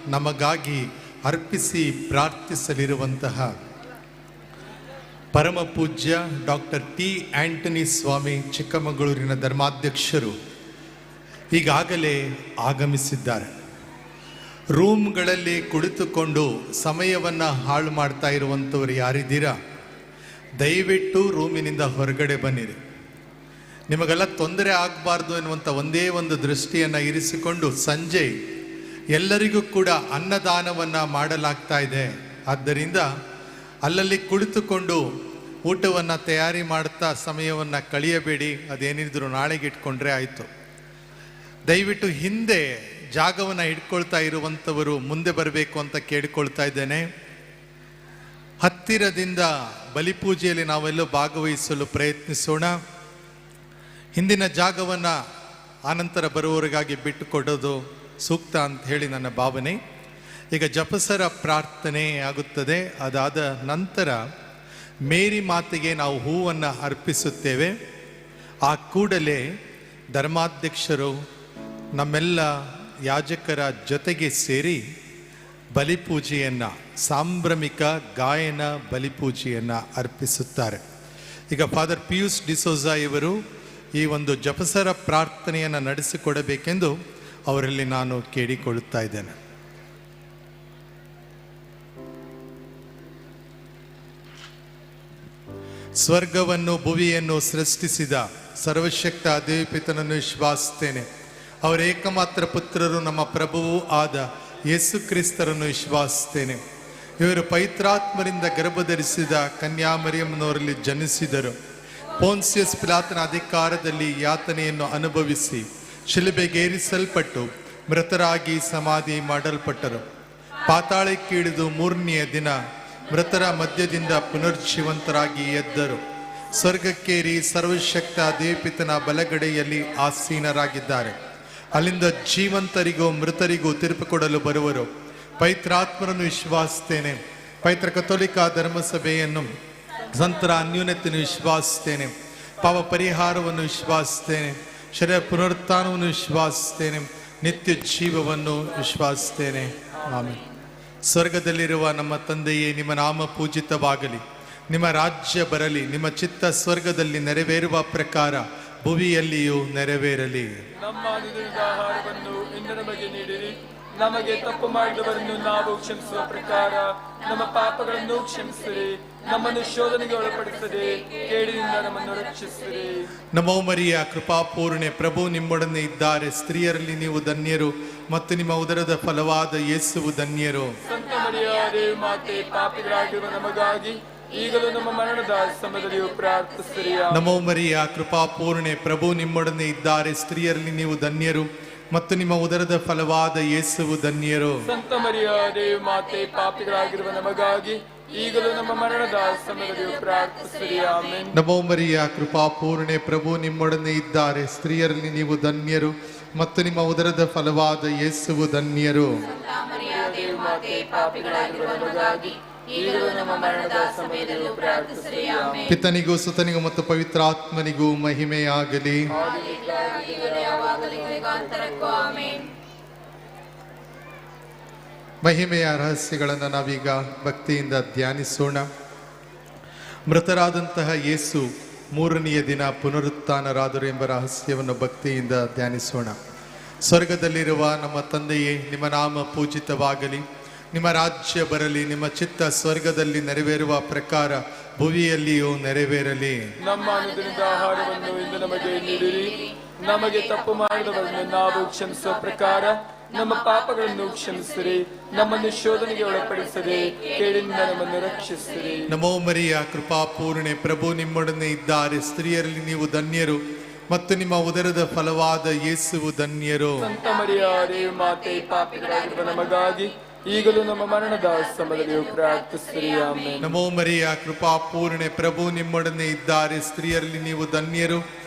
ನಮಗಾಗಿ ಅರ್ಪಿಸಿ ಪ್ರಾರ್ಥಿಸಲಿರುವಂತಹ ಪರಮ ಪೂಜ್ಯ ಡಾಕ್ಟರ್ ಟಿ ಆಂಟನಿ ಸ್ವಾಮಿ ಚಿಕ್ಕಮಗಳೂರಿನ ಧರ್ಮಾಧ್ಯಕ್ಷರು ಈಗಾಗಲೇ ಆಗಮಿಸಿದ್ದಾರೆ. ರೂಮ್ಗಳಲ್ಲಿ ಕುಳಿತುಕೊಂಡು ಸಮಯವನ್ನು ಹಾಳು ಮಾಡ್ತಾ ಇರುವಂಥವ್ರು ಯಾರಿದ್ದೀರಾ, ದಯವಿಟ್ಟು ರೂಮಿನಿಂದ ಹೊರಗಡೆ ಬನ್ನಿರಿ. ನಿಮಗೆಲ್ಲ ತೊಂದರೆ ಆಗಬಾರ್ದು ಎನ್ನುವಂಥ ಒಂದೇ ಒಂದು ದೃಷ್ಟಿಯನ್ನು ಇರಿಸಿಕೊಂಡು ಸಂಜೆ ಎಲ್ಲರಿಗೂ ಕೂಡ ಅನ್ನದಾನವನ್ನು ಮಾಡಲಾಗ್ತಾ ಇದೆ. ಆದ್ದರಿಂದ ಅಲ್ಲಲ್ಲಿ ಕುಳಿತುಕೊಂಡು ಊಟವನ್ನು ತಯಾರಿ ಮಾಡ್ತಾ ಸಮಯವನ್ನು ಕಳೆಯಬೇಡಿ. ಅದೇನಿದ್ರು ನಾಳೆಗೆ ಇಟ್ಕೊಂಡ್ರೆ ಆಯಿತು. ದಯವಿಟ್ಟು ಹಿಂದೆ ಜಾಗವನ್ನು ಇಟ್ಕೊಳ್ತಾ ಇರುವಂಥವರು ಮುಂದೆ ಬರಬೇಕು ಅಂತ ಕೇಳಿಕೊಳ್ತಾ ಇದ್ದೇನೆ. ಹತ್ತಿರದಿಂದ ಬಲಿಪೂಜೆಯಲ್ಲಿ ನಾವೆಲ್ಲೋ ಭಾಗವಹಿಸಲು ಪ್ರಯತ್ನಿಸೋಣ. ಹಿಂದಿನ ಜಾಗವನ್ನು ಆನಂತರ ಬರುವವರಿಗಾಗಿ ಬಿಟ್ಟುಕೊಡೋದು ಸೂಕ್ತ ಅಂತ ಹೇಳಿ ನನ್ನ ಭಾವನೆ. ಈಗ ಜಪಸರ ಪ್ರಾರ್ಥನೆ ಆಗುತ್ತದೆ. ಅದಾದ ನಂತರ ಮೇರಿ ಮಾತೆಗೆ ನಾವು ಹೂವನ್ನು ಅರ್ಪಿಸುತ್ತೇವೆ. ಆ ಕೂಡಲೇ ಧರ್ಮಾಧ್ಯಕ್ಷರು ನಮ್ಮೆಲ್ಲ ಯಾಜಕರ ಜೊತೆಗೆ ಸೇರಿ ಬಲಿಪೂಜೆಯನ್ನು, ಸಾಂಭ್ರಮಿಕ ಗಾಯನ ಬಲಿಪೂಜೆಯನ್ನು ಅರ್ಪಿಸುತ್ತಾರೆ. ಈಗ ಫಾದರ್ ಪಿಯೂಸ್ ಡಿಸೋಜಾ ಇವರು ಈ ಒಂದು ಜಪಸರ ಪ್ರಾರ್ಥನೆಯನ್ನು ನಡೆಸಿಕೊಡಬೇಕೆಂದು ಅವರಲ್ಲಿ ನಾನು ಕೇಳಿಕೊಳ್ಳುತ್ತಾ ಇದ್ದೇನೆ. ಸ್ವರ್ಗವನ್ನು ಭುವಿಯನ್ನು ಸೃಷ್ಟಿಸಿದ ಸರ್ವಶಕ್ತ ದೇವಪಿತನನ್ನು ವಿಶ್ವಾಸಿಸ್ತೇನೆ. ಅವರ ಏಕಮಾತ್ರ ಪುತ್ರರು ನಮ್ಮ ಪ್ರಭುವೂ ಆದ ಯೇಸು ಕ್ರಿಸ್ತರನ್ನು ವಿಶ್ವಾಸಿಸ್ತೇನೆ. ಇವರು ಪವಿತ್ರಾತ್ಮರಿಂದ ಗರ್ಭಧರಿಸಿದ ಕನ್ಯಾಮರಿಯಮ್ಮನವರಲ್ಲಿ ಜನಿಸಿದರು. ಪೋನ್ಸಿಯಸ್ ಪಿಲಾತನ ಅಧಿಕಾರದಲ್ಲಿ ಯಾತನೆಯನ್ನು ಅನುಭವಿಸಿ ಶಿಲುಬೆಗೇರಿಸಲ್ಪಟ್ಟು ಮೃತರಾಗಿ ಸಮಾಧಿ ಮಾಡಲ್ಪಟ್ಟರು. ಪಾತಾಳಕ್ಕಿಳಿದು ಮೂರನೆಯ ದಿನ ಮೃತರ ಮಧ್ಯದಿಂದ ಪುನರ್ಜೀವಂತರಾಗಿ ಎದ್ದರು. ಸ್ವರ್ಗಕ್ಕೇರಿ ಸರ್ವಶಕ್ತ ದೇವಪಿತನ ಬಲಗಡೆಯಲ್ಲಿ ಆಸೀನರಾಗಿದ್ದಾರೆ. ಅಲ್ಲಿಂದ ಜೀವಂತರಿಗೂ ಮೃತರಿಗೂ ತೀರ್ಪು ಕೊಡಲು ಬರುವರು. ಪವಿತ್ರಾತ್ಮರನ್ನು ವಿಶ್ವಾಸಿಸ್ತೇನೆ. ಪವಿತ್ರ ಕಥೋಲಿಕ ಧರ್ಮಸಭೆಯನ್ನು, ಸಂತರ ಅನ್ಯೋನ್ಯತೆಯನ್ನು ವಿಶ್ವಾಸಿಸ್ತೇನೆ. ಪಾಪ ಪರಿಹಾರವನ್ನು ವಿಶ್ವಾಸಿಸ್ತೇನೆ. ಶರೀರ ಪುನರುತ್ಥಾನವನ್ನು ವಿಶ್ವಾಸಿಸ್ತೇನೆ. ನಿತ್ಯ ಜೀವವನ್ನು ವಿಶ್ವಾಸಿಸ್ತೇನೆ. ಆಮೆನ್. ಸ್ವರ್ಗದಲ್ಲಿರುವ ನಮ್ಮ ತಂದೆಯೇ, ನಿಮ್ಮ ನಾಮ ಪೂಜಿತವಾಗಲಿ, ನಿಮ್ಮ ರಾಜ್ಯ ಬರಲಿ, ನಿಮ್ಮ ಚಿತ್ತ ಸ್ವರ್ಗದಲ್ಲಿ ನೆರವೇರುವ ಪ್ರಕಾರ ಭುವಿಯಲ್ಲಿಯೂ ನೆರವೇರಲಿ. ನಮ್ಮ ಅನುದಿನದ ಆಹಾರವನ್ನು ಇಂದು ನಮಗೆ ನೀಡಿರಿ. ನಮಗೆ ತಪ್ಪು ಮಾಡಿದವರನ್ನು ನಾವು ಕ್ಷಮಿಸುವ ಪ್ರಕಾರ ನಮ್ಮ ಪಾಪಗಳನ್ನು ಕ್ಷಮಿಸಿರಿ. ನಮ್ಮನ್ನು ಶೋಧನೆಗೆ ಒಳಪಡಿಸದೆ ಕೇಡಿನಿಂದ ನಮ್ಮನ್ನು ರಕ್ಷಿಸಿರಿ. ನಮೋ ಮರಿಯ ಕೃಪಾಪೂರ್ಣೆ, ಪ್ರಭು ನಿಮ್ಮೊಡನೆ ಇದ್ದಾರೆ. ಸ್ತ್ರೀಯರಲ್ಲಿ ನೀವು ಧನ್ಯರು ಮತ್ತು ನಿಮ್ಮ ಉದರದ ಫಲವಾದ ಯೇಸುವು ಧನ್ಯರು. ಸಂತ ಮರಿಯ ದೇವಿ ಮಾತೆ, ಪಾಪಿಗಳಾಗಿರುವ ನಮಗಾಗಿ ಈಗಲೂ ನಮ್ಮ ಮರಣದ ಸಮಯದಲ್ಲಿಯೂ ಪ್ರಾರ್ಥಿಸಿರಿ. ನಮೋ ಮರಿಯ ಕೃಪಾಪೂರ್ಣೆ, ಪ್ರಭು ನಿಮ್ಮೊಡನೆ ಇದ್ದಾರೆ. ಸ್ತ್ರೀಯರಲ್ಲಿ ನೀವು ಧನ್ಯರು ಮತ್ತು ನಿಮ್ಮ ಉದರದ ಫಲವಾದ ಯೇಸುವು ಧನ್ಯರು. ಸಂತ ಮರಿಯ ದೇವಿ ಮಾತೆ, ಪಾಪಿಗಳಾಗಿರುವ ನಮಗಾಗಿ ಈಗಲೂ ನಮ್ಮ ಮರಣದ ಸಮಯದಲ್ಲಿಯೂ ಪ್ರಾರ್ಥಿಸಿರಿ. ಆಮೆನ್. ನಮೋ ಮರಿಯ ಕೃಪಾಪೂರ್ಣೆ, ಪ್ರಭು ನಿಮ್ಮೊಡನೆ ಇದ್ದಾರೆ. ಸ್ತ್ರೀಯರಲ್ಲಿ ನೀವು ಧನ್ಯರು ಮತ್ತು ನಿಮ್ಮ ಉದರದ ಫಲವಾದ ಯೇಸುವು ಧನ್ಯರು. ಪಿತನಿಗೂ ಸುತನಿಗೂ ಮತ್ತು ಪವಿತ್ರಾತ್ಮನಿಗೂ ಮಹಿಮೆಯಾಗಲಿ. ಮಹಿಮೆಯ ರಹಸ್ಯಗಳನ್ನು ನಾವೀಗ ಭಕ್ತಿಯಿಂದ ಧ್ಯಾನಿಸೋಣ. ಮೃತರಾದಂತಹ ಯೇಸು ಮೂರನೆಯ ದಿನ ಪುನರುತ್ಥಾನರಾದರು ಎಂಬ ರಹಸ್ಯವನ್ನು ಭಕ್ತಿಯಿಂದ ಧ್ಯಾನಿಸೋಣ. ಸ್ವರ್ಗದಲ್ಲಿರುವ ನಮ್ಮ ತಂದೆಯೇ, ನಿಮ್ಮ ನಾಮ ಪೂಜಿತವಾಗಲಿ, ನಿಮ್ಮ ರಾಜ್ಯ ಬರಲಿ, ನಿಮ್ಮ ಚಿತ್ತ ಸ್ವರ್ಗದಲ್ಲಿ ನೆರವೇರುವ ಪ್ರಕಾರ ಭುವಿಯಲ್ಲಿಯೂ ನೆರವೇರಲಿ. ನಮ್ಮ ಅನುದಿನದ ಆಹಾರವನ್ನು ಇಂದು ನಮಗೆ ನೀಡಿರಿ. ನಮಗೆ ತಪ್ಪು ಮಾಡಿದವರನ್ನು ನಾವು ಕ್ಷಮಿಸುವ ಪ್ರಕಾರ ನಮ್ಮ ಪಾಪಗಳನ್ನು ಕ್ಷಮಿಸಿರಿ. ನಮ್ಮನ್ನು ಶೋಧನೆಗೆ ಒಳಪಡಿಸದೆ ಕೇಡಿನಿಂದ ನಮ್ಮನ್ನು ರಕ್ಷಿಸಿರಿ. ನಮೋ ಮರಿಯ ಕೃಪಾಪೂರ್ಣೆ, ಪ್ರಭು ನಿಮ್ಮೊಡನೆ ಇದ್ದಾರೆ. ಸ್ತ್ರೀಯರಲ್ಲಿ ನೀವು ಧನ್ಯರು ಮತ್ತು ನಿಮ್ಮ ಉದರದ ಫಲವಾದ ಯೇಸುವು ಧನ್ಯರು. ಸಂತ ಮರಿಯ ದೇವಿ ಮಾತೆ, ಪಾಪಿಗಳಾಗಿರುವ ನಮಗಾಗಿ ಈಗಲೂ ನಮ್ಮ ಮರಣದ ಸಮಯದಲ್ಲಿಯೂ ಪ್ರಾರ್ಥಿಸಿರಿ. ಆಮೆನ್. ನಮೋ ಮರಿಯ ಕೃಪಾಪೂರ್ಣೆ, ಪ್ರಭು ನಿಮ್ಮೊಡನೆ ಇದ್ದಾರೆ. ಸ್ತ್ರೀಯರಲ್ಲಿ ನೀವು ಧನ್ಯರು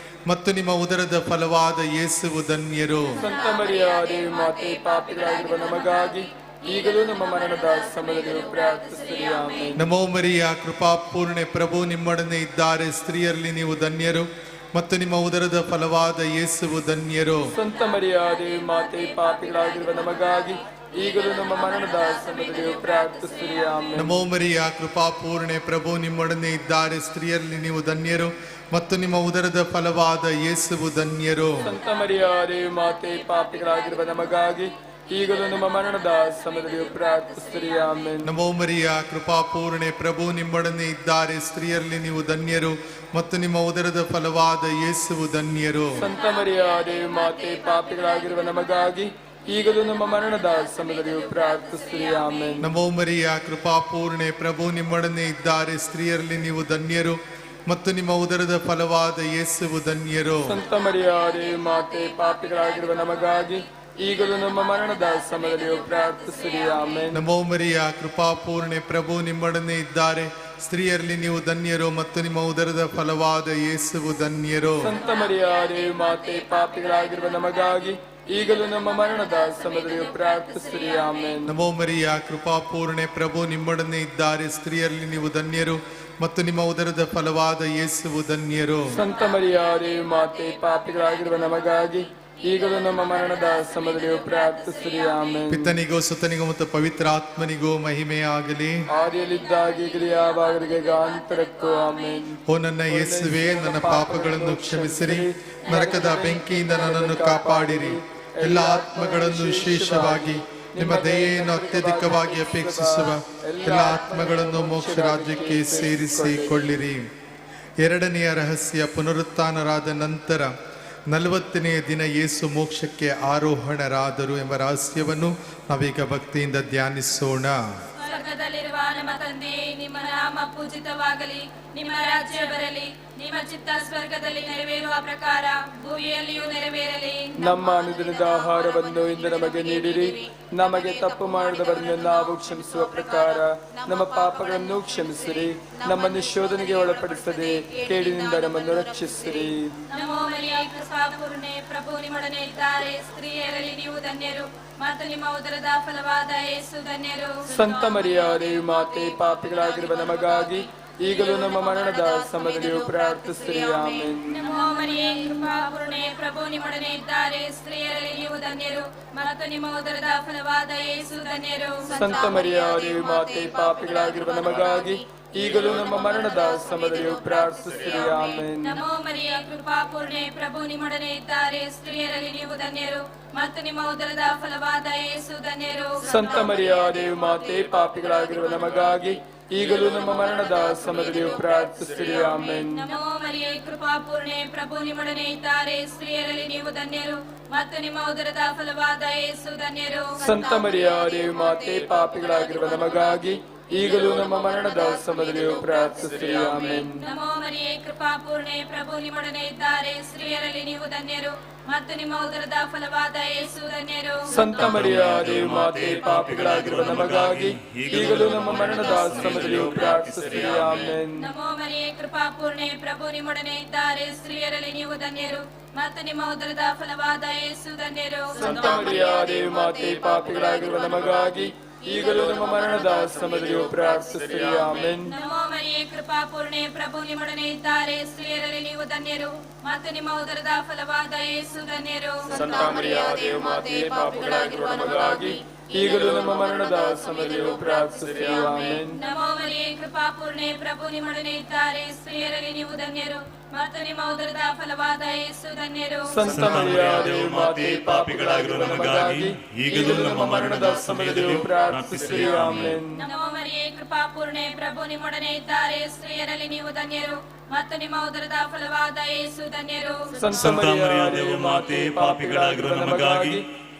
ಮತ್ತು ನಿಮ್ಮ ಉದರದ ಫಲವಾದ ಯೇಸುವು ಧನ್ಯರು. ಸಂತ ಮರಿಯ ದೇವಿ ಮಾತೆ, ಪಾಪಿಗಳಾಗಿರುವ ನಮಗಾಗಿ ಈಗಲೂ ನಮ್ಮ ಮರಣದ ಸಮಯದಲ್ಲಿಯೂ ಪ್ರಾರ್ಥಿಸಿರಿ. ಆಮೆನ್. ನಮೋ ಮರಿಯ ಕೃಪಾಪೂರ್ಣೆ, ಪ್ರಭು ನಿಮ್ಮೊಡನೆ ಇದ್ದಾರೆ. ಸ್ತ್ರೀಯರಲ್ಲಿ ನೀವು ಧನ್ಯರು ಮತ್ತು ನಿಮ್ಮ ಉದರದ ಫಲವಾದ ಯೇಸುವು ಧನ್ಯರು. ಸಂತ ಮರಿಯ ದೇವಿ ಮಾತೆ, ಪಾಪಿಗಳಾಗಿರುವ ನಮಗಾಗಿ ಈಗಲೂ ನಮ್ಮ ಮರಣದ ಸಮಯದಲ್ಲಿಯೂ ಪ್ರಾರ್ಥಿಸಿರಿ. ಆಮೆನ್. ನಮೋ ಮರಿಯ ಕೃಪಾಪೂರ್ಣೆ, ಪ್ರಭು ನಿಮ್ಮೊಡನೆ ಇದ್ದಾರೆ, ಸ್ತ್ರೀಯರಲ್ಲಿ ನೀವು ಧನ್ಯರು ಮತ್ತು ನಿಮ್ಮ ಉದರದ ಫಲವಾದ ಯೇಸುವು ಧನ್ಯರು. ಸಂತ ಮರಿಯಾರೇ ಮಾತೆ, ಪಾಪಿಗಳಾಗಿರುವ ನಮಗಾಗಿ ಈಗಲೂ ನಮ್ಮ ಮರಣದ ಸಮಯದಲ್ಲಿಯೂ ಪ್ರಾರ್ಥಿಸಿರಿ. ಆಮೆನ್. ನಮೋ ಮರಿಯ ಕೃಪಾಪೂರ್ಣೆ, ಪ್ರಭು ನಿಮ್ಮೊಡನೆ ಇದ್ದಾರೆ, ಸ್ತ್ರೀಯರಲ್ಲಿ ನೀವು ಧನ್ಯರು ಮತ್ತು ನಿಮ್ಮ ಉದರದ ಫಲವಾದ ಯೇಸುವು ಧನ್ಯರು. ಸಂತ ಮರಿಯಾರೇ ಮಾತೆ, ಪಾಪಿಗಳಾಗಿರುವ ನಮಗಾಗಿ ಈಗಲೂ ನಮ್ಮ ಮರಣದ ಸಮಯದಲ್ಲಿಯೂ ಪ್ರಾರ್ಥಿಸಿರಿ. ಆಮೆನ್. ನಮೋ ಮರಿಯ ಕೃಪಾಪೂರ್ಣೆ, ಪ್ರಭು ನಿಮ್ಮೊಡನೆ ಇದ್ದಾರೆ, ಸ್ತ್ರೀಯರಲ್ಲಿ ನೀವು ಧನ್ಯರು ಮತ್ತು ನಿಮ್ಮ ಉದರದ ಫಲವಾದ ಯೇಸುವು ಧನ್ಯರು. ಸಂತ ಮರಿಯಾರೇ ಮಾತೆ, ಪಾಪಿಗಳಾಗಿರುವ ನಮಗಾಗಿ ಈಗಲೂ ನಮ್ಮ ಮರಣದ ಸಮಯದಲ್ಲಿಯೂ ಪ್ರಾರ್ಥಿಸಿರಿ. ಆಮೆನ್. ನಮೋ ಮರಿಯ ಕೃಪಾಪೂರ್ಣೆ, ಪ್ರಭು ನಿಮ್ಮೊಡನೆ ಇದ್ದಾರೆ, ಸ್ತ್ರೀಯರಲ್ಲಿ ನೀವು ಧನ್ಯರು ಮತ್ತು ನಿಮ್ಮ ಉದರದ ಫಲವಾದ ಯೇಸುವು ಧನ್ಯರು. ಸಂತ ಮರಿಯಾರೇ ಮಾತೆ, ಪಾಪಿಗಳಾಗಿರುವ ನಮಗಾಗಿ ಈಗಲೂ ನಮ್ಮ ಮರಣದ ಸಮಯದಲ್ಲಿಯೂ ಪ್ರಾರ್ಥಿಸಿರಿ. ಆಮೆನ್. ನಮೋ ಮರಿಯ ಕೃಪಾಪೂರ್ಣೆ, ಪ್ರಭು ನಿಮ್ಮೊಡನೆ ಇದ್ದಾರೆ, ಸ್ತ್ರೀಯರಲ್ಲಿ ನೀವು ಧನ್ಯರು ಮತ್ತು ನಿಮ್ಮ ಉದರದ ಫಲವಾದ ಯೇಸುವು ಧನ್ಯರು. ಸಂತ ಮರಿಯಾರೇ ಮಾತೆ, ಪಾಪಿಗಳಾಗಿರುವ ನಮಗಾಗಿ ಈಗಲೂ ನಮ್ಮ ಮರಣದ ಸಮಯದಲ್ಲಿಯೂ ಪ್ರಾರ್ಥಿಸಿರಿ. ಆಮೆನ್. ಪಿತನಿಗೂ ಸುತನಿಗೂ ಮತ್ತು ಪವಿತ್ರ ಆತ್ಮನಿಗೂ ಮಹಿಮೆಯಾಗಲಿ. ಆದಿಯಲ್ಲಿದ್ದಾಗಿ ಈಗಲೂ ಯಾವಾಗಲಿಗೆ ಗಾಂತರಕ್ಕೂ. ಆಮೆನ್. ಓ ನನ್ನ ಯೇಸುವೆ, ನನ್ನ ಪಾಪಗಳನ್ನು ಕ್ಷಮಿಸಿರಿ, ನರಕದ ಬೆಂಕಿಯಿಂದ ನನ್ನನ್ನು ಕಾಪಾಡಿರಿ, ಎಲ್ಲ ಆತ್ಮಗಳನ್ನು ವಿಶೇಷವಾಗಿ ನಿಮ್ಮ ದಯೆಯನ್ನು ಅತ್ಯಧಿಕವಾಗಿ ಅಪೇಕ್ಷಿಸುವ ಎಲ್ಲ ಆತ್ಮಗಳನ್ನು ಮೋಕ್ಷ ರಾಜ್ಯಕ್ಕೆ ಸೇರಿಸಿಕೊಳ್ಳಿರಿ. ಎರಡನೆಯ ರಹಸ್ಯ, ಪುನರುತ್ಥಾನರಾದ ನಂತರ 40ನೆಯ ದಿನ ಯೇಸು ಮೋಕ್ಷಕ್ಕೆ ಆರೋಹಣರಾದರು ಎಂಬ ರಹಸ್ಯವನ್ನು ನಾವೀಗ ಭಕ್ತಿಯಿಂದ ಧ್ಯಾನಿಸೋಣ. ಸ್ವರ್ಗದಲ್ಲಿರುವ ನಮ್ಮ ತಂದೆಯೇ, ನಿಮ್ಮ ನಾಮ ಪೂಜಿತವಾಗಲಿ, ನಿಮ್ಮ ರಾಜ್ಯ ಬರಲಿ, ನಿಮ್ಮ ಚಿತ್ತ ಸ್ವರ್ಗದಲ್ಲಿ ನೆರವೇರುವ ಪ್ರಕಾರ ಭೂಮಿಯಲ್ಲಿಯೂ ನೆರವೇರಲಿ. ನಮ್ಮ ಅನುದಿನದ ಆಹಾರವನ್ನು ಇಂದು ನಮಗೆ ನೀಡಿರಿ. ನಮಗೆ ತಪ್ಪು ಮಾಡಿದವರನ್ನು ನಾವು ಕ್ಷಮಿಸುವ ಪ್ರಕಾರ ನಮ್ಮ ಪಾಪಗಳನ್ನು ಕ್ಷಮಿಸಿರಿ. ನಮ್ಮನ್ನು ಶೋಧನೆಗೆ ಒಳಪಡಿಸದೆ ಕೇಡಿನಿಂದ ನಮ್ಮನ್ನು ರಕ್ಷಿಸಿರಿ. ನಮೋ ಮರಿಯ ಕೃಪಾಪೂರ್ಣೆ, ಪ್ರಭು ನಿಮ್ಮೊಡನೆ ಇದ್ದಾರೆ, ಸ್ತ್ರೀಯರಲ್ಲಿ ನೀವು ಧನ್ಯರು ಮತ್ತು ನಿಮ್ಮ ಉದರದ ಫಲವಾದ ಯೇಸು ಧನ್ಯರು. ಸಂತ ಮರಿಯಾರೇ ಮಾತೆ, ಪಾಪಿಗಳಾಗಿರುವ ನಮಗಾಗಿ ಈಗಲೂ ನಮ್ಮ ಮರಣದ ಸಮಯದಲ್ಲಿಯೂ ಪ್ರಾರ್ಥಿಸಿರಿ. ಆಮೆನ್. ನಮೋ ಮರಿಯೇ ಕೃಪಾಪೂರ್ಣೆ, ಪ್ರಭು ನಿಮ್ಮೊಡನೆ ಇದ್ದಾರೆ, ಸ್ತ್ರೀಯರಲ್ಲಿ ನೀವು ಧನ್ಯರು ಮತ್ತು ನಿಮ್ಮ ಉದರದ ಫಲವಾದ ಯೇಸು ಧನ್ಯರು. ಸಂತ ಮರಿಯಾರೇ ಮಾತೆ, ಪಾಪಿಗಳಾಗಿರುವ ನಮಗಾಗಿ ಈಗಲೂ ನಮ್ಮ ಮರಣದ ಸಮಯದಲ್ಲಿಯೂ ಪ್ರಾರ್ಥಿಸಿರಿ. ಆಮೆನ್. ನಮೋ ಮರಿಯ ಕೃಪಾಪೂರ್ಣೆ, ಪ್ರಭು ನಿಮ್ಮೊಡನೆ ಇದ್ದಾರೆ, ಸ್ತ್ರೀಯರಲ್ಲಿ ನೀವು ಧನ್ಯರು ಮತ್ತು ನಿಮ್ಮ ಉದರದ ಫಲವಾದ ಯೇಸು ಧನ್ಯರು. ಸಂತ ಮರಿಯಾರೇ ಮಾತೆ, ಪಾಪಿಗಳಾಗಿರುವ ನಮಗಾಗಿ ಈಗಲೂ ನಮ್ಮ ಮರಣದ ಸಮಯದಲ್ಲಿಯೂ ಪ್ರಾರ್ಥಿಸಿರಿ. ಆಮೆನ್. ನಮೋ ಮರಿಯೇ ಕೃಪಾಪೂರ್ಣೆ, ಪ್ರಭು ನಿಮ್ಮೊಡನೆ ಇದ್ದಾರೆ, ಸ್ತ್ರೀಯರಲ್ಲಿ ನೀವು ಧನ್ಯರು ಮತ್ತು ನಿಮ್ಮ ಉದರದ ಫಲವಾದ ಯೇಸು ಧನ್ಯರು. ಸಂತ ಮರಿಯಾರೇ ಮಾತೆ, ಪಾಪಿಗಳಾಗಿರುವ ನಮಗಾಗಿ ಈಗಲೂ ನಮ್ಮ ಮರಣದ ಸಮಯದಲ್ಲಿಯೂ ಪ್ರಾರ್ಥಿಸಿರಿ. ಆಮೆನ್. ನಮೋ ಮರಿಯೇ ಕೃಪಾಪೂರ್ಣೆ, ಪ್ರಭು ನಿಮ್ಮೊಡನೆ ಇದ್ದಾರೆ, ಸ್ತ್ರೀಯರಲ್ಲಿ ನೀವು ಧನ್ಯರು ಮತ್ತು ನಿಮ್ಮ ಉದರದ ಫಲವಾದ ಯೇಸು ಧನ್ಯರು. ಸಂತ ಮರಿಯಾರೇ ಮಾತೆ, ಪಾಪಿಗಳಾಗಿರುವ ನಮಗಾಗಿ ಈಗಲೂ ನಮ್ಮ ಮರಣದ ಸಮಯದಲ್ಲಿಯೂ ಪ್ರಾರ್ಥಿಸಿರಿ. ಆಮೆನ್. ನಮೋ ಮರಿಯೇ ಕೃಪಾಪೂರ್ಣೆ, ಪ್ರಭು ನಿಮ್ಮೊಡನೆ ಇದ್ದಾರೆ, ಸ್ತ್ರೀಯರಲ್ಲಿ ನೀವು ಧನ್ಯರು ಮತ್ತು ನಿಮ್ಮ ಉದರದ ಫಲವಾದ ಯೇಸು ಧನ್ಯರು. ಸಂತ ಮರಿಯಾರೇ ಮಾತೆ, ಪಾಪಿಗಳಾಗಿರುವ ನಮಗಾಗಿ ಈಗಲೂ ನಮ್ಮ ಮರಣದ ಸಮಯದಲ್ಲಿಯೂ ಪ್ರಾರ್ಥಿಸಿರಿ. ಆಮೆನ್. ನಮೋ ಮರಿಯೇ ಕೃಪಾಪೂರ್ಣೆ, ಪ್ರಭು ನಿಮ್ಮೊಡನೆ ಇದ್ದಾರೆ, ಸ್ತ್ರೀಯರಲ್ಲಿ ನೀವು ಧನ್ಯರು ಮತ್ತು ನಿಮ್ಮ ಉದರದ ಫಲವಾದ ಯೇಸು ಧನ್ಯರು. ಸಂತ ಮರಿಯಾರೇ ಮಾತೆ, ಪಾಪಿಗಳಾಗಿರುವ ನಮಗಾಗಿ ಈಗಲೂ ನಮ್ಮ ಮರಣದ ಸಮಯದಲ್ಲಿಯೂ ಪ್ರಾರ್ಥಿಸಿರಿ. ಆಮೆನ್. ನಮೋ ಮರಿಯೇ ಕೃಪಾಪೂರ್ಣೆ, ಪ್ರಭು ನಿಮ್ಮೊಡನೆ ಇದ್ದಾರೆ, ಸ್ತ್ರೀಯರಲ್ಲಿ ನೀವು ಧನ್ಯರು ಮತ್ತು ನಿಮ್ಮ ಉದರದ ಫಲವಾದ ಯೇಸು ಧನ್ಯರು. ಸಂತ ಮರಿಯಾರೇ ಮಾತೆ, ಪಾಪಿಗಳಾಗಿರುವ ನಮಗಾಗಿ ಈಗಲೂ ನಮ್ಮ ಮರಣದ ಸಮಯದಲ್ಲಿಯೂ ಪ್ರಾರ್ಥಿಸಿರಿ. ಆಮೆನ್. ನಮೋ ಮರಿಯೇ ಕೃಪಾಪೂರ್ಣೆ, ಪ್ರಭು ನಿಮ್ಮೊಡನೆ ಇದ್ದಾರೆ, ಸ್ತ್ರೀಯರಲ್ಲಿ ನೀವು ಧನ್ಯರು ಮತ್ತು ನಿಮ್ಮ ಉದರದ ಫಲವಾದ ಯೇಸು ಧನ್ಯರು. ಸಂತ ಮರಿಯಾರೇ ಮಾತೆ, ಪಾಪಿಗಳಾಗಿರುವ ನಮಗಾಗಿ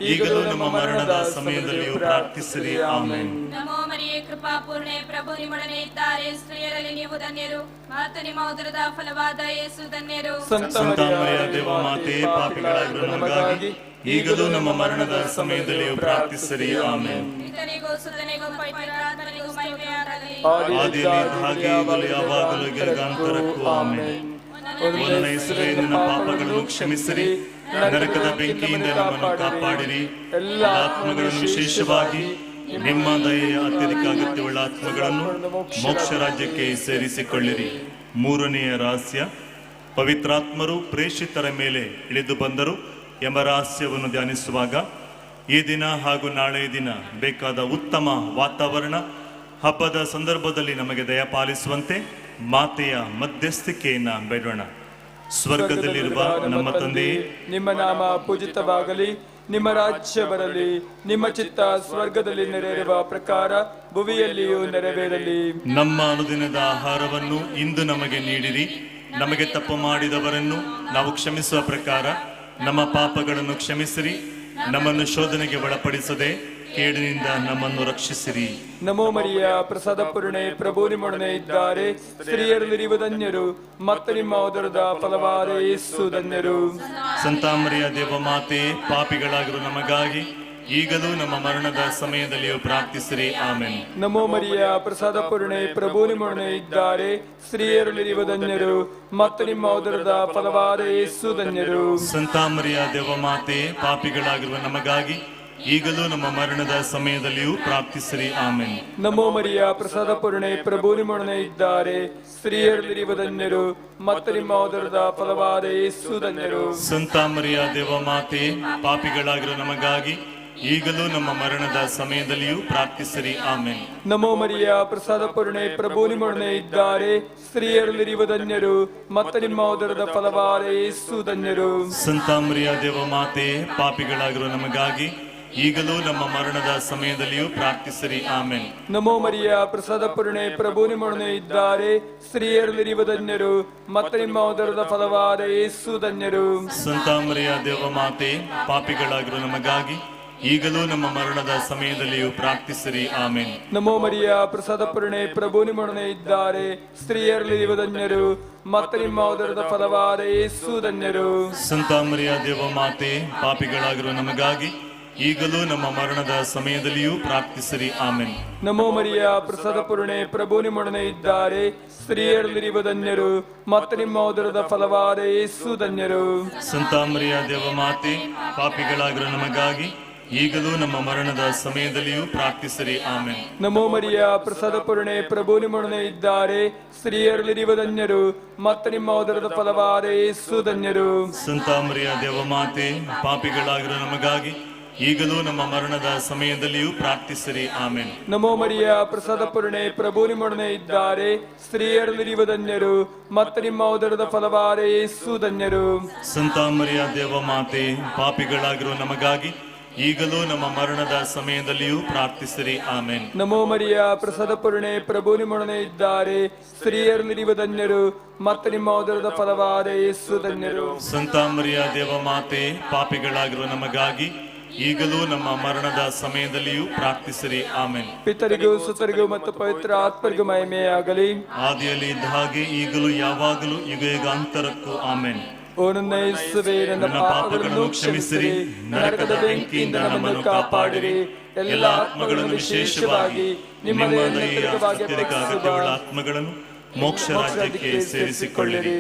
ಈಗಲೂ ನಮ್ಮ ಮರಣದ ಸಮಯದಲ್ಲಿಯೂ ಪ್ರಾರ್ಥಿಸಿರಿ. ಆಮೆನ್. ನಮೋ ಮರಿಯೇ ಕೃಪಾಪೂರ್ಣೆ, ಪ್ರಭು ನಿಮ್ಮೊಡನೆ ಇದ್ದಾರೆ, ಸ್ತ್ರೀಯರಲ್ಲಿ ನೀವು ಧನ್ಯರು ಮತ್ತು ನಿಮ್ಮ ಉದರದ ಫಲವಾದ ಯೇಸು ಧನ್ಯರು. ಸಂತ ಮರಿಯಾರೇ ಮಾತೆ, ಪಾಪಿಗಳಾಗಿರುವ ನಮಗಾಗಿ ಈಗಲೂ ನಮ್ಮ ಮರಣದ ಸಮಯದಲ್ಲಿಯೂ ಪ್ರಾರ್ಥಿಸಿರಿ. ಆಮೆನ್. ಪಿತನಿಗೂ ಸುತನಿಗೂ ಪವಿತ್ರಾತ್ಮನಿಗೂ ಮಹಿಮೆಯಾಗಲಿ. ಆದಿಯಲ್ಲಿ ಹಾಗೆ ಈಗಲೂ ಯಾವಾಗಲೂ ಯುಗಾಂತರಕ್ಕೂ. ಆಮೆನ್. ಓ ನನ್ನ ಯೇಸುವೇ, ನನ್ನ ಪಾಪಗಳನ್ನು ಕ್ಷಮಿಸಿರಿ, ನರಕದ ಬೆಂಕಿಯಿಂದ ನಮ್ಮನ್ನು ಕಾಪಾಡಿರಿ, ಎಲ್ಲ ಆತ್ಮಗಳನ್ನು ವಿಶೇಷವಾಗಿ ನಿಮ್ಮ ದಯೆಯ ಅತ್ಯಧಿಕ ಅಗತ್ಯವುಳ್ಳ ಆತ್ಮಗಳನ್ನು ಮೋಕ್ಷ ರಾಜ್ಯಕ್ಕೆ ಸೇರಿಸಿಕೊಳ್ಳಿರಿ. ಮೂರನೆಯ ರಹಸ್ಯ, ಪವಿತ್ರಾತ್ಮರು ಪ್ರೇಷಿತರ ಮೇಲೆ ಇಳಿದು ಬಂದರು ಎಂಬ ರಹಸ್ಯವನ್ನು ಧ್ಯಾನಿಸುವಾಗ ಈ ದಿನ ಹಾಗೂ ನಾಳೆಯ ದಿನ ಬೇಕಾದ ಉತ್ತಮ ವಾತಾವರಣ ಹಬ್ಬದ ಸಂದರ್ಭದಲ್ಲಿ ನಮಗೆ ದಯಪಾಲಿಸುವಂತೆ ಮಾತೆಯ ಮಧ್ಯಸ್ಥಿಕೆಯನ್ನು ಬೇಡೋಣ. ಸ್ವರ್ಗದಲ್ಲಿರುವ ನಮ್ಮ ತಂದೆಯೇ, ನಿಮ್ಮ ನಾಮ ಪೂಜಿತವಾಗಲಿ, ನಿಮ್ಮ ರಾಜ್ಯ ಬರಲಿ, ನಿಮ್ಮ ಚಿತ್ತ ಸ್ವರ್ಗದಲ್ಲಿ ನೆರವೇರುವ ಪ್ರಕಾರ ಭುವಿಯಲ್ಲಿಯೂ ನೆರವೇರಲಿ. ನಮ್ಮ ಅನುದಿನದ ಆಹಾರವನ್ನು ಇಂದು ನಮಗೆ ನೀಡಿರಿ. ನಮಗೆ ತಪ್ಪು ಮಾಡಿದವರನ್ನು ನಾವು ಕ್ಷಮಿಸುವ ಪ್ರಕಾರ ನಮ್ಮ ಪಾಪಗಳನ್ನು ಕ್ಷಮಿಸಿರಿ. ನಮ್ಮನ್ನು ಶೋಧನೆಗೆ ಒಳಪಡಿಸದೆ ಕೇಡಿನಿಂದ ನಮ್ಮನ್ನು ರಕ್ಷಿಸಿರಿ. ನಮೋ ಮರಿಯ ಪ್ರಸಾದ ಪೂರ್ಣೆ, ಪ್ರಭು ನಿಮ್ಮೊಡನೆ ಇದ್ದಾರೆ. ಸ್ತ್ರೀಯರಲ್ಲಿ ನೀವು ಧನ್ಯರು, ಮತ್ತು ನಿಮ್ಮ ಉದರದ ಫಲವಾದ ಯೇಸು ಧನ್ಯರು. ಸಂತ ಮರಿಯ ದೇವಮಾತೆ, ಪಾಪಿಗಳಾಗಿರುವ ನಮಗಾಗಿ ಈಗಲೂ ನಮ್ಮ ಮರಣದ ಸಮಯದಲ್ಲಿಯೂ ಪ್ರಾರ್ಥಿಸಿರಿ. ಆಮೆನ್. ನಮೋ ಮರಿಯ ಪ್ರಸಾದ ಪೂರ್ಣೆ, ಪ್ರಭು ನಿಮ್ಮೊಡನೆ ಇದ್ದಾರೆ. ಸ್ತ್ರೀಯರಲ್ಲಿ ನೀವು ಧನ್ಯರು, ಮತ್ತು ನಿಮ್ಮ ಉದರದ ಫಲವಾದ ಯೇಸು ಧನ್ಯರು. ಸಂತ ಮರಿಯ ದೇವಮಾತೆ, ಪಾಪಿಗಳಾಗಿರುವ ನಮಗಾಗಿ ಈಗಲೂ ನಮ್ಮ ಮರಣದ ಸಮಯದಲ್ಲಿಯೂ ಪ್ರಾರ್ಥಿಸಿರಿ. ಆಮೆನ್. ನಮೋ ಮರಿಯ ಪ್ರಸಾದ ಪೂರ್ಣೆ, ಪ್ರಭು ನಿಮ್ಮೊಡನೆ ಇದ್ದಾರೆ. ಸ್ತ್ರೀಯರಲ್ಲಿ ನೀವು ಧನ್ಯರು, ಮತ್ತು ನಿಮ್ಮ ಉದರದ ಫಲವಾದ ಯೇಸು ಧನ್ಯರು. ಸಂತ ಮರಿಯ ದೇವಮಾತೆ, ಪಾಪಿಗಳಾಗಿರುವ ನಮಗಾಗಿ ಈಗಲೂ ನಮ್ಮ ಮರಣದ ಸಮಯದಲ್ಲಿಯೂ ಪ್ರಾರ್ಥಿಸಿರಿ. ಆಮೆನ್. ನಮೋ ಮರಿಯ ಪ್ರಸಾದ ಪೂರ್ಣೆ, ಪ್ರಭು ನಿಮ್ಮೊಡನೆ ಇದ್ದಾರೆ. ಸ್ತ್ರೀಯರಲ್ಲಿ ನೀವು ಧನ್ಯರು, ಮತ್ತು ನಿಮ್ಮ ಉದರದ ಫಲವಾದ ಯೇಸು ಧನ್ಯರು. ಸಂತ ಮರಿಯ ದೇವಮಾತೆ, ಪಾಪಿಗಳಾಗಿರುವ ನಮಗಾಗಿ ಈಗಲೂ ನಮ್ಮ ಮರಣದ ಸಮಯದಲ್ಲಿಯೂ ಪ್ರಾರ್ಥಿಸಿರಿ. ಆಮೆನ್. ನಮೋ ಮರಿಯ ಪ್ರಸಾದ ಪೂರ್ಣೆ, ಪ್ರಭು ನಿಮ್ಮೊಡನೆ ಇದ್ದಾರೆ. ಸ್ತ್ರೀಯರಲ್ಲಿ ನೀವು ಧನ್ಯರು, ಮತ್ತು ನಿಮ್ಮ ಉದರದ ಫಲವಾದ ಯೇಸು ಧನ್ಯರು. ಸಂತ ಮರಿಯ ದೇವಮಾತೆ, ಪಾಪಿಗಳಾಗಿರುವ ನಮಗಾಗಿ ಈಗಲೂ ನಮ್ಮ ಮರಣದ ಸಮಯದಲ್ಲಿಯೂ ಪ್ರಾರ್ಥಿಸಿರಿ. ಆಮೆನ್. ನಮೋ ಮರಿಯ ಪ್ರಸಾದ ಪೂರ್ಣೆ, ಪ್ರಭು ನಿಮ್ಮೊಡನೆ ಇದ್ದಾರೆ. ಸ್ತ್ರೀಯರಲ್ಲಿ ನೀವು ಧನ್ಯರು, ಮತ್ತು ನಿಮ್ಮ ಉದರದ ಫಲವಾದ ಯೇಸು ಧನ್ಯರು. ಸಂತ ಮರಿಯ ದೇವಮಾತೆ, ಪಾಪಿಗಳಾಗಿರುವ ನಮಗಾಗಿ ಈಗಲೂ ನಮ್ಮ ಮರಣದ ಸಮಯದಲ್ಲಿಯೂ ಪ್ರಾರ್ಥಿಸಿರಿ. ಆಮೆನ್. ನಮೋ ಮರಿಯ ಪ್ರಸಾದ ಪೂರ್ಣೆ, ಪ್ರಭು ನಿಮ್ಮೊಡನೆ ಇದ್ದಾರೆ. ಸ್ತ್ರೀಯರಲ್ಲಿ ನೀವು ಧನ್ಯರು, ಮತ್ತು ನಿಮ್ಮ ಉದರದ ಫಲವಾದ ಯೇಸು ಧನ್ಯರು. ಸಂತ ಮರಿಯ ದೇವಮಾತೆ, ಪಾಪಿಗಳಾಗಿರುವ ನಮಗಾಗಿ ಈಗಲೂ ನಮ್ಮ ಮರಣದ ಸಮಯದಲ್ಲಿಯೂ ಪ್ರಾರ್ಥಿಸಿರಿ. ಆಮೆನ್. ನಮೋ ಮರಿಯ ಪ್ರಸಾದ ಪೂರ್ಣೆ, ಪ್ರಭು ನಿಮ್ಮೊಡನೆ ಇದ್ದಾರೆ. ಸ್ತ್ರೀಯರಲ್ಲಿ ನೀವು ಧನ್ಯರು, ಮತ್ತು ನಿಮ್ಮ ಉದರದ ಫಲವಾದ ಯೇಸು ಧನ್ಯರು. ಸಂತ ಮರಿಯ ದೇವಮಾತೆ, ಪಾಪಿಗಳಾಗಿರುವ ನಮಗಾಗಿ ಈಗಲೂ ನಮ್ಮ ಮರಣದ ಸಮಯದಲ್ಲಿಯೂ ಪ್ರಾರ್ಥಿಸಿರಿ. ಆಮೆನ್. ನಮೋ ಮರಿಯ ಪ್ರಸಾದ ಪೂರ್ಣೆ, ಪ್ರಭು ನಿಮ್ಮೊಡನೆ ಇದ್ದಾರೆ. ಸ್ತ್ರೀಯರಲ್ಲಿ ನೀವು ಧನ್ಯರು, ಮತ್ತು ನಿಮ್ಮ ಉದರದ ಫಲವಾದ ಯೇಸು ಧನ್ಯರು. ಸಂತ ಮರಿಯ ದೇವಮಾತೆ, ಪಾಪಿಗಳಾಗಿರುವ ನಮಗಾಗಿ ಈಗಲೂ ನಮ್ಮ ಮರಣದ ಸಮಯದಲ್ಲಿಯೂ ಪ್ರಾರ್ಥಿಸಿರಿ. ಆಮೆನ್. ನಮೋ ಮರಿಯ ಪ್ರಸಾದ ಪೂರ್ಣೆ, ಪ್ರಭು ನಿಮ್ಮೊಡನೆ ಇದ್ದಾರೆ. ಸ್ತ್ರೀಯರಲ್ಲಿ ನೀವು ಧನ್ಯರು, ಮತ್ತು ನಿಮ್ಮ ಉದರದ ಫಲವಾದ ಯೇಸು ಧನ್ಯರು. ಸಂತ ಮರಿಯ ದೇವಮಾತೆ, ಪಾಪಿಗಳಾಗಿರುವ ನಮಗಾಗಿ ಈಗಲೂ ನಮ್ಮ ಮರಣದ ಸಮಯದಲ್ಲಿಯೂ ಪ್ರಾರ್ಥಿಸಿರಿ. ಆಮೆನ್. ಪಿತರಿಗೂ ಸುತರಿಗೂ ಮತ್ತು ಪವಿತ್ರ ಆತ್ಮರಿಗೂ ಮಹಿಮೆಯಾಗಲಿ. ಆದಿಯಲ್ಲಿ ಇದ್ದ ಹಾಗೆ ಈಗಲೂ ಯಾವಾಗಲೂ ಯುಗ ಯುಗಾಂತರಕ್ಕೂ. ಆಮೆನ್. ಓ ನನ್ನ ಯೇಸುವೇ, ನನ್ನ ಪಾಪಗಳನ್ನು ಕ್ಷಮಿಸಿರಿ, ನರಕದ ಬೆಂಕಿಯಿಂದ ನಮ್ಮನ್ನು ಕಾಪಾಡಿರಿ. ಎಲ್ಲ ಆತ್ಮಗಳನ್ನು, ವಿಶೇಷವಾಗಿ ನಿಮ್ಮ ದಯೆಯ ಅಗತ್ಯವುಳ್ಳ ಆತ್ಮಗಳನ್ನು ಮೋಕ್ಷ ರಾಜ್ಯಕ್ಕೆ ಸೇರಿಸಿಕೊಳ್ಳಿರಿ.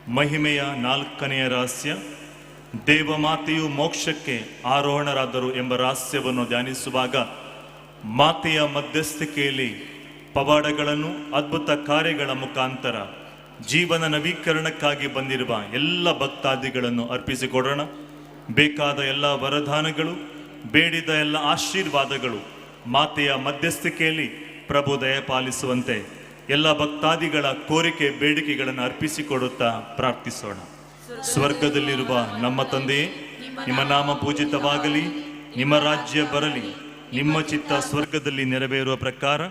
ಮಹಿಮೆಯ 4ನೆಯ ರಹಸ್ಯ, ದೇವಮಾತೆಯು ಮೋಕ್ಷಕ್ಕೆ ಆರೋಹಣರಾದರು ಎಂಬ ರಹಸ್ಯವನ್ನು ಧ್ಯಾನಿಸುವಾಗ ಮಾತೆಯ ಮಧ್ಯಸ್ಥಿಕೆಯಲ್ಲಿ ಪವಾಡಗಳನ್ನು, ಅದ್ಭುತ ಕಾರ್ಯಗಳ ಮುಖಾಂತರ ಜೀವನ ನವೀಕರಣಕ್ಕಾಗಿ ಬಂದಿರುವ ಎಲ್ಲ ಭಕ್ತಾದಿಗಳನ್ನು ಅರ್ಪಿಸಿಕೊಡೋಣ. ಬೇಕಾದ ಎಲ್ಲ ವರದಾನಗಳು, ಬೇಡಿದ ಎಲ್ಲ ಆಶೀರ್ವಾದಗಳು ಮಾತೆಯ ಮಧ್ಯಸ್ಥಿಕೆಯಲ್ಲಿ ಪ್ರಭು ದಯಪಾಲಿಸುವಂತೆ ಎಲ್ಲ ಭಕ್ತಾದಿಗಳ ಕೋರಿಕೆ ಬೇಡಿಕೆಗಳನ್ನು ಅರ್ಪಿಸಿಕೊಡುತ್ತಾ ಪ್ರಾರ್ಥಿಸೋಣ. ಸ್ವರ್ಗದಲ್ಲಿರುವ ನಮ್ಮ ತಂದೆಯೇ, ನಿಮ್ಮ ನಾಮ ಪೂಜಿತವಾಗಲಿ, ನಿಮ್ಮ ರಾಜ್ಯ ಬರಲಿ, ನಿಮ್ಮ ಚಿತ್ತ ಸ್ವರ್ಗದಲ್ಲಿ ನೆರವೇರುವ ಪ್ರಕಾರ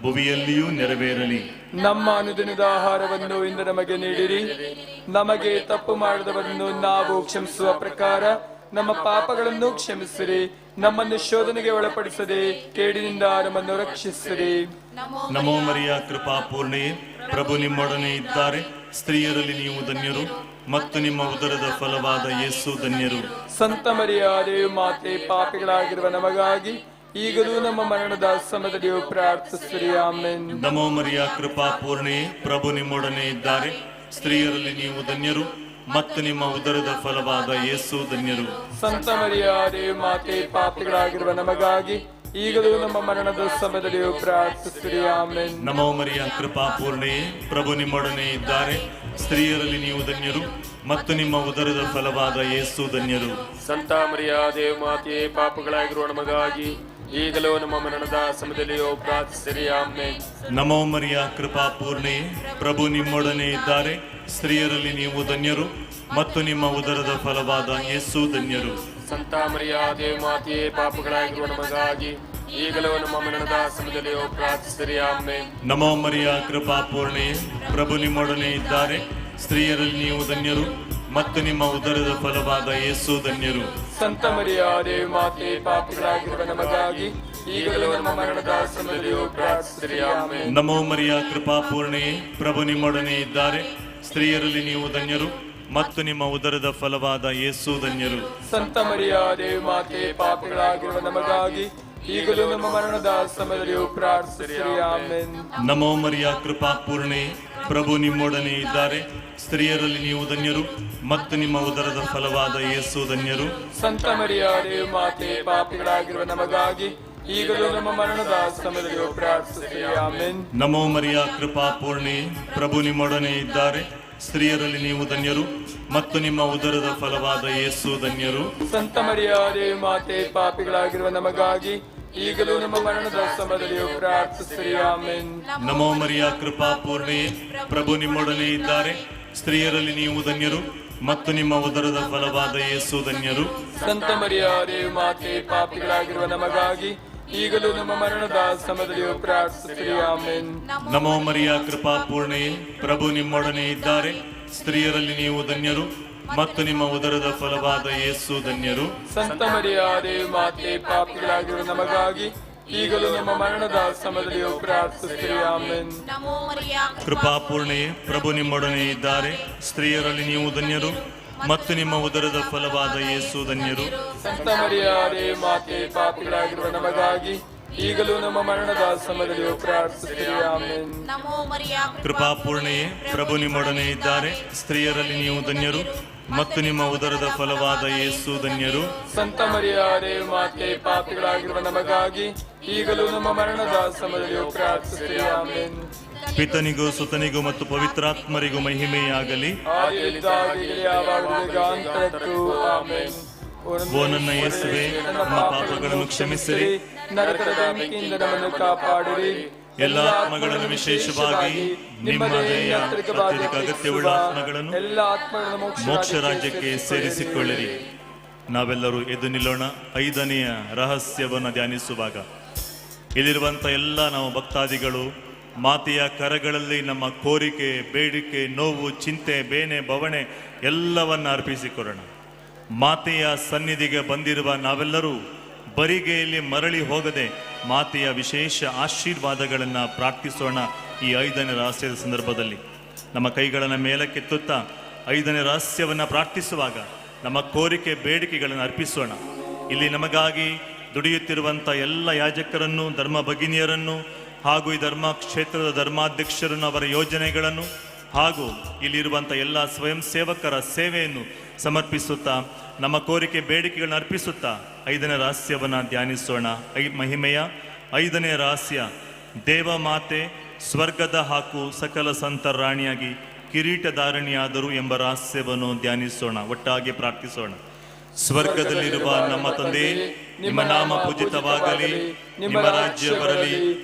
ಭುವಿಯಲ್ಲಿಯೂ ನೆರವೇರಲಿ. ನಮ್ಮ ಅನುದಿನದ ಆಹಾರವನ್ನು ಇಂದು ನಮಗೆ ನೀಡಿರಿ. ನಮಗೆ ತಪ್ಪು ಮಾಡಿದವರನ್ನು ನಾವು ಕ್ಷಮಿಸುವ ಪ್ರಕಾರ ನಮ್ಮ ಪಾಪಗಳನ್ನು ಕ್ಷಮಿಸಿರಿ. ನಮ್ಮನ್ನು ಶೋಧನೆಗೆ ಒಳಪಡಿಸದೆ ಕೇಡಿನಿಂದ ನಮ್ಮನ್ನು ರಕ್ಷಿಸಿರಿ. ನಮೋ ಮರಿಯ ಕೃಪಾ ಪೂರ್ಣೆಯೇ, ಪ್ರಭು ನಿಮ್ಮೊಡನೆ ಇದ್ದಾರೆ. ಸ್ತ್ರೀಯರಲ್ಲಿ ನೀವು ಧನ್ಯರು, ಮತ್ತು ನಿಮ್ಮ ಉದರದ ಫಲವಾದ ಯೇಸು ಧನ್ಯರು. ಸಂತ ಮರಿಯ ದೇವ ಮಾತೆ, ಪಾಪಿಗಳಾಗಿರುವ ನಮಗಾಗಿ ಈಗಲೂ ನಮ್ಮ ಮರಣದ ಸಮಯದಲ್ಲಿಯೂ ಪ್ರಾರ್ಥಿಸಿರಿ. ಆಮೆನ್. ನಮೋ ಮರಿಯ ಕೃಪಾ ಪೂರ್ಣೆಯೇ, ಪ್ರಭು ನಿಮ್ಮೊಡನೆ ಇದ್ದಾರೆ. ಸ್ತ್ರೀಯರಲ್ಲಿ ನೀವು ಧನ್ಯರು, ಮತ್ತು ನಿಮ್ಮ ಉದರದ ಫಲವಾದ ಯೇಸು ಧನ್ಯರು. ಸಂತ ಮರಿಯ ದೇವ ಮಾತೆ, ಪಾಪಿಗಳಾಗಿರುವ ನಮಗಾಗಿ ಈಗಲೂ ನಮ್ಮ ಮರಣದ ಸಮಯದಲ್ಲಿಯೂ ಪ್ರಾರ್ಥಿಸಿರಿ. ಆಮೆನ್. ನಮೋ ಮರಿಯ ಕೃಪಾ ಪೂರ್ಣೆಯೇ, ಪ್ರಭು ನಿಮ್ಮೊಡನೆ ಇದ್ದಾರೆ. ಸ್ತ್ರೀಯರಲ್ಲಿ ನೀವು ಧನ್ಯರು ಮತ್ತು ನಿಮ್ಮ ಉದರದ ಫಲವಾದ ಯೇಸು ಧನ್ಯರು. ಸಂತ ಮರಿಯ ದೇವಮಾತೆಯೇ, ಪಾಪಗಳಾಗಿರುವ ನಮಗಾಗಿ ಈಗಲೂ ನಮ್ಮ ಮರಣದ ಸಮಯದಲ್ಲಿಯೂ ಪ್ರಾರ್ಥಿಸಿರಿ. ಆಮೆನ್. ನಮೋ ಮರಿಯ ಕೃಪಾ ಪೂರ್ಣೆಯೇ, ಪ್ರಭು ನಿಮ್ಮೊಡನೆ ಇದ್ದಾರೆ. ಸ್ತ್ರೀಯರಲ್ಲಿ ನೀವು ಧನ್ಯರು ಮತ್ತು ನಿಮ್ಮ ಉದರದ ಫಲವಾದ ಯೇಸು ಧನ್ಯರು. ಸಂತ ಮರಿಯ ದೇವಮಾತೆಯೇ, ಪಾಪಗಳಾಗಿರುವ ನಮಗಾಗಿ ಈಗಲೂ ನಮ್ಮ ಮರಣದ ಸಮಯದಲ್ಲಿಯೂ ಪ್ರಾರ್ಥಿಸಿರಿ. ಆಮೆನ್. ನಮೋ ಮರಿಯ ಕೃಪಾ ಪೂರ್ಣೆಯೇ, ಪ್ರಭು ನಿಮ್ಮೊಡನೆ ಇದ್ದಾರೆ. ಸ್ತ್ರೀಯರಲ್ಲಿ ನೀವು ಧನ್ಯರು ಮತ್ತು ನಿಮ್ಮ ಉದರದ ಫಲವಾದ ಯೇಸು ಧನ್ಯರು. ಸಂತ ಮರಿಯ ದೇವಮಾತೆ, ಪಾಪಿಗಳಾಗಿರುವ ನಮಗಾಗಿ ಈಗಲೂ ನಮ್ಮ ಮರಣದ ಸಮಯದಲ್ಲಿಯೂ ಪ್ರಾರ್ಥಿಸಿರಿ. ಆಮೆನ್. ನಮೋ ಮರಿಯ ಕೃಪಾ ಪೂರ್ಣೆಯೇ, ಪ್ರಭು ನಿಮ್ಮೊಡನೆ ಇದ್ದಾರೆ. ಸ್ತ್ರೀಯರಲ್ಲಿ ನೀವು ಧನ್ಯರು ಮತ್ತು ನಿಮ್ಮ ಉದರದ ಫಲವಾದ ಯೇಸು ಧನ್ಯರು. ಸಂತ ಮರಿಯ ದೇವಮಾತೆ, ಪಾಪಿಗಳಾಗಿರುವ ನಮಗಾಗಿ ಈಗಲೂ ನಮ್ಮ ಮರಣದ ಸಮಯದಲ್ಲಿಯೂ ಪ್ರಾರ್ಥಿಸಿರಿ. ಆಮೆನ್. ನಮೋ ಮರಿಯ ಕೃಪಾ ಪೂರ್ಣೆಯೇ, ಪ್ರಭು ನಿಮ್ಮೊಡನೆ ಇದ್ದಾರೆ. ಸ್ತ್ರೀಯರಲ್ಲಿ ನೀವು ಧನ್ಯರು ಮತ್ತು ನಿಮ್ಮ ಉದರದ ಫಲವಾದ ಯೇಸು ಧನ್ಯರು. ಸಂತ ಮರಿಯ ದೇವಮಾತೆ, ಪಾಪಿಗಳಾಗಿರುವ ನಮಗಾಗಿ ಈಗಲೂ ನಮ್ಮ ಮರಣದ ಸಮಯದಲ್ಲಿಯೂ ಪ್ರಾರ್ಥಿಸಿರಿ. ಆಮೆನ್. ನಮೋ ಮರಿಯ ಕೃಪಾ ಪೂರ್ಣೆಯೇ, ಪ್ರಭು ನಿಮ್ಮೊಡನೆ ಇದ್ದಾರೆ. ಸ್ತ್ರೀಯರಲ್ಲಿ ನೀವು ಧನ್ಯರು ಮತ್ತು ನಿಮ್ಮ ಉದರದ ಫಲವಾದ ಯೇಸು ಧನ್ಯರು. ಸಂತ ಮರಿಯ ದೇವಮಾತೆ, ಪಾಪಿಗಳಾಗಿರುವ ನಮಗಾಗಿ ಈಗಲೂ ನಮ್ಮ ಮರಣದ ಸಮಯದಲ್ಲಿಯೂ ಪ್ರಾರ್ಥಿಸಿರಿ. ಆಮೆನ್. ನಮೋ ಮರಿಯ ಕೃಪಾ ಪೂರ್ಣೆಯೇ, ಪ್ರಭು ನಿಮ್ಮೊಡನೆ ಇದ್ದಾರೆ. ಸ್ತ್ರೀಯರಲ್ಲಿ ನೀವು ಧನ್ಯರು ಮತ್ತು ನಿಮ್ಮ ಉದರದ ಫಲವಾದ ಯೇಸು ಧನ್ಯರು. ಸಂತ ಮರಿಯ ದೇವಮಾತೆ, ಪಾಪಿಗಳಾಗಿರುವ ನಮಗಾಗಿ ಈಗಲೂ ನಮ್ಮ ಮರಣದ ಸಮಯದಲ್ಲಿಯೂ ಪ್ರಾರ್ಥಿಸಿರಿ. ಆಮೆನ್. ನಮೋ ಮರಿಯ ಕೃಪಾ ಪೂರ್ಣೆಯೇ, ಪ್ರಭು ನಿಮ್ಮೊಡನೆ ಇದ್ದಾರೆ. ಸ್ತ್ರೀಯರಲ್ಲಿ ನೀವು ಧನ್ಯರು ಮತ್ತು ನಿಮ್ಮ ಉದರದ ಫಲವಾದ ಯೇಸು ಧನ್ಯರು. ಸಂತ ಮರಿಯ ದೇವಮಾತೆ, ಪಾಪಿಗಳಾಗಿರುವ ನಮಗಾಗಿ ಈಗಲೂ ನಮ್ಮ ಮರಣದ ಸಮಯದಲ್ಲಿಯೂ ಪ್ರಾರ್ಥಿಸಿರಿ. ಆಮೆನ್. ಕೃಪಾ ಪೂರ್ಣೆಯೇ, ಪ್ರಭು ನಿಮ್ಮೊಡನೆ ಇದ್ದಾರೆ. ಸ್ತ್ರೀಯರಲ್ಲಿ ನೀವು ಧನ್ಯರು ಮತ್ತು ನಿಮ್ಮ ಉದರದ ಫಲವಾದ ಯೇಸು ಧನ್ಯರು. ಸಂತ ಮರಿಯ ದೇವಮಾತೆ, ಪಾಪಿಗಳಾಗಿರುವ ನಮಗಾಗಿ ಈಗಲೂ ನಮ್ಮ ಮರಣದ ಸಮಯದಲ್ಲಿಯೂ ಪ್ರಾರ್ಥಿಸಿರಿ. ಆಮೆನ್. ಕೃಪಾ ಪೂರ್ಣೆಯೇ, ಪ್ರಭು ನಿಮ್ಮೊಡನೆ ಇದ್ದಾರೆ. ಸ್ತ್ರೀಯರಲ್ಲಿ ನೀವು ಧನ್ಯರು ಮತ್ತು ನಿಮ್ಮ ಉದರದ ಫಲವಾದ ಯೇಸು ಧನ್ಯರು. ಸಂತ ಮರಿಯ ದೇವಮಾತೆ, ಪಾಪಿಗಳಾಗಿರುವ ನಮಗಾಗಿ ಈಗಲೂ ನಮ್ಮ ಮರಣದ ಸಮಯದಲ್ಲಿಯೂ ಪ್ರಾರ್ಥಿಸಿರಿ. ಆಮೆನ್. ಪಿತನಿಗೂ ಸುತನಿಗೂ ಮತ್ತು ಪವಿತ್ರಾತ್ಮರಿಗೂ ಮಹಿಮೆಯಾಗಲಿ. ಆದಿಯಲ್ಲಿದ್ದಾಗೆ ಯಾವಾಗಲೂ ಯುಗಾಂತರಕ್ಕೂ. ಆಮೆನ್. ಓ ನನ್ನ ಯೇಸುವೆ, ನಮ್ಮ ಪಾಪಗಳನ್ನು ಕ್ಷಮಿಸಿರಿ, ನರಕದ ಬೆಂಕಿಯಿಂದ ನಮ್ಮನ್ನು ಕಾಪಾಡಿರಿ. ಎಲ್ಲ ಆತ್ಮಗಳನ್ನು, ವಿಶೇಷವಾಗಿ ನಿಮ್ಮ ದಯೆಯ ಅತ್ಯಧಿಕ ಅಗತ್ಯವುಳ್ಳ ಆತ್ಮಗಳನ್ನು ಎಲ್ಲ ಆತ್ಮಗಳನ್ನು ಮೋಕ್ಷ ರಾಜ್ಯಕ್ಕೆ ಸೇರಿಸಿಕೊಳ್ಳಿರಿ. ನಾವೆಲ್ಲರೂ ಎದ್ದು ನಿಲ್ಲೋಣ. 5ನೆಯ ರಹಸ್ಯವನ್ನು ಧ್ಯಾನಿಸುವಾಗ ಇಲ್ಲಿರುವಂಥ ಎಲ್ಲ ನಾವು ಭಕ್ತಾದಿಗಳು ಮಾತೆಯ ಕರಗಳಲ್ಲಿ ನಮ್ಮ ಕೋರಿಕೆ, ಬೇಡಿಕೆ, ನೋವು, ಚಿಂತೆ, ಬೇನೆ, ಬವಣೆ ಎಲ್ಲವನ್ನ ಅರ್ಪಿಸಿಕೊಳ್ಳೋಣ. ಮಾತೆಯ ಸನ್ನಿಧಿಗೆ ಬಂದಿರುವ ನಾವೆಲ್ಲರೂ ಬರಿಗೆಯಲ್ಲಿ ಮರಳಿ ಹೋಗದೆ ಮಾತೆಯ ವಿಶೇಷ ಆಶೀರ್ವಾದಗಳನ್ನು ಪ್ರಾರ್ಥಿಸೋಣ. ಈ 5ನೇ ರಹಸ್ಯದ ಸಂದರ್ಭದಲ್ಲಿ ನಮ್ಮ ಕೈಗಳನ್ನು ಮೇಲಕ್ಕೆತ್ತುತ್ತಾ 5ನೇ ರಹಸ್ಯವನ್ನು ಪ್ರಾರ್ಥಿಸುವಾಗ ನಮ್ಮ ಕೋರಿಕೆ, ಬೇಡಿಕೆಗಳನ್ನು ಅರ್ಪಿಸೋಣ. ಇಲ್ಲಿ ನಮಗಾಗಿ ದುಡಿಯುತ್ತಿರುವಂಥ ಎಲ್ಲ ಯಾಜಕರನ್ನು, ಧರ್ಮ ಭಗಿನಿಯರನ್ನು ಹಾಗೂ ಈ ಧರ್ಮ ಕ್ಷೇತ್ರದ ಧರ್ಮಾಧ್ಯಕ್ಷರನ್ನು, ಅವರ ಯೋಜನೆಗಳನ್ನು ಹಾಗೂ ಇಲ್ಲಿರುವಂಥ ಎಲ್ಲ ಸ್ವಯಂ ಸೇವಕರ ಸೇವೆಯನ್ನು ಸಮರ್ಪಿಸುತ್ತಾ ನಮ್ಮ ಕೋರಿಕೆ, ಬೇಡಿಕೆಗಳನ್ನು ಅರ್ಪಿಸುತ್ತಾ 5ನೇ ರಹಸ್ಯವನ್ನು ಧ್ಯಾನಿಸೋಣ. ಮಹಿಮೆಯ 5ನೇ ರಹಸ್ಯ, ದೇವಮಾತೆ ಸ್ವರ್ಗದ ಹಾಗೂ ಸಕಲ ಸಂತರ ರಾಣಿಯಾಗಿ ಕಿರೀಟಧಾರಣಿಯಾದರು ಎಂಬ ರಹಸ್ಯವನ್ನು ಧ್ಯಾನಿಸೋಣ. ಒಟ್ಟಾಗಿ ಪ್ರಾರ್ಥಿಸೋಣ. ಸ್ವರ್ಗದಲ್ಲಿರುವ ನಮ್ಮ ತಂದೆ, ನಿಮ್ಮ ನಾಮ ಪೂಜಿತವಾಗಲಿ, ನಿಮ್ಮ ರಾಜ್ಯ ಬರಲಿ,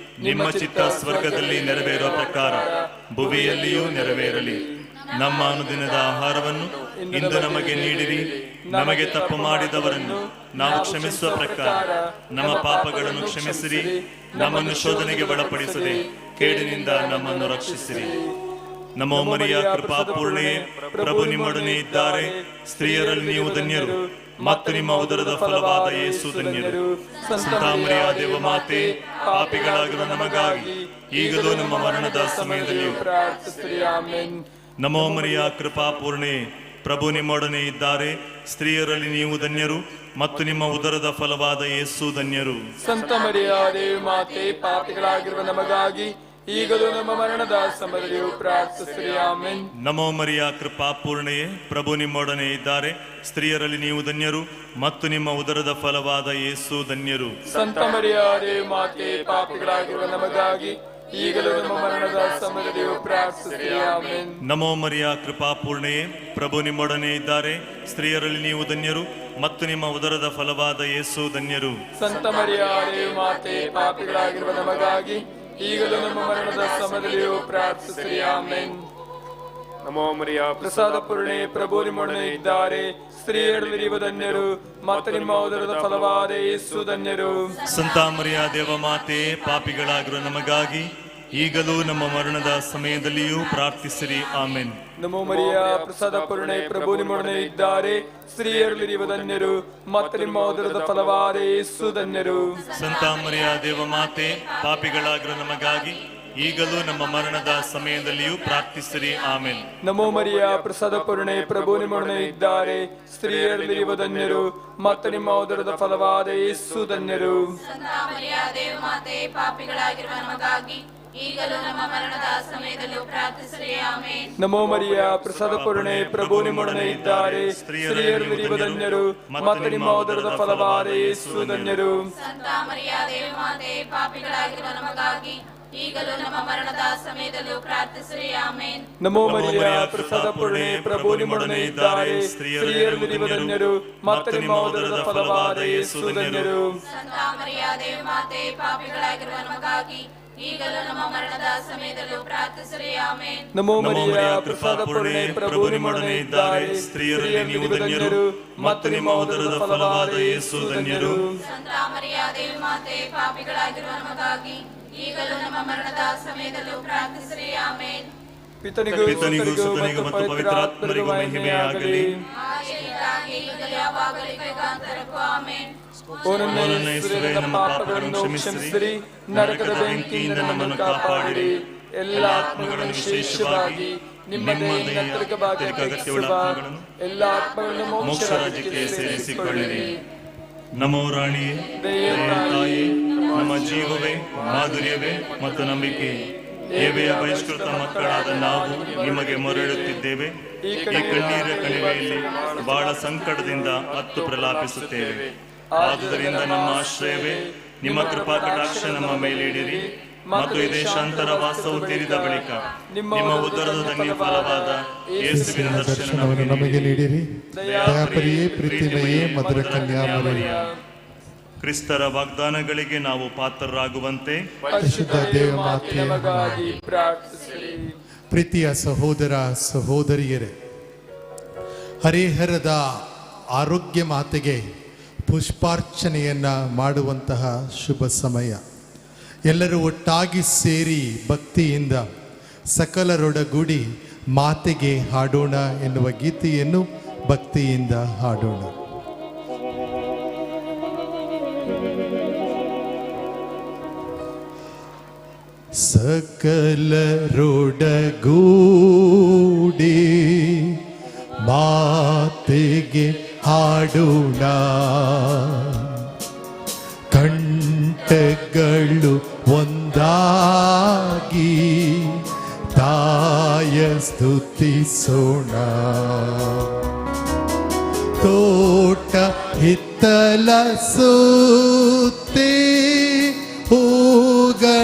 ನಿಮ್ಮ ಚಿತ್ತ ಸ್ವರ್ಗದಲ್ಲಿ ನೆರವೇರುವ ಪ್ರಕಾರ ಭುವಿಯಲ್ಲಿಯೂ ನೆರವೇರಲಿ. ನಮ್ಮ ಅನುದಿನದ ಆಹಾರವನ್ನು ಇಂದು ನಮಗೆ ನೀಡಿರಿ. ನಮಗೆ ತಪ್ಪು ಮಾಡಿದವರನ್ನು ನಾವು ಕ್ಷಮಿಸುವ ಪ್ರಕಾರ ನಮ್ಮ ಪಾಪಗಳನ್ನು ಕ್ಷಮಿಸಿರಿ. ನಮ್ಮನ್ನು ಶೋಧನೆಗೆ ಒಳಪಡಿಸದೆ ಕೇಡಿನಿಂದ ನಮ್ಮನ್ನು ರಕ್ಷಿಸಿರಿ. ನಮೋ ಮರಿಯ ಕೃಪಾ ಪೂರ್ಣೆಯೇ, ಪ್ರಭು ನಿಮ್ಮೊಡನೆ ಇದ್ದಾರೆ. ಸ್ತ್ರೀಯರಲ್ಲಿ ನೀವು ಧನ್ಯರು ಮತ್ತು ನಿಮ್ಮ ಉದರದ ಫಲವಾದ ಯೇಸು ಧನ್ಯರು. ಸಂತ ಮರಿಯ ದೇವಮಾತೆ, ಪಾಪಿಗಳಾಗಿರುವ ನಮಗಾಗಿ ಈಗಲೂ ನಮ್ಮ ಮರಣದ ಸಮಯದಲ್ಲಿಯೂ ಪ್ರಾರ್ಥಿಸಿರಿ. ಆಮೆನ್. ನಮೋ ಮರಿಯ ಕೃಪಾ ಪೂರ್ಣೆ, ಪ್ರಭು ನಿಮ್ಮೊಡನೆ ಇದ್ದಾರೆ. ಸ್ತ್ರೀಯರಲ್ಲಿ ನೀವು ಧನ್ಯರು ಮತ್ತು ನಿಮ್ಮ ಉದರದ ಫಲವಾದ ಯೇಸು ಧನ್ಯರು. ಸಂತ ಮರಿಯ ದೇವಮಾತೆ, ಪಾಪಿಗಳಾಗಿರುವ ನಮಗಾಗಿ ಈಗಲೂ ನಮ್ಮ ಮರಣದ ಸಮಯದಲ್ಲಿಯೂ ಪ್ರಾರ್ಥಿಸಿರಿ. ಆಮೆನ್. ನಮೋ ಮರಿಯ ಕೃಪಾ ಪೂರ್ಣೆಯೇ, ಪ್ರಭು ನಿಮ್ಮೊಡನೆ ಇದ್ದಾರೆ. ಸ್ತ್ರೀಯರಲ್ಲಿ ನೀವು ಧನ್ಯರು ಮತ್ತು ನಿಮ್ಮ ಉದರದ ಫಲವಾದ ಯೇಸು ಧನ್ಯರು. ಸಂತ ಮರಿಯಾರೇ ಮಾತೆ, ಪಾಪಿಗಳಾಗಿರುವ ನಮಗಾಗಿ ಈಗಲೂ ನಮ್ಮ ಮರಣದ ಸಮಯದಲ್ಲಿಯೂ ಪ್ರಾರ್ಥಿಸಿರಿ. ಆಮೆನ್. ನಮೋ ಮರಿಯ ಕೃಪಾ ಪೂರ್ಣೆಯೇ, ಪ್ರಭು ನಿಮ್ಮೊಡನೆ ಇದ್ದಾರೆ. ಸ್ತ್ರೀಯರಲ್ಲಿ ನೀವು ಧನ್ಯರು ಮತ್ತು ನಿಮ್ಮ ಉದರದ ಫಲವಾದ ಯೇಸು ಧನ್ಯರು. ಸಂತ ಮರಿಯಾರೇ ಮಾತೆ, ಪಾಪಿಗಳಾಗಿರುವ ನಮಗಾಗಿ ಈಗಲೂ ನಮ್ಮ ಮರಣದ ಸಮಯದಲ್ಲಿಯೂ ಪ್ರಾರ್ಥಿಸಿರಿ. ಆಮೆನ್. ನಮೋ ಮರಿಯ ಪ್ರಸಾದ ಪೂರ್ಣೆ, ಪ್ರಭು ನಿಮ್ಮೊಡನೆ ಇದ್ದಾರೆ. ಸ್ತ್ರೀಯರಲ್ಲಿ ನೀವು ಧನ್ಯರು ಮತ್ತು ನಿಮ್ಮ ಉದರದ ಫಲವಾದ ಯೇಸು ಧನ್ಯರು. ಸಂತ ಮರಿಯ ದೇವಮಾತೆ, ಪಾಪಿಗಳಾಗಿರುವ ನಮಗಾಗಿ ಈಗಲೂ ನಮ್ಮ ಮರಣದ ಸಮಯದಲ್ಲಿಯೂ ಪ್ರಾರ್ಥಿಸಿರಿ. ಆಮೆನ್. ನಮೋ ಮರಿಯ ಪ್ರಸಾದ ಪೂರ್ಣೆ, ಪ್ರಭು ನಿಮ್ಮೊಡನೆ ಇದ್ದಾರೆ. ಸ್ತ್ರೀಯರಲ್ಲಿ ನೀವು ಧನ್ಯರು ಮತ್ತು ನಿಮ್ಮ ಉದರದ ಫಲವಾದ ಯೇಸು ಧನ್ಯರು. ಸಂತ ಮರಿಯ ದೇವಮಾತೆ, ಪಾಪಿಗಳಾಗಿರುವ ನಮಗಾಗಿ ಈಗಲೂ ನಮ್ಮ ಮರಣದ ಸಮಯದಲ್ಲಿಯೂ ಪ್ರಾರ್ಥಿಸಿರಿ. ಆಮೆನ್. ನಮೋ ಮರಿಯ ಪ್ರಸಾದ ಪೂರ್ಣೆ, ಪ್ರಭು ನಿಮ್ಮೊಡನೆ ಇದ್ದಾರೆ. ಸ್ತ್ರೀಯರಲ್ಲಿ ನೀವು ಧನ್ಯರು ಮತ್ತು ನಿಮ್ಮ ಉದರದ ಫಲವಾದ ಯೇಸು ಧನ್ಯರು. ಸಂತ ಮರಿಯ ದೇವಮಾತೆ, ಪಾಪಿಗಳಾಗಿರುವ ನಮಗಾಗಿ ಈಗಲೂ ನಮ್ಮ ಮರಣದ ಸಮಯದಲ್ಲೂ ಪ್ರಾರ್ಥಿಸಿರಿ. ಆಮೆನ್. ನಮೋ ಮರಿಯ ಪ್ರಸಾದ ಪೂರ್ಣೆ, ಪ್ರಭು ನಿಮ್ಮೊಡನೆ ಇದ್ದಾರೆ. ಸ್ತ್ರೀಯರಲ್ಲಿ ನೀವು ಧನ್ಯರು ಮತ್ತು ನಿಮ್ಮ ಉದರದ ಫಲವಾದ ಯೇಸು ಧನ್ಯರು. ಸಂತ ಮರಿಯ ದೇವಮಾತೆ, ಪಾಪಿಗಳಾಗಿರುವ ನಮಗಾಗಿ ಈಗಲೂ ನಮ್ಮ ಮರಣದ ಸಮಯದಲ್ಲೂ ಪ್ರಾರ್ಥಿಸಿರಿ. ಆಮೆನ್. ನಮೋ ಮರಿಯ ಪ್ರಸಾದ ಪೂರ್ಣೆ, ಪ್ರಭು ನಿಮ್ಮೊಡನೆ ಇದ್ದಾರೆ. ಸ್ತ್ರೀಯರಲ್ಲಿ ನೀವು ಧನ್ಯರು ಮತ್ತು ನಿಮ್ಮ ಉದರದ ಫಲವಾದ ಯೇಸು ಧನ್ಯರು. ಸಂತ ಮರಿಯ ದೇವಮಾತೆ, ಪಾಪಿಗಳಾಗಿರುವ ನಮಗಾಗಿ ಈಗಲೂ ನಮ್ಮ ಮರಣದ ಸಮಯದಲ್ಲೂ ಪ್ರಾರ್ಥಿಸಿರಿ. ಆಮೆನ್. ನಮೋ ಮರಿಯ ಪ್ರಸಾದ ಪೂರ್ಣೆ, ಪ್ರಭು ನಿಮ್ಮೊಡನೆ ಇದ್ದಾರೆ. ಸ್ತ್ರೀಯರಲ್ಲಿ ನೀವು ಧನ್ಯರು ಮತ್ತು ನಿಮ್ಮ ಉದರದ ಫಲವಾದ ಯೇಸು ಧನ್ಯರು. ಸಂತ ಮರಿಯ ದೇವಮಾತೆ, ಪಾಪಿಗಳಾಗಿರುವ ನಮಗಾಗಿ ಈಗಲೂ ನಮ್ಮ ಮರಣದ ಸಮಯದಲ್ಲೂ ಪ್ರಾರ್ಥಿಸಿರಿ. ಆಮೆನ್. ಪಿತನಿಗೂ ಸುತನಿಗೂ ಮತ್ತು ಪವಿತ್ರಾತ್ಮರಿಗೂ ಮಹಿಮೆಯಾಗಲಿ. ಆದಿಯಾಗಿ ಈಗಲೂ ಯಾವಾಗಲೂ ಯುಗಾಂತರಕ್ಕೂ. ಆಮೆನ್. ಓ ನನ್ನ ಯೇಸುವೇ, ನಮ್ಮ ಪಾಪಗಳನ್ನು ಕ್ಷಮಿಸಿರಿ, ನರಕದ ಬೆಂಕಿಯಿಂದ ನಮ್ಮನ್ನು ಕಾಪಾಡಿರಿ. ಎಲ್ಲ ಆತ್ಮಗಳನ್ನು ವಿಶೇಷವಾಗಿ ನಿಮ್ಮ ದಯೆಯಿಂದ ತ್ವರಿತವಾಗಿ ಅಪೇಕ್ಷಿಸುವ ಎಲ್ಲ ಆತ್ಮಗಳನ್ನು ಮೋಕ್ಷ ರಾಜ್ಯಕ್ಕೆ ಸೇರಿಸಿಕೊಳ್ಳಿರಿ. ನಮೋ ರಾಣಿಯೇ, ತಾಯಿ, ನಮ್ಮ ಜೀವವೇ, ಮಾಧುರ್ಯವೇ ಮತ್ತು ನಂಬಿಕೆ, ಏವೆಯ ಬಹಿಷ್ಕೃತ ಮಕ್ಕಳಾದ ನಾವು ನಿಮಗೆ ಮೊರೆಯಿಡುತ್ತಿದ್ದೇವೆ. ಈ ಕಣ್ಣೀರ ಕಣಿವೆಯಲ್ಲಿ ಬಹಳ ಸಂಕಟದಿಂದ ಅತ್ತು ಪ್ರಲಾಪಿಸುತ್ತೇವೆ. ಆದುದರಿಂದ ನಮ್ಮ ಆಶ್ರಯವೇ, ನಿಮ್ಮ ಕೃಪಾ ಕಟಾಕ್ಷ ನಮ್ಮ ಮೇಲೆ ಇಡಿರಿ ಮತ್ತು ಈ ದೇಶಾಂತರ ವಾಸವು ತೀರಿದ ಬಳಿಕ ನಿಮ್ಮ ಉದರದ ಧನ್ಯ ಫಲವಾದ ಯೇಸುವಿನ ದರ್ಶನವನ್ನು ನಮಗೆ ನೀಡಿರಿ. ದಯಾಪರಿಯೇ, ಪ್ರೀತಿಮಯೇ, ಮಧುರ ಕನ್ಯಾಮರಿಯ, ಕ್ರಿಸ್ತರ ವಾಗ್ದಾನಗಳಿಗೆ ನಾವು ಪಾತ್ರರಾಗುವಂತೆ ಪರಿಶುದ್ಧ ದೇವಮಾತೆ ನಮಗಾಗಿ ಪ್ರಾರ್ಥಿಸಿರಿ. ಪ್ರೀತಿಯ ಸಹೋದರ ಸಹೋದರಿಯರೇ, ಹರಿಹರದ ಆರೋಗ್ಯ ಮಾತೆಗೆ ಪುಷ್ಪಾರ್ಚನೆಯನ್ನ ಮಾಡುವಂತಹ ಶುಭ ಸಮಯ. ಎಲ್ಲರೂ ಒಟ್ಟಾಗಿ ಸೇರಿ ಭಕ್ತಿಯಿಂದ ಸಕಲರೊಡಗೂಡಿ ಮಾತೆಗೆ ಹಾಡೋಣ ಎನ್ನುವ ಗೀತೆಯನ್ನು ಭಕ್ತಿಯಿಂದ ಹಾಡೋಣ. ಸಕಲರೊಡಗೂಡಿ ಮಾತೆಗೆ ಹಾಡೋಣ, ಕಂಠಗಳು ಒಂದಾಗಿ ತಾಯ ಸ್ತುತಿಸೋಣ. ತೋಟ ಹಿತ್ತಲ ಸುತ್ತಿ ಹೂಗಳರಸೋಣ,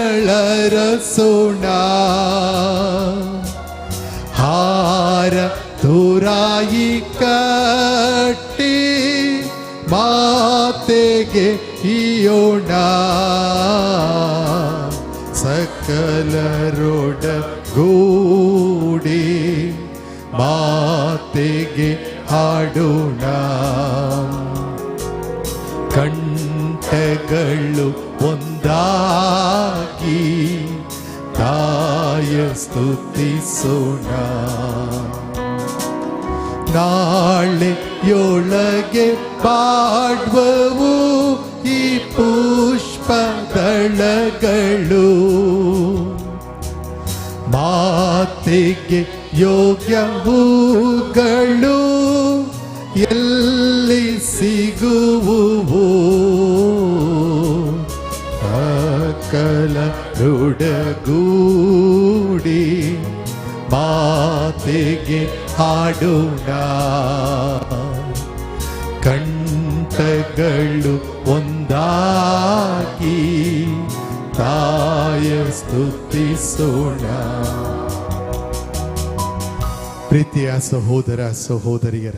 ಹಾರ ತುರಾಯಿ ಕಟ್ಟಿ ಮಾತೆಗೆ ಹಿಯೋಣ. ಸಕಲರೊಡಗೂಡಿ ಮಾತೆಗೆ ಹಾಡೋಣ, ಕಂಠಗಳು ಒಂದಾಗಿ ತಾಯ ಸ್ತುತಿಸೋಣ. ನಾಳೆಯೊಳಗೆ ಪಾಡ್ವವು ಈ ಪುಷ್ಪದಳಗಳು, ಮಾತೆಗೆ ಯೋಗ್ಯ ಹೂಗಳು ಎಲ್ಲಿ ಸಿಗುವು. ಮಕ್ಕಳರೊಡಗೂಡಿ ಮಾತೆಗೆ ಹಾಡೋಣ. ಕಂಠಗಳು ಒಂದಾಗಿ ತಾಯ ಸ್ತುತಿಸೋಣ. ಪ್ರೀತಿಯ ಸಹೋದರ ಸಹೋದರಿಯರ,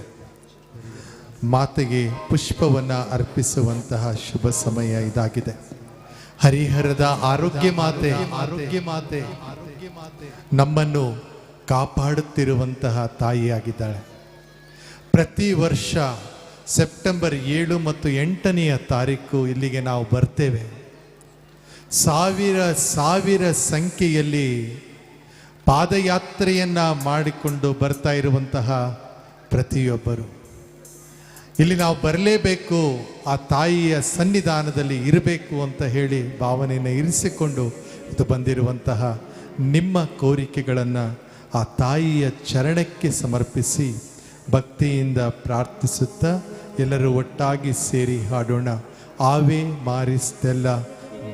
ಮಾತೆಗೆ ಪುಷ್ಪವನ್ನು ಅರ್ಪಿಸುವಂತಹ ಶುಭ ಸಮಯ ಇದಾಗಿದೆ. ಹರಿಹರದ ಆರೋಗ್ಯ ಮಾತೆ ನಮ್ಮನ್ನು ಕಾಪಾಡುತ್ತಿರುವಂತಹ ತಾಯಿಯಾಗಿದ್ದಾಳೆ. ಪ್ರತಿ ವರ್ಷ ಸೆಪ್ಟೆಂಬರ್ 7 ಮತ್ತು 8ನೇ ತಾರೀಕು ಇಲ್ಲಿಗೆ ನಾವು ಬರ್ತೇವೆ. ಸಾವಿರ ಸಂಖ್ಯೆಯಲ್ಲಿ ಪಾದಯಾತ್ರೆಯನ್ನು ಮಾಡಿಕೊಂಡು ಬರ್ತಾ ಇರುವಂತಹ ಪ್ರತಿಯೊಬ್ಬರು ಇಲ್ಲಿ ನಾವು ಬರಲೇಬೇಕು, ಆ ತಾಯಿಯ ಸನ್ನಿಧಾನದಲ್ಲಿ ಇರಬೇಕು ಅಂತ ಹೇಳಿ ಭಾವನೆಯನ್ನು ಇರಿಸಿಕೊಂಡು ಇದು ಬಂದಿರುವಂತಹ ನಿಮ್ಮ ಕೋರಿಕೆಗಳನ್ನು ಆ ತಾಯಿಯ ಚರಣಕ್ಕೆ ಸಮರ್ಪಿಸಿ ಭಕ್ತಿಯಿಂದ ಪ್ರಾರ್ಥಿಸುತ್ತಾ ಎಲ್ಲರೂ ಒಟ್ಟಾಗಿ ಸೇರಿ ಹಾಡೋಣ. ಆವೆ ಮಾರಿಸ್ತೆಲ್ಲ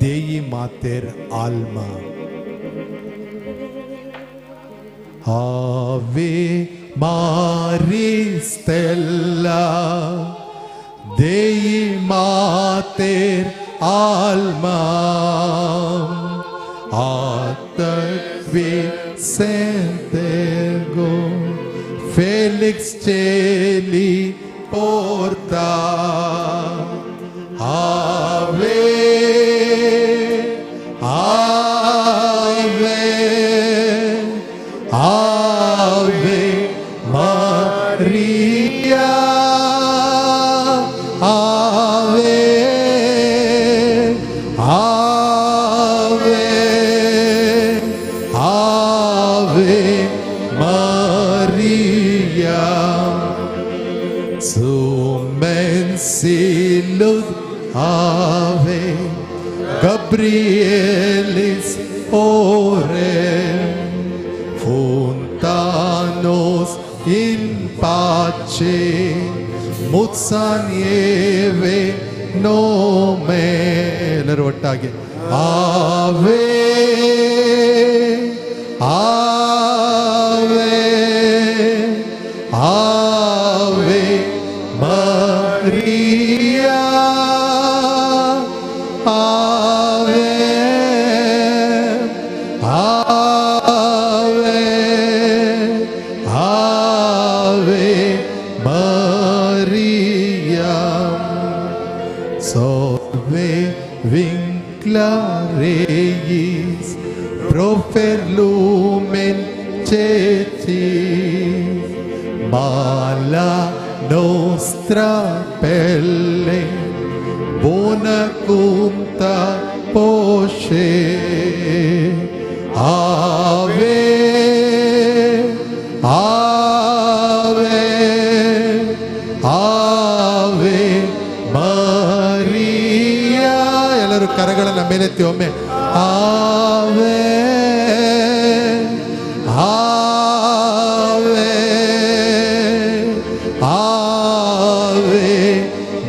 Deyi ಮಾತೇರ್ alma. Ave ಮಾರಿಸ್ತೆಲ್ಲ Deyi ಮಾತೇರ್ alma. ಆತಕ್ವಿ ಸೆಂತೆಗೋ Felix ಚೇಲಿ ಪೋರ್ತಾ. Ave Ave Ave Maria. Ave Ave Ave Maria. Sumensilud ave Gabrielis orem funtanos in pace mutsanieve nome. ಎಲ್ಲರೂ ಒಟ್ಟಾಗಿ ಆವೆ ಆವೆ ಆವೆ ಮರಿಯಾ. ಆವೆ ಆವೆ ಆವೆ Maria. Salve vinclareis profer lumen cetis mala nostra pelle bona cumta posce. Ave ave ave Maria. ಎಲ್ಲರೂ ಕರಗಳನ್ನು ಮೇಲೆತ್ತಿ ಒಮ್ಮೆ ಆವೆ ಆವೆ ಆವೆ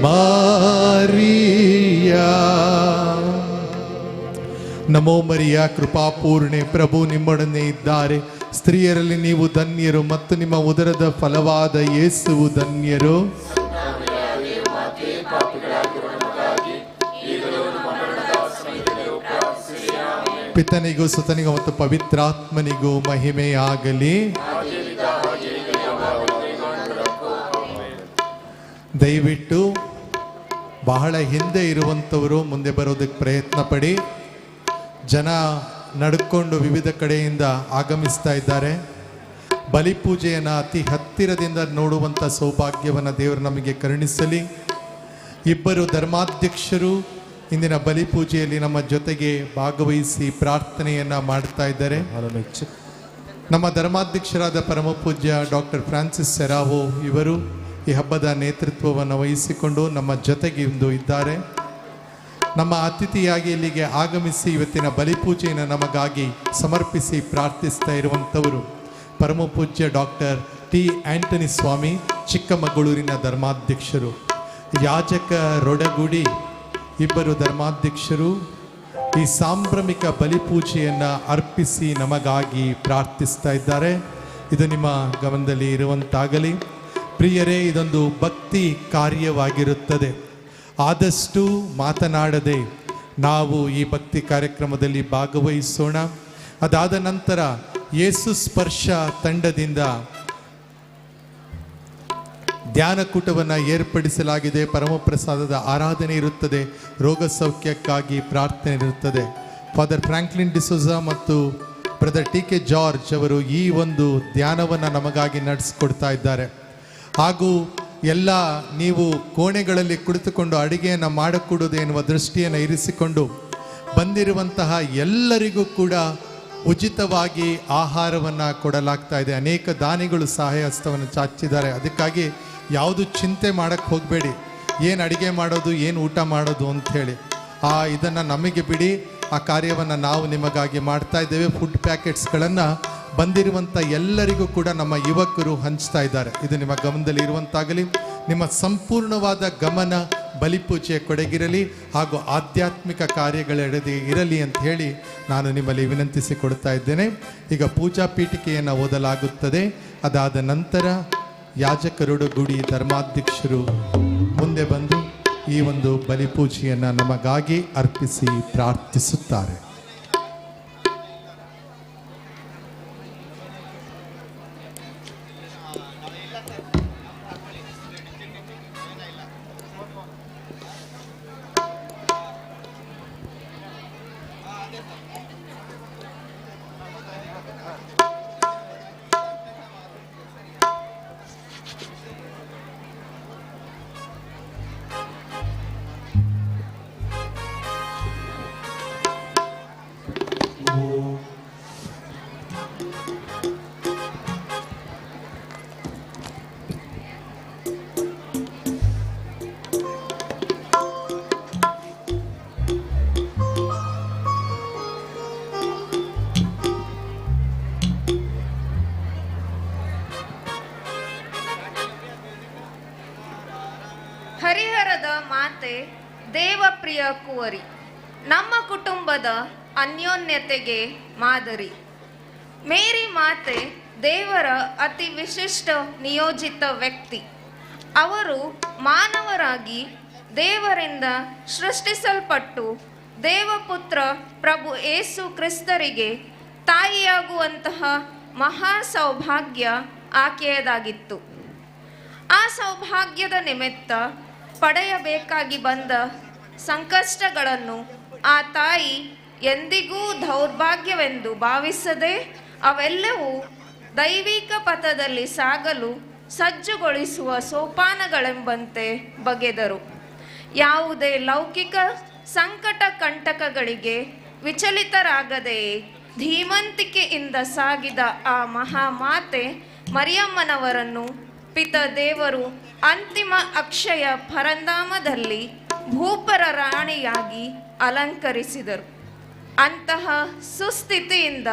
Maria. ನಮೋ Maria, ಕೃಪಾಪೂರ್ಣೆ, ಪ್ರಭು ನಿಮ್ಮೊಡನೆ ಇದ್ದಾರೆ. ಸ್ತ್ರೀಯರಲ್ಲಿ ನೀವು ಧನ್ಯರು ಮತ್ತು ನಿಮ್ಮ ಉದರದ ಫಲವಾದ ಯೇಸುವು ಧನ್ಯರು. ಪಿತನಿಗೂ ಸುತನಿಗೂ ಮತ್ತು ಪವಿತ್ರಾತ್ಮನಿಗೂ ಮಹಿಮೆಯಾಗಲಿ. ದಯವಿಟ್ಟು ಬಹಳ ಹಿಂದೆ ಇರುವಂಥವರು ಮುಂದೆ ಬರೋದಕ್ಕೆ ಪ್ರಯತ್ನ ಪಡಿ. ಜನ ನಡ್ಕೊಂಡು ವಿವಿಧ ಕಡೆಯಿಂದ ಆಗಮಿಸ್ತಾ ಇದ್ದಾರೆ. ಬಲಿಪೂಜೆಯನ್ನು ಅತಿ ಹತ್ತಿರದಿಂದ ನೋಡುವಂಥ ಸೌಭಾಗ್ಯವನ್ನು ದೇವರು ನಮಗೆ ಕರುಣಿಸಲಿ. ಇಬ್ಬರು ಧರ್ಮಾಧ್ಯಕ್ಷರು ಇಂದಿನ ಬಲಿಪೂಜೆಯಲ್ಲಿ ನಮ್ಮ ಜೊತೆಗೆ ಭಾಗವಹಿಸಿ ಪ್ರಾರ್ಥನೆಯನ್ನು ಮಾಡ್ತಾ ಇದ್ದಾರೆ. ನಮ್ಮ ಧರ್ಮಾಧ್ಯಕ್ಷರಾದ ಪರಮಪೂಜ್ಯ ಡಾಕ್ಟರ್ ಫ್ರಾನ್ಸಿಸ್ ಸೆರಾವೋ ಇವರು ಈ ಹಬ್ಬದ ನೇತೃತ್ವವನ್ನು ವಹಿಸಿಕೊಂಡು ನಮ್ಮ ಜೊತೆಗೆ ಇಂದು ಇದ್ದಾರೆ. ನಮ್ಮ ಅತಿಥಿಯಾಗಿ ಇಲ್ಲಿಗೆ ಆಗಮಿಸಿ ಇವತ್ತಿನ ಬಲಿಪೂಜೆಯನ್ನು ನಮಗಾಗಿ ಸಮರ್ಪಿಸಿ ಪ್ರಾರ್ಥಿಸ್ತಾ ಇರುವಂಥವರು ಪರಮಪೂಜ್ಯ ಡಾಕ್ಟರ್ ಟಿ ಆಂಟನಿ ಸ್ವಾಮಿ, ಚಿಕ್ಕಮಗಳೂರಿನ ಧರ್ಮಾಧ್ಯಕ್ಷರು. ಯಾಜಕ ರೊಡಗುಡಿ ಇಬ್ಬರು ಧರ್ಮಾಧ್ಯಕ್ಷರು. ಈ ಸಾಂಭ್ರಮಿಕ ಬಲಿಪೂಜೆಯನ್ನು ಅರ್ಪಿಸಿ ನಮಗಾಗಿ ಪ್ರಾರ್ಥಿಸ್ತಾ ಇದ್ದಾರೆ. ಇದು ನಿಮ್ಮ ಗಮನದಲ್ಲಿ ಇರುವಂತಾಗಲಿ. ಪ್ರಿಯರೇ, ಇದೊಂದು ಭಕ್ತಿ ಕಾರ್ಯವಾಗಿರುತ್ತದೆ. ಆದಷ್ಟು ಮಾತನಾಡದೆ ನಾವು ಈ ಭಕ್ತಿ ಕಾರ್ಯಕ್ರಮದಲ್ಲಿ ಭಾಗವಹಿಸೋಣ. ಅದಾದ ನಂತರ ಯೇಸು ಸ್ಪರ್ಶ ತಂಡದಿಂದ ಧ್ಯಾನಕೂಟವನ್ನು ಏರ್ಪಡಿಸಲಾಗಿದೆ. ಪರಮಪ್ರಸಾದದ ಆರಾಧನೆ ಇರುತ್ತದೆ. ರೋಗ ಸೌಖ್ಯಕ್ಕಾಗಿ ಪ್ರಾರ್ಥನೆ ಇರುತ್ತದೆ. ಫಾದರ್ ಫ್ರಾಂಕ್ಲಿನ್ ಡಿಸೋಜಾ ಮತ್ತು ಬ್ರದರ್ ಟಿ ಕೆ ಜಾರ್ಜ್ ಅವರು ಈ ಒಂದು ಧ್ಯಾನವನ್ನು ನಮಗಾಗಿ ನಡೆಸಿಕೊಡ್ತಾ ಇದ್ದಾರೆ. ಹಾಗೂ ಎಲ್ಲ ನೀವು ಕೋಣೆಗಳಲ್ಲಿ ಕುಳಿತುಕೊಂಡು ಅಡಿಗೆಯನ್ನು ಮಾಡಿಕೊಡುವುದು ಎನ್ನುವ ದೃಷ್ಟಿಯನ್ನು ಇರಿಸಿಕೊಂಡು ಬಂದಿರುವಂತಹ ಎಲ್ಲರಿಗೂ ಕೂಡ ಉಚಿತವಾಗಿ ಆಹಾರವನ್ನು ಕೊಡಲಾಗ್ತಾ ಇದೆ. ಅನೇಕ ದಾನಿಗಳು ಸಹಾಯ ಹಸ್ತವನ್ನು ಚಾಚಿದ್ದಾರೆ. ಅದಕ್ಕಾಗಿ ಯಾವುದು ಚಿಂತೆ ಮಾಡೋಕ್ಕೆ ಹೋಗಬೇಡಿ, ಏನು ಅಡುಗೆ ಮಾಡೋದು, ಏನು ಊಟ ಮಾಡೋದು ಅಂಥೇಳಿ. ಇದನ್ನು ನಮಗೆ ಬಿಡಿ, ಆ ಕಾರ್ಯವನ್ನು ನಾವು ನಿಮಗಾಗಿ ಮಾಡ್ತಾ ಇದ್ದೇವೆ. ಫುಡ್ ಪ್ಯಾಕೆಟ್ಸ್ಗಳನ್ನು ಬಂದಿರುವಂಥ ಎಲ್ಲರಿಗೂ ಕೂಡ ನಮ್ಮ ಯುವಕರು ಹಂಚ್ತಾ ಇದ್ದಾರೆ. ಇದು ನಿಮ್ಮ ಗಮನದಲ್ಲಿ ಇರುವಂತಾಗಲಿ. ನಿಮ್ಮ ಸಂಪೂರ್ಣವಾದ ಗಮನ ಬಲಿಪೂಜೆಯ ಕೊಡೆಗಿರಲಿ ಹಾಗೂ ಆಧ್ಯಾತ್ಮಿಕ ಕಾರ್ಯಗಳೆಡೆಗೆ ಇರಲಿ ಅಂತ ಹೇಳಿ ನಾನು ನಿಮ್ಮಲ್ಲಿ ವಿನಂತಿಸಿಕೊಡ್ತಾ ಇದ್ದೇನೆ. ಈಗ ಪೂಜಾ ಪೀಠಿಕೆಯನ್ನು ಓದಲಾಗುತ್ತದೆ. ಅದಾದ ನಂತರ ಯಾಜಕರುಡು ಗುಡಿ ಧರ್ಮಾಧ್ಯಕ್ಷರು ಮುಂದೆ ಬಂದು ಈ ಒಂದು ಬಲಿಪೂಜೆಯನ್ನು ನಮಗಾಗಿ ಅರ್ಪಿಸಿ ಪ್ರಾರ್ಥಿಸುತ್ತಾರೆ. ಹರಿಹರದ ಮಾತೆ, ದೇವಪ್ರಿಯ ಕುವರಿ, ನಮ್ಮ ಕುಟುಂಬದ ಅನ್ಯೋನ್ಯತೆಗೆ ಮಾದರಿ. ಮೇರಿ ಮಾತೆ ದೇವರ ಅತಿ ವಿಶಿಷ್ಟ ನಿಯೋಜಿತ ವ್ಯಕ್ತಿ. ಅವರು ಮಾನವರಾಗಿ ದೇವರಿಂದ ಸೃಷ್ಟಿಸಲ್ಪಟ್ಟು ದೇವಪುತ್ರ ಪ್ರಭು ಏಸು ಕ್ರಿಸ್ತರಿಗೆ ತಾಯಿಯಾಗುವಂತಹ ಮಹಾ ಸೌಭಾಗ್ಯ ಆಕೆಯದಾಗಿತ್ತು. ಆ ಸೌಭಾಗ್ಯದ ನಿಮಿತ್ತ ಪಡೆಯಬೇಕಾಗಿ ಬಂದ ಸಂಕಷ್ಟಗಳನ್ನು ಆ ತಾಯಿ ಎಂದಿಗೂ ದೌರ್ಭಾಗ್ಯವೆಂದು ಭಾವಿಸದೆ ಅವೆಲ್ಲವೂ ದೈವಿಕ ಪಥದಲ್ಲಿ ಸಾಗಲು ಸಜ್ಜುಗೊಳಿಸುವ ಸೋಪಾನಗಳೆಂಬಂತೆ ಬಗೆದರು. ಯಾವುದೇ ಲೌಕಿಕ ಸಂಕಟ ಕಂಟಕಗಳಿಗೆ ವಿಚಲಿತರಾಗದೆಯೇ ಧೀಮಂತಿಕೆಯಿಂದ ಸಾಗಿದ ಆ ಮಹಾಮಾತೆ ಮರಿಯಮ್ಮನವರನ್ನು ಪಿತ ದೇವರು ಅಂತಿಮ ಅಕ್ಷಯ ಪರಂಧಾಮದಲ್ಲಿ ಭೂಪರ ರಾಣಿಯಾಗಿ ಅಲಂಕರಿಸಿದರು. ಅಂತಹ ಸುಸ್ಥಿತಿಯಿಂದ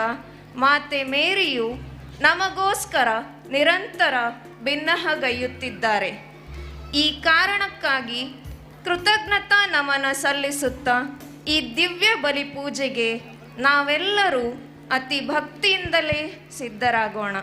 ಮಾತೆ ಮೇರಿಯು ನಮಗೋಸ್ಕರ ನಿರಂತರ ಬಿನ್ನಹಗೈಯುತ್ತಿದ್ದಾರೆ. ಈ ಕಾರಣಕ್ಕಾಗಿ ಕೃತಜ್ಞತಾ ನಮನ ಸಲ್ಲಿಸುತ್ತಾ ಈ ದಿವ್ಯ ಬಲಿಪೂಜೆಗೆ ನಾವೆಲ್ಲರೂ ಅತಿ ಭಕ್ತಿಯಿಂದಲೇ ಸಿದ್ಧರಾಗೋಣ.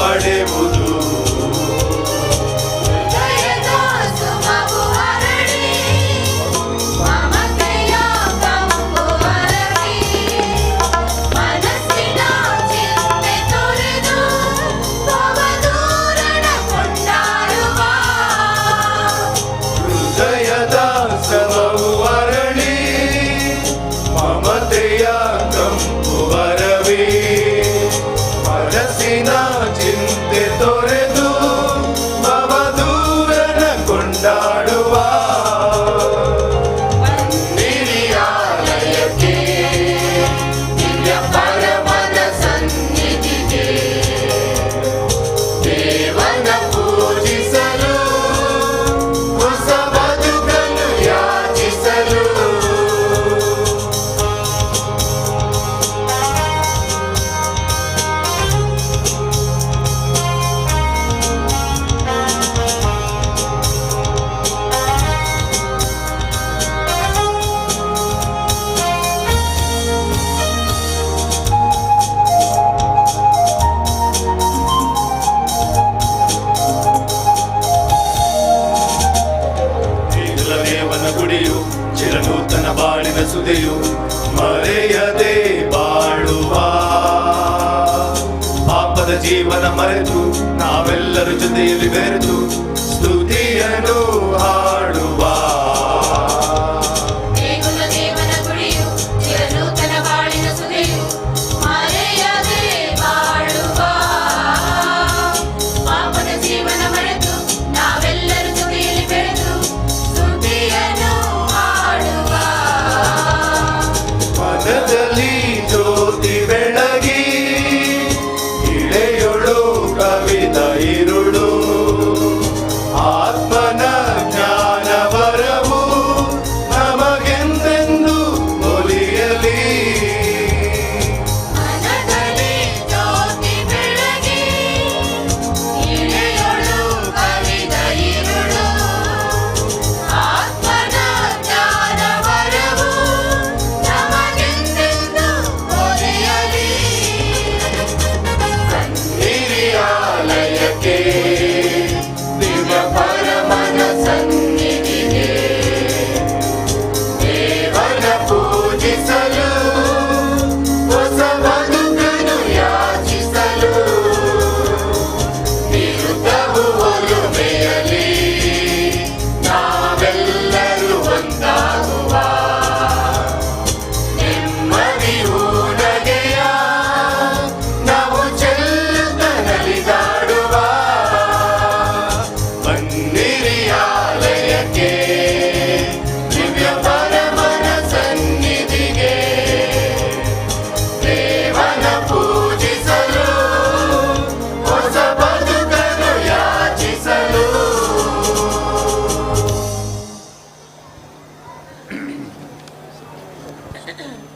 ಪಡೆಯುವುದು. ಸುದೆಯು ಮರೆಯದೆ ಬಾಳುವ ಪಾಪದ ಜೀವನ ಮರೆತು ನಾವೆಲ್ಲರೂ ಜೊತೆಯಲ್ಲಿ ಬೆರೆತು ಸ್ತುತಿಯನ್ನು ಹಾಡುವ.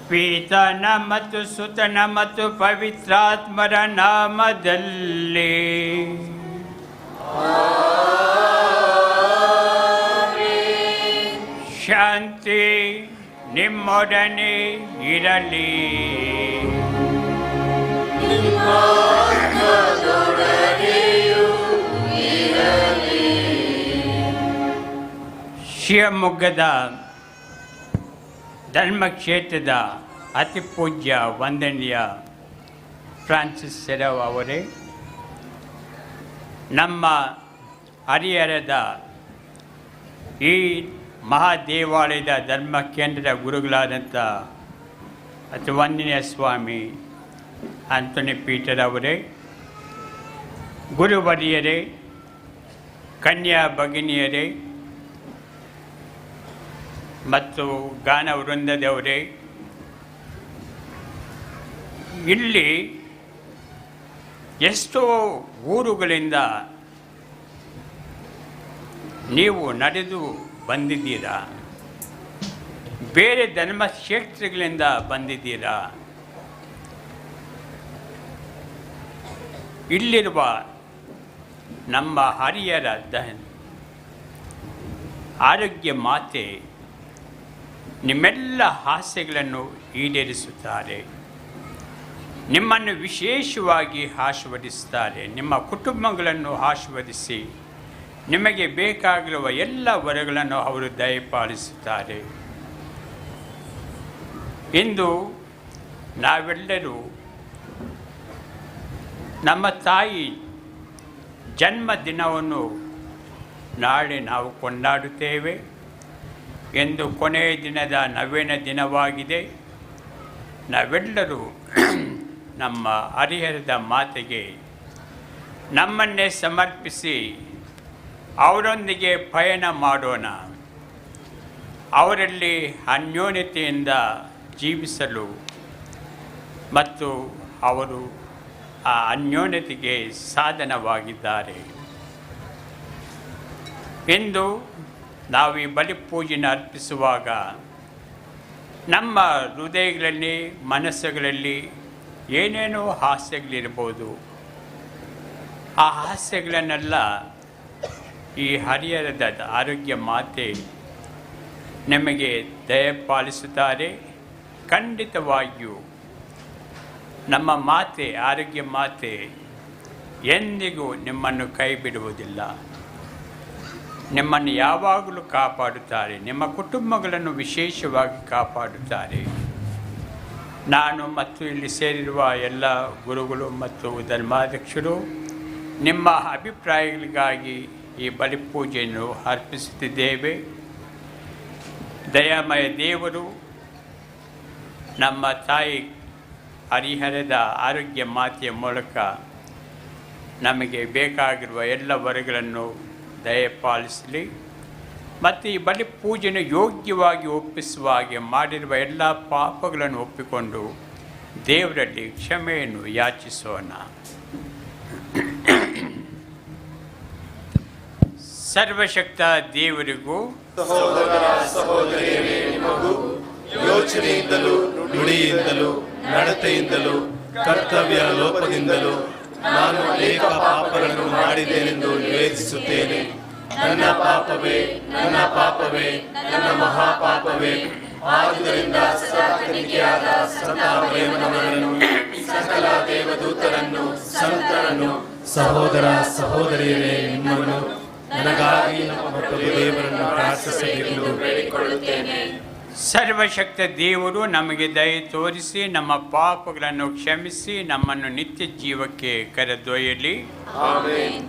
ಪಿತನ ಮತ್ತು ಸುತನ ಮತ್ತು ಪವಿತ್ರಾತ್ಮರ ನಾಮದಲ್ಲಿ ಶಾಂತಿ ನಿಮ್ಮೊಡನೆ ಇರಲಿ. ಶಿವಮೊಗ್ಗದ ಧರ್ಮಕ್ಷೇತ್ರದ ಅತಿ ಪೂಜ್ಯ ವಂದನೀಯ ಫ್ರಾನ್ಸಿಸ್ ಸೆರವ್ ಅವರೇ, ನಮ್ಮ ಹರಿಹರದ ಈ ಮಹಾದೇವಾಲಯದ ಧರ್ಮ ಕೇಂದ್ರದ ಗುರುಗಳಾದಂಥ ಅತಿ ವಂದನೀಯ ಸ್ವಾಮಿ ಆಂಟೋನಿ ಪೀಟರ್ ಅವರೇ, ಗುರುವರಿಯರೇ, ಕನ್ಯಾ ಭಗಿನಿಯರೇ ಮತ್ತು ಗಾನ ವೃಂದದವರೇ, ಇಲ್ಲಿ ಎಷ್ಟೋ ಊರುಗಳಿಂದ ನೀವು ನಡೆದು ಬಂದಿದ್ದೀರಾ, ಬೇರೆ ಧರ್ಮಕ್ಷೇತ್ರಗಳಿಂದ ಬಂದಿದ್ದೀರಾ. ಇಲ್ಲಿರುವ ನಮ್ಮ ಹರಿಹರ ಆರೋಗ್ಯ ಮಾತೆ ನಿಮ್ಮೆಲ್ಲ ಆಸೆಗಳನ್ನು ಈಡೇರಿಸುತ್ತಾರೆ. ನಿಮ್ಮನ್ನು ವಿಶೇಷವಾಗಿ ಆಶೀರ್ವದಿಸ್ತಾರೆ. ನಿಮ್ಮ ಕುಟುಂಬಗಳನ್ನು ಆಶೀರ್ವದಿಸಿ ನಿಮಗೆ ಬೇಕಾಗಿರುವ ಎಲ್ಲ ವರಗಳನ್ನು ಅವರು ದಯಪಾಲಿಸುತ್ತಾರೆ. ಇಂದು ನಾವೆಲ್ಲರೂ ನಮ್ಮ ತಾಯಿ ಜನ್ಮದಿನವನ್ನು ನಾಳೆ ನಾವು ಕೊಂಡಾಡುತ್ತೇವೆ. ಎಂದು ಕೊನೆಯ ದಿನದ ನವೇನ ದಿನವಾಗಿದೆ. ನಾವೆಲ್ಲರೂ ನಮ್ಮ ಹರಿಹರದ ಮಾತೆಗೆ ನಮ್ಮನ್ನೇ ಸಮರ್ಪಿಸಿ ಅವರೊಂದಿಗೆ ಪಯಣ ಮಾಡೋಣ. ಅವರಲ್ಲಿ ಅನ್ಯೋನ್ಯತೆಯಿಂದ ಜೀವಿಸಲು ಮತ್ತು ಅವರು ಆ ಅನ್ಯೋನ್ಯತೆಗೆ ಸಾಧನವಾಗಿದ್ದಾರೆ. ಇಂದು ನಾವು ಈ ಬಲಿಪೂಜೆಯನ್ನು ಅರ್ಪಿಸುವಾಗ ನಮ್ಮ ಹೃದಯಗಳಲ್ಲಿ ಮನಸ್ಸುಗಳಲ್ಲಿ ಏನೇನೋ ಹಾಸ್ಯಗಳಿರ್ಬೋದು. ಆ ಹಾಸ್ಯಗಳನ್ನೆಲ್ಲ ಈ ಹರಿಹರದ ಆರೋಗ್ಯ ಮಾತೆ ನಮಗೆ ದಯಪಾಲಿಸುತ್ತಾರೆ. ಖಂಡಿತವಾಗಿಯೂ ನಮ್ಮ ಮಾತೆ ಆರೋಗ್ಯ ಮಾತೆ ಎಂದಿಗೂ ನಿಮ್ಮನ್ನು ಕೈ ಬಿಡುವುದಿಲ್ಲ. ನಿಮ್ಮನ್ನು ಯಾವಾಗಲೂ ಕಾಪಾಡುತ್ತಾರೆ. ನಿಮ್ಮ ಕುಟುಂಬಗಳನ್ನು ವಿಶೇಷವಾಗಿ ಕಾಪಾಡುತ್ತಾರೆ. ನಾನು ಮತ್ತು ಇಲ್ಲಿ ಸೇರಿರುವ ಎಲ್ಲ ಗುರುಗಳು ಮತ್ತು ಧರ್ಮಾಧ್ಯಕ್ಷರು ನಿಮ್ಮ ಅಭಿಪ್ರಾಯಗಳಿಗಾಗಿ ಈ ಬಲಿಪೂಜೆಯನ್ನು ಅರ್ಪಿಸುತ್ತಿದ್ದೇವೆ. ದಯಾಮಯ ದೇವರು ನಮ್ಮ ತಾಯಿ ಹರಿಹರದ ಆರೋಗ್ಯ ಮಾತೆಯ ಮೂಲಕ ನಮಗೆ ಬೇಕಾಗಿರುವ ಎಲ್ಲ ವರಗಳನ್ನು ದಯಪಾಲಿಸಲಿ. ಮತ್ತು ಈ ಬಲಿಪೂಜೆಯನ್ನು ಯೋಗ್ಯವಾಗಿ ಒಪ್ಪಿಸುವ ಹಾಗೆ ಮಾಡಿರುವ ಎಲ್ಲ ಪಾಪಗಳನ್ನು ಒಪ್ಪಿಕೊಂಡು ದೇವರಲ್ಲಿ ಕ್ಷಮೆಯನ್ನು ಯಾಚಿಸೋಣ. ಸರ್ವಶಕ್ತ ದೇವರಿಗೂ ಸಹೋದರ ಸಹೋದರಿಯರೇ ನಿಮಗೂ ಯೋಚನೆಯಿಂದಲೂ ನುಡಿಯಿಂದಲೂ ನಡತೆಯಿಂದಲೂ ಕರ್ತವ್ಯ ಲೋಪದಿಂದಲೂ ನಾನು ಅನೇಕ ಪಾಪಗಳನ್ನು ಮಾಡಿದ್ದೇನೆಂದು ನಿವೇದಿಸುತ್ತೇನೆ. ನನ್ನ ಪಾಪವೇ ನನ್ನ ಪಾಪವೇ ನನ್ನ ಮಹಾಪಾಪವೇ. ಆದುದರಿಂದ ಸಕಲ ಸಂತಾನವನ್ನು ಸಕಲ ದೇವದೂತರನ್ನು ಸಂತರನ್ನು ಸಹೋದರ ಸಹೋದರಿಯರೇ ನಿಮ್ಮನ್ನು ನನಗಾಗಿ ಮತ್ತು ದೇವರನ್ನು ಪ್ರಾರ್ಥಿಸಬೇಕೆಂದು ಬೇಡಿಕೊಳ್ಳುತ್ತೇನೆ. ಸರ್ವಶಕ್ತ ದೇವರು ನಮಗೆ ದಯೆ ತೋರಿಸಿ ನಮ್ಮ ಪಾಪಗಳನ್ನು ಕ್ಷಮಿಸಿ ನಮ್ಮನ್ನು ನಿತ್ಯ ಜೀವಕ್ಕೆ ಕರೆದೊಯ್ಯಲಿ. ಆಮೆನ್.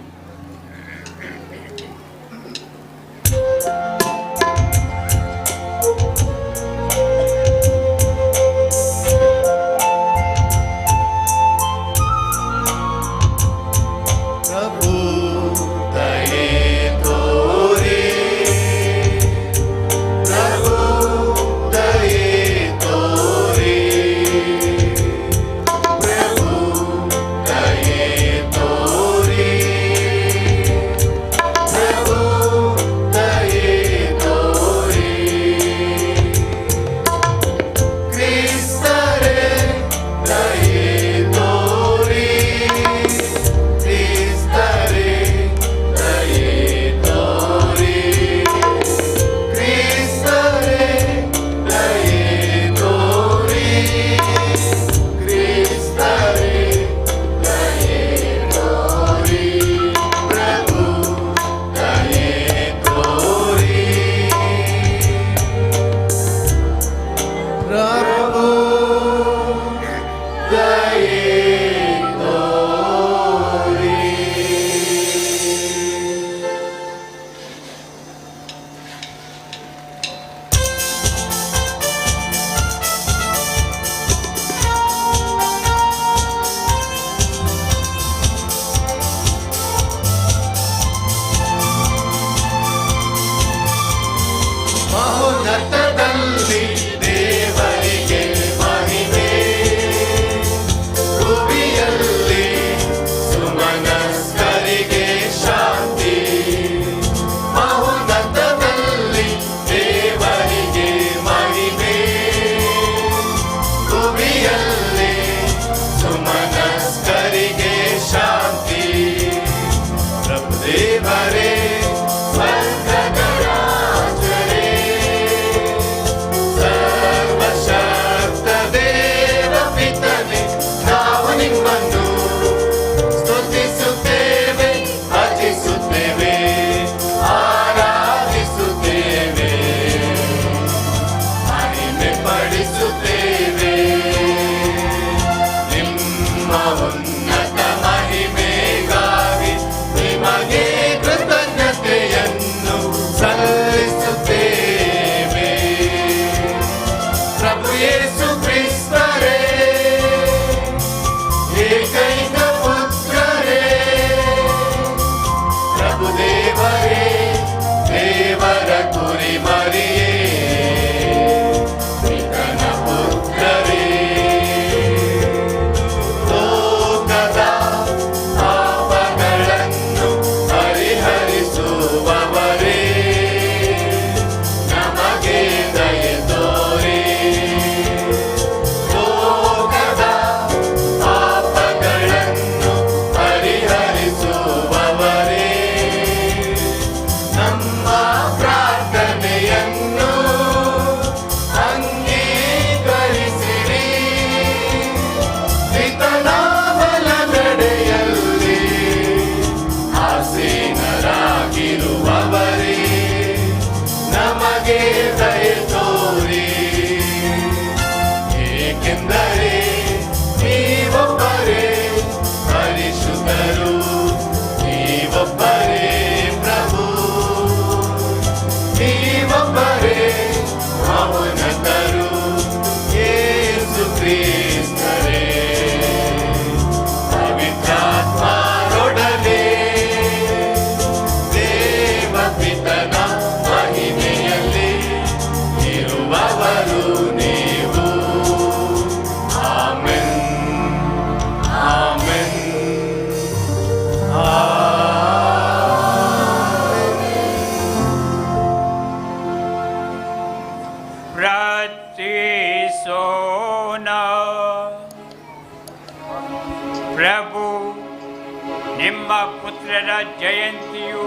ಪುತ್ರರ ಜಯಂತಿಯು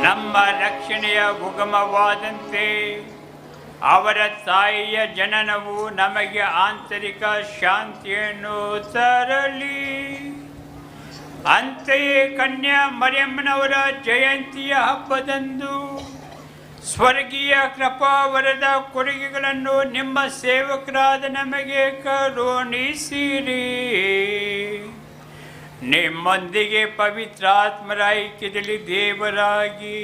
ನಮ್ಮ ರಕ್ಷಣೆಯ ಉಗಮವಾದಂತೆ ಅವರ ತಾಯಿಯ ಜನನವು ನಮಗೆ ಆಂತರಿಕ ಶಾಂತಿಯನ್ನು ತರಲಿ. ಅಂತೆಯೇ ಕನ್ಯಾ ಮರಿಯಮ್ಮನವರ ಜಯಂತಿಯ ಹಬ್ಬದಂದು ಸ್ವರ್ಗೀಯ ಕೃಪಾವರದ ಕೊಡುಗೆಗಳನ್ನು ನಿಮ್ಮ ಸೇವಕರಾದ ನಮಗೆ ಕರುಣಿಸಿರಿ. ನಿಮ್ಮೊಂದಿಗೆ ಪವಿತ್ರಾತ್ಮರ ಐಕ್ಯದಲ್ಲಿ ದೇವರಾಗಿ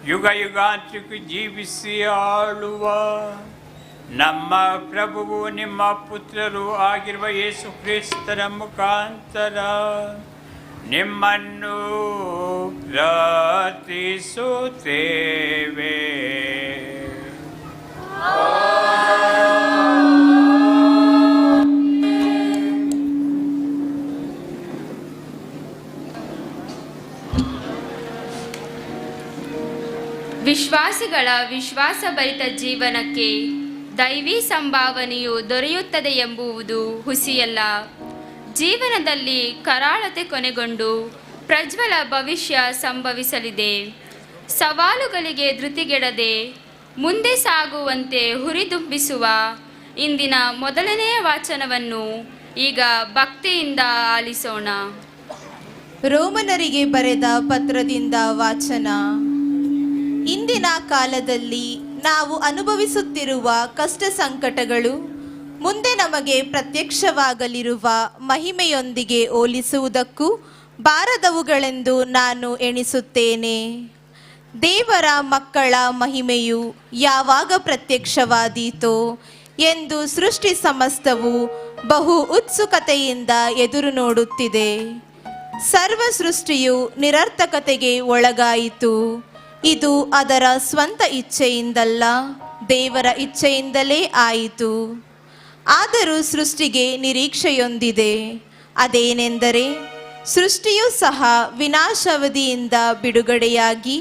ಯುಗ ಯುಗಾಂತರಕ್ಕೂ ಜೀವಿಸಿ ಆಳುವ ನಮ್ಮ ಪ್ರಭುವು ನಿಮ್ಮ ಪುತ್ರರು ಆಗಿರುವ ಯೇಸು ಕ್ರಿಸ್ತರ ಮುಖಾಂತರ ನಿಮ್ಮನ್ನು ಪ್ರಾರ್ಥಿಸುತ್ತೇವೆ. ವಿಶ್ವಾಸಿಗಳ ವಿಶ್ವಾಸಭರಿತ ಜೀವನಕ್ಕೆ ದೈವಿ ಸಂಭಾವನೆಯು ದೊರೆಯುತ್ತದೆ ಎಂಬುದು ಹುಸಿಯಲ್ಲ. ಜೀವನದಲ್ಲಿ ಕರಾಳತೆ ಕೊನೆಗೊಂಡು ಪ್ರಜ್ವಲ ಭವಿಷ್ಯ ಸಂಭವಿಸಲಿದೆ. ಸವಾಲುಗಳಿಗೆ ಧೃತಿಗೆಡದೆ ಮುಂದೆ ಸಾಗುವಂತೆ ಹುರಿದುಂಬಿಸುವ ಇಂದಿನ ಮೊದಲನೆಯ ವಾಚನವನ್ನು ಈಗ ಭಕ್ತಿಯಿಂದ ಆಲಿಸೋಣ. ರೋಮನರಿಗೆ ಬರೆದ ಪತ್ರದಿಂದ ವಾಚನ. ಇಂದಿನ ಕಾಲದಲ್ಲಿ ನಾವು ಅನುಭವಿಸುತ್ತಿರುವ ಕಷ್ಟ ಸಂಕಟಗಳು ಮುಂದೆ ನಮಗೆ ಪ್ರತ್ಯಕ್ಷವಾಗಲಿರುವ ಮಹಿಮೆಯೊಂದಿಗೆ ಹೋಲಿಸುವುದಕ್ಕೂ ಬಾರದವುಗಳೆಂದು ನಾನು ಎಣಿಸುತ್ತೇನೆ. ದೇವರ ಮಕ್ಕಳ ಮಹಿಮೆಯು ಯಾವಾಗ ಪ್ರತ್ಯಕ್ಷವಾದೀತೋ ಎಂದು ಸೃಷ್ಟಿ ಸಮಸ್ತವು ಬಹು ಉತ್ಸುಕತೆಯಿಂದ ಎದುರು ನೋಡುತ್ತಿದೆ. ಸರ್ವ ಸೃಷ್ಟಿಯು ನಿರರ್ಥಕತೆಗೆ ಒಳಗಾಯಿತು. ಇದು ಅದರ ಸ್ವಂತ ಇಚ್ಛೆಯಿಂದಲ್ಲ, ದೇವರ ಇಚ್ಛೆಯಿಂದಲೇ ಆಯಿತು. ಆದರೂ ಸೃಷ್ಟಿಗೆ ನಿರೀಕ್ಷೆಯೊಂದಿದೆ. ಅದೇನೆಂದರೆ ಸೃಷ್ಟಿಯೂ ಸಹ ವಿನಾಶಾವಧಿಯಿಂದ ಬಿಡುಗಡೆಯಾಗಿ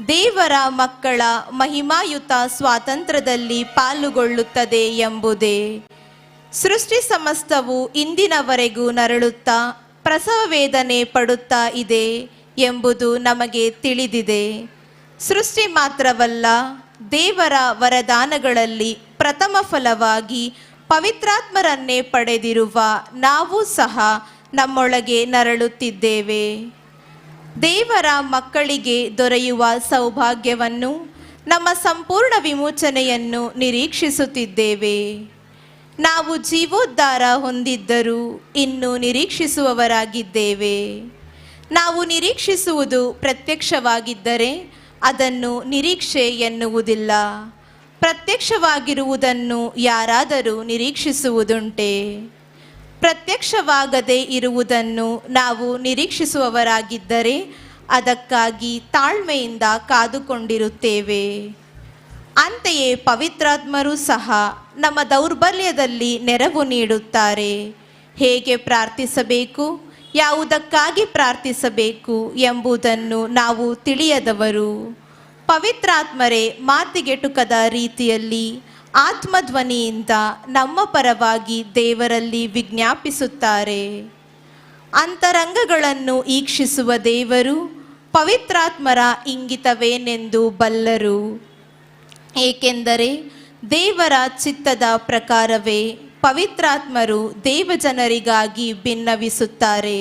ದೇವರ ಮಕ್ಕಳ ಮಹಿಮಾಯುತ ಸ್ವಾತಂತ್ರ್ಯದಲ್ಲಿ ಪಾಲುಗೊಳ್ಳುತ್ತದೆ ಎಂಬುದೇ. ಸೃಷ್ಟಿ ಸಮಸ್ತವು ಇಂದಿನವರೆಗೂ ನರಳುತ್ತಾ ಪ್ರಸವ ವೇದನೆ ಪಡುತ್ತಾ ಇದೆ ಎಂಬುದು ನಮಗೆ ತಿಳಿದಿದೆ. ಸೃಷ್ಟಿ ಮಾತ್ರವಲ್ಲ, ದೇವರ ವರದಾನಗಳಲ್ಲಿ ಪ್ರಥಮ ಫಲವಾಗಿ ಪವಿತ್ರಾತ್ಮರನ್ನೇ ಪಡೆದಿರುವ ನಾವು ಸಹ ನಮ್ಮೊಳಗೆ ನರಳುತ್ತಿದ್ದೇವೆ. ದೇವರ ಮಕ್ಕಳಿಗೆ ದೊರೆಯುವ ಸೌಭಾಗ್ಯವನ್ನು, ನಮ್ಮ ಸಂಪೂರ್ಣ ವಿಮೋಚನೆಯನ್ನು ನಿರೀಕ್ಷಿಸುತ್ತಿದ್ದೇವೆ. ನಾವು ಜೀವೋದ್ಧಾರ ಹೊಂದಿದ್ದರೂ ಇನ್ನೂ ನಿರೀಕ್ಷಿಸುವವರಾಗಿದ್ದೇವೆ. ನಾವು ನಿರೀಕ್ಷಿಸುವುದು ಪ್ರತ್ಯಕ್ಷವಾಗಿದ್ದರೆ ಅದನ್ನು ನಿರೀಕ್ಷೆ ಎನ್ನುವುದಿಲ್ಲ. ಪ್ರತ್ಯಕ್ಷವಾಗಿರುವುದನ್ನು ಯಾರಾದರೂ ನಿರೀಕ್ಷಿಸುವುದುಂಟೆ? ಪ್ರತ್ಯಕ್ಷವಾಗದೇ ಇರುವುದನ್ನು ನಾವು ನಿರೀಕ್ಷಿಸುವವರಾಗಿದ್ದರೆ ಅದಕ್ಕಾಗಿ ತಾಳ್ಮೆಯಿಂದ ಕಾದುಕೊಂಡಿರುತ್ತೇವೆ. ಅಂತೆಯೇ ಪವಿತ್ರಾತ್ಮರು ಸಹ ನಮ್ಮ ದೌರ್ಬಲ್ಯದಲ್ಲಿ ನೆರವು ನೀಡುತ್ತಾರೆ. ಹೇಗೆ ಪ್ರಾರ್ಥಿಸಬೇಕು, ಯಾವುದಕ್ಕಾಗಿ ಪ್ರಾರ್ಥಿಸಬೇಕು ಎಂಬುದನ್ನು ನಾವು ತಿಳಿಯದವರು. ಪವಿತ್ರಾತ್ಮರೇ ಮಾತಿಗೆಟುಕದ ರೀತಿಯಲ್ಲಿ ಆತ್ಮಧ್ವನಿಯಿಂದ ನಮ್ಮ ಪರವಾಗಿ ದೇವರಲ್ಲಿ ವಿಜ್ಞಾಪಿಸುತ್ತಾರೆ. ಅಂತರಂಗಗಳನ್ನು ಈಕ್ಷಿಸುವ ದೇವರು ಪವಿತ್ರಾತ್ಮರ ಇಂಗಿತವೇನೆಂದು ಬಲ್ಲರು. ಏಕೆಂದರೆ ದೇವರ ಚಿತ್ತದ ಪ್ರಕಾರವೇ ಪವಿತ್ರಾತ್ಮರು ದೇವಜನರಿಗಾಗಿ ಭಿನ್ನವಿಸುತ್ತಾರೆ.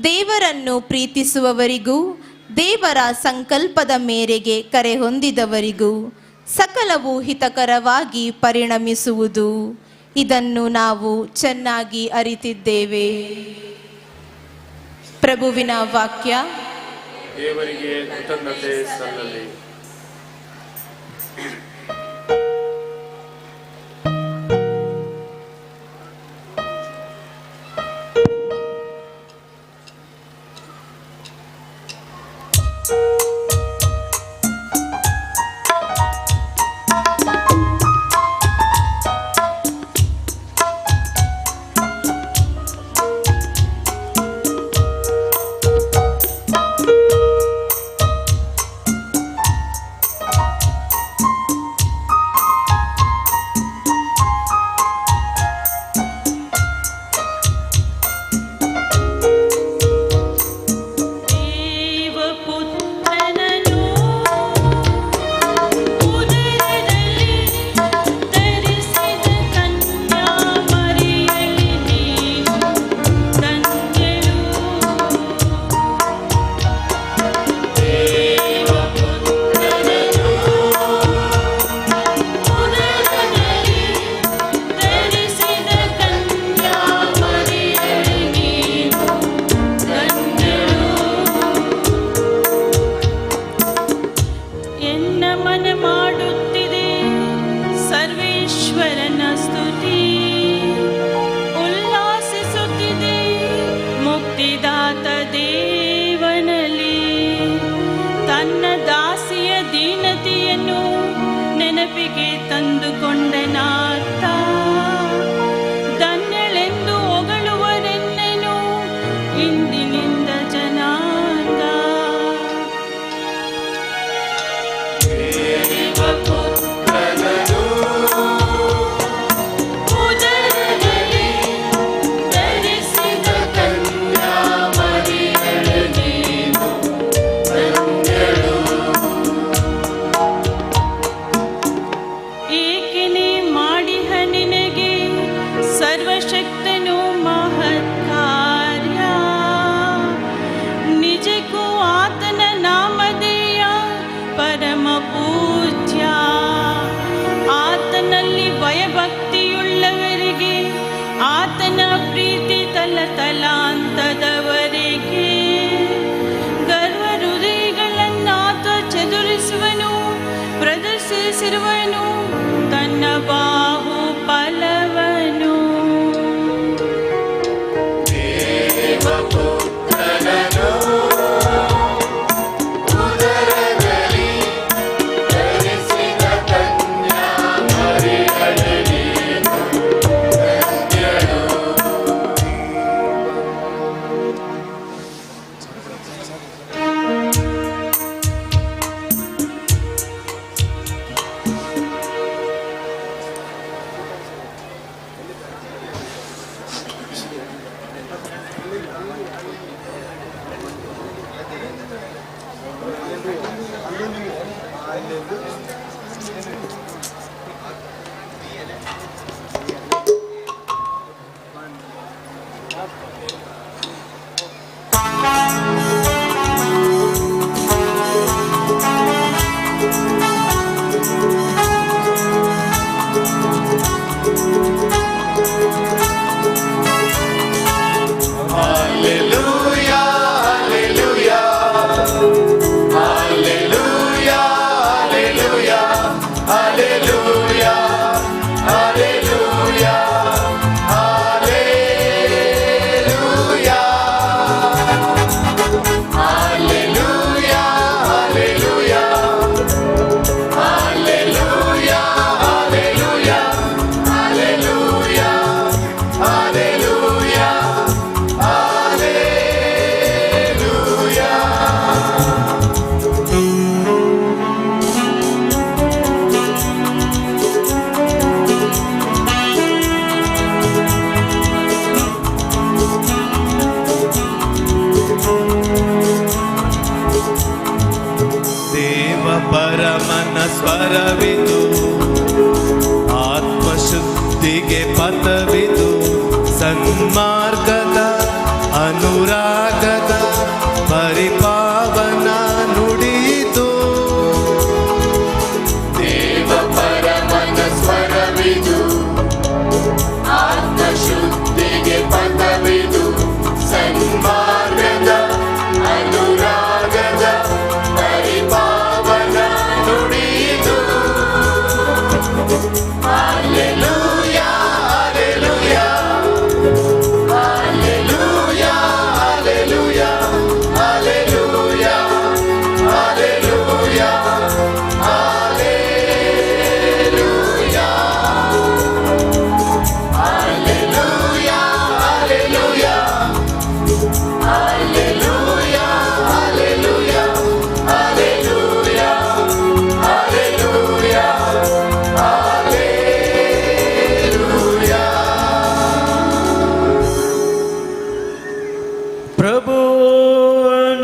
ದೇವರನ್ನು ಪ್ರೀತಿಸುವವರಿಗೂ ದೇವರ ಸಂಕಲ್ಪದ ಮೇರೆಗೆ ಕರೆ ಹೊಂದಿದವರಿಗೂ ಸಕಲವು ಹಿತಕರವಾಗಿ ಪರಿಣಮಿಸುವುದು. ಇದನ್ನು ನಾವು ಚೆನ್ನಾಗಿ ಅರಿತಿದ್ದೇವೆ. ಪ್ರಭುವಿನ ವಾಕ್ಯ. ದೇವರಿಗೆ ಕೃತಜ್ಞತೆ ಸಲ್ಲಲಿ. ಪರಮನ ಸ್ವರವಿದು, ಆತ್ಮಶುದ್ಧಿಗೆ ಪಥವಿದು, ಸನ್ಮಾರ್ಗದ ಅನುರಾಗದ ಪರಿಪಾವನ ನುಡಿದು. ದೇವ ಪರಮನ ಸ್ವರವಿದು, ಆತ್ಮಶುದ್ಧಿಗೆ ಪಥವಿದು, ಸನ್ಮಾರ್ಗದ ಅನುರಾಗದ ಪರಿಪಾವನ ನುಡಿದು. Hallelujah, hallelujah, hallelujah, hallelujah, hallelujah, hallelujah, hallelujah, hallelujah, hallelujah, hallelujah, hallelujah, hallelujah, hallelujah, hallelujah. ಪ್ರಭು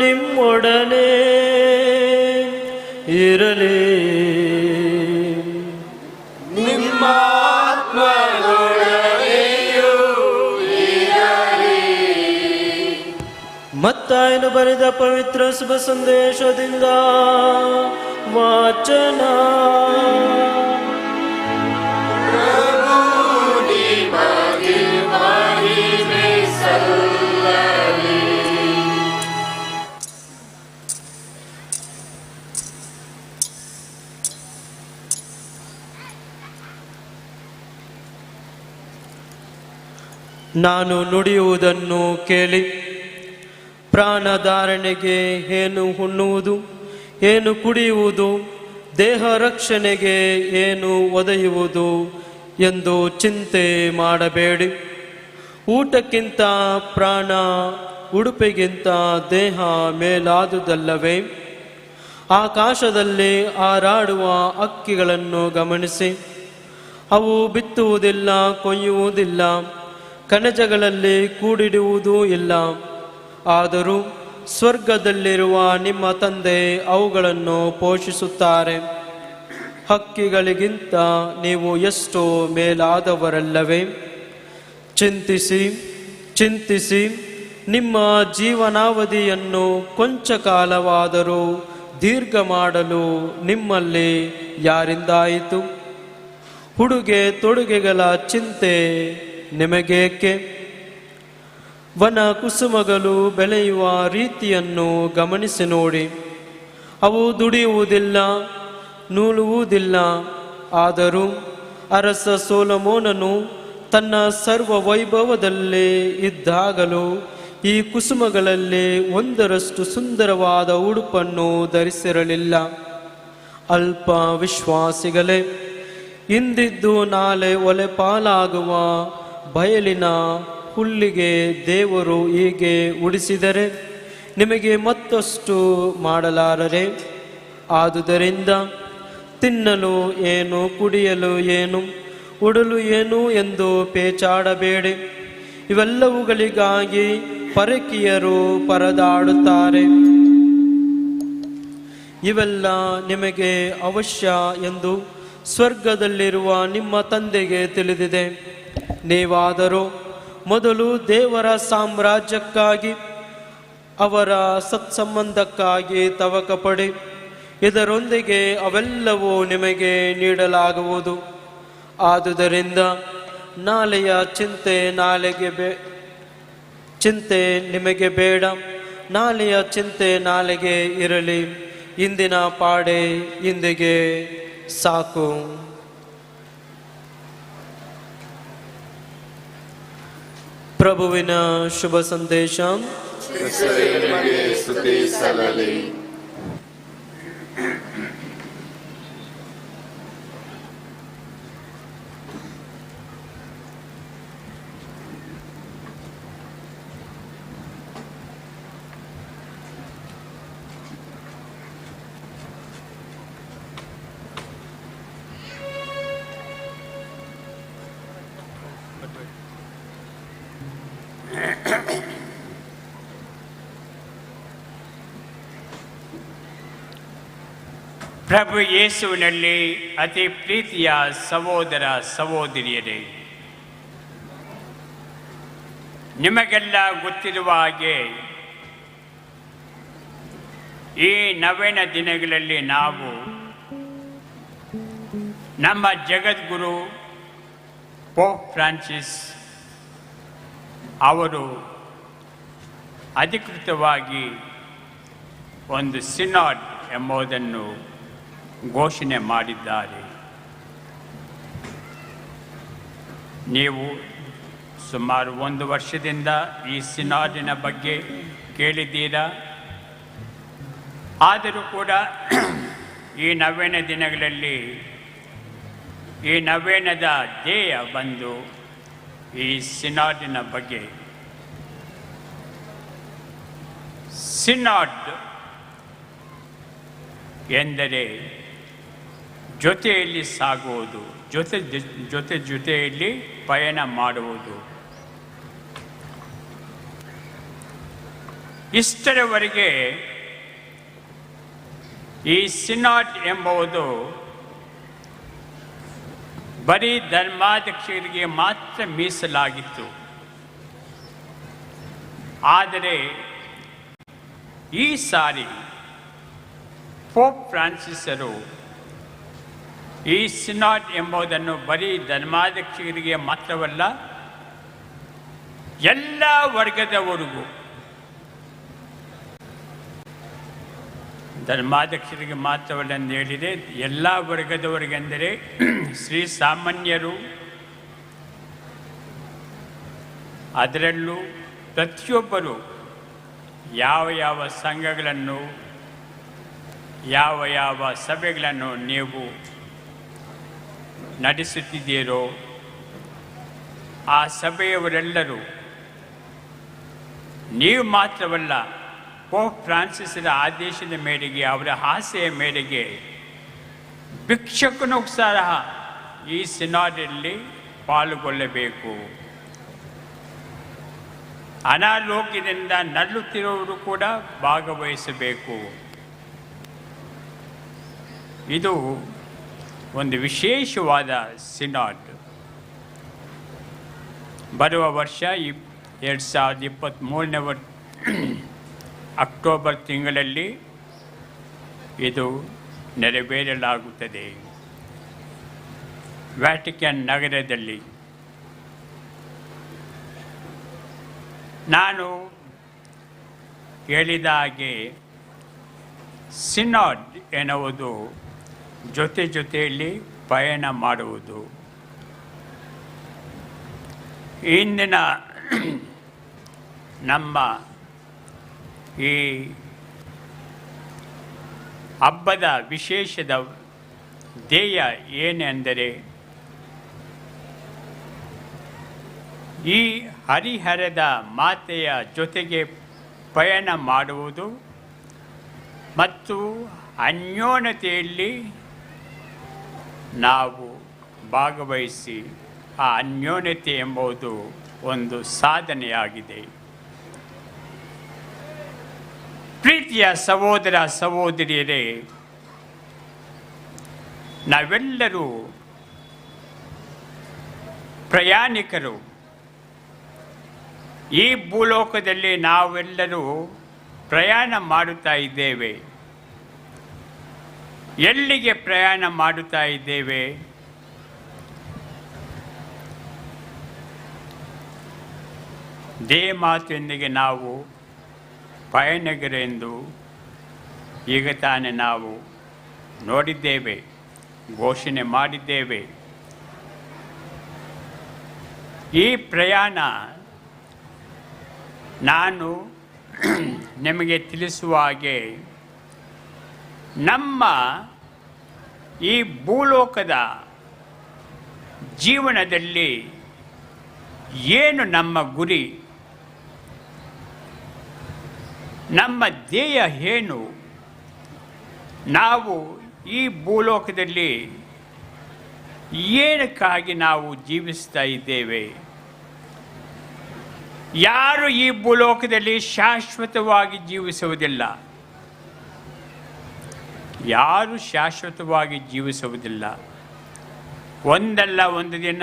ನಿಮ್ಮೊಡನೆ ಇರಲಿ, ನಿಮ್ಮ ಆತ್ಮದೊಡನೆಯೂ ಇರಲಿ. ಮತ್ತಾಯನು ಬರೆದ ಪವಿತ್ರ ಶುಭ ಸಂದೇಶದಿಂದ ವಾಚನ. ನಿಮಗೆ ಮಹಿಮೆ ಸಲ್ಲಲಿ. ನಾನು ನುಡಿಯುವುದನ್ನು ಕೇಳಿ, ಪ್ರಾಣಧಾರಣೆಗೆ ಏನು ಉಣ್ಣುವುದು, ಏನು ಕುಡಿಯುವುದು, ದೇಹ ರಕ್ಷಣೆಗೆ ಏನು ಒದೆಯುವುದು ಎಂದು ಚಿಂತೆ ಮಾಡಬೇಡಿ. ಊಟಕ್ಕಿಂತ ಪ್ರಾಣ, ಉಡುಪಿಗಿಂತ ದೇಹ ಮೇಲಾದುದಲ್ಲವೇ? ಆಕಾಶದಲ್ಲಿ ಹಾರಾಡುವ ಹಕ್ಕಿಗಳನ್ನು ಗಮನಿಸಿ, ಅವು ಬಿತ್ತುವುದಿಲ್ಲ, ಕೊಯ್ಯುವುದಿಲ್ಲ, ಕಣಜಗಳಲ್ಲಿ ಕೂಡಿಡುವುದೂ ಇಲ್ಲ. ಆದರೂ ಸ್ವರ್ಗದಲ್ಲಿರುವ ನಿಮ್ಮ ತಂದೆ ಅವುಗಳನ್ನು ಪೋಷಿಸುತ್ತಾರೆ. ಹಕ್ಕಿಗಳಿಗಿಂತ ನೀವು ಎಷ್ಟೋ ಮೇಲಾದವರಲ್ಲವೇ? ಚಿಂತಿಸಿ ಚಿಂತಿಸಿ ನಿಮ್ಮ ಜೀವನಾವಧಿಯನ್ನು ಕೊಂಚ ಕಾಲವಾದರೂ ದೀರ್ಘ ಮಾಡಲು ನಿಮ್ಮಲ್ಲಿ ಯಾರಿಂದಾಯಿತು? ಉಡುಗೆ ತೊಡುಗೆಗಳ ಚಿಂತೆ ನಿಮಗೇಕೆ? ವನ ಕುಸುಮಗಳು ಬೆಳೆಯುವ ರೀತಿಯನ್ನು ಗಮನಿಸಿ ನೋಡಿ. ಅವು ದುಡಿಯುವುದಿಲ್ಲ, ನೂಲುವುದಿಲ್ಲ. ಆದರೂ ಅರಸ ಸೊಲೊಮೋನನು ತನ್ನ ಸರ್ವ ವೈಭವದಲ್ಲೇ ಇದ್ದಾಗಲೂ ಈ ಕುಸುಮಗಳಲ್ಲಿ ಒಂದರಷ್ಟು ಸುಂದರವಾದ ಉಡುಪನ್ನು ಧರಿಸಿರಲಿಲ್ಲ. ಅಲ್ಪ ವಿಶ್ವಾಸಿಗಳೇ, ಇಂದಿದ್ದು ನಾಳೆ ಒಲೆ ಪಾಲಾಗುವ ಬಯಲಿನ ಹುಲ್ಲಿಗೆ ದೇವರು ಹೀಗೆ ಉಡಿಸಿದರೆ ನಿಮಗೆ ಮತ್ತಷ್ಟು ಮಾಡಲಾರರೆ. ಆದುದರಿಂದ ತಿನ್ನಲು ಏನು, ಕುಡಿಯಲು ಏನು, ಉಡಲು ಏನು ಎಂದು ಪೇಚಾಡಬೇಡಿ. ಇವೆಲ್ಲವುಗಳಿಗಾಗಿ ಪರಕೀಯರು ಪರದಾಡುತ್ತಾರೆ. ಇವೆಲ್ಲ ನಿಮಗೆ ಅವಶ್ಯ ಎಂದು ಸ್ವರ್ಗದಲ್ಲಿರುವ ನಿಮ್ಮ ತಂದೆಗೆ ತಿಳಿದಿದೆ. ನೀವಾದರೂ ಮೊದಲು ದೇವರ ಸಾಮ್ರಾಜ್ಯಕ್ಕಾಗಿ ಅವರ ಸತ್ಸಂಬಂಧಕ್ಕಾಗಿ ತವಕಪಡಿ. ಇದರೊಂದಿಗೆ ಅವೆಲ್ಲವೂ ನಿಮಗೆ ನೀಡಲಾಗುವುದು. ಆದುದರಿಂದ ನಾಳೆಯ ಚಿಂತೆ ನಿಮಗೆ ಬೇಡ, ನಾಳೆಯ ಚಿಂತೆ ನಾಳೆಗೆ ಇರಲಿ. ಇಂದಿನ ಪಾಡೆ ಇಂದಿಗೆ ಸಾಕು. ಪ್ರಭುವಿನ ಶುಭ ಸಂದೇಶ. ಸ್ತುತಿ ಸಲ್ಲಲಿ. ಪ್ರಭು ಯೇಸುವಿನಲ್ಲಿ ಅತಿ ಪ್ರೀತಿಯ ಸಹೋದರ ಸಹೋದರಿಯರೇ, ನಿಮಗೆಲ್ಲ ಗೊತ್ತಿರುವ ಹಾಗೆ ಈ ನವೇನ ದಿನಗಳಲ್ಲಿ ನಾವು ನಮ್ಮ ಜಗದ್ಗುರು ಪೋಪ್ ಫ್ರಾನ್ಸಿಸ್ ಅವರು ಅಧಿಕೃತವಾಗಿ ಒಂದು ಸಿನಾಡ್ ಎಂಬುದನ್ನು ಘೋಷಣೆ ಮಾಡಿದ್ದಾರೆ. ನೀವು ಸುಮಾರು 1 ವರ್ಷದಿಂದ ಈ ಸಿನಾಡಿನ ಬಗ್ಗೆ ಕೇಳಿದ್ದೀರಾ. ಆದರೂ ಕೂಡ ಈ ನವೇನ ದಿನಗಳಲ್ಲಿ ಈ ನವೇನದ ಧ್ಯೇಯ ಬಂದು ಈ ಸಿನಾಡಿನ ಬಗ್ಗೆ. ಸಿನಾಡ್ ಎಂದರೆ ಜೊತೆಯಲ್ಲಿ ಸಾಗುವುದು, ಜೊತೆಯಲ್ಲಿ ಪಯಣ ಮಾಡುವುದು. ಇಷ್ಟರವರೆಗೆ ಈ ಸಿನಾಡ್ ಎಂಬುದು ಬರೀ ಧರ್ಮಾಧ್ಯಕ್ಷರಿಗೆ ಮಾತ್ರ ಮೀಸಲಾಗಿತ್ತು. ಆದರೆ ಈ ಸಾರಿ ಪೋಪ್ ಫ್ರಾನ್ಸಿಸರು ಈ ಸಿನಾಡ್ ಎಂಬುದನ್ನು ಬರೀ ಧರ್ಮಾಧ್ಯಕ್ಷರಿಗೆ ಮಾತ್ರವಲ್ಲ, ಎಲ್ಲ ವರ್ಗದವರಿಗೂ, ಧರ್ಮಾಧ್ಯಕ್ಷರಿಗೆ ಮಾತ್ರವಲ್ಲ ಎಂದು ಹೇಳಿದೆ, ಎಲ್ಲ ವರ್ಗದವರಿಗೆಂದರೆ ಶ್ರೀ ಸಾಮಾನ್ಯರು, ಅದರಲ್ಲೂ ಪ್ರತಿಯೊಬ್ಬರು ಯಾವ ಸಂಘಗಳನ್ನು, ಯಾವ ಸಭೆಗಳನ್ನು ನೀವು ನಡೆಸುತ್ತಿದ್ದೀರೋ ಆ ಸಭೆಯವರೆಲ್ಲರೂ, ನೀವು ಮಾತ್ರವಲ್ಲ, ಪೋಪ್ ಫ್ರಾನ್ಸಿಸರ ಆದೇಶದ ಮೇರೆಗೆ, ಅವರ ಆಸೆಯ ಮೇರೆಗೆ ಭಿಕ್ಷಕನೂ ಸಹ ಈ ಸಿನಾಡಲ್ಲಿ ಪಾಲ್ಗೊಳ್ಳಬೇಕು. ಅನಾರೋಗ್ಯದಿಂದ ನರಳುತ್ತಿರುವವರು ಕೂಡ ಭಾಗವಹಿಸಬೇಕು. ಇದು ಒಂದು ವಿಶೇಷವಾದ ಸಿನಾಡ್. ಬರುವ ವರ್ಷ 2023 ಅಕ್ಟೋಬರ್ ತಿಂಗಳಲ್ಲಿ ಇದು ನೆರವೇರಲಾಗುತ್ತದೆ ವ್ಯಾಟಿಕನ್ ನಗರದಲ್ಲಿ. ನಾನು ಹೇಳಿದ ಹಾಗೆ ಸಿನಾಡ್ ಎನ್ನುವುದು ಜೊತೆಯಲ್ಲಿ ಪಯಣ ಮಾಡುವುದು. ಇಂದಿನ ನಮ್ಮ ಈ ಹಬ್ಬದ ವಿಶೇಷದ ಧ್ಯೇಯ ಏನೆಂದರೆ, ಈ ಹರಿಹರದ ಮಾತೆಯ ಜೊತೆಗೆ ಪಯಣ ಮಾಡುವುದು ಮತ್ತು ಅನ್ಯೋನ್ಯತೆಯಲ್ಲಿ ನಾವು ಭಾಗವಹಿಸಿ ಆ ಅನ್ಯೋನ್ಯತೆ ಎಂಬುದು ಒಂದು ಸಾಧನೆಯಾಗಿದೆ. ಪ್ರೀತಿಯ ಸಹೋದರ ಸಹೋದರಿಯರೇ, ನಾವೆಲ್ಲರೂ ಪ್ರಯಾಣಿಕರು. ಈ ಭೂಲೋಕದಲ್ಲಿ ನಾವೆಲ್ಲರೂ ಪ್ರಯಾಣ ಮಾಡುತ್ತಾ ಇದ್ದೇವೆ. ಎಲ್ಲಿಗೆ ಪ್ರಯಾಣ ಮಾಡುತ್ತಾ ಇದ್ದೇವೆ? ದೇವಮಾತೆಯೊಂದಿಗೆ ನಾವು ಪಯಣಿಗರೆಂದು ಈಗ ತಾನೇ ನಾವು ನೋಡಿದ್ದೇವೆ, ಘೋಷಣೆ ಮಾಡಿದ್ದೇವೆ. ಈ ಪ್ರಯಾಣ ನಾನು ನಿಮಗೆ ತಿಳಿಸುವ ಹಾಗೆ ನಮ್ಮ ಈ ಭೂಲೋಕದ ಜೀವನದಲ್ಲಿ ಏನು ನಮ್ಮ ಗುರಿ, ನಮ್ಮ ಧ್ಯೇಯ ಏನು, ನಾವು ಈ ಭೂಲೋಕದಲ್ಲಿ ಏನಕ್ಕಾಗಿ ನಾವು ಜೀವಿಸ್ತಾ ಇದ್ದೇವೆ? ಯಾರು ಈ ಭೂಲೋಕದಲ್ಲಿ ಶಾಶ್ವತವಾಗಿ ಜೀವಿಸುವುದಿಲ್ಲ, ಯಾರು ಶಾಶ್ವತವಾಗಿ ಜೀವಿಸುವುದಿಲ್ಲ. ಒಂದಲ್ಲ ಒಂದು ದಿನ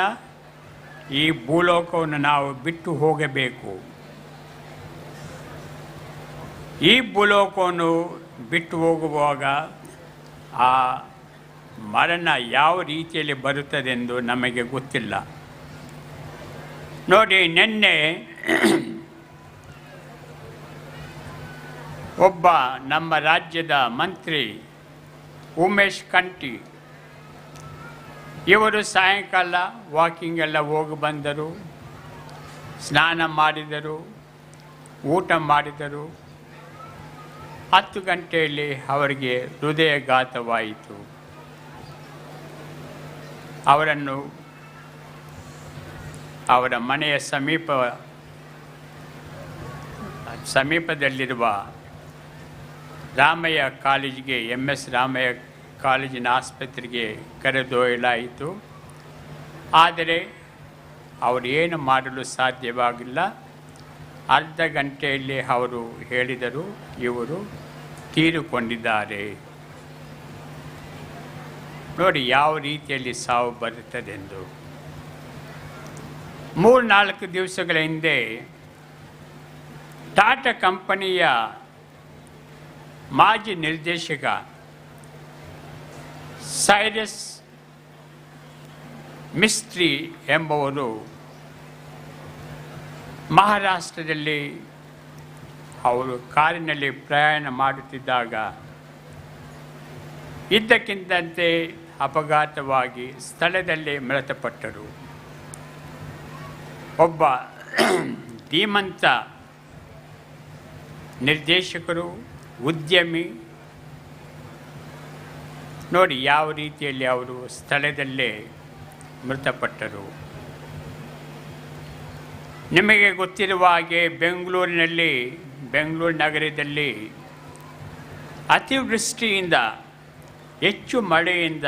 ಈ ಭೂಲೋಕವನ್ನು ನಾವು ಬಿಟ್ಟು ಹೋಗಬೇಕು. ಈ ಭೂಲೋಕವನ್ನು ಬಿಟ್ಟು ಹೋಗುವಾಗ ಆ ಮರಣ ಯಾವ ರೀತಿಯಲ್ಲಿ ಬರುತ್ತದೆಂದು ನಮಗೆ ಗೊತ್ತಿಲ್ಲ. ನೋಡಿ, ನಿನ್ನೆ ಒಬ್ಬ ನಮ್ಮ ರಾಜ್ಯದ ಮಂತ್ರಿ ಉಮೇಶ್ ಕಂಠಿ ಇವರು ಸಾಯಂಕಾಲ ವಾಕಿಂಗ್ ಎಲ್ಲ ಹೋಗಿ ಬಂದರು, ಸ್ನಾನ ಮಾಡಿದರು, ಊಟ ಮಾಡಿದರು. 10 ಗಂಟೆಯಲ್ಲಿ ಅವರಿಗೆ ಹೃದಯಘಾತವಾಯಿತು. ಅವರನ್ನು ಅವರ ಮನೆಯ ಸಮೀಪದಲ್ಲಿರುವ ರಾಮಯ್ಯ ಕಾಲೇಜಿಗೆ, MS ರಾಮಯ್ಯ ಕಾಲೇಜಿನ ಆಸ್ಪತ್ರೆಗೆ ಕರೆದೊಯ್ಯಲಾಯಿತು. ಆದರೆ ಅವರು ಏನು ಮಾಡಲು ಸಾಧ್ಯವಾಗಿಲ್ಲ. ಅರ್ಧ ಗಂಟೆಯಲ್ಲಿ ಅವರು ಹೇಳಿದರು, ಇವರು ತೀರಿಕೊಂಡಿದ್ದಾರೆ. ನೋಡಿ ಯಾವ ರೀತಿಯಲ್ಲಿ ಸಾವು ಬರುತ್ತದೆಂದು. 3-4 ದಿವಸಗಳ ಹಿಂದೆ ಟಾಟಾ ಕಂಪನಿಯ ಮಾಜಿ ನಿರ್ದೇಶಕ ಸೈರಸ್ ಮಿಸ್ತ್ರಿ ಎಂಬುವರು ಮಹಾರಾಷ್ಟ್ರದಲ್ಲಿ ಅವರು ಕಾರಿನಲ್ಲಿ ಪ್ರಯಾಣ ಮಾಡುತ್ತಿದ್ದಾಗ ಇದ್ದಕ್ಕಿದ್ದಂತೆ ಅಪಘಾತವಾಗಿ ಸ್ಥಳದಲ್ಲೇ ಮೃತಪಟ್ಟರು. ಒಬ್ಬ ಧೀಮಂತ ನಿರ್ದೇಶಕರು, ಉದ್ಯಮಿ. ನೋಡಿ ಯಾವ ರೀತಿಯಲ್ಲಿ ಅವರು ಸ್ಥಳದಲ್ಲೇ ಮೃತಪಟ್ಟರು. ನಿಮಗೆ ಗೊತ್ತಿರುವ ಹಾಗೆ ಬೆಂಗಳೂರು ನಗರದಲ್ಲಿ ಅತಿವೃಷ್ಟಿಯಿಂದ, ಹೆಚ್ಚು ಮಳೆಯಿಂದ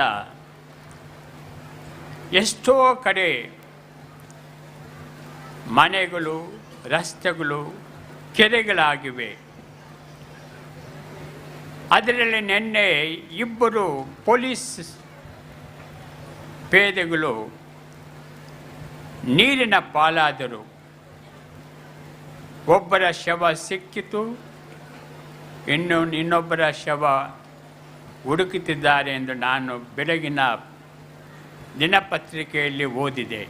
ಎಷ್ಟೋ ಕಡೆ ಮನೆಗಳು, ರಸ್ತೆಗಳು ಕೆರೆಗಳಾಗಿವೆ. ಅದರಲ್ಲಿ ನಿನ್ನೆ 2 ಪೊಲೀಸ್ ಪೇದೆಗಳು ನೀರಿನ ಪಾಲಾದರು. ಒಬ್ಬರ ಶವ ಸಿಕ್ಕಿತು, ಇನ್ನೊಬ್ಬರ ಶವ ಹುಡುಕುತ್ತಿದ್ದಾರೆ ಎಂದು ನಾನು ಬೆಳಗಿನ ದಿನಪತ್ರಿಕೆಯಲ್ಲಿ ಓದಿದೆ.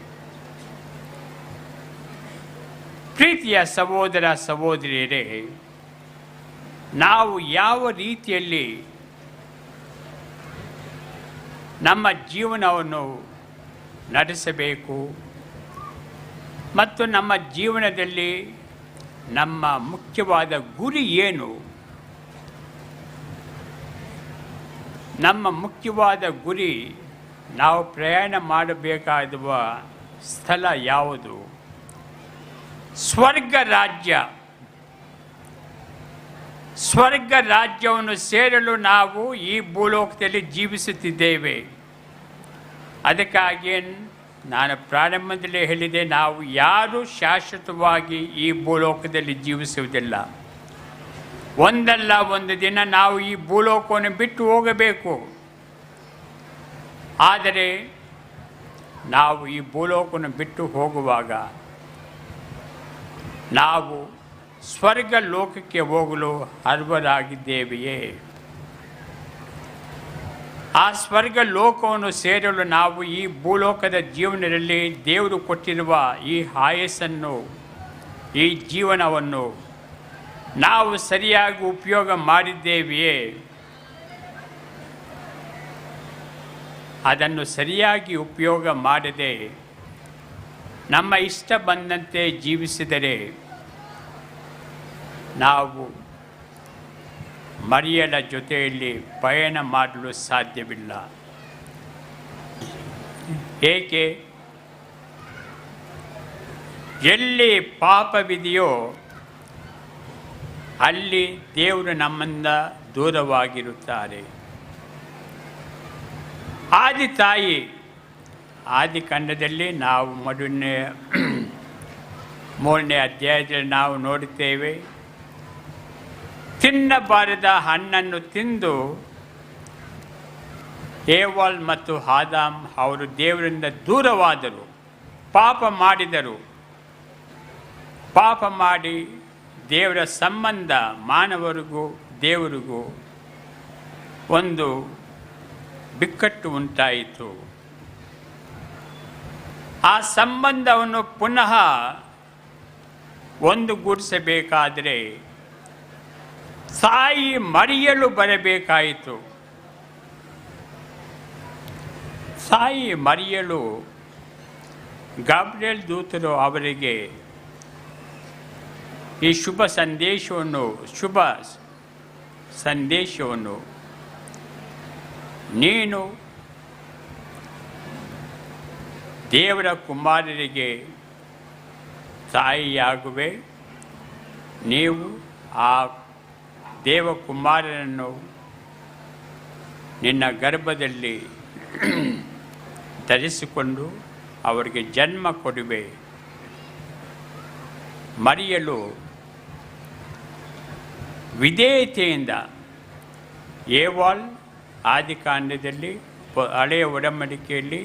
ಪ್ರೀತಿಯ ಸಹೋದರ ಸಹೋದರಿಯರೇ, ನಾವು ಯಾವ ರೀತಿಯಲ್ಲಿ ನಮ್ಮ ಜೀವನವನ್ನು ನಡೆಸಬೇಕು ಮತ್ತು ನಮ್ಮ ಜೀವನದಲ್ಲಿ ನಮ್ಮ ಮುಖ್ಯವಾದ ಗುರಿ ಏನು? ನಮ್ಮ ಮುಖ್ಯವಾದ ಗುರಿ, ನಾವು ಪ್ರಯಾಣ ಮಾಡಬೇಕಾದ ಸ್ಥಳ ಯಾವುದು? ಸ್ವರ್ಗ ರಾಜ್ಯ. ಸ್ವರ್ಗ ರಾಜ್ಯವನ್ನು ಸೇರಲು ನಾವು ಈ ಭೂಲೋಕದಲ್ಲಿ ಜೀವಿಸುತ್ತಿದ್ದೇವೆ. ಅದಕ್ಕಾಗಿ ನಾನು ಪ್ರಾರಂಭದಲ್ಲೇ ಹೇಳಿದೆ, ನಾವು ಯಾರೂ ಶಾಶ್ವತವಾಗಿ ಈ ಭೂಲೋಕದಲ್ಲಿ ಜೀವಿಸುವುದಿಲ್ಲ. ಒಂದಲ್ಲ ಒಂದು ದಿನ ನಾವು ಈ ಭೂಲೋಕವನ್ನು ಬಿಟ್ಟು ಹೋಗಬೇಕು. ಆದರೆ ನಾವು ಈ ಭೂಲೋಕವನ್ನು ಬಿಟ್ಟು ಹೋಗುವಾಗ ನಾವು ಸ್ವರ್ಗ ಲೋಕಕ್ಕೆ ಹೋಗಲು ಅರ್ಹರಾಗಿದ್ದೇವೆಯೇ? ಆ ಸ್ವರ್ಗ ಲೋಕವನ್ನು ಸೇರಲು ನಾವು ಈ ಭೂಲೋಕದ ಜೀವನದಲ್ಲಿ ದೇವರು ಕೊಟ್ಟಿರುವ ಈ ಆಯಸ್ಸನ್ನು, ಈ ಜೀವನವನ್ನು ನಾವು ಸರಿಯಾಗಿ ಉಪಯೋಗ ಮಾಡಿದ್ದೇವೆಯೇ? ಅದನ್ನು ಸರಿಯಾಗಿ ಉಪಯೋಗ ಮಾಡದೆ ನಮ್ಮ ಇಷ್ಟ ಬಂದಂತೆ ಜೀವಿಸಿದರೆ ನಾವು ಮರಿಯಳ ಜೊತೆಯಲ್ಲಿ ಪಯಣ ಮಾಡಲು ಸಾಧ್ಯವಿಲ್ಲ. ಏಕೆ? ಎಲ್ಲಿ ಪಾಪವಿದೆಯೋ ಅಲ್ಲಿ ದೇವರು ನಮ್ಮಿಂದ ದೂರವಾಗಿರುತ್ತಾರೆ. ಆದಿ ತಾಯಿ ಆದಿಕಾಂಡದಲ್ಲಿ ನಾವು ಮೂರನೇ ಅಧ್ಯಾಯದಲ್ಲಿ ನಾವು ನೋಡುತ್ತೇವೆ, ತಿನ್ನಬಾರದ ಹಣ್ಣನ್ನು ತಿಂದು ಏವಾಲ್ ಮತ್ತು ಆದಾಮ್ ಅವರು ದೇವರಿಂದ ದೂರವಾದರು, ಪಾಪ ಮಾಡಿದರು. ಪಾಪ ಮಾಡಿ ದೇವರ ಸಂಬಂಧ ಮಾನವರಿಗೂ ದೇವರಿಗೂ ಒಂದು ಬಿಕ್ಕಟ್ಟು ಉಂಟಾಯಿತು. ಆ ಸಂಬಂಧವನ್ನು ಪುನಃ ಒಂದುಗೂಡಿಸಬೇಕಾದರೆ ತಾಯಿ ಮರಿಯಲು ಬರಬೇಕಾಯಿತು. ತಾಯಿ ಮರಿಯಲು ಗಾಬ್ರಿಯೇಲ್ ದೂತರು ಅವರಿಗೆ ಈ ಶುಭ ಸಂದೇಶವನ್ನು ನೀನು ದೇವರ ಕುಮಾರರಿಗೆ ತಾಯಿಯಾಗುವೆ, ನೀವು ಆ ದೇವಕುಮಾರನನ್ನು ನಿನ್ನ ಗರ್ಭದಲ್ಲಿ ಧರಿಸಿಕೊಂಡು ಅವರಿಗೆ ಜನ್ಮ ಕೊಡುವೆ. ಮರಿಯಲು ವಿಧೇಯತೆಯಿಂದ ಏವಾಲ್ ಆದಿಕಾಂಡದಲ್ಲಿ ಹಳೆಯ ಒಡಂಬಡಿಕೆಯಲ್ಲಿ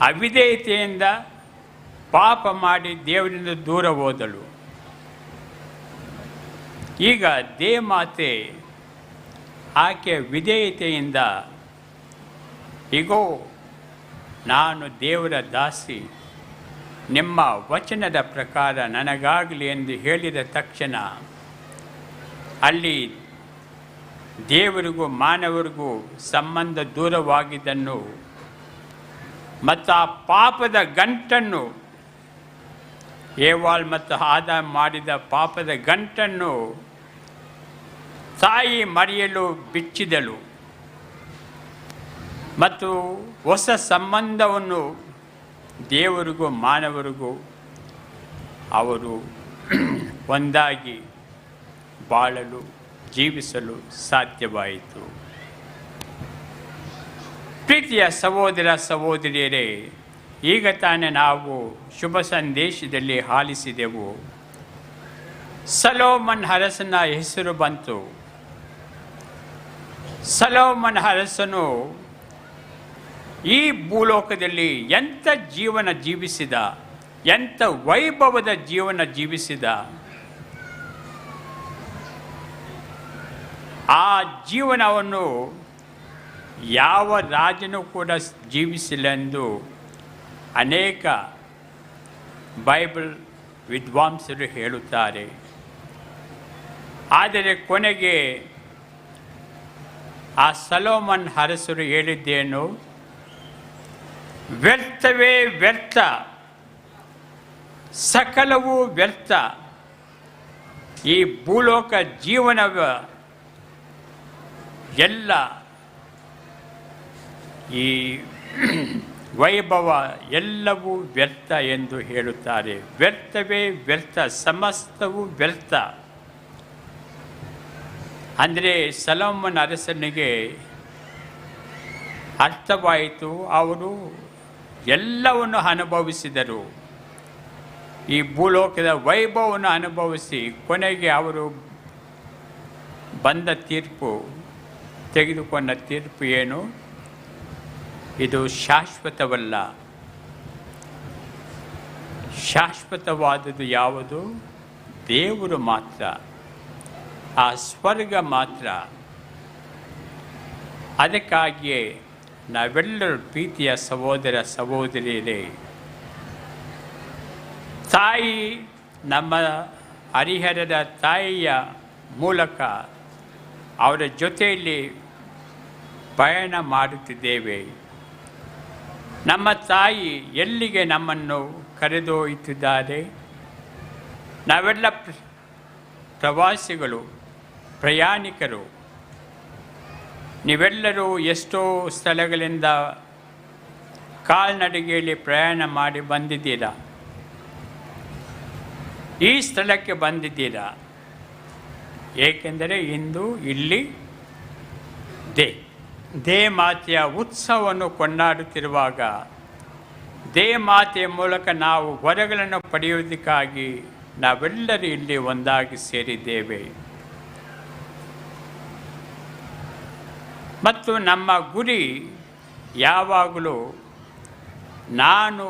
ಅವಿಧೇಯತೆಯಿಂದ ಪಾಪ ಮಾಡಿ ದೇವರಿಂದ ದೂರ ಹೋದಳು. ಈಗ ದೇವಮಾತೆ ಆಕೆ ವಿಧೇಯತೆಯಿಂದ ಇಗೋ ನಾನು ದೇವರ ದಾಸಿ, ನಿಮ್ಮ ವಚನದ ಪ್ರಕಾರ ನನಗಾಗಲಿ ಎಂದು ಹೇಳಿದ ತಕ್ಷಣ ಅಲ್ಲಿ ದೇವರಿಗೂ ಮಾನವರಿಗೂ ಸಂಬಂಧ ದೂರವಾಗಿದ್ದನ್ನು ಮತ್ತು ಆ ಪಾಪದ ಗಂಟನ್ನು ಏವಾಲ್ ಮತ್ತು ಆದಾಮ್ ಮಾಡಿದ ಪಾಪದ ಗಂಟನ್ನು ತಾಯಿ ಮರಿಯಲು ಬಿಚ್ಚಿದಳು ಮತ್ತು ಹೊಸ ಸಂಬಂಧವನ್ನು ದೇವರಿಗೂ ಮಾನವರಿಗೂ ಅವರು ಒಂದಾಗಿ ಬಾಳಲು ಜೀವಿಸಲು ಸಾಧ್ಯವಾಯಿತು. ಪ್ರೀತಿಯ ಸಹೋದರ ಸಹೋದರಿಯರೇ, ಈಗ ತಾನೇ ನಾವು ಶುಭ ಸಂದೇಶದಲ್ಲಿ ಆಲಿಸಿದೆವು. ಸೊಲೊಮನ್ ಅರಸನ ಹೆಸರು ಬಂತು. ಸೊಲೊಮನ್ ಅರಸನು ಈ ಭೂಲೋಕದಲ್ಲಿ ಎಂಥ ಜೀವನ ಜೀವಿಸಿದ, ಎಂಥ ವೈಭವದ ಜೀವನ ಜೀವಿಸಿದ. ಆ ಜೀವನವನ್ನು ಯಾವ ರಾಜನೂ ಕೂಡ ಜೀವಿಸಿಲ್ಲ ಅನೇಕ ಬೈಬಲ್ ವಿದ್ವಾಂಸರು ಹೇಳುತ್ತಾರೆ. ಆದರೆ ಕೊನೆಗೆ ಆ ಸೊಲೊಮನ್ ಅರಸರು ಹೇಳಿದ್ದೇನು? ವ್ಯರ್ಥವೇ ವ್ಯರ್ಥ, ಸಕಲವೂ ವ್ಯರ್ಥ. ಈ ಭೂಲೋಕ ಜೀವನವ ಎಲ್ಲ ಈ ವೈಭವ ಎಲ್ಲವೂ ವ್ಯರ್ಥ ಎಂದು ಹೇಳುತ್ತಾರೆ. ವ್ಯರ್ಥವೇ ವ್ಯರ್ಥ, ಸಮಸ್ತವೂ ವ್ಯರ್ಥ. ಅಂದರೆ ಸೊಲೊಮೋನ ಅರಸನಿಗೆ ಅರ್ಥವಾಯಿತು, ಅವರು ಎಲ್ಲವನ್ನು ಅನುಭವಿಸಿದರು, ಈ ಭೂಲೋಕದ ವೈಭವವನ್ನು ಅನುಭವಿಸಿ ಕೊನೆಗೆ ಅವರು ಬಂದ ತೀರ್ಪು, ತೆಗೆದುಕೊಂಡ ತೀರ್ಪು ಏನು? ಇದು ಶಾಶ್ವತವಲ್ಲ. ಶಾಶ್ವತವಾದುದು ಯಾವುದು? ದೇವರು ಮಾತ್ರ, ಆ ಸ್ವರ್ಗ ಮಾತ್ರ. ಅದಕ್ಕಾಗಿಯೇ ನಾವೆಲ್ಲರೂ ಪ್ರೀತಿಯ ಸಹೋದರ ಸಹೋದರಿಯರೇ, ತಾಯಿ, ನಮ್ಮ ಹರಿಹರದ ತಾಯಿಯ ಮೂಲಕ ಅವರ ಜೊತೆಯಲ್ಲಿ ಪಯಣ ಮಾಡುತ್ತಿದ್ದೇವೆ. ನಮ್ಮ ತಾಯಿ ಎಲ್ಲಿಗೆ ನಮ್ಮನ್ನು ಕರೆದೊಯ್ಯುತ್ತಿದ್ದಾರೆ? ನಾವೆಲ್ಲ ಪ್ರವಾಸಿಗಳು, ಪ್ರಯಾಣಿಕರು. ನೀವೆಲ್ಲರೂ ಎಷ್ಟೋ ಸ್ಥಳಗಳಿಂದ ಕಾಲ್ನಡಿಗೆಯಲ್ಲಿ ಪ್ರಯಾಣ ಮಾಡಿ ಬಂದಿದ್ದೀರಾ. ಈ ಸ್ಥಳಕ್ಕೆ ಬಂದಿದ್ದೀರಾ ಏಕೆಂದರೆ ಇಂದು ಇಲ್ಲಿ ದೇಮಾತೆಯ ಉತ್ಸವವನ್ನು ಕೊಂಡಾಡುತ್ತಿರುವಾಗ, ದೇಮಾತೆಯ ಮೂಲಕ ನಾವು ವರಗಳನ್ನು ಪಡೆಯುವುದಕ್ಕಾಗಿ ನಾವೆಲ್ಲರೂ ಇಲ್ಲಿ ಒಂದಾಗಿ ಸೇರಿದ್ದೇವೆ. ಮತ್ತು ನಮ್ಮ ಗುರಿ ಯಾವಾಗಲೂ ನಾನು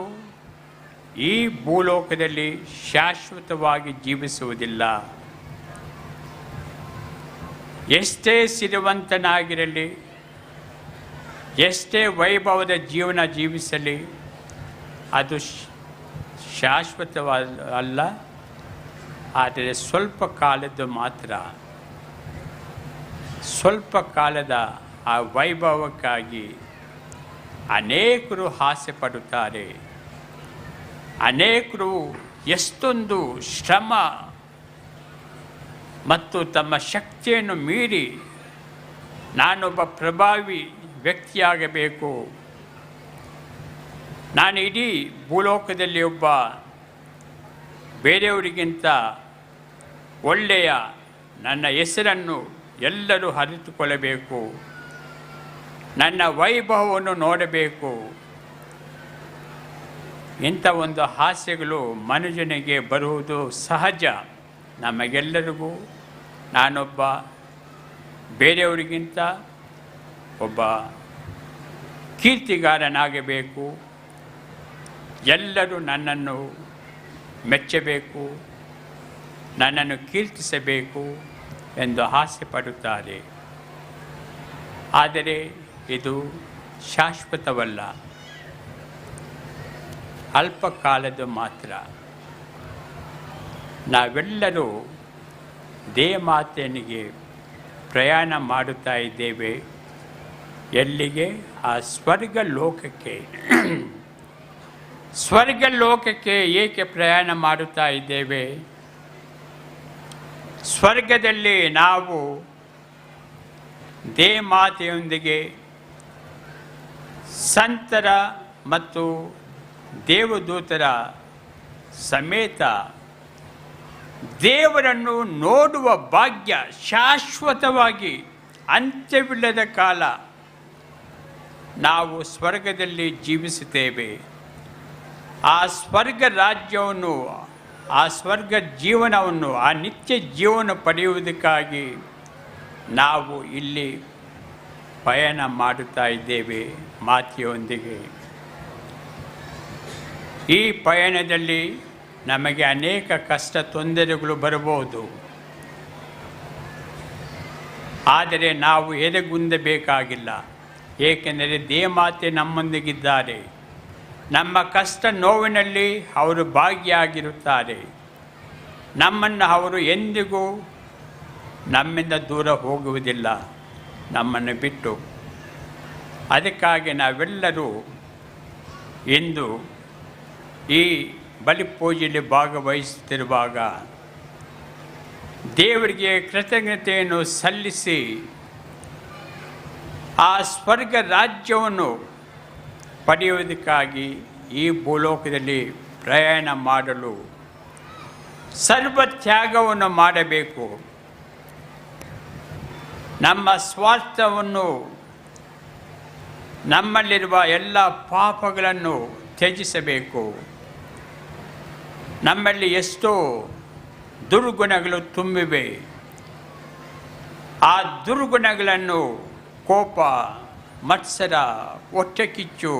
ಈ ಭೂಲೋಕದಲ್ಲಿ ಶಾಶ್ವತವಾಗಿ ಜೀವಿಸುವುದಿಲ್ಲ. ಎಷ್ಟೇ ಸಿರಿವಂತನಾಗಿರಲಿ, ಎಷ್ಟೇ ವೈಭವದ ಜೀವನ ಜೀವಿಸಲಿ, ಅದು ಶಾಶ್ವತವಲ್ಲ. ಆದರೆ ಸ್ವಲ್ಪ ಕಾಲದ್ದು ಮಾತ್ರ. ಸ್ವಲ್ಪ ಕಾಲದ ಆ ವೈಭವಕ್ಕಾಗಿ ಅನೇಕರು ಆಸೆ ಪಡುತ್ತಾರೆ. ಅನೇಕರು ಎಷ್ಟೊಂದು ಶ್ರಮ ಮತ್ತು ತಮ್ಮ ಶಕ್ತಿಯನ್ನು ಮೀರಿ ನಾನೊಬ್ಬ ಪ್ರಭಾವಿ ವ್ಯಕ್ತಿಯಾಗಬೇಕು, ನಾನು ಇಡೀ ಭೂಲೋಕದಲ್ಲಿ ಒಬ್ಬ ಬೇರೆಯವರಿಗಿಂತ ಒಳ್ಳೆಯ ನನ್ನ ಹೆಸರನ್ನು ಎಲ್ಲರೂ ಅರಿತುಕೊಳ್ಳಬೇಕು, ನನ್ನ ವೈಭವವನ್ನು ನೋಡಬೇಕು. ಇಂಥ ಒಂದು ಆಸೆಗಳು ಮನುಷ್ಯನಿಗೆ ಬರುವುದು ಸಹಜ. ನಮಗೆಲ್ಲರಿಗೂ ನಾನೊಬ್ಬ ಬೇರೆಯವರಿಗಿಂತ ಒಬ್ಬ ಕೀರ್ತಿಗಾರನಾಗಬೇಕು, ಎಲ್ಲರೂ ನನ್ನನ್ನು ಮೆಚ್ಚಬೇಕು, ನನ್ನನ್ನು ಕೀರ್ತಿಸಬೇಕು ಎಂದು ಆಸೆ ಪಡುತ್ತಾರೆ. ಆದರೆ ಇದು ಶಾಶ್ವತವಲ್ಲ, ಅಲ್ಪ ಕಾಲದ ಮಾತ್ರ. ನಾವೆಲ್ಲರೂ ದೇವಮಾತೆಯನಿಗೆ ಪ್ರಯಾಣ ಮಾಡುತ್ತಾ ಇದ್ದೇವೆ. ಎಲ್ಲಿಗೆ? ಆ ಸ್ವರ್ಗ ಲೋಕಕ್ಕೆ. ಸ್ವರ್ಗ ಲೋಕಕ್ಕೆ ಏಕೆ ಪ್ರಯಾಣ ಮಾಡುತ್ತಾ ಇದ್ದೇವೆ? ಸ್ವರ್ಗದಲ್ಲಿ ನಾವು ದೇವಮಾತೆಯೊಂದಿಗೆ ಸಂತರ ಮತ್ತು ದೇವದೂತರ ಸಮೇತ ದೇವರನ್ನು ನೋಡುವ ಭಾಗ್ಯ, ಶಾಶ್ವತವಾಗಿ ಅಂತ್ಯವಿಲ್ಲದ ಕಾಲ ನಾವು ಸ್ವರ್ಗದಲ್ಲಿ ಜೀವಿಸುತ್ತೇವೆ. ಆ ಸ್ವರ್ಗ ರಾಜ್ಯವನ್ನು, ಆ ಸ್ವರ್ಗ ಜೀವನವನ್ನು, ಆ ನಿತ್ಯ ಜೀವನ ಪಡೆಯುವುದಕ್ಕಾಗಿ ನಾವು ಇಲ್ಲಿ ಪಯಣ ಮಾಡುತ್ತಾ ಇದ್ದೇವೆ ಮಾತೆಯೊಂದಿಗೆ. ಈ ಪಯಣದಲ್ಲಿ ನಮಗೆ ಅನೇಕ ಕಷ್ಟ ತೊಂದರೆಗಳು ಬರಬಹುದು. ಆದರೆ ನಾವು ಎದೆಗುಂದಬೇಕಾಗಿಲ್ಲ, ಏಕೆಂದರೆ ದೇವಮಾತೆ ನಮ್ಮೊಂದಿಗಿದ್ದಾರೆ. ನಮ್ಮ ಕಷ್ಟ ನೋವಿನಲ್ಲಿ ಅವರು ಭಾಗಿಯಾಗಿರುತ್ತಾರೆ. ನಮ್ಮನ್ನು ಅವರು ಎಂದಿಗೂ ನಮ್ಮಿಂದ ದೂರ ಹೋಗುವುದಿಲ್ಲ, ನಮ್ಮನ್ನು ಬಿಟ್ಟು. ಅದಕ್ಕಾಗಿ ನಾವೆಲ್ಲರೂ ಇಂದು ಈ ಬಲಿಪೂಜೆಯಲ್ಲಿ ಭಾಗವಹಿಸುತ್ತಿರುವಾಗ ದೇವರಿಗೆ ಕೃತಜ್ಞತೆಯನ್ನು ಸಲ್ಲಿಸಿ ಆ ಸ್ವರ್ಗ ರಾಜ್ಯವನ್ನು ಪಡೆಯುವುದಕ್ಕಾಗಿ ಈ ಭೂಲೋಕದಲ್ಲಿ ಪ್ರಯಾಣ ಮಾಡಲು ಸರ್ವ ತ್ಯಾಗವನ್ನು ಮಾಡಬೇಕು. ನಮ್ಮ ಸ್ವಾರ್ಥವನ್ನು, ನಮ್ಮಲ್ಲಿರುವ ಎಲ್ಲ ಪಾಪಗಳನ್ನು ತ್ಯಜಿಸಬೇಕು. ನಮ್ಮಲ್ಲಿ ಎಷ್ಟೋ ದುರ್ಗುಣಗಳು ತುಂಬಿವೆ. ಆ ದುರ್ಗುಣಗಳನ್ನು ಕೋಪ, ಮತ್ಸರ, ಹೊಟ್ಟೆಕಿಚ್ಚು,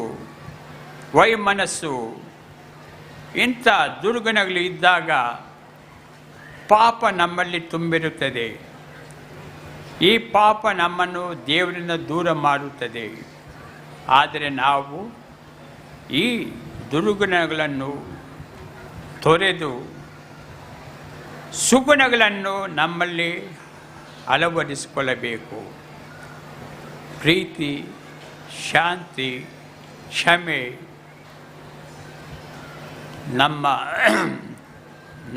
ವೈಮನಸ್ಸು ಇಂಥ ದುರ್ಗುಣಗಳು ಇದ್ದಾಗ ಪಾಪ ನಮ್ಮಲ್ಲಿ ತುಂಬಿರುತ್ತದೆ. ಈ ಪಾಪ ನಮ್ಮನ್ನು ದೇವರಿಂದ ದೂರ ಮಾಡುತ್ತದೆ. ಆದರೆ ನಾವು ಈ ದುರ್ಗುಣಗಳನ್ನು ತೊರೆದು ಸುಗುಣಗಳನ್ನು ನಮ್ಮಲ್ಲಿ ಅಳವಡಿಸಿಕೊಳ್ಳಬೇಕು. ಪ್ರೀತಿ, ಶಾಂತಿ, ಕ್ಷಮೆ,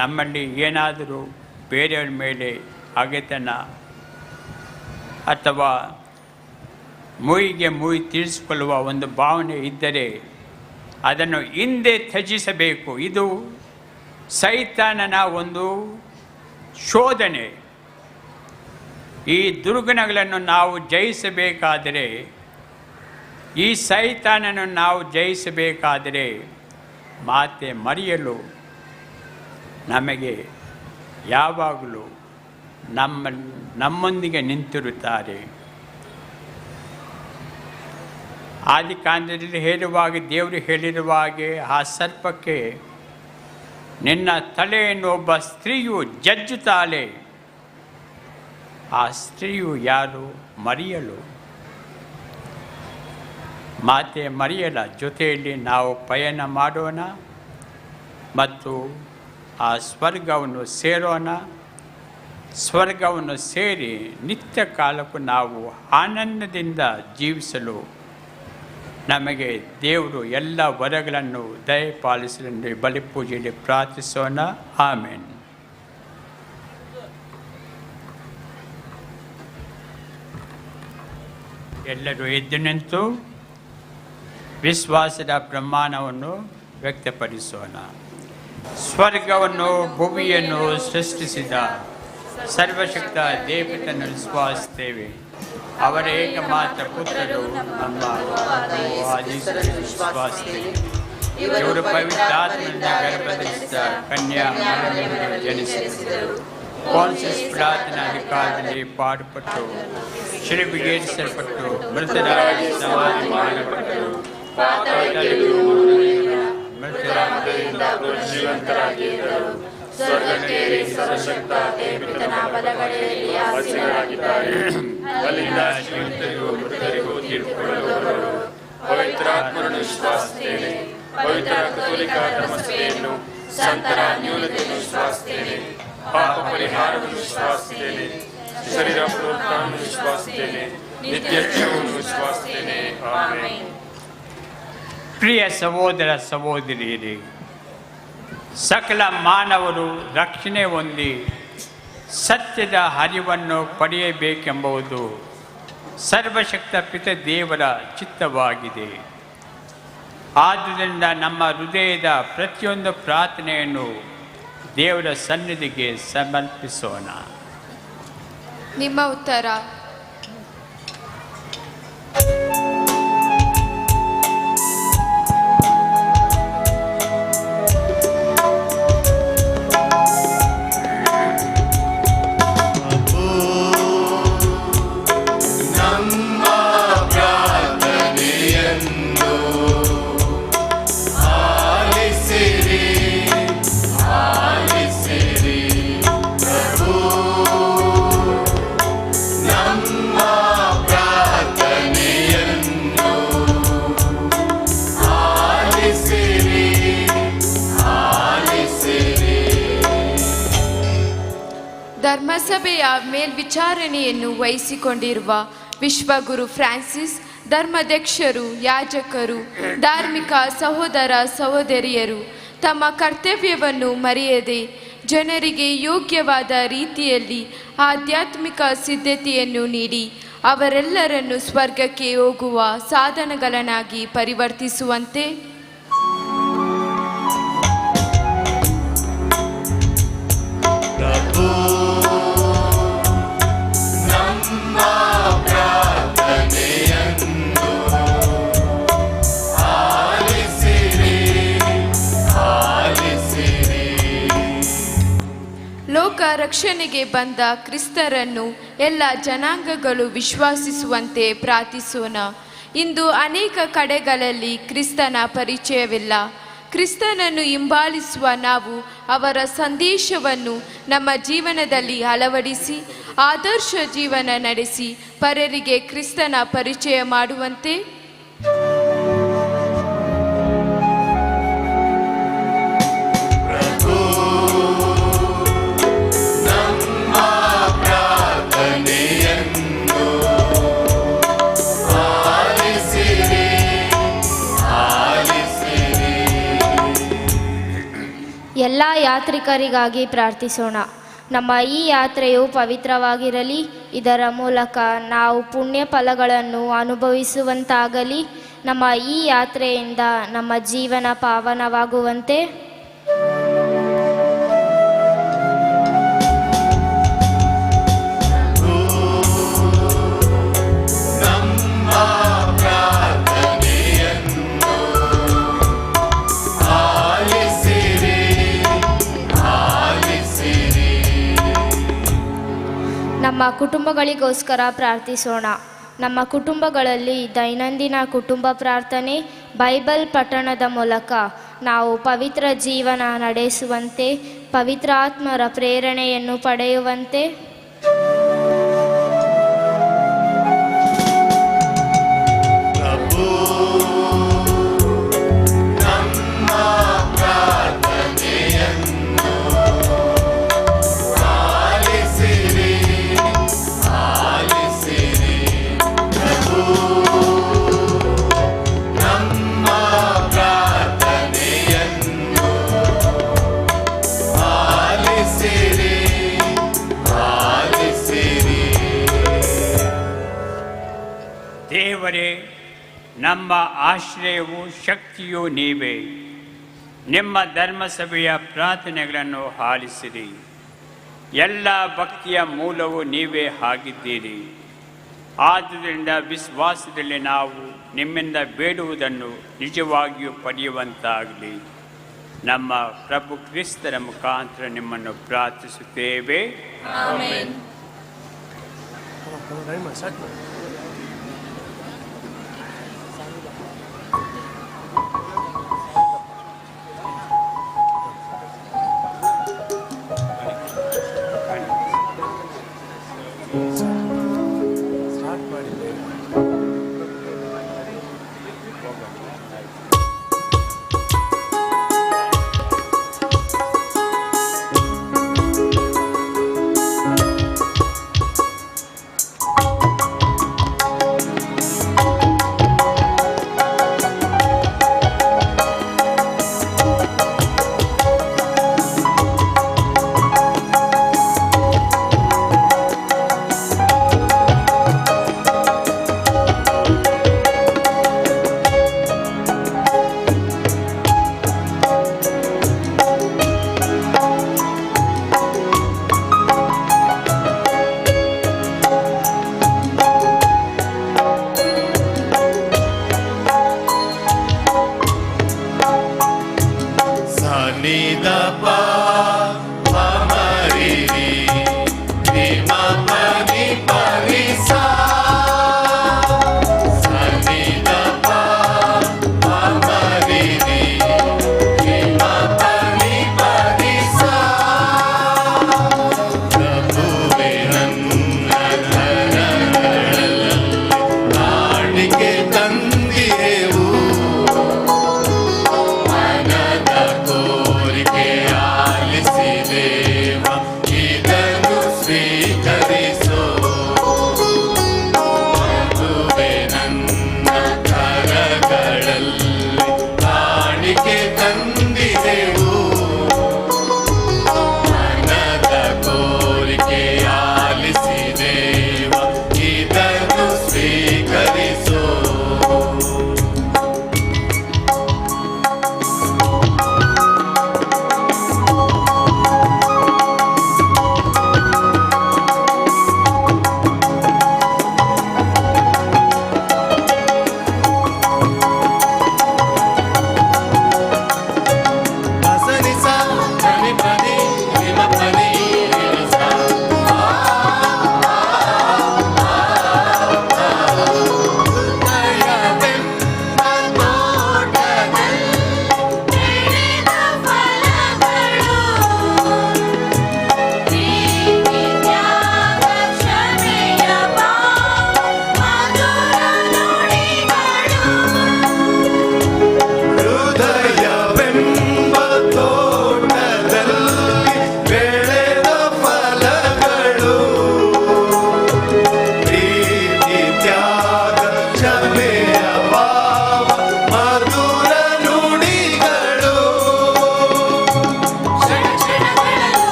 ನಮ್ಮಲ್ಲಿ ಏನಾದರೂ ಬೇರೆಯವರ ಮೇಲೆ ಹಗೆತನ ಅಥವಾ ಮುಯಿಗೆ ಮುಯಿ ತೀರಿಸಿಕೊಳ್ಳುವ ಒಂದು ಭಾವನೆ ಇದ್ದರೆ ಅದನ್ನು ಹಿಂದೆ ತ್ಯಜಿಸಬೇಕು. ಇದು ಸೈತಾನನ ಒಂದು ಶೋಧನೆ. ಈ ದುರ್ಗುಣಗಳನ್ನು ನಾವು ಜಯಿಸಬೇಕಾದರೆ, ಈ ಸೈತಾನನ್ನು ನಾವು ಜಯಿಸಬೇಕಾದರೆ ಮಾತೆ ಮರಿಯಲು ನಮಗೆ ಯಾವಾಗಲೂ ನಮ್ಮೊಂದಿಗೆ ನಿಂತಿರುತ್ತಾರೆ. ಆದಿಕಾಂಡದಲ್ಲಿ ಹೇಳುವಾಗ ದೇವರು ಹೇಳಿರುವ ಹಾಗೆ ಆ ಸರ್ಪಕ್ಕೆ, ನಿನ್ನ ತಲೆಯನ್ನು ಒಬ್ಬ ಸ್ತ್ರೀಯು ಜಜ್ಜುತ್ತಾಳೆ. ಆ ಸ್ತ್ರೀಯು ಯಾರು? ಮರಿಯಳು. ಮಾತೆ ಮರಿಯಳ ಜೊತೆಯಲ್ಲಿ ನಾವು ಪಯಣ ಮಾಡೋಣ ಮತ್ತು ಆ ಸ್ವರ್ಗವನ್ನು ಸೇರೋಣ. ಸ್ವರ್ಗವನ್ನು ಸೇರಿ ನಿತ್ಯ ಕಾಲಕ್ಕೂ ನಾವು ಆನಂದದಿಂದ ಜೀವಿಸಲು ನಮಗೆ ದೇವರು ಎಲ್ಲ ವರಗಳನ್ನು ದಯಪಾಲಿಸಲೆಂದು ಬಲಿಪೂಜೆಯಲ್ಲಿ ಪ್ರಾರ್ಥಿಸೋಣ. ಆಮೇನ್. ಎಲ್ಲರೂ ಎದ್ದು ನಿಂತು ವಿಶ್ವಾಸದ ಪ್ರಮಾಣವನ್ನು ವ್ಯಕ್ತಪಡಿಸೋಣ. ಸ್ವರ್ಗವನ್ನು ಭೂಮಿಯನ್ನು ಸೃಷ್ಟಿಸಿದ ಸರ್ವಶಕ್ತ ದೇವತನ್ನು ವಿಶ್ವಾಸಿಸುತ್ತೇವೆ. ಅವರ ಏಕಮಾತ್ರ ಪುತ್ರರು ನಮ್ಮ ವಿಶ್ವಾಸಿಸುತ್ತೇವೆ. ಇವರು ಪವಿತ್ರಾತ್ಮನಿಂದ ಗರ್ಭಧರಿಸಿದ ಕನ್ಯಾ ಮರಿಯಳನ್ನು ಜನಿಸಿದರು. ಪೊನ್ಸಿಯಸ್ ಪಿಲಾತನ ಅಧಿಕಾರದಲ್ಲಿ ಪಾಡುಪಟ್ಟು ಶಿಲುಬೆಗೇರಿಸಲ್ಪಟ್ಟು ಮೃತರಾಗಿ ಸಮಾಧಿ ಮಾಡಲ್ಪಟ್ಟರು. ಮೃತರಾದ ಜೀವಂತರಾಗಿ ಎದ್ದರು. ಸ್ವರ್ಗಕ್ಕೆ ಸರ್ವಶಕ್ತ ದೇವತನ ಬಲಗಡೆಯಲ್ಲಿ ಆಸೀನರಾಗಿದ್ದಾರೆ. ಅಲ್ಲಿಂದ ಜೀವಿತರಿಗೂ ಮೃತರಿಗೂ ತೀರ್ಪು ಕೊಡುವರು. ಪವಿತ್ರಾತ್ಮರನ್ನು ವಿಶ್ವಾಸಿಸುತ್ತೇನೆ. ಪವಿತ್ರ ಕಥೋಲಿಕ ಧರ್ಮಸಭೆಯನ್ನು, ಸಂತರ ನ್ಯೂನತೆಯನ್ನು ವಿಶ್ವಾಸಿಸುತ್ತೇನೆ. ಪಾಪ ಪರಿಹಾರವನ್ನು ವಿಶ್ವಾಸಿಸುತ್ತೇನೆ. ಶರೀರ ಪುನರುತ್ಥಾನವನ್ನು ವಿಶ್ವಾಸಿಸುತ್ತೇನೆ. ನಿತ್ಯ ಜೀವವನ್ನು ವಿಶ್ವಾಸಿಸುತ್ತೇನೆ. ಆಮೆನ್. ಪ್ರಿಯ ಸಹೋದರ ಸಹೋದರಿಯರೇ, ಸಕಲ ಮಾನವರು ರಕ್ಷಣೆ ಹೊಂದಿ ಸತ್ಯದ ಅರಿವನ್ನು ಪಡೆಯಬೇಕೆಂಬುದು ಸರ್ವಶಕ್ತ ಪಿತ ದೇವರ ಚಿತ್ತವಾಗಿದೆ. ಆದುದರಿಂದ ನಮ್ಮ ಹೃದಯದ ಪ್ರತಿಯೊಂದು ಪ್ರಾರ್ಥನೆಯನ್ನು ದೇವರ ಸನ್ನಿಧಿಗೆ ಸಮರ್ಪಿಸೋಣ. ನಿಮ್ಮ ಉತ್ತರ. ಧರ್ಮಸಭೆಯ ಮೇಲ್ವಿಚಾರಣೆಯನ್ನು ವಹಿಸಿಕೊಂಡಿರುವ ವಿಶ್ವಗುರು ಫ್ರಾನ್ಸಿಸ್, ಧರ್ಮಾಧ್ಯಕ್ಷರು, ಯಾಜಕರು, ಧಾರ್ಮಿಕ ಸಹೋದರ ಸಹೋದರಿಯರು ತಮ್ಮ ಕರ್ತವ್ಯವನ್ನು ಮರೆಯದೆ ಜನರಿಗೆ ಯೋಗ್ಯವಾದ ರೀತಿಯಲ್ಲಿ ಆಧ್ಯಾತ್ಮಿಕ ಸಿದ್ಧತೆಯನ್ನು ನೀಡಿ ಅವರೆಲ್ಲರನ್ನು ಸ್ವರ್ಗಕ್ಕೆ ಹೋಗುವ ಸಾಧನಗಳನ್ನಾಗಿ ಪರಿವರ್ತಿಸುವಂತೆ ನಮ್ಮ ರಕ್ಷಣೆಗೆ ಬಂದ ಕ್ರಿಸ್ತರನ್ನು ಎಲ್ಲ ಜನಾಂಗಗಳು ವಿಶ್ವಾಸಿಸುವಂತೆ ಪ್ರಾರ್ಥಿಸೋಣ. ಇಂದು ಅನೇಕ ಕಡೆಗಳಲ್ಲಿ ಕ್ರಿಸ್ತನ ಪರಿಚಯವಿಲ್ಲ. ಕ್ರಿಸ್ತನನ್ನು ಹಿಂಬಾಲಿಸುವ ನಾವು ಅವರ ಸಂದೇಶವನ್ನು ನಮ್ಮ ಜೀವನದಲ್ಲಿ ಅಳವಡಿಸಿ ಆದರ್ಶ ಜೀವನ ನಡೆಸಿ ಪರರಿಗೆ ಕ್ರಿಸ್ತನ ಪರಿಚಯ ಮಾಡುವಂತೆ ಎಲ್ಲ ಯಾತ್ರಿಕರಿಗಾಗಿ ಪ್ರಾರ್ಥಿಸೋಣ. ನಮ್ಮ ಈ ಯಾತ್ರೆಯು ಪವಿತ್ರವಾಗಿರಲಿ. ಇದರ ಮೂಲಕ ನಾವು ಪುಣ್ಯ ಫಲಗಳನ್ನು ಅನುಭವಿಸುವಂತಾಗಲಿ. ನಮ್ಮ ಈ ಯಾತ್ರೆಯಿಂದ ನಮ್ಮ ಜೀವನ ಪಾವನವಾಗುವಂತೆ ನಮ್ಮ ಕುಟುಂಬಗಳಿಗೋಸ್ಕರ ಪ್ರಾರ್ಥಿಸೋಣ. ನಮ್ಮ ಕುಟುಂಬಗಳಲ್ಲಿ ದೈನಂದಿನ ಕುಟುಂಬ ಪ್ರಾರ್ಥನೆ, ಬೈಬಲ್ ಪಠಣದ ಮೂಲಕ ನಾವು ಪವಿತ್ರ ಜೀವನ ನಡೆಸುವಂತೆ, ಪವಿತ್ರ ಆತ್ಮರ ಪ್ರೇರಣೆಯನ್ನು ಪಡೆಯುವಂತೆ ದೇವರೇ, ನಮ್ಮ ಆಶ್ರಯವೂ ಶಕ್ತಿಯೂ ನೀವೇ. ನಿಮ್ಮ ಧರ್ಮಸಭೆಯ ಪ್ರಾರ್ಥನೆಗಳನ್ನು ಆಲಿಸಿರಿ. ಎಲ್ಲ ಭಕ್ತಿಯ ಮೂಲವು ನೀವೇ ಆಗಿದ್ದೀರಿ. ಆದುದರಿಂದ ವಿಶ್ವಾಸದಲ್ಲಿ ನಾವು ನಿಮ್ಮಿಂದ ಬೇಡುವುದನ್ನು ನಿಜವಾಗಿಯೂ ಪಡೆಯುವಂತಾಗಲಿ. ನಮ್ಮ ಪ್ರಭು ಕ್ರಿಸ್ತರ ಮುಖಾಂತರ ನಿಮ್ಮನ್ನು ಪ್ರಾರ್ಥಿಸುತ್ತೇವೆ. ಆಮೆನ್.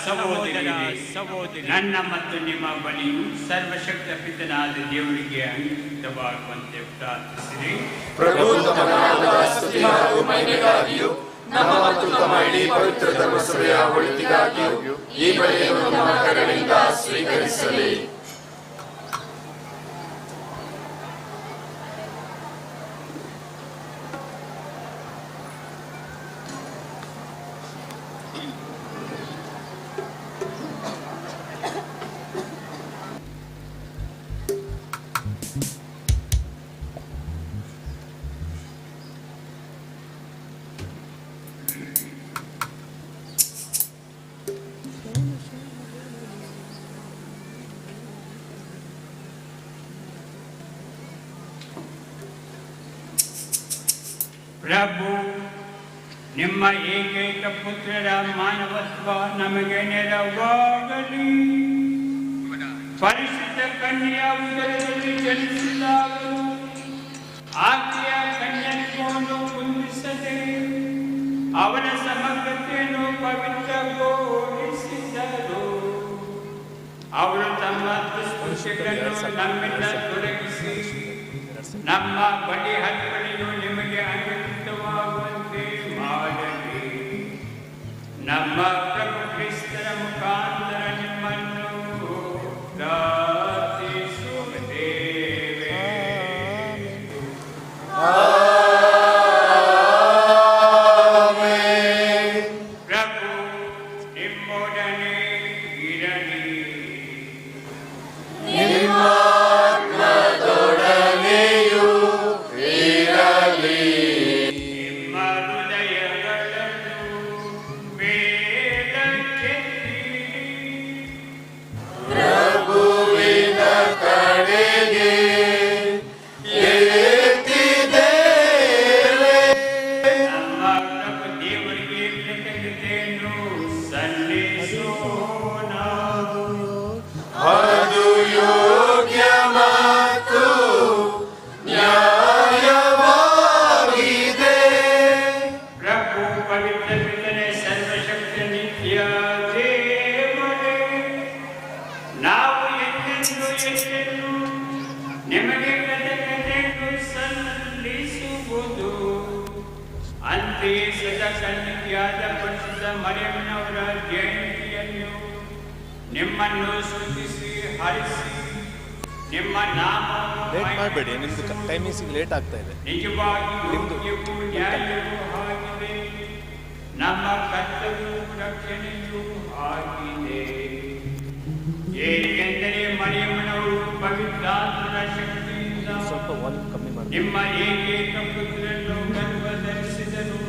ಸಹೋದರಿ ನನ್ನ ಮತ್ತು ನಿಮ್ಮ ಬಳಿಯು ಸರ್ವಶಕ್ತ ಪಿತನಾದ ದೇವರಿಗೆ ಅಂಕಿತವಾಗುವಂತೆ ಪ್ರಾರ್ಥಿಸಿರಿ. ಪ್ರಭು ತಮ್ಮ ನಾಮದ ಸ್ತುತಿ ಹಾಗೂ ಮಹಿಮೆಗಾಗಿಯೂ ನಮ್ಮ ಮತ್ತು ತಮ್ಮ ಇಡೀ ಪವಿತ್ರ ಧರ್ಮಸಭೆಯ ಒಳಿತಿಗಾಗಿಯೂ ಈ ಬಲಿಯನ್ನು ನಮ್ಮ ಕರಗಳಿಂದ ಸ್ವೀಕರಿಸಲಿ. ಪ್ರಭು, ನಿಮ್ಮ ಏಕೈಕ ಪುತ್ರರ ಮಾನವತ್ವ ನಮಗೆ ನೆರವಾಗಲಿ. ಪರಿಶುದ್ಧ ಕನ್ಯೆಯ ಉದರದಲ್ಲಿ ಜನಿಸಿದಾಗಲೂ ಆಕೆಯ ಕನ್ಯತ್ವವನ್ನು ಕುಂದಿಸದೆ ಅವನ ಸಮಗ್ರತೆಯನ್ನು ಪವಿತ್ರಗೊಳಿಸಿದರು. ಅವರು ತಮ್ಮ ದುಷ್ಕೃತ್ಯಗಳನ್ನು ನಮ್ಮಿಂದ ತೊಲಗಿಸಿ ನಮ್ಮ ಬಳಿ ಹಕ್ಕಳಿಯು ನಿಮಗೆ ಅಂಕಿತವಾಗುವಂತೆ ಮಾಡಲಿ. ನಮ್ಮ ಪ್ರಭು ಕ್ರಿಸ್ತರ ಮುಖಾಂತರ ನಿಮ್ಮನ್ನು ಪ್ರಾರ್ಥಿಸುತ್ತೇವೆ. ಪ್ರಭು ನಿಮ್ಮೊಡನೆ ಇರಲಿ. ಅಂತೆಯೇ ಸದಕನ್ನಿಕೆಯಾದ ಪರಿಶುದ್ಧ ಮರಿಯಮ್ಮನವರ ಜಯಂತಿಯನ್ನು ನಿಮ್ಮನ್ನು ಸ್ತುತಿಸಿ ಹರಿಸಿ ನಿಮ್ಮ ನಾಮವನ್ನು ಮಾಡಬೇಡಿ. ನಿಮ್ದು ಟೈಮಿಂಗ್ ಲೇಟ್ ಆಗ್ತಾ ಇದೆ. ನಿಜವಾಗಿಯೂ ನ್ಯಾಯವೂ ಆಗಿದೆ, ನಮ್ಮ ಕರ್ತವ್ಯವೂ ರಕ್ಷಣೆಯೂ ಆಗಿದೆ. ಏಕೆಂದರೆ ಮರಿಯಮ್ಮನವರು ಪವಿತ್ರಾತ್ಮನ ಶಕ್ತಿಯಿಂದ ಸ್ವಲ್ಪ ವಾಲ್ಯೂಮ್ ಕಮ್ಮಿ ಮಾಡಿ. ನಿಮ್ಮ ಏಕೈಕ ಪುತ್ರನ್ನು ಗರ್ಭಧರಿಸಿದರು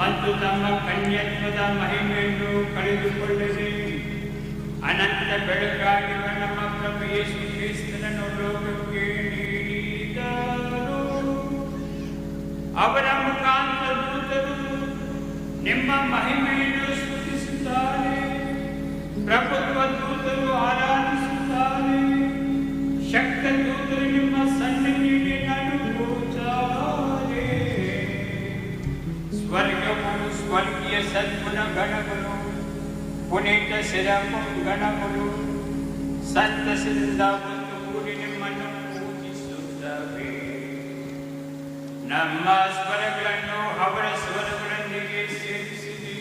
ಮತ್ತು ತಮ್ಮ ಕನ್ಯತ್ವದ ಮಹಿಮೆಯನ್ನು ಕಳೆದುಕೊಳ್ಳದೆ ಅನಂತ ಬೆಳಕಾಗಿರುವ ನಮ್ಮ ಪ್ರಭು ಯೇಸು ಕ್ರಿಸ್ತನನ್ನು ಲೋಕಕ್ಕೆ ನೀಡಿದರು. ಅವರ ಮುಖಾಂತರ ದೂತರು ನಿಮ್ಮ ಮಹಿಮೆಯನ್ನು ಸ್ತುತಿಸುತ್ತಾರೆ, ಪ್ರಭುತ್ವ ದೂತರು ಆರಾಧಿಸುತ್ತಾರೆ, ಶಕ್ತ ದೂತರು ನಿಮ್ಮ ಸನ್ನಿಧಿಗೆ ನಡುಗುತ್ತಾರೆ. ಸ್ವರ್ಗವು ಸ್ವರ್ಗೀಯ ಸದ್ಗುಣ ಗಣಗಳು, ಪುನೀತ ಶಿರಮು ಗಣಗಳು ಸಂತಸದಿಂದ ಒಂದುಗೂಡಿ ನಿಮ್ಮನ್ನು ಪೂಜಿಸುತ್ತವೆ. ನಮ್ಮ ಸ್ವರಗಳನ್ನು ಅವರ ಸ್ವರಗಳೊಂದಿಗೆ ಸೇರಿಸಿರಿ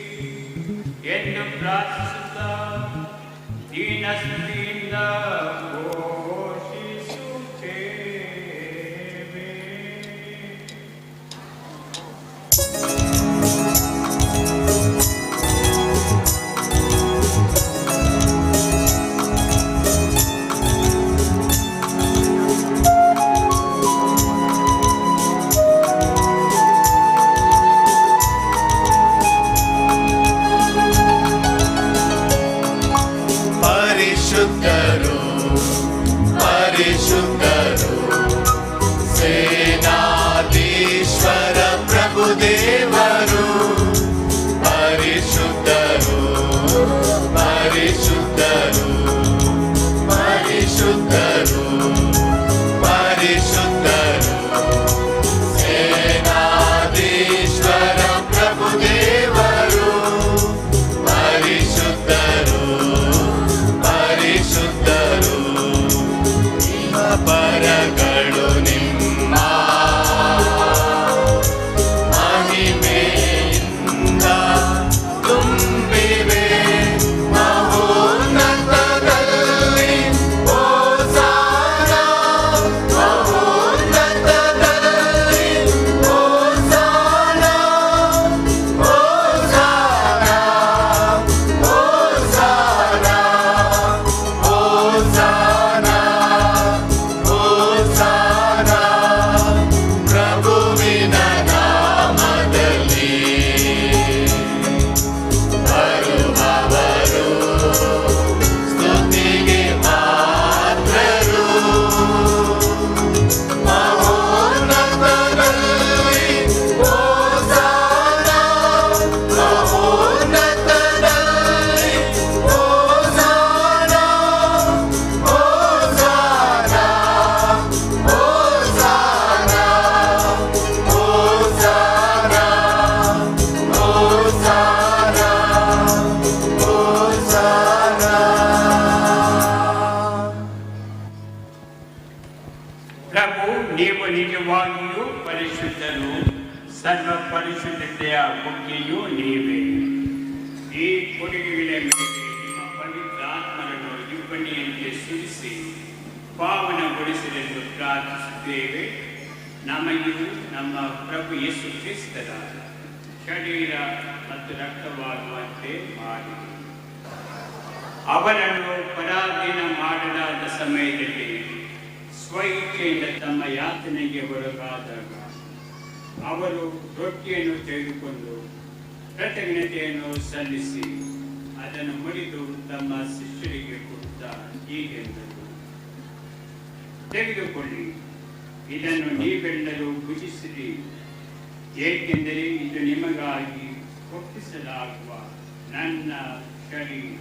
ಎಂದು ಪ್ರಾರ್ಥಿಸುತ್ತಾ ದೀನ ಸ್ತುತಿಯಿಂದ ಘೋಷಿಸುತ್ತೇವೆ. ಪರಿಶುದ್ಧರು ಪರಿಶುದ್ಧರು ಸೇನಾಧೀಶ್ವರ ಪ್ರಭುದೇವರು, ಪರಿಶುದ್ಧರು ಪರಿಶುದ್ಧರು ಪರಿಶುದ್ಧರು ಪರಿಶುದ್ಧರು ಸೇನಾಧೀಶ್ವರ ಪ್ರಭುದೇವರು, ಪರಿಶುದ್ಧರು ಮೇಲೆ ನಿಮ್ಮ ಪವಿತ್ರ ಆತ್ಮರನ್ನು ಇಬ್ಬನಿಯಂತೆ ಸುರಿಸಿ ಪಾವನಗೊಳಿಸಲೆಂದು ಪ್ರಾರ್ಥಿಸುತ್ತೇವೆ. ನಮಗೂ ನಮ್ಮ ಪ್ರಭು ಯೇಸು ಕ್ರಿಸ್ತರ ಶರೀರ ಮತ್ತು ರಕ್ತವಾಗುವಂತೆ ಮಾಡಿ. ಅವರನ್ನು ಪರಾಧೀನ ಮಾಡಲಾದ ಸಮಯದಲ್ಲಿ ಸ್ವಇಚ್ಛೆಯಿಂದ ತಮ್ಮ ಯಾತನೆಗೆ ಒಳಗಾದಾಗ ಅವರು ರೊಟ್ಟಿಯನ್ನು ತೆಗೆದುಕೊಂಡು ಕೃತಜ್ಞತೆಯನ್ನು ಸಲ್ಲಿಸಿ ಅದನ್ನು ಮುರಿದು ತಮ್ಮ ಶಿಷ್ಯರಿಗೆ ಕೊಡುತ್ತಾ ಹೀಗೆಂದರು, ತೆಗೆದುಕೊಳ್ಳಿ, ಇದನ್ನು ನೀವೆಲ್ಲರೂ ಭುಜಿಸಿರಿ, ಏಕೆಂದರೆ ಇದು ನಿಮಗಾಗಿ ಒಪ್ಪಿಸಲಾಗುವ ನನ್ನ ಶರೀರ.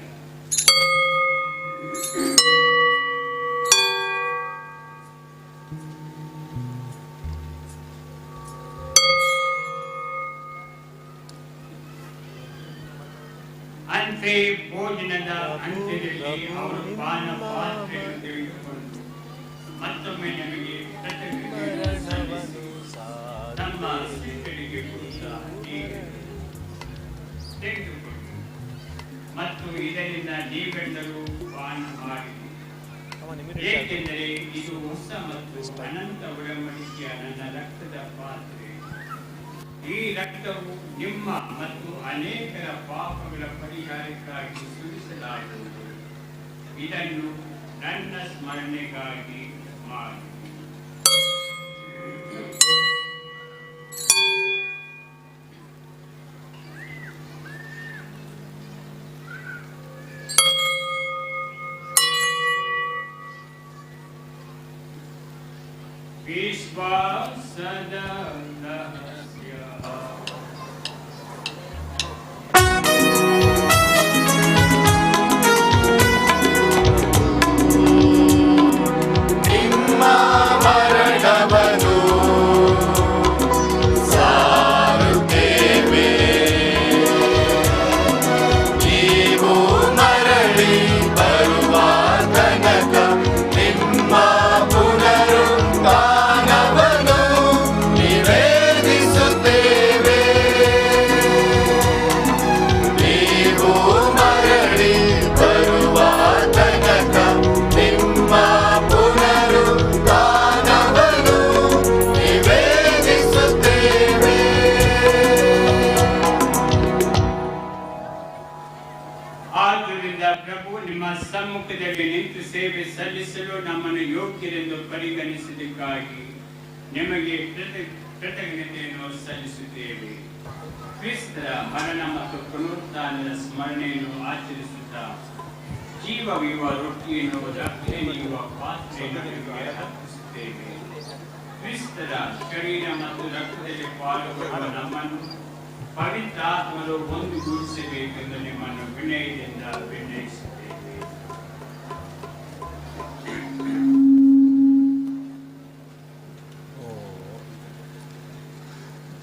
ಅಂತೆ ಭೋಜನದ ಅಂತ್ಯದಲ್ಲಿ ಅವರು ಪಾನ ಪಾತ್ರೆಯನ್ನು ತೆಗೆದುಕೊಂಡು ಮತ್ತೊಮ್ಮೆ ನಮಗೆ ಕೃತಜ್ಞತೆಯನ್ನು ಸಲ್ಲಿಸಿ ತಮ್ಮ ಶಿಷ್ಯರಿಗೆ ಕೊಡುತ್ತಾ ತೆಗೆದುಕೊಂಡು ಮತ್ತು ಇದರಿಂದ ನೀವೆಲ್ಲರೂ ಪಾನ ಮಾಡಿರಿ, ಏಕೆಂದರೆ ಇದು ಹೊಸ ಮತ್ತು ಅನಂತ ಒಡಂಬಡಿಕೆಯ ನನ್ನ ರಕ್ತದ ಪಾತ್ರೆ. ಈ ರಕ್ತವು ನಿಮ್ಮ ಮತ್ತು ಅನೇಕರ ಪಾಪಗಳ ಪರಿಹಾರಕ್ಕಾಗಿ ಸುರಿಸಲಾಗುವುದು. ಇದನ್ನು ನನ್ನ ಸ್ಮರಣೆಗಾಗಿ ಮಾಡಿ. ವಿಶ್ವಾಸದ ಸಮ್ಮುಖದಲ್ಲಿ ನಿಂತು ಸೇವೆ ಸಲ್ಲಿಸಲು ನಮ್ಮನ್ನು ಯೋಗ್ಯರೆಂದು ಪರಿಗಣಿಸಿದ್ದಕ್ಕಾಗಿ ನಿಮಗೆ ಕೃತಜ್ಞತೆಯನ್ನು ಸಲ್ಲಿಸುತ್ತೇವೆ. ಕ್ರಿಸ್ತರ ಮರಣ ಮತ್ತು ಪುನರುತ್ಥಾನದ ಸ್ಮರಣೆಯನ್ನು ಆಚರಿಸುತ್ತಾ ಜೀವವಿರುವ ರೊಟ್ಟಿಯನ್ನು ರಕ್ತನೆಯುವ ಪಾತ್ರೆಯನ್ನು ಅರ್ಪಿಸುತ್ತೇವೆ. ಕ್ರಿಸ್ತರ ಶರೀರ ಮತ್ತು ರಕ್ತದಲ್ಲಿ ಪಾಲ್ಗೊಳ್ಳುವ ನಮ್ಮನ್ನು ಪವಿತ್ರಾತ್ಮರು ಒಂದುಗೂಡಿಸಬೇಕೆಂದು ನಿಮ್ಮನ್ನು ವಿನಯದಿಂದ ವಿನಯಿಸುತ್ತೇವೆ.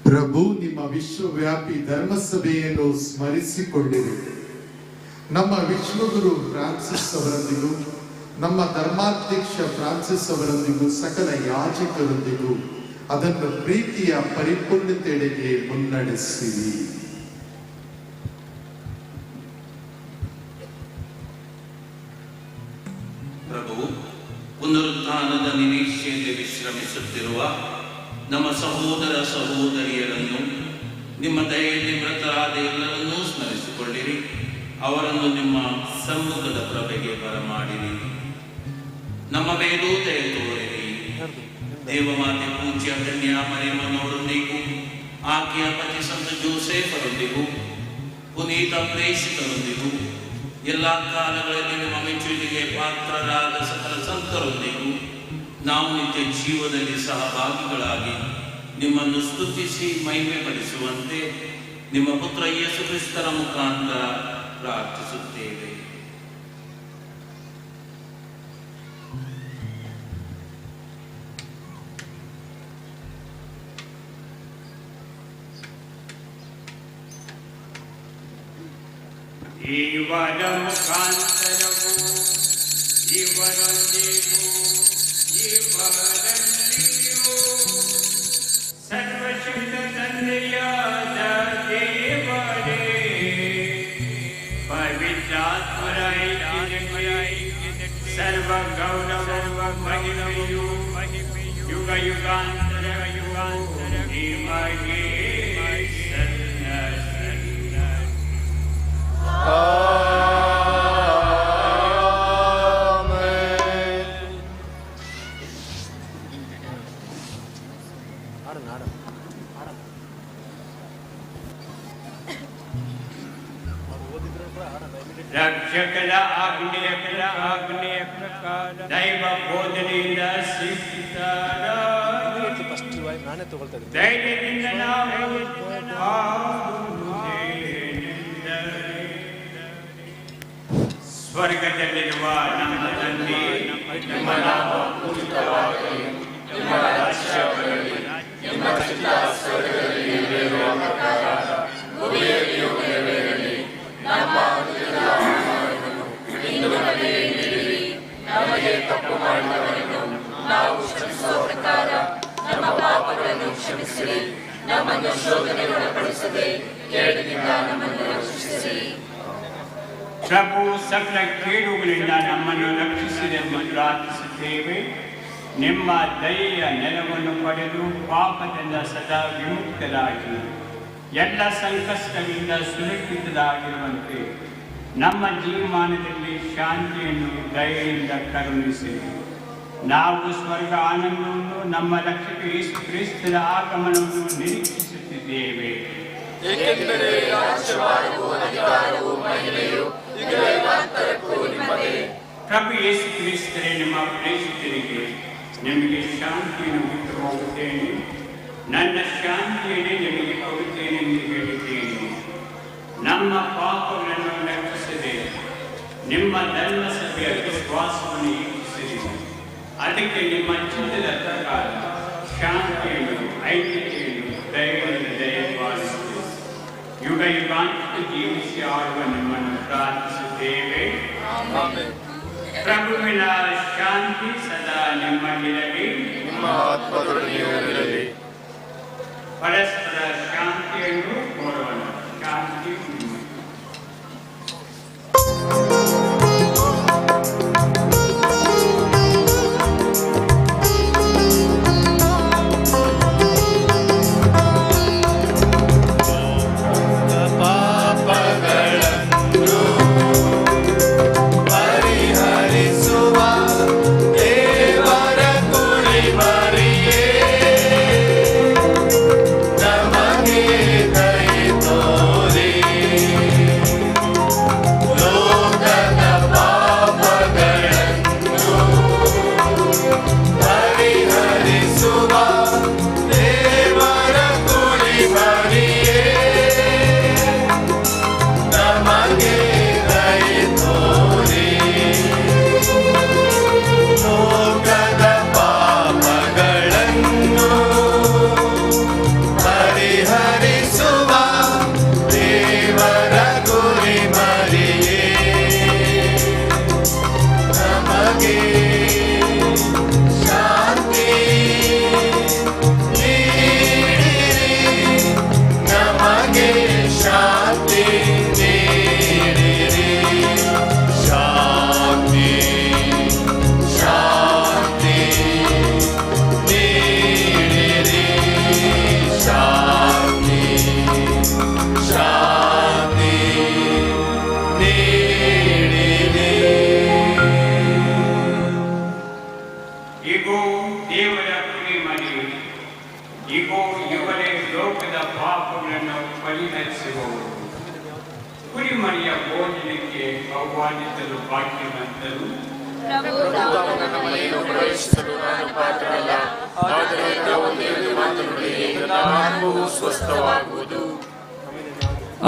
ಪ್ರಭು, ನಿಮ್ಮ ವಿಶ್ವವ್ಯಾಪಿ ಧರ್ಮಸಭೆಯನ್ನು ಸ್ಮರಿಸಿಕೊಂಡಿರಿ. ನಮ್ಮ ವಿಶ್ವಗುರು ಫ್ರಾನ್ಸಿಸ್ ಅವರೊಂದಿಗೂ ನಮ್ಮ ಧರ್ಮಾಧ್ಯಕ್ಷ ಫ್ರಾನ್ಸಿಸ್ ಅವರೊಂದಿಗೂ ಸಕಲ ಯಾಜಕರೊಂದಿಗೂ ಅದನ್ನು ಪ್ರೀತಿಯ ಪರಿಪೂರ್ಣತೆಡೆಗೆ ಮುನ್ನಡೆಸಿರಿ. ಪ್ರಭು, ಪುನರುತ್ಥಾನದ ನಿರೀಕ್ಷೆಯಲ್ಲಿ ವಿಶ್ರಮಿಸುತ್ತಿರುವ ನಮ್ಮ ಸಹೋದರ ಸಹೋದರಿಯರನ್ನು ನಿಮ್ಮ ದಯೆಯಲ್ಲಿ ಮೃತರಾದ ಎಲ್ಲರನ್ನೂ ಸ್ಮರಿಸಿಕೊಳ್ಳಿರಿ. ಅವರನ್ನು ನಿಮ್ಮ ಸಮ್ಮುಖದ ಪ್ರಭೆಗೆ ಬರಮಾಡಿರಿ. ನಮ್ಮ ಮೇಲೂ ದಯೆ ತೋರಿರಿ. ದೇವಮಾತೆ ಪೂಜ್ಯ ಕನ್ಯಾ ಮರಿಯಮ್ಮನವರೊಂದಿಗೂ ಆಕೆಯ ಪತಿ ಸಂತ ಜೋಸೇಫರೊಂದಿಗೂ ಪುನೀತ ಪ್ರೇಷಿತರೊಂದಿಗೂ ಎಲ್ಲ ಕಾಲಗಳಲ್ಲಿ ನಿಮ್ಮ ಮೆಚ್ಚುಗೆಗೆ ಪಾತ್ರರಾದ ಸಕಲ ಸಂತರೊಂದಿಗೂ ನಾವು ನಿತ್ಯ ಜೀವದಲ್ಲಿ ಸಹಭಾಗಿಗಳಾಗಿ ನಿಮ್ಮನ್ನು ಸ್ತುತಿಸಿ ಮಹಿಮೆ ಪಡಿಸುವಂತೆ ನಿಮ್ಮ ಪುತ್ರ ಯೇಸು ಕ್ರಿಸ್ತರ ಮುಖಾಂತರ ಪ್ರಾರ್ಥಿಸುತ್ತೇವೆ. ಇವರ ಮುಖಾಂತರವು ಇವರೊಂದಿಗೂ ಇವರಲ್ಲಿಯೂ ಸರ್ವಶಕ್ತ ತಂದೆಯಾದ ದೇವರೇ, ಪವಿತ್ರ ಪವಿತ್ರಾತ್ಮರ ಐಕ್ಯತೆಗೆ ಸರ್ವ ಗೌರವ ಮಹಿಮೆಯು ಯುಗ ಯುಗಾಂತರ ನಿಮಗೆ ರಕ್ಷಕರ ಆಗ್ನೇಯ ಪ್ರಕಾರ ದೈವ ಬೋಧನೆಯಿಂದ ಶಿಕ್ಷಿತರ ನಾನೇ ತಗೊಳ್ತಾ ಇದ್ದೀನಿ. ಧೈರ್ಯದಿಂದ ನಾವು ಸ್ವರ್ಗದಲ್ಲಿರುವ ನಮ್ಮ ತಂದೆ, ನಿಮ್ಮ ನಾಮ ಪೂಜಿತವಾಗಲಿ, ನಿಮ್ಮ ರಾಜ್ಯ ಬರಲಿ, ನಿಮ್ಮ ಚಿತ್ತ ಸ್ವರ್ಗದಲ್ಲಿ ನೆರವೇರುವ ಪ್ರಕಾರ ಭೂಮಿಯಲ್ಲಿಯೂ ನೆರವೇರಲಿ. ನಮ್ಮ ಅನುದಿನದ ಆಹಾರವನ್ನು ಇಂದು ನಮಗೆ ನೀಡಿರಿ. ನಮಗೆ ತಪ್ಪು ಮಾಡಿದವರನ್ನು ನಾವು ಕ್ಷಮಿಸುವ ಪ್ರಕಾರ ನಮ್ಮ ಪಾಪಗಳನ್ನು ಕ್ಷಮಿಸಿರಿ. ನಮ್ಮನ್ನು ಶೋಧನೆಗೊಳಪಡಿಸದೆ ಕೇಡಿನಿಂದ ನಮ್ಮನ್ನು ರಕ್ಷಿಸಿರಿ. ಪ್ರಭು ಸಕಲ ಕೇಡುಗಳಿಂದ ನಮ್ಮನ್ನು ರಕ್ಷಿಸಿದೆಂದು ಪ್ರಾರ್ಥಿಸುತ್ತೇವೆ. ನಿಮ್ಮ ದಯೆಯ ನೆರವನ್ನು ಪಡೆದು ಪಾಪದಿಂದ ಸದಾ ವಿಮುಕ್ತರಾಗಿ ಎಲ್ಲ ಸಂಕಷ್ಟಗಳಿಂದ ಸುರಕ್ಷಿತರಾಗಿರುವಂತೆ ನಮ್ಮ ಜೀವಮಾನದಲ್ಲಿ ಶಾಂತಿಯನ್ನು ದಯೆಯಿಂದ ಕರುಣಿಸಿ. ನಾವು ಸ್ವರ್ಗ ಆನಂದವನ್ನು ನಮ್ಮ ರಕ್ಷಕ ಯೇಸು ಕ್ರಿಸ್ತರ ಆಗಮನವನ್ನು ನಿರೀಕ್ಷಿಸುತ್ತಿದ್ದೇವೆ. ಏಕೆಂದರೆ ರಾಜ್ಯಭಾರವೂ ಅಧಿಕಾರವೂ ಮಹಿಮೆಯೂ ಯುಗಾಂತರಕ್ಕೂ ನಿಮ್ಮದೇ. ಪ್ರಭು ಯೇಸು ಕ್ರಿಸ್ತರೇ, ನಿಮ್ಮ ಪ್ರೇಷಿತರಿಗೆ ನಿಮಗೆ ಶಾಂತಿಯನ್ನು ಬಿಟ್ಟು ಹೋಗುತ್ತೇನೆ, ನನ್ನ ಶಾಂತಿಯನ್ನೇ ನಿಮಗೆ ಕೊಡುತ್ತೇನೆ ಎಂದು ಹೇಳಿದ್ದೇನೆ. ನಮ್ಮ ಪಾಪಗಳನ್ನು ರಕ್ಷಿಸದೆ ನಿಮ್ಮ ಧರ್ಮಸಭೆಯ ವಿಶ್ವಾಸವನ್ನು ಹೆಚ್ಚಿಸಿರಿ. ಅದಕ್ಕೆ ನಿಮ್ಮ ಚಿತ್ತದ ಪ್ರಕಾರ ಶಾಂತಿಯನ್ನು ಐಕ್ಯತೆಯನ್ನು ದಯೆಯಿಂದ ದಯಪಾಲಿಸಿ ಯುಗ ಯುಗಾಂತ ಜೀವಿಸಿ ಆಳುವ ನಿಮ್ಮನ್ನು ಪ್ರಾರ್ಥಿಸುತ್ತೇವೆ. ಪ್ರಭುವಿನ ಶಾಂತಿ ಸದಾ ನಿಮ್ಮಲ್ಲಿರಲಿ, ನಿಮ್ಮ ಆತ್ಮದೊಡನೆಯೂ ಇರಲಿ. ಪರಸ್ಪರ ಶಾಂತಿಯನ್ನು ಕೋರೋಣ. ಶಾಂತಿ.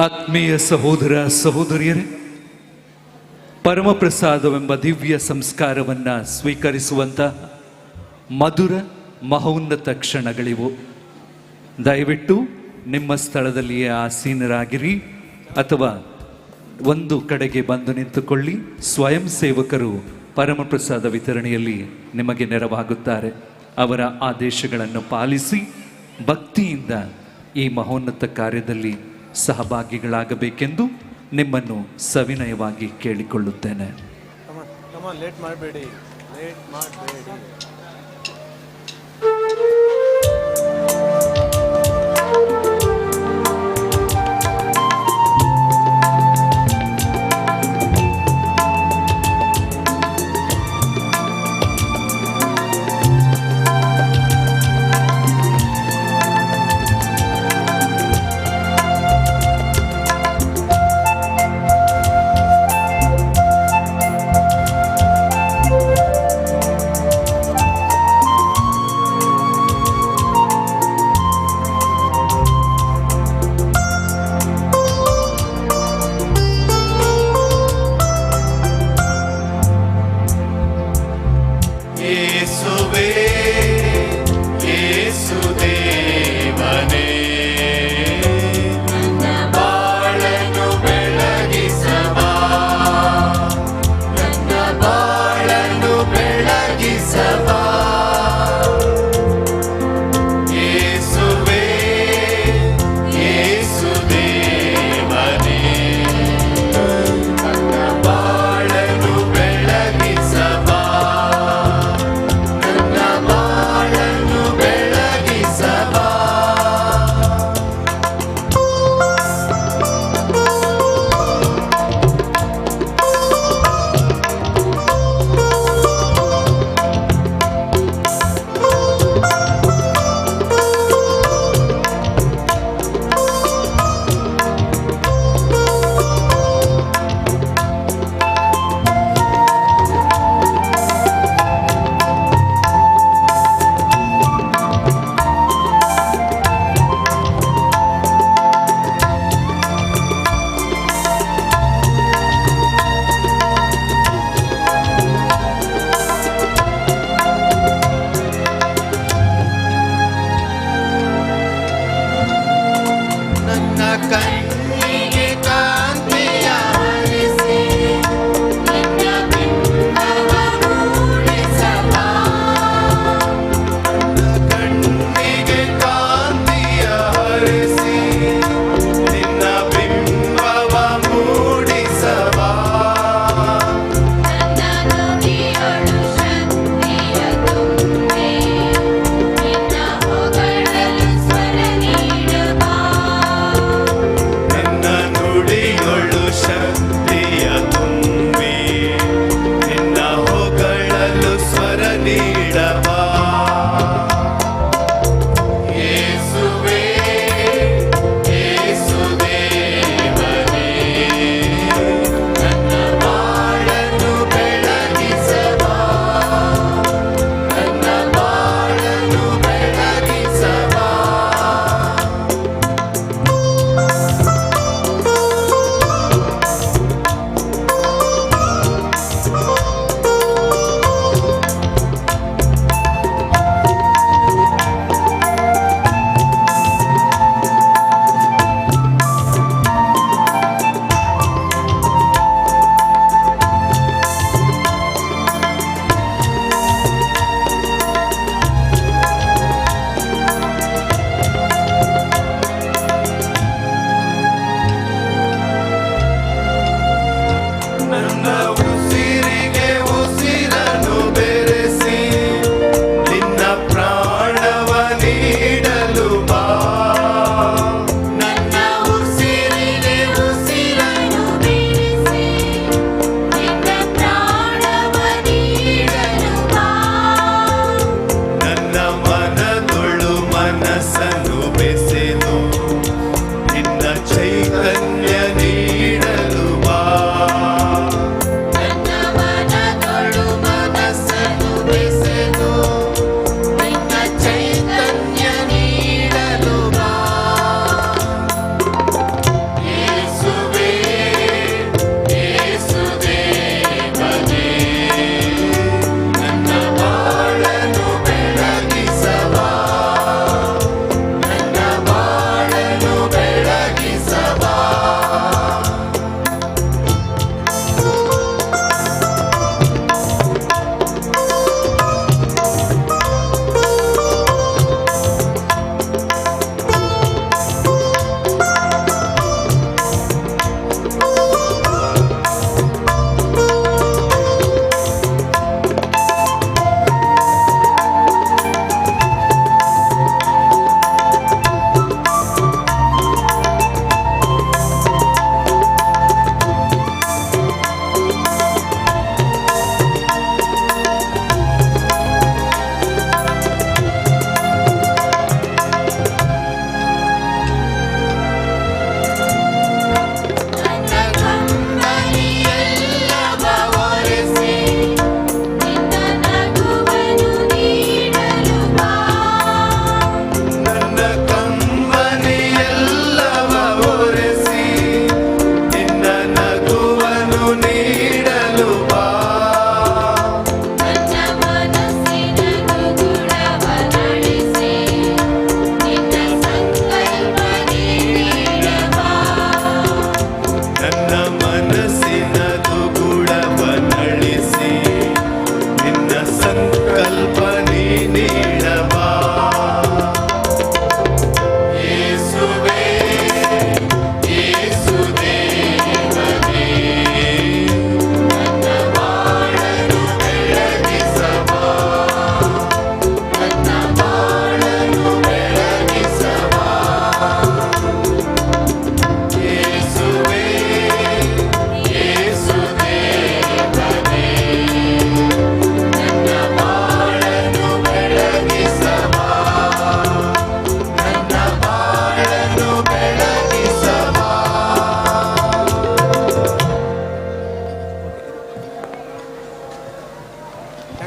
ಆತ್ಮೀಯ ಸಹೋದರ ಸಹೋದರಿಯರೇ, ಪರಮಪ್ರಸಾದವೆಂಬ ದಿವ್ಯ ಸಂಸ್ಕಾರವನ್ನು ಸ್ವೀಕರಿಸುವಂಥ ಮಧುರ ಮಹೋನ್ನತ ಕ್ಷಣಗಳಿವು. ದಯವಿಟ್ಟು ನಿಮ್ಮ ಸ್ಥಳದಲ್ಲಿಯೇ ಆಸೀನರಾಗಿರಿ ಅಥವಾ ಒಂದು ಕಡೆಗೆ ಬಂದು ನಿಂತುಕೊಳ್ಳಿ. ಸ್ವಯಂ ಸೇವಕರು ಪರಮಪ್ರಸಾದ ವಿತರಣೆಯಲ್ಲಿ ನಿಮಗೆ ನೆರವಾಗುತ್ತಾರೆ. ಅವರ ಆದೇಶಗಳನ್ನು ಪಾಲಿಸಿ ಭಕ್ತಿಯಿಂದ ಈ ಮಹೋನ್ನತ ಕಾರ್ಯದಲ್ಲಿ ಸಹಭಾಗಿಗಳಾಗಬೇಕೆಂದು ನಿಮ್ಮನ್ನು ಸವಿನಯವಾಗಿ ಕೇಳಿಕೊಳ್ಳುತ್ತೇನೆ. ಲೇಟ್ ಮಾಡಬೇಡಿ.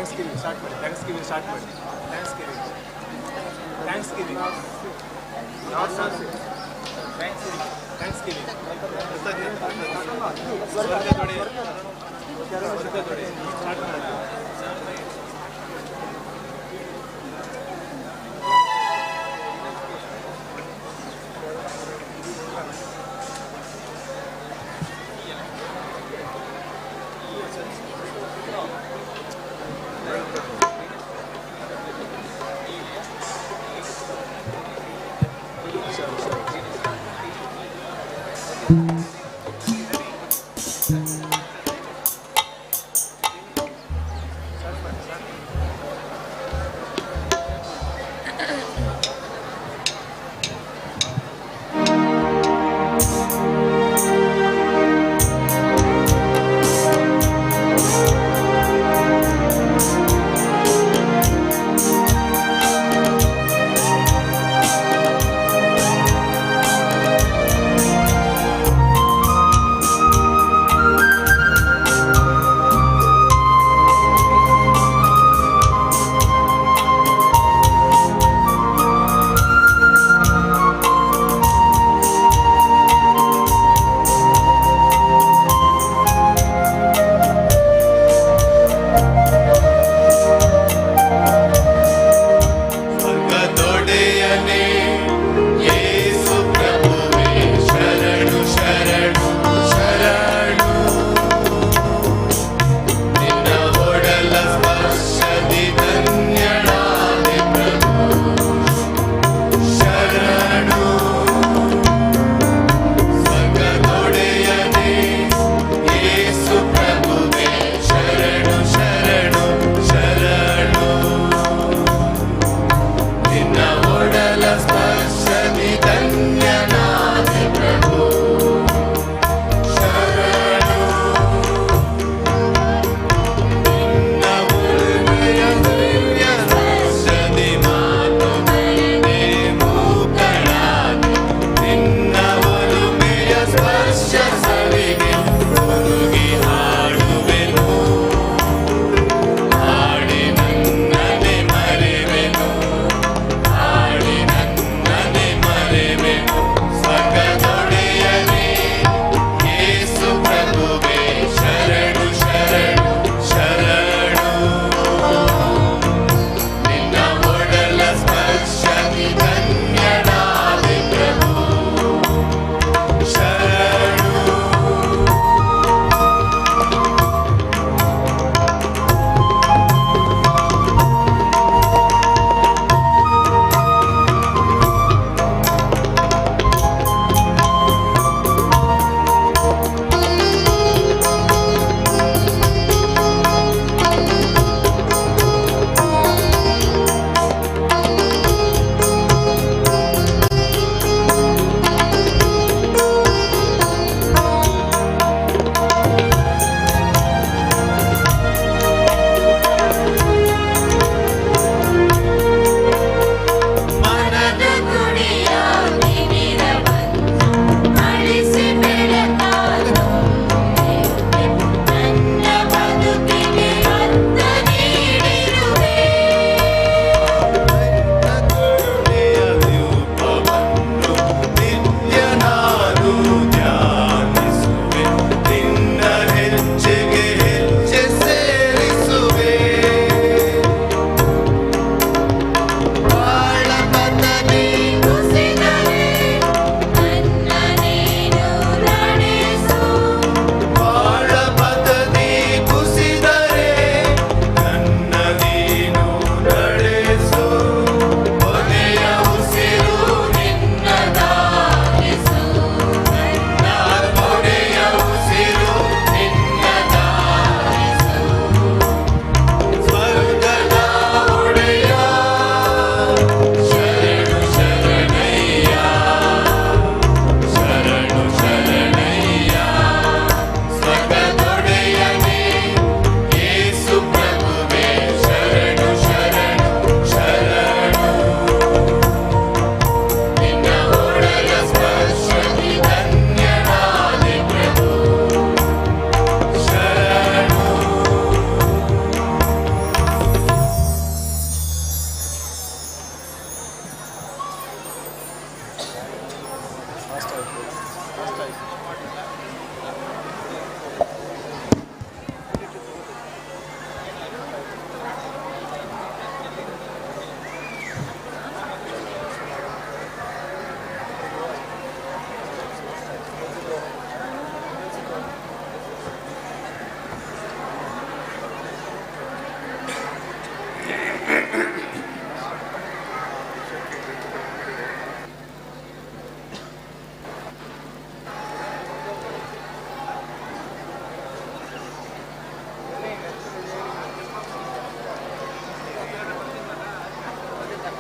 ಥ್ಯಾಂಕ್ಸ್ ಗಿವಿಂಗ್ ಸ್ಟಾರ್ಟ್ ಮಾಡಿ. ಥ್ಯಾಂಕ್ಸ್ ಗಿವಿಂಗ್ ಸ್ಟಾರ್ಟ್ ಮಾಡಿ. Thanksgiving. Thanksgiving. Thanksgiving. ಸ್ವರ್ಗದೊಡೆ ಸ್ಟಾರ್ಟ್ ಮಾಡಿ.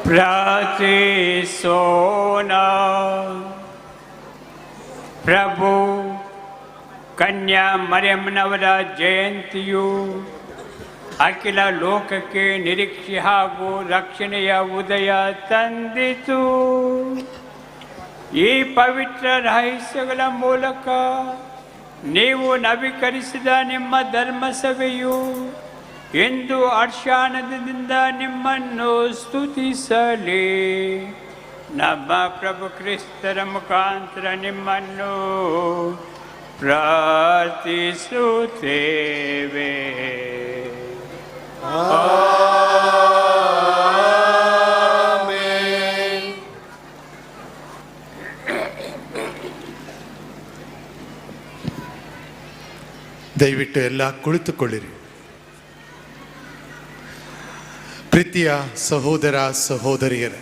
ಪ್ರಾರ್ಥಿಸೋಣ. ಪ್ರಭು ಕನ್ಯಾ ಮರಿಯಮ್ಮನವರ ಜಯಂತಿಯು ಅಖಿಲ ಲೋಕಕ್ಕೆ ನಿರೀಕ್ಷೆ ಹಾಗೂ ರಕ್ಷಣೆಯ ಉದಯ ತಂದಿತು. ಈ ಪವಿತ್ರ ರಹಸ್ಯಗಳ ಮೂಲಕ ನೀವು ನವೀಕರಿಸಿದ ನಿಮ್ಮ ಧರ್ಮಸಭೆಯು ಎಂದು ಹರ್ಷಾನಂದದಿಂದ ನಿಮ್ಮನ್ನು ಸ್ತುತಿಸಲಿ. ನಮ್ಮ ಪ್ರಭು ಕ್ರಿಸ್ತರ ಮುಖಾಂತರ ನಿಮ್ಮನ್ನು ಪ್ರಾರ್ಥಿಸುತ್ತೇವೆ. ದಯವಿಟ್ಟು ಎಲ್ಲ ಕುಳಿತುಕೊಳ್ಳಿರಿ. ಪ್ರೀತಿಯ ಸಹೋದರ ಸಹೋದರಿಯರೇ,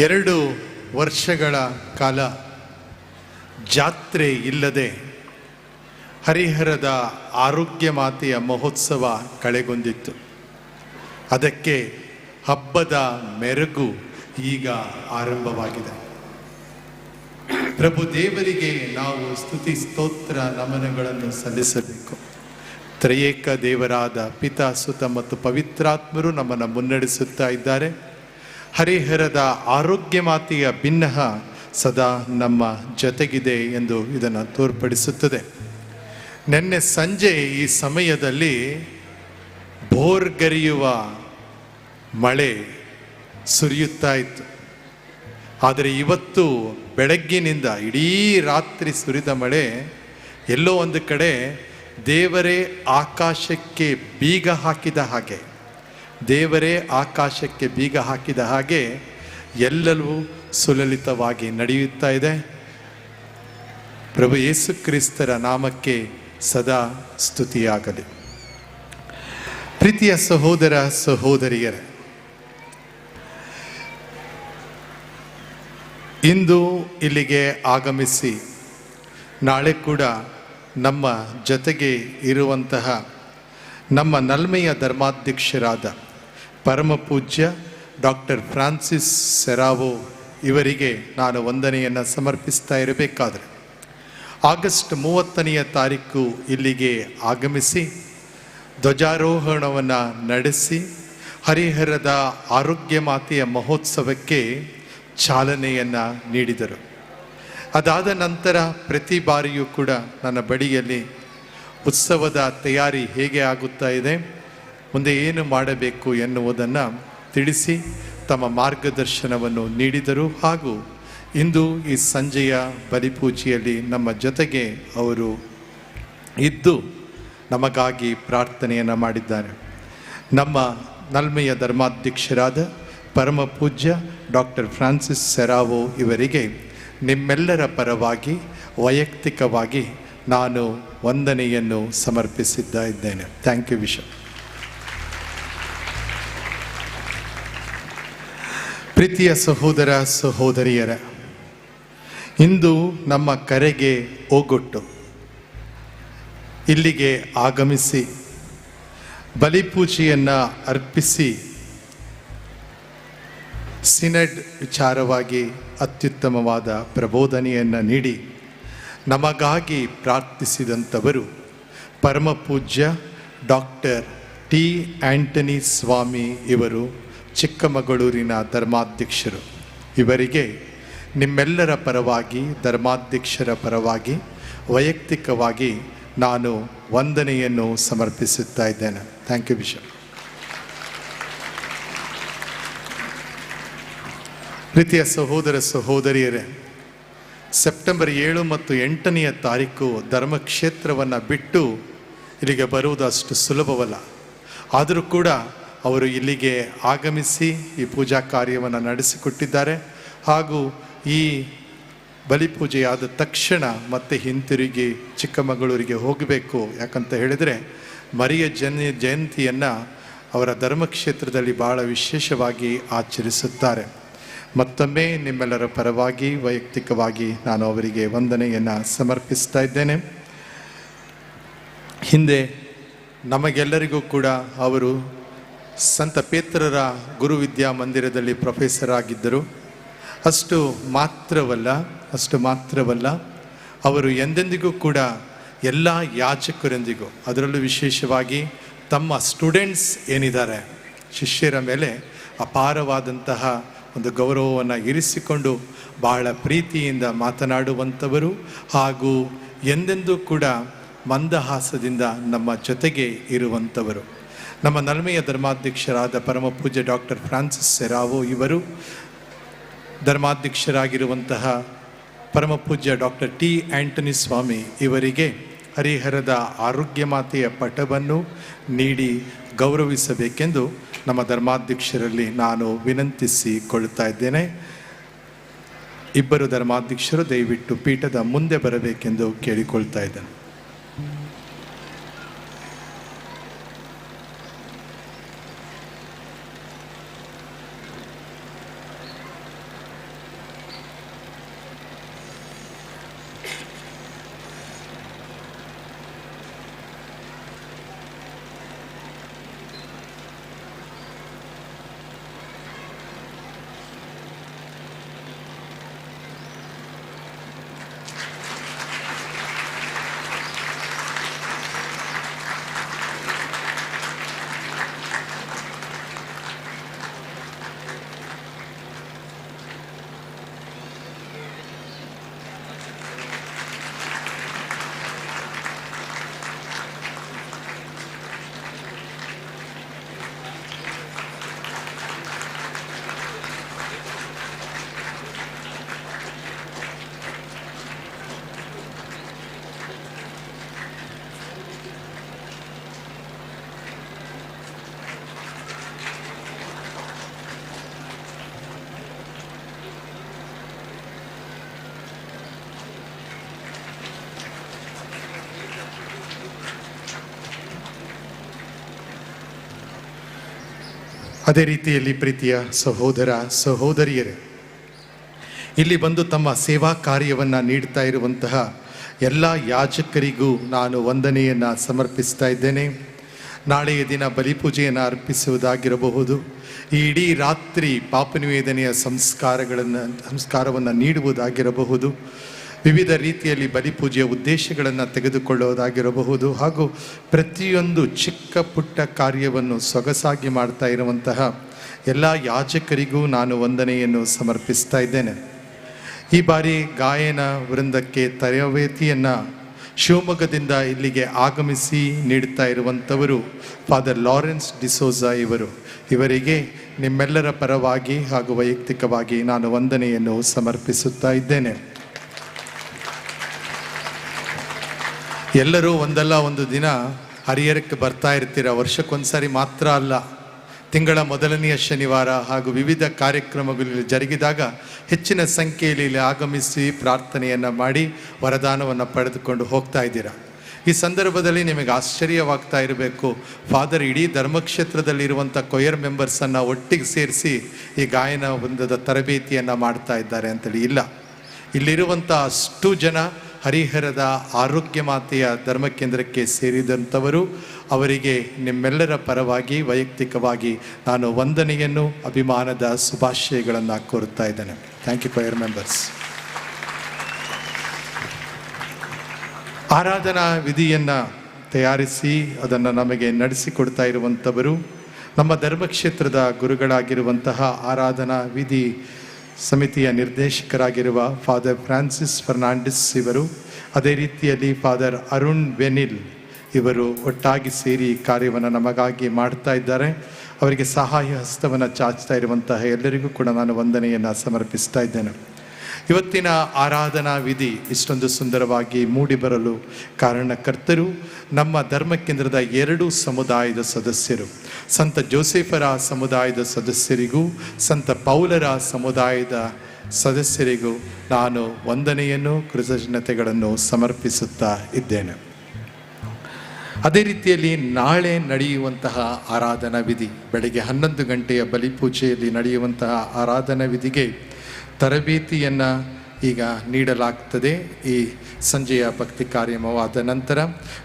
2 ವರ್ಷಗಳ ಕಾಲ ಜಾತ್ರೆ ಇಲ್ಲದೆ ಹರಿಹರದ ಆರೋಗ್ಯ ಮಾತೆಯ ಮಹೋತ್ಸವ ಕಳೆಗೊಂಡಿತ್ತು. ಅದಕ್ಕೆ ಹಬ್ಬದ ಮೆರುಗು ಈಗ ಆರಂಭವಾಗಿದೆ. ಪ್ರಭು ದೇವರಿಗೆ ನಾವು ಸ್ತುತಿ ಸ್ತೋತ್ರ ನಮನಗಳನ್ನು ಸಲ್ಲಿಸಬೇಕು. ತ್ರಯೇಕ ದೇವರಾದ ಪಿತಾ, ಸುತ ಮತ್ತು ಪವಿತ್ರಾತ್ಮರು ನಮ್ಮನ್ನು ಮುನ್ನಡೆಸುತ್ತಾ ಇದ್ದಾರೆ. ಹರಿಹರದ ಆರೋಗ್ಯ ಮಾತೆಯ ಭಿನ್ನಹ ಸದಾ ನಮ್ಮ ಜೊತೆಗಿದೆ ಎಂದು ಇದನ್ನು ತೋರ್ಪಡಿಸುತ್ತದೆ. ನಿನ್ನೆ ಸಂಜೆ ಈ ಸಮಯದಲ್ಲಿ ಭೋರ್ಗರೆಯುವ ಮಳೆ ಸುರಿಯುತ್ತಾ ಇತ್ತು. ಆದರೆ ಇವತ್ತು ಬೆಳಗ್ಗಿನಿಂದ ಇಡೀ ರಾತ್ರಿ ಸುರಿದ ಮಳೆ ಎಲ್ಲೋ ಒಂದು ಕಡೆ ದೇವರೇ ಆಕಾಶಕ್ಕೆ ಬೀಗ ಹಾಕಿದ ಹಾಗೆ, ದೇವರೇ ಆಕಾಶಕ್ಕೆ ಬೀಗ ಹಾಕಿದ ಹಾಗೆ ಎಲ್ಲವೂ ಸುಲಲಿತವಾಗಿ ನಡೆಯುತ್ತಾ ಇದೆ. ಪ್ರಭು ಯೇಸು ಕ್ರಿಸ್ತರ ನಾಮಕ್ಕೆ ಸದಾ ಸ್ತುತಿಯಾಗಲಿ. ಪ್ರೀತಿಯ ಸಹೋದರ ಸಹೋದರಿಯರೇ, ಇಂದು ಇಲ್ಲಿಗೆ ಆಗಮಿಸಿ ನಾಳೆ ಕೂಡ ನಮ್ಮ ಜೊತೆಗೆ ಇರುವಂತಹ ನಮ್ಮ ನಲ್ಮೆಯ ಧರ್ಮಾಧ್ಯಕ್ಷರಾದ ಪರಮ ಪೂಜ್ಯ ಡಾಕ್ಟರ್ ಫ್ರಾನ್ಸಿಸ್ ಸೆರಾವೋ ಇವರಿಗೆ ನಾನು ವಂದನೆಯನ್ನು ಸಮರ್ಪಿಸ್ತಾ ಇರಬೇಕಾದ್ರೆ, ಆಗಸ್ಟ್ 30ನೇ ತಾರೀಕು ಇಲ್ಲಿಗೆ ಆಗಮಿಸಿ ಧ್ವಜಾರೋಹಣವನ್ನು ನಡೆಸಿ ಹರಿಹರದ ಆರೋಗ್ಯ ಮಾತೆಯ ಮಹೋತ್ಸವಕ್ಕೆ ಚಾಲನೆಯನ್ನು ನೀಡಿದರು. ಅದಾದ ನಂತರ ಪ್ರತಿ ಬಾರಿಯೂ ಕೂಡ ನನ್ನ ಬಳಿಯಲ್ಲಿ ಉತ್ಸವದ ತಯಾರಿ ಹೇಗೆ ಆಗುತ್ತಾ ಇದೆ, ಮುಂದೆ ಏನು ಮಾಡಬೇಕು ಎನ್ನುವುದನ್ನು ತಿಳಿಸಿ ತಮ್ಮ ಮಾರ್ಗದರ್ಶನವನ್ನು ನೀಡಿದರು. ಹಾಗೂ ಇಂದು ಈ ಸಂಜೆಯ ಬಲಿಪೂಜೆಯಲ್ಲಿ ನಮ್ಮ ಜೊತೆಗೆ ಅವರು ಇದ್ದು ನಮಗಾಗಿ ಪ್ರಾರ್ಥನೆಯನ್ನು ಮಾಡಿದ್ದಾರೆ. ನಮ್ಮ ನಲ್ಮೆಯ ಧರ್ಮಾಧ್ಯಕ್ಷರಾದ ಪರಮ ಪೂಜ್ಯ ಡಾಕ್ಟರ್ ಫ್ರಾನ್ಸಿಸ್ ಸೆರಾವೋ ಇವರಿಗೆ ನಿಮ್ಮೆಲ್ಲರ ಪರವಾಗಿ ವೈಯಕ್ತಿಕವಾಗಿ ನಾನು ವಂದನೆಯನ್ನು ಸಮರ್ಪಿಸಿದ್ದ ಇದ್ದೇನೆ. Thank you bishop. ಪ್ರೀತಿಯ ಸಹೋದರ ಸಹೋದರಿಯರ, ಇಂದು ನಮ್ಮ ಕರೆಗೆ ಓಗೊಟ್ಟು ಇಲ್ಲಿಗೆ ಆಗಮಿಸಿ ಬಲಿಪೂಜೆಯನ್ನು ಅರ್ಪಿಸಿ ಸಿನೆಡ್ ವಿಚಾರವಾಗಿ ಅತ್ಯುತ್ತಮವಾದ ಪ್ರಬೋಧನೆಯನ್ನು ನೀಡಿ ನಮಗಾಗಿ ಪ್ರಾರ್ಥಿಸಿದಂಥವರು ಪರಮ ಪೂಜ್ಯ ಡಾಕ್ಟರ್ ಟಿ ಆಂಟನಿ ಸ್ವಾಮಿ ಇವರು, ಚಿಕ್ಕಮಗಳೂರಿನ ಧರ್ಮಾಧ್ಯಕ್ಷರು. ಇವರಿಗೆ ನಿಮ್ಮೆಲ್ಲರ ಪರವಾಗಿ, ಧರ್ಮಾಧ್ಯಕ್ಷರ ಪರವಾಗಿ ವೈಯಕ್ತಿಕವಾಗಿ ನಾನು ವಂದನೆಯನ್ನು ಸಮರ್ಪಿಸುತ್ತಾ ಇದ್ದೇನೆ. Thank you bishop. ಪ್ರೀತಿಯ ಸಹೋದರ ಸಹೋದರಿಯರೇ, ಸೆಪ್ಟೆಂಬರ್ 7 ಮತ್ತು 8ನೇ ತಾರೀಕು ಧರ್ಮಕ್ಷೇತ್ರವನ್ನು ಬಿಟ್ಟು ಇಲ್ಲಿಗೆ ಬರುವುದು ಅಷ್ಟು ಸುಲಭವಲ್ಲ. ಆದರೂ ಕೂಡ ಅವರು ಇಲ್ಲಿಗೆ ಆಗಮಿಸಿ ಈ ಪೂಜಾ ಕಾರ್ಯವನ್ನು ನಡೆಸಿಕೊಟ್ಟಿದ್ದಾರೆ. ಹಾಗೂ ಈ ಬಲಿಪೂಜೆಯಾದ ತಕ್ಷಣ ಮತ್ತೆ ಹಿಂತಿರುಗಿ ಚಿಕ್ಕಮಗಳೂರಿಗೆ ಹೋಗಬೇಕು. ಯಾಕಂತ ಹೇಳಿದರೆ ಮರಿಯ ಜಯಂತಿಯನ್ನು ಅವರ ಧರ್ಮಕ್ಷೇತ್ರದಲ್ಲಿ ಬಹಳ ವಿಶೇಷವಾಗಿ ಆಚರಿಸುತ್ತಾರೆ. ಮತ್ತೊಮ್ಮೆ ನಿಮ್ಮೆಲ್ಲರ ಪರವಾಗಿ ವೈಯಕ್ತಿಕವಾಗಿ ನಾನು ಅವರಿಗೆ ವಂದನೆಯನ್ನು ಸಮರ್ಪಿಸ್ತಾ ಇದ್ದೇನೆ. ಹಿಂದೆ ನಮಗೆಲ್ಲರಿಗೂ ಕೂಡ ಅವರು ಸಂತ ಪೇತ್ರರ ಗುರುವಿದ್ಯಾ ಮಂದಿರದಲ್ಲಿ ಪ್ರೊಫೆಸರ್ ಆಗಿದ್ದರು. ಅಷ್ಟು ಮಾತ್ರವಲ್ಲ ಅವರು ಎಂದೆಂದಿಗೂ ಕೂಡ ಎಲ್ಲ ಯಾಜಕರೊಂದಿಗೂ, ಅದರಲ್ಲೂ ವಿಶೇಷವಾಗಿ ತಮ್ಮ ಸ್ಟೂಡೆಂಟ್ಸ್ ಏನಿದ್ದಾರೆ ಶಿಷ್ಯರ ಮೇಲೆ ಅಪಾರವಾದಂತಹ ಒಂದು ಗೌರವವನ್ನು ಇರಿಸಿಕೊಂಡು ಬಹಳ ಪ್ರೀತಿಯಿಂದ ಮಾತನಾಡುವಂಥವರು ಹಾಗೂ ಎಂದೆಂದೂ ಕೂಡ ಮಂದಹಾಸದಿಂದ ನಮ್ಮ ಜೊತೆಗೆ ಇರುವಂಥವರು. ನಮ್ಮ ನಲ್ಮೆಯ ಧರ್ಮಾಧ್ಯಕ್ಷರಾದ ಪರಮ ಪೂಜ್ಯ ಡಾಕ್ಟರ್ ಫ್ರಾನ್ಸಿಸ್ ಸೆರಾವೋ ಇವರು, ಧರ್ಮಾಧ್ಯಕ್ಷರಾಗಿರುವಂತಹ ಪರಮ ಪೂಜ್ಯ ಡಾಕ್ಟರ್ ಟಿ ಆಂಟನಿ ಸ್ವಾಮಿ ಇವರಿಗೆ ಹರಿಹರದ ಆರೋಗ್ಯ ಮಾತೆಯ ಪಟವನ್ನು ನೀಡಿ ಗೌರವಿಸಬೇಕೆಂದು ನಮ್ಮ ಧರ್ಮಾಧ್ಯಕ್ಷರಲ್ಲಿ ನಾನು ವಿನಂತಿಸಿಕೊಳ್ತಾ ಇದ್ದೇನೆ. ಇಬ್ಬರು ಧರ್ಮಾಧ್ಯಕ್ಷರು ದಯವಿಟ್ಟು ಪೀಠದ ಮುಂದೆ ಬರಬೇಕೆಂದು ಕೇಳಿಕೊಳ್ತಾ ಇದ್ದೇನೆ. ಅದೇ ರೀತಿಯಲ್ಲಿ ಪ್ರೀತಿಯ ಸಹೋದರ ಸಹೋದರಿಯರೇ, ಇಲ್ಲಿ ಬಂದು ತಮ್ಮ ಸೇವಾ ಕಾರ್ಯವನ್ನು ನೀಡ್ತಾ ಇರುವಂತಹ ಎಲ್ಲ ಯಾಜಕರಿಗೂ ನಾನು ವಂದನೆಯನ್ನು ಸಮರ್ಪಿಸ್ತಾ ಇದ್ದೇನೆ. ನಾಳೆಯ ದಿನ ಬಲಿಪೂಜೆಯನ್ನು ಅರ್ಪಿಸುವುದಾಗಿರಬಹುದು, ಈ ಇಡೀ ರಾತ್ರಿ ಪಾಪ ನಿವೇದನೆಯ ಸಂಸ್ಕಾರವನ್ನು ನೀಡುವುದಾಗಿರಬಹುದು, ವಿವಿಧ ರೀತಿಯಲ್ಲಿ ಬಲಿಪೂಜೆಯ ಉದ್ದೇಶಗಳನ್ನು ತೆಗೆದುಕೊಳ್ಳೋದಾಗಿರಬಹುದು, ಹಾಗೂ ಪ್ರತಿಯೊಂದು ಚಿಕ್ಕ ಪುಟ್ಟ ಕಾರ್ಯವನ್ನು ಸೊಗಸಾಗಿ ಮಾಡ್ತಾ ಇರುವಂತಹ ಎಲ್ಲ ಯಾಜಕರಿಗೂ ನಾನು ವಂದನೆಯನ್ನು ಸಮರ್ಪಿಸ್ತಾ ಇದ್ದೇನೆ. ಈ ಬಾರಿ ಗಾಯನ ವೃಂದಕ್ಕೆ ತರಬೇತಿಯನ್ನು ಶಿವಮೊಗ್ಗದಿಂದ ಇಲ್ಲಿಗೆ ಆಗಮಿಸಿ ನೀಡುತ್ತಾ ಇರುವಂಥವರು ಫಾದರ್ ಲಾರೆನ್ಸ್ ಡಿಸೋಜಾ ಇವರಿಗೆ ನಿಮ್ಮೆಲ್ಲರ ಪರವಾಗಿ ಹಾಗೂ ವೈಯಕ್ತಿಕವಾಗಿ ನಾನು ವಂದನೆಯನ್ನು ಸಮರ್ಪಿಸುತ್ತಾ ಇದ್ದೇನೆ. ಎಲ್ಲರೂ ಒಂದಲ್ಲ ಒಂದು ದಿನ ಹರಿಹರಕ್ಕೆ ಬರ್ತಾ ಇರ್ತೀರ. ವರ್ಷಕ್ಕೊಂದ್ಸರಿ ಮಾತ್ರ ಅಲ್ಲ, ತಿಂಗಳ ಮೊದಲನೆಯ ಶನಿವಾರ ಹಾಗೂ ವಿವಿಧ ಕಾರ್ಯಕ್ರಮಗಳಲ್ಲಿ ಜರುಗಿದಾಗ ಹೆಚ್ಚಿನ ಸಂಖ್ಯೆಯಲ್ಲಿ ಇಲ್ಲಿ ಆಗಮಿಸಿ ಪ್ರಾರ್ಥನೆಯನ್ನು ಮಾಡಿ ವರದಾನವನ್ನು ಪಡೆದುಕೊಂಡು ಹೋಗ್ತಾ ಇದ್ದೀರಾ. ಈ ಸಂದರ್ಭದಲ್ಲಿ ನಿಮಗೆ ಆಶ್ಚರ್ಯವಾಗ್ತಾ ಇರಬೇಕು, ಫಾದರ್ ಇಡೀ ಧರ್ಮಕ್ಷೇತ್ರದಲ್ಲಿರುವಂಥ ಕೊಯರ್ ಮೆಂಬರ್ಸನ್ನು ಒಟ್ಟಿಗೆ ಸೇರಿಸಿ ಈ ಗಾಯನ ವೃಂದದ ತರಬೇತಿಯನ್ನು ಮಾಡ್ತಾ ಇದ್ದಾರೆ ಅಂತೇಳಿ ಇಲ್ಲ. ಇಲ್ಲಿರುವಂಥ ಅಷ್ಟು ಜನ ಹರಿಹರದ ಆರೋಗ್ಯ ಮಾತೆಯ ಧರ್ಮ ಕೇಂದ್ರಕ್ಕೆ ಸೇರಿದಂಥವರು. ಅವರಿಗೆ ನಿಮ್ಮೆಲ್ಲರ ಪರವಾಗಿ ವೈಯಕ್ತಿಕವಾಗಿ ನಾನು ವಂದನೆಯನ್ನು, ಅಭಿಮಾನದ ಶುಭಾಶಯಗಳನ್ನು ಕೋರುತ್ತಾ ಇದ್ದೇನೆ. Thank you choir members. ಆರಾಧನಾ ವಿಧಿಯನ್ನು ತಯಾರಿಸಿ ಅದನ್ನು ನಮಗೆ ನಡೆಸಿಕೊಡ್ತಾ ಇರುವಂಥವರು ನಮ್ಮ ಧರ್ಮಕ್ಷೇತ್ರದ ಗುರುಗಳಾಗಿರುವಂತಹ ಆರಾಧನಾ ವಿಧಿ ಸಮಿತಿಯ ನಿರ್ದೇಶಕರಾಗಿರುವ ಫಾದರ್ ಫ್ರಾನ್ಸಿಸ್ ಫರ್ನಾಂಡಿಸ್ ಇವರು, ಅದೇ ರೀತಿಯಲ್ಲಿ ಫಾದರ್ ಅರುಣ್ ವೆನಿಲ್ ಇವರು ಒಟ್ಟಾಗಿ ಸೇರಿ ಕಾರ್ಯವನ್ನು ನಮಗಾಗಿ ಮಾಡ್ತಾ ಇದ್ದಾರೆ. ಅವರಿಗೆ ಸಹಾಯ ಹಸ್ತವನ್ನು ಚಾಚ್ತಾ ಇರುವಂತಹ ಎಲ್ಲರಿಗೂ ಕೂಡ ನಾನು ವಂದನೆಯನ್ನು ಸಮರ್ಪಿಸ್ತಾ ಇದ್ದೇನೆ. ಇವತ್ತಿನ ಆರಾಧನಾ ವಿಧಿ ಇಷ್ಟೊಂದು ಸುಂದರವಾಗಿ ಮೂಡಿಬರಲು ಕಾರಣಕರ್ತರು ನಮ್ಮ ಧರ್ಮ ಕೇಂದ್ರದ 2 ಸಮುದಾಯದ ಸದಸ್ಯರು, ಸಂತ ಜೋಸೆಫರ ಸಮುದಾಯದ ಸದಸ್ಯರಿಗೂ ಸಂತ ಪೌಲರ ಸಮುದಾಯದ ಸದಸ್ಯರಿಗೂ ನಾನು ವಂದನೆಯನ್ನು, ಕೃತಜ್ಞತೆಗಳನ್ನು ಸಮರ್ಪಿಸುತ್ತಾ ಇದ್ದೇನೆ. ಅದೇ ರೀತಿಯಲ್ಲಿ ನಾಳೆ ನಡೆಯುವಂತಹ ಆರಾಧನಾ ವಿಧಿ, ಬೆಳಗ್ಗೆ 11 ಗಂಟೆಯ ಬಲಿಪೂಜೆಯಲ್ಲಿ ನಡೆಯುವಂತಹ ಆರಾಧನಾ ವಿಧಿಗೆ ತರಬೇತಿಯನ್ನು ಈಗ ನೀಡಲಾಗ್ತದೆ. ಈ ಸಂಜೆಯ ಭಕ್ತಿ ಕಾರ್ಯಕ್ರಮವಾದ ನಂತರ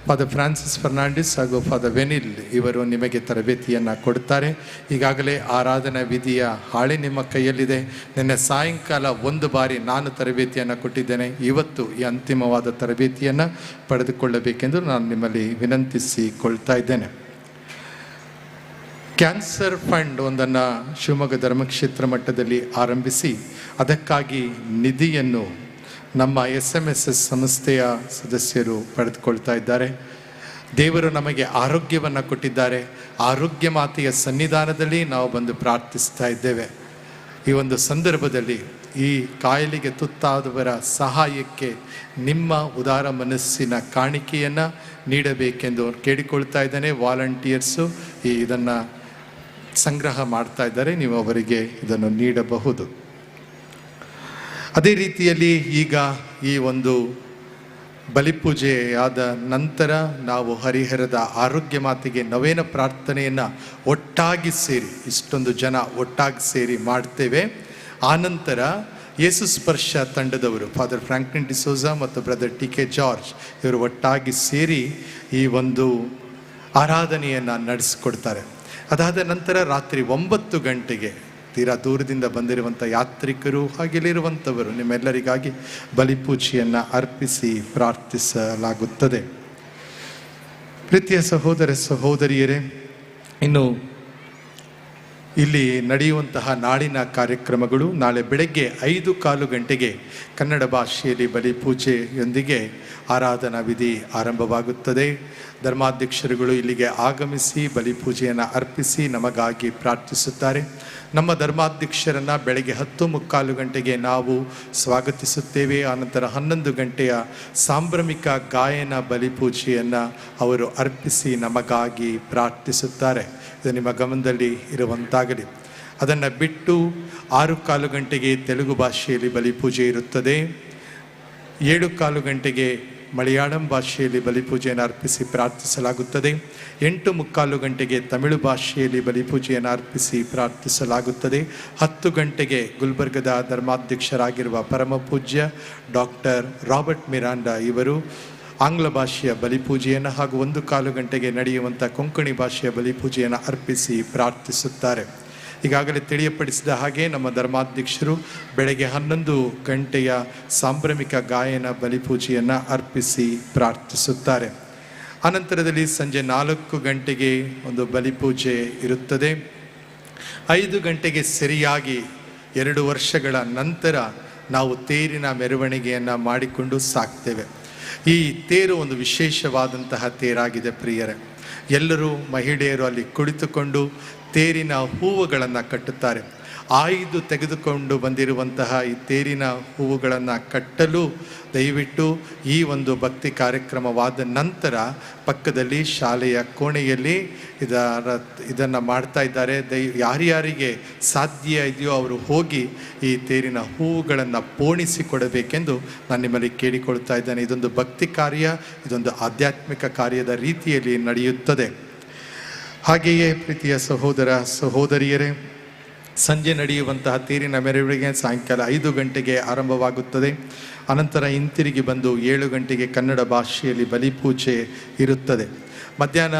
ಫಾದರ್ ಫ್ರಾನ್ಸಿಸ್ ಫರ್ನಾಂಡಿಸ್ ಹಾಗೂ ಫಾದರ್ ವೆನಿಲ್ ಇವರು ನಿಮಗೆ ತರಬೇತಿಯನ್ನು ಕೊಡ್ತಾರೆ. ಈಗಾಗಲೇ ಆರಾಧನಾ ವಿಧಿಯ ಹಾಳೆ ನಿಮ್ಮ ಕೈಯಲ್ಲಿದೆ. ನಿನ್ನೆ ಸಾಯಂಕಾಲ ಒಂದು ಬಾರಿ ನಾನು ತರಬೇತಿಯನ್ನು ಕೊಟ್ಟಿದ್ದೇನೆ. ಇವತ್ತು ಈ ಅಂತಿಮವಾದ ತರಬೇತಿಯನ್ನು ಪಡೆದುಕೊಳ್ಳಬೇಕೆಂದು ನಾನು ನಿಮ್ಮಲ್ಲಿ ವಿನಂತಿಸಿಕೊಳ್ತಾ ಇದ್ದೇನೆ. ಕ್ಯಾನ್ಸರ್ ಫಂಡ್ ಒಂದನ್ನು ಶಿವಮೊಗ್ಗ ಧರ್ಮಕ್ಷೇತ್ರ ಮಟ್ಟದಲ್ಲಿ ಆರಂಭಿಸಿ ಅದಕ್ಕಾಗಿ ನಿಧಿಯನ್ನು ನಮ್ಮ SMSS ಸಂಸ್ಥೆಯ ಸದಸ್ಯರು ಪಡೆದುಕೊಳ್ತಾ ಇದ್ದಾರೆ. ದೇವರು ನಮಗೆ ಆರೋಗ್ಯವನ್ನು ಕೊಟ್ಟಿದ್ದಾರೆ. ಆರೋಗ್ಯ ಮಾತೆಯ ಸನ್ನಿಧಾನದಲ್ಲಿ ನಾವು ಬಂದು ಪ್ರಾರ್ಥಿಸ್ತಾ ಇದ್ದೇವೆ. ಈ ಒಂದು ಸಂದರ್ಭದಲ್ಲಿ ಈ ಕಾಯಿಲೆಗೆ ತುತ್ತಾದವರ ಸಹಾಯಕ್ಕೆ ನಿಮ್ಮ ಉದಾರ ಮನಸ್ಸಿನ ಕಾಣಿಕೆಯನ್ನು ನೀಡಬೇಕೆಂದು ಕೇಳಿಕೊಳ್ತಾ ಇದ್ದೇನೆ. ವಾಲಂಟಿಯರ್ಸು ಇದನ್ನು ಸಂಗ್ರಹ ಮಾಡ್ತಾ ಇದ್ದಾರೆ, ನೀವು ಅವರಿಗೆ ಇದನ್ನು ನೀಡಬಹುದು. ಅದೇ ರೀತಿಯಲ್ಲಿ ಈಗ ಈ ಒಂದು ಬಲಿಪೂಜೆಯಾದ ನಂತರ ನಾವು ಹರಿಹರದ ಆರೋಗ್ಯ ಮಾತೆಗೆ ನವೇನ ಪ್ರಾರ್ಥನೆಯನ್ನು ಒಟ್ಟಾಗಿ ಸೇರಿ ಇಷ್ಟೊಂದು ಜನ ಒಟ್ಟಾಗಿ ಸೇರಿ ಮಾಡ್ತೇವೆ. ಆನಂತರ ಯೇಸು ಸ್ಪರ್ಶ ತಂಡದವರು ಫಾದರ್ ಫ್ರಾಂಕ್ಲಿನ್ ಡಿಸೋಜಾ ಮತ್ತು ಬ್ರದರ್ TK ಜಾರ್ಜ್ ಇವರು ಒಟ್ಟಾಗಿ ಸೇರಿ ಈ ಒಂದು ಆರಾಧನೆಯನ್ನು ನಡೆಸಿಕೊಡ್ತಾರೆ. ಅದಾದ ನಂತರ ರಾತ್ರಿ 9 ಗಂಟೆಗೆ ತೀರಾ ದೂರದಿಂದ ಬಂದಿರುವಂಥ ಯಾತ್ರಿಕರು ಹಾಗೆಲ್ಲಿರುವಂಥವರು ನಿಮ್ಮೆಲ್ಲರಿಗಾಗಿ ಬಲಿಪೂಜೆಯನ್ನು ಅರ್ಪಿಸಿ ಪ್ರಾರ್ಥಿಸಲಾಗುತ್ತದೆ. ಪ್ರೀತಿಯ ಸಹೋದರ ಸಹೋದರಿಯರೇ, ಇನ್ನು ಇಲ್ಲಿ ನಡೆಯುವಂತಹ ನಾಡಿನ ಕಾರ್ಯಕ್ರಮಗಳು ನಾಳೆ ಬೆಳಗ್ಗೆ 5:15 ಗಂಟೆಗೆ ಕನ್ನಡ ಭಾಷೆಯಲ್ಲಿ ಬಲಿಪೂಜೆಯೊಂದಿಗೆ ಆರಾಧನಾ ವಿಧಿ ಆರಂಭವಾಗುತ್ತದೆ. ಧರ್ಮಾಧ್ಯಕ್ಷರುಗಳು ಇಲ್ಲಿಗೆ ಆಗಮಿಸಿ ಬಲಿಪೂಜೆಯನ್ನು ಅರ್ಪಿಸಿ ನಮಗಾಗಿ ಪ್ರಾರ್ಥಿಸುತ್ತಾರೆ. ನಮ್ಮ ಧರ್ಮಾಧ್ಯಕ್ಷರನ್ನು ಬೆಳಗ್ಗೆ 10:15 ಗಂಟೆಗೆ ನಾವು ಸ್ವಾಗತಿಸುತ್ತೇವೆ. ಆನಂತರ 11 ಗಂಟೆಯ ಸಾಂಭ್ರಮಿಕ ಗಾಯನ ಬಲಿಪೂಜೆಯನ್ನು ಅವರು ಅರ್ಪಿಸಿ ನಮಗಾಗಿ ಪ್ರಾರ್ಥಿಸುತ್ತಾರೆ. ಇದು ನಿಮ್ಮ ಗಮನದಲ್ಲಿ ಇರುವಂತಾಗಲಿ. ಅದನ್ನು ಬಿಟ್ಟು 6:15 ಗಂಟೆಗೆ ತೆಲುಗು ಭಾಷೆಯಲ್ಲಿ ಬಲಿಪೂಜೆ ಇರುತ್ತದೆ. 7:15 ಗಂಟೆಗೆ ಮಲಯಾಳಂ ಭಾಷೆಯಲ್ಲಿ ಬಲಿಪೂಜೆಯನ್ನು ಅರ್ಪಿಸಿ ಪ್ರಾರ್ಥಿಸಲಾಗುತ್ತದೆ. 8:15 ಗಂಟೆಗೆ ತಮಿಳು ಭಾಷೆಯಲ್ಲಿ ಬಲಿಪೂಜೆಯನ್ನು ಅರ್ಪಿಸಿ ಪ್ರಾರ್ಥಿಸಲಾಗುತ್ತದೆ. 10 ಗಂಟೆಗೆ ಗುಲ್ಬರ್ಗದ ಧರ್ಮಾಧ್ಯಕ್ಷರಾಗಿರುವ ಪರಮ ಪೂಜ್ಯ ಡಾಕ್ಟರ್ ರಾಬರ್ಟ್ ಮಿರಾಂಡಾ ಇವರು ಆಂಗ್ಲ ಭಾಷೆಯ ಬಲಿಪೂಜೆಯನ್ನು ಹಾಗೂ 1:15 ಗಂಟೆಗೆ ನಡೆಯುವಂಥ ಕೊಂಕಣಿ ಭಾಷೆಯ ಬಲಿಪೂಜೆಯನ್ನು ಅರ್ಪಿಸಿ ಪ್ರಾರ್ಥಿಸುತ್ತಾರೆ. ಈಗಾಗಲೇ ತಿಳಿಯಪಡಿಸಿದ ಹಾಗೆ ನಮ್ಮ ಧರ್ಮಾಧ್ಯಕ್ಷರು ಬೆಳಗ್ಗೆ 11 ಗಂಟೆಯ ಸಾಂಭ್ರಮಿಕ ಗಾಯನ ಬಲಿಪೂಜೆಯನ್ನು ಅರ್ಪಿಸಿ ಪ್ರಾರ್ಥಿಸುತ್ತಾರೆ. ಅನಂತರದಲ್ಲಿ ಸಂಜೆ 4 ಗಂಟೆಗೆ ಒಂದು ಬಲಿಪೂಜೆ ಇರುತ್ತದೆ. 5 ಗಂಟೆಗೆ ಸರಿಯಾಗಿ 2 ವರ್ಷಗಳ ನಂತರ ನಾವು ತೇರಿನ ಮೆರವಣಿಗೆಯನ್ನು ಮಾಡಿಕೊಂಡು ಸಾಕ್ತೇವೆ. ಈ ತೇರು ಒಂದು ವಿಶೇಷವಾದಂತಹ ತೇರಾಗಿದೆ ಪ್ರಿಯರೇ. ಎಲ್ಲರೂ ಮಹಿಳೆಯರು ಅಲ್ಲಿ ಕುಳಿತುಕೊಂಡು ತೇರಿನ ಹೂವುಗಳನ್ನು ಕಟ್ಟುತ್ತಾರೆ. ಆಯ್ದು ತೆಗೆದುಕೊಂಡು ಬಂದಿರುವಂತಹ ಈ ತೇರಿನ ಹೂವುಗಳನ್ನು ಕಟ್ಟಲು ದಯವಿಟ್ಟು ಈ ಒಂದು ಭಕ್ತಿ ಕಾರ್ಯಕ್ರಮವಾದ ನಂತರ ಪಕ್ಕದಲ್ಲಿ ಶಾಲೆಯ ಕೋಣೆಯಲ್ಲಿ ಇದನ್ನು ಮಾಡ್ತಾ ಇದ್ದಾರೆ. ಯಾರ್ಯಾರಿಗೆ ಸಾಧ್ಯ ಇದೆಯೋ ಅವರು ಹೋಗಿ ಈ ತೇರಿನ ಹೂವುಗಳನ್ನು ಪೋಣಿಸಿಕೊಡಬೇಕೆಂದು ನಾನು ನಿಮ್ಮಲ್ಲಿ ಕೇಳಿಕೊಳ್ತಾ ಇದ್ದೇನೆ. ಇದೊಂದು ಭಕ್ತಿ ಕಾರ್ಯ, ಇದೊಂದು ಆಧ್ಯಾತ್ಮಿಕ ಕಾರ್ಯದ ರೀತಿಯಲ್ಲಿ ನಡೆಯುತ್ತದೆ. ಹಾಗೆಯೇ ಪ್ರೀತಿಯ ಸಹೋದರ ಸಹೋದರಿಯರೇ, ಸಂಜೆ ನಡೆಯುವಂತಹ ತೇರಿನ ಮೆರವಣಿಗೆ ಸಾಯಂಕಾಲ 5 ಗಂಟೆಗೆ ಆರಂಭವಾಗುತ್ತದೆ. ಅನಂತರ ಹಿಂತಿರುಗಿ ಬಂದು 7 ಗಂಟೆಗೆ ಕನ್ನಡ ಭಾಷೆಯಲ್ಲಿ ಬಲಿಪೂಜೆ ಇರುತ್ತದೆ. ಮಧ್ಯಾಹ್ನ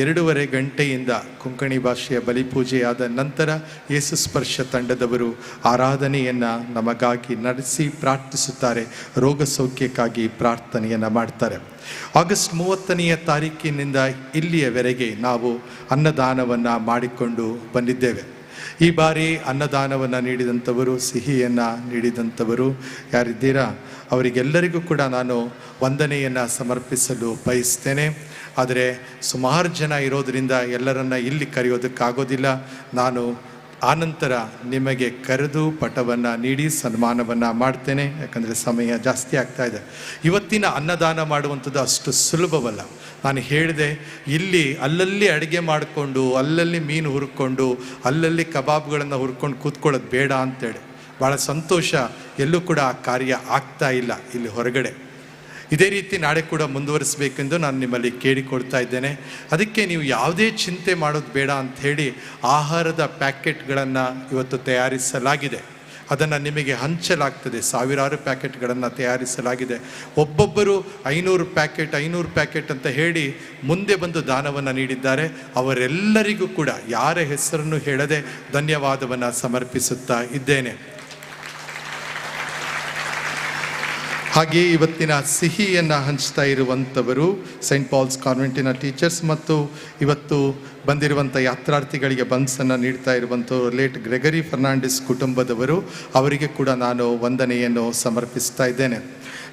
2:15 ಗಂಟೆಯಿಂದ ಕೊಂಕಣಿ ಭಾಷೆಯ ಬಲಿಪೂಜೆಯಾದ ನಂತರ ಯೇಸು ಸ್ಪರ್ಶ ತಂಡದವರು ಆರಾಧನೆಯನ್ನು ನಮಗಾಗಿ ನಡೆಸಿ ಪ್ರಾರ್ಥಿಸುತ್ತಾರೆ. ರೋಗ ಸೌಖ್ಯಕ್ಕಾಗಿ ಪ್ರಾರ್ಥನೆಯನ್ನು ಮಾಡ್ತಾರೆ. ಆಗಸ್ಟ್ 30ನೇ ತಾರೀಕಿನಿಂದ ಇಲ್ಲಿಯವರೆಗೆ ನಾವು ಅನ್ನದಾನವನ್ನು ಮಾಡಿಕೊಂಡು ಬಂದಿದ್ದೇವೆ. ಈ ಬಾರಿ ಅನ್ನದಾನವನ್ನು ನೀಡಿದಂಥವರು, ಸಿಹಿಯನ್ನು ನೀಡಿದಂಥವರು ಯಾರಿದ್ದೀರಾ ಅವರಿಗೆಲ್ಲರಿಗೂ ಕೂಡ ನಾನು ವಂದನೆಯನ್ನು ಸಮರ್ಪಿಸಲು ಬಯಸ್ತೇನೆ. ಆದರೆ ಸುಮಾರು ಜನ ಇರೋದರಿಂದ ಎಲ್ಲರನ್ನ ಇಲ್ಲಿ ಕರೆಯೋದಕ್ಕಾಗೋದಿಲ್ಲ. ನಾನು ಆನಂತರ ನಿಮಗೆ ಕರೆದು ಪಟವನ್ನು ನೀಡಿ ಸನ್ಮಾನವನ್ನು ಮಾಡ್ತೇನೆ, ಯಾಕಂದರೆ ಸಮಯ ಜಾಸ್ತಿ ಆಗ್ತಾ ಇದೆ. ಇವತ್ತಿನ ಅನ್ನದಾನ ಮಾಡುವಂಥದ್ದು ಅಷ್ಟು ಸುಲಭವಲ್ಲ. ನಾನು ಹೇಳಿದೆ, ಇಲ್ಲಿ ಅಲ್ಲಲ್ಲಿ ಅಡುಗೆ ಮಾಡಿಕೊಂಡು ಅಲ್ಲಲ್ಲಿ ಮೀನು ಹುರ್ಕೊಂಡು ಅಲ್ಲಲ್ಲಿ ಕಬಾಬ್ಗಳನ್ನು ಹುರ್ಕೊಂಡು ಕೂತ್ಕೊಳ್ಳೋದು ಬೇಡ ಅಂತೇಳಿ ಭಾಳ ಸಂತೋಷ. ಎಲ್ಲೂ ಕೂಡ ಆ ಕಾರ್ಯ ಆಗ್ತಾ ಇಲ್ಲ ಇಲ್ಲಿ ಹೊರಗಡೆ. ಇದೇ ರೀತಿ ನಾಳೆ ಕೂಡ ಮುಂದುವರಿಸಬೇಕೆಂದು ನಾನು ನಿಮ್ಮಲ್ಲಿ ಕೇಳಿಕೊಳ್ತಾ ಇದ್ದೇನೆ. ಅದಕ್ಕೆ ನೀವು ಯಾವುದೇ ಚಿಂತೆ ಮಾಡೋದು ಬೇಡ ಅಂಥೇಳಿ ಆಹಾರದ ಪ್ಯಾಕೆಟ್ಗಳನ್ನು ಇವತ್ತು ತಯಾರಿಸಲಾಗಿದೆ. ಅದನ್ನು ನಿಮಗೆ ಹಂಚಲಾಗ್ತದೆ. ಸಾವಿರಾರು ಪ್ಯಾಕೆಟ್ಗಳನ್ನು ತಯಾರಿಸಲಾಗಿದೆ. ಒಬ್ಬೊಬ್ಬರು 500 ಪ್ಯಾಕೆಟ್ ಅಂತ ಹೇಳಿ ಮುಂದೆ ಬಂದು ದಾನವನ್ನು ನೀಡಿದ್ದಾರೆ. ಅವರೆಲ್ಲರಿಗೂ ಕೂಡ ಯಾರ ಹೆಸರನ್ನು ಹೇಳದೆ ಧನ್ಯವಾದವನ್ನು ಸಮರ್ಪಿಸುತ್ತಾ ಇದ್ದೇನೆ. ಹಾಗೆ ಇವತ್ತಿನ ಸಿಹಿಯನ್ನು ಹಂಚ್ತಾ ಇರುವಂಥವರು ಸೈಂಟ್ ಪಾಲ್ಸ್ ಕಾನ್ವೆಂಟಿನ ಟೀಚರ್ಸ್ ಮತ್ತು ಇವತ್ತು ಬಂದಿರುವಂಥ ಯಾತ್ರಾರ್ಥಿಗಳಿಗೆ ಬನ್ಸನ್ನು ನೀಡ್ತಾ ಇರುವಂಥವರು ಲೇಟ್ ಗ್ರೆಗರಿ ಫರ್ನಾಂಡಿಸ್ ಕುಟುಂಬದವರು. ಅವರಿಗೆ ಕೂಡ ನಾನು ವಂದನೆಯನ್ನು ಸಮರ್ಪಿಸ್ತಾ ಇದ್ದೇನೆ.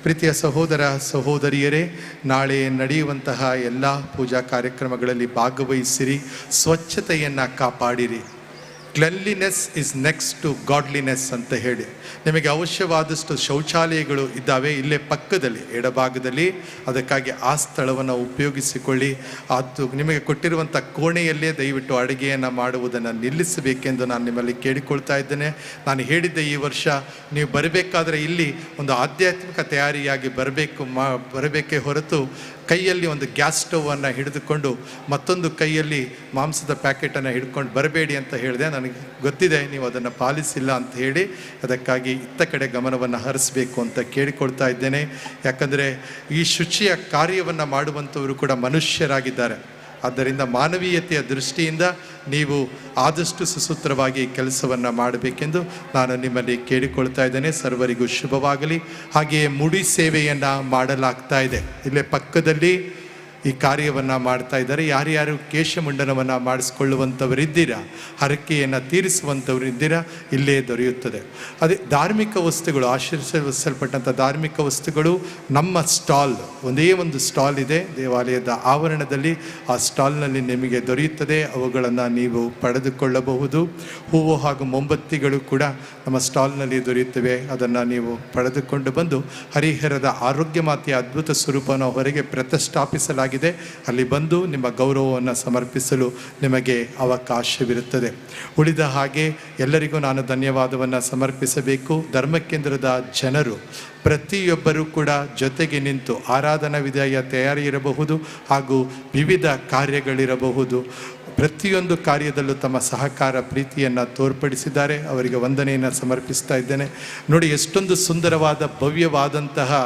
ಪ್ರೀತಿಯ ಸಹೋದರ ಸಹೋದರಿಯರೇ, ನಾಳೆ ನಡೆಯುವಂತಹ ಎಲ್ಲ ಪೂಜಾ ಕಾರ್ಯಕ್ರಮಗಳಲ್ಲಿ ಭಾಗವಹಿಸಿರಿ, ಸ್ವಚ್ಛತೆಯನ್ನು ಕಾಪಾಡಿರಿ. Cleanliness is next to godliness ಅಂತ ಹೇಳಿ ನಿಮಗೆ ಅವಶ್ಯವಾದಷ್ಟು ಶೌಚಾಲಯಗಳು ಇದ್ದಾವೆ ಇಲ್ಲೇ ಪಕ್ಕದಲ್ಲಿ ಎಡಭಾಗದಲ್ಲಿ. ಅದಕ್ಕಾಗಿ ಆ ಸ್ಥಳವನ್ನು ಉಪಯೋಗಿಸಿಕೊಳ್ಳಿ. ಅದು ನಿಮಗೆ ಕೊಟ್ಟಿರುವಂಥ ಕೋಣೆಯಲ್ಲೇ ದಯವಿಟ್ಟು ಅಡುಗೆಯನ್ನು ಮಾಡುವುದನ್ನು ನಿಲ್ಲಿಸಬೇಕೆಂದು ನಾನು ನಿಮ್ಮಲ್ಲಿ ಕೇಳಿಕೊಳ್ತಾ ಇದ್ದೇನೆ. ನಾನು ಹೇಳಿದ್ದೆ, ಈ ವರ್ಷ ನೀವು ಬರಬೇಕಾದ್ರೆ ಇಲ್ಲಿ ಒಂದು ಆಧ್ಯಾತ್ಮಿಕ ತಯಾರಿಯಾಗಿ ಬರಬೇಕೇ ಹೊರತು ಕೈಯಲ್ಲಿ ಒಂದು ಗ್ಯಾಸ್ ಸ್ಟವನ್ನು ಹಿಡಿದುಕೊಂಡು ಮತ್ತೊಂದು ಕೈಯಲ್ಲಿ ಮಾಂಸದ ಪ್ಯಾಕೆಟನ್ನು ಹಿಡ್ಕೊಂಡು ಬರಬೇಡಿ ಅಂತ ಹೇಳಿದೆ. ನನಗೆ ಗೊತ್ತಿದೆ ನೀವು ಅದನ್ನು ಪಾಲಿಸಿಲ್ಲ ಅಂತ ಹೇಳಿ, ಅದಕ್ಕಾಗಿ ಇತ್ತ ಕಡೆ ಗಮನವನ್ನು ಹರಿಸಬೇಕು ಅಂತ ಕೇಳಿಕೊಳ್ತಾ ಇದ್ದೇನೆ. ಯಾಕಂದರೆ ಈ ಶುಚಿಯ ಕಾರ್ಯವನ್ನು ಮಾಡುವಂಥವರು ಕೂಡ ಮನುಷ್ಯರಾಗಿದ್ದಾರೆ. ಆದ್ದರಿಂದ ಮಾನವೀಯತೆಯ ದೃಷ್ಟಿಯಿಂದ ನೀವು ಆದಷ್ಟು ಸುಸೂತ್ರವಾಗಿ ಕೆಲಸವನ್ನು ಮಾಡಬೇಕೆಂದು ನಾನು ನಿಮ್ಮಲ್ಲಿ ಕೇಳಿಕೊಳ್ತಾ ಇದ್ದೇನೆ. ಸರ್ವರಿಗೂ ಶುಭವಾಗಲಿ. ಹಾಗೆಯೇ ಮುಡಿ ಸೇವೆಯನ್ನು ಮಾಡಲಾಗ್ತಾ ಇದೆ. ಇಲ್ಲೇ ಪಕ್ಕದಲ್ಲಿ ಈ ಕಾರ್ಯವನ್ನು ಮಾಡ್ತಾ ಇದ್ದಾರೆ. ಯಾರ್ಯಾರು ಕೇಶಮುಂಡನವನ್ನು ಮಾಡಿಸ್ಕೊಳ್ಳುವಂಥವರಿದ್ದೀರಾ, ಹರಕೆಯನ್ನು ತೀರಿಸುವಂಥವರಿದ್ದೀರಾ, ಇಲ್ಲೇ ದೊರೆಯುತ್ತದೆ. ಅದೇ ಧಾರ್ಮಿಕ ವಸ್ತುಗಳು, ಆಶೀರ್ವದಿಸಲ್ಪಟ್ಟಂಥ ಧಾರ್ಮಿಕ ವಸ್ತುಗಳು ನಮ್ಮ ಸ್ಟಾಲ್, ಒಂದೇ ಒಂದು ಸ್ಟಾಲ್ ಇದೆ ದೇವಾಲಯದ ಆವರಣದಲ್ಲಿ. ಆ ಸ್ಟಾಲ್ನಲ್ಲಿ ನಿಮಗೆ ದೊರೆಯುತ್ತದೆ. ಅವುಗಳನ್ನು ನೀವು ಪಡೆದುಕೊಳ್ಳಬಹುದು. ಹೂವು ಹಾಗೂ ಮೊಂಬತ್ತಿಗಳು ಕೂಡ ನಮ್ಮ ಸ್ಟಾಲ್ನಲ್ಲಿ ದೊರೆಯುತ್ತವೆ. ಅದನ್ನು ನೀವು ಪಡೆದುಕೊಂಡು ಬಂದು ಹರಿಹರದ ಆರೋಗ್ಯ ಮಾತೆಯ ಅದ್ಭುತ ಸ್ವರೂಪವನ್ನು ಹೊರಗೆ ಪ್ರತಿಷ್ಠಾಪಿಸಲಾಗಿದೆ. ಅಲ್ಲಿ ಬಂದು ನಿಮ್ಮ ಗೌರವವನ್ನು ಸಮರ್ಪಿಸಲು ನಿಮಗೆ ಅವಕಾಶವಿರುತ್ತದೆ. ಉಳಿದ ಹಾಗೆ ಎಲ್ಲರಿಗೂ ನಾನು ಧನ್ಯವಾದವನ್ನು ಸಮರ್ಪಿಸಬೇಕು. ಧರ್ಮಕೇಂದ್ರದ ಜನರು ಪ್ರತಿಯೊಬ್ಬರೂ ಕೂಡ ಜೊತೆಗೆ ನಿಂತು ಆರಾಧನಾ ವಿಧಿಯ ತಯಾರಿ ಇರಬಹುದು ಹಾಗೂ ವಿವಿಧ ಕಾರ್ಯಗಳಿರಬಹುದು, ಪ್ರತಿಯೊಂದು ಕಾರ್ಯದಲ್ಲೂ ತಮ್ಮ ಸಹಕಾರ ಪ್ರೀತಿಯನ್ನು ತೋರ್ಪಡಿಸಿದ್ದಾರೆ. ಅವರಿಗೆ ವಂದನೆಯನ್ನು ಸಮರ್ಪಿಸ್ತಾ ಇದ್ದೇನೆ. ನೋಡಿ, ಎಷ್ಟೊಂದು ಸುಂದರವಾದ ಭವ್ಯವಾದಂತಹ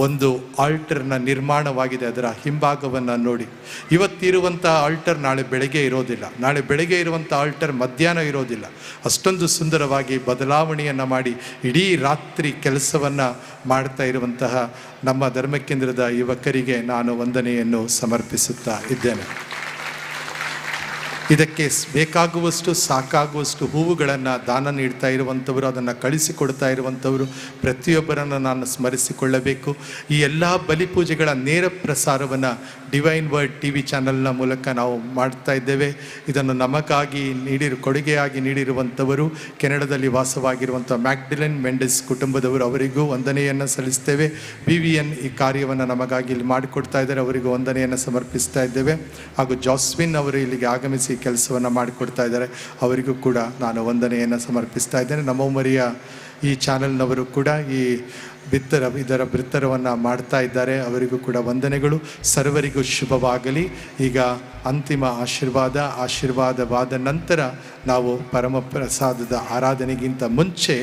ಒಂದು ಆಲ್ಟರ್ನ ನಿರ್ಮಾಣವಾಗಿದೆ. ಅದರ ಹಿಂಭಾಗವನ್ನು ನೋಡಿ. ಇವತ್ತಿರುವಂಥ ಆಲ್ಟರ್ ನಾಳೆ ಬೆಳಗ್ಗೆ ಇರೋದಿಲ್ಲ, ನಾಳೆ ಬೆಳಗ್ಗೆ ಇರುವಂಥ ಆಲ್ಟರ್ ಮಧ್ಯಾಹ್ನ ಇರೋದಿಲ್ಲ. ಅಷ್ಟೊಂದು ಸುಂದರವಾಗಿ ಬದಲಾವಣೆಯನ್ನು ಮಾಡಿ ಇಡೀ ರಾತ್ರಿ ಕೆಲಸವನ್ನು ಮಾಡ್ತಾ ಇರುವಂತಹ ನಮ್ಮ ಧರ್ಮಕೇಂದ್ರದ ಯುವಕರಿಗೆ ನಾನು ವಂದನೆಯನ್ನು ಸಮರ್ಪಿಸುತ್ತಾ ಇದ್ದೇನೆ. ಇದಕ್ಕೆ ಬೇಕಾಗುವಷ್ಟು ಸಾಕಾಗುವಷ್ಟು ಹೂವುಗಳನ್ನು ದಾನ ನೀಡ್ತಾ ಇರುವಂಥವರು, ಅದನ್ನು ಕಳಿಸಿಕೊಡ್ತಾ ಇರುವಂಥವರು ಪ್ರತಿಯೊಬ್ಬರನ್ನು ನಾನು ಸ್ಮರಿಸಿಕೊಳ್ಳಬೇಕು. ಈ ಎಲ್ಲ ಬಲಿಪೂಜೆಗಳ ನೇರ ಪ್ರಸಾರವನ್ನು ಡಿವೈನ್ ವರ್ಡ್ TV ಚಾನಲ್ನ ಮೂಲಕ ನಾವು ಮಾಡ್ತಾ ಇದ್ದೇವೆ. ಇದನ್ನು ನಮಗಾಗಿ ಕೊಡುಗೆಯಾಗಿ ನೀಡಿರುವಂಥವರು ಕೆನಡಾದಲ್ಲಿ ವಾಸವಾಗಿರುವಂಥ ಮ್ಯಾಗ್ಡಿಲನ್ ಮೆಂಡಿಸ್ ಕುಟುಂಬದವರು, ಅವರಿಗೂ ವಂದನೆಯನ್ನು ಸಲ್ಲಿಸ್ತೇವೆ. VVN ಈ ಕಾರ್ಯವನ್ನು ನಮಗಾಗಿ ಇಲ್ಲಿ ಮಾಡಿಕೊಡ್ತಾ ಇದ್ದಾರೆ, ಅವರಿಗೂ ವಂದನೆಯನ್ನು ಸಮರ್ಪಿಸ್ತಾ ಇದ್ದೇವೆ. ಹಾಗೂ ಜಾಸ್ವಿನ್ ಅವರು ಇಲ್ಲಿಗೆ ಆಗಮಿಸಿ ಕೆಲಸವನ್ನು ಮಾಡಿಕೊಡ್ತಾ ಇದ್ದಾರೆ, ಅವರಿಗೂ ಕೂಡ ನಾನು ವಂದನೆಯನ್ನು ಸಮರ್ಪಿಸ್ತಾ ಇದ್ದೇನೆ. ನಮೋ ಮರಿಯ ಈ ಚಾನಲ್ನವರು ಕೂಡ ಈ ಇದರ ಬಿತ್ತರವನ್ನು ಮಾಡ್ತಾ ಇದ್ದಾರೆ, ಅವರಿಗೂ ಕೂಡ ವಂದನೆಗಳು. ಸರ್ವರಿಗೂ ಶುಭವಾಗಲಿ. ಈಗ ಅಂತಿಮ ಆಶೀರ್ವಾದವಾದ ನಂತರ ನಾವು ಪರಮ ಪ್ರಸಾದದ ಆರಾಧನೆಗಿಂತ ಮುಂಚೆ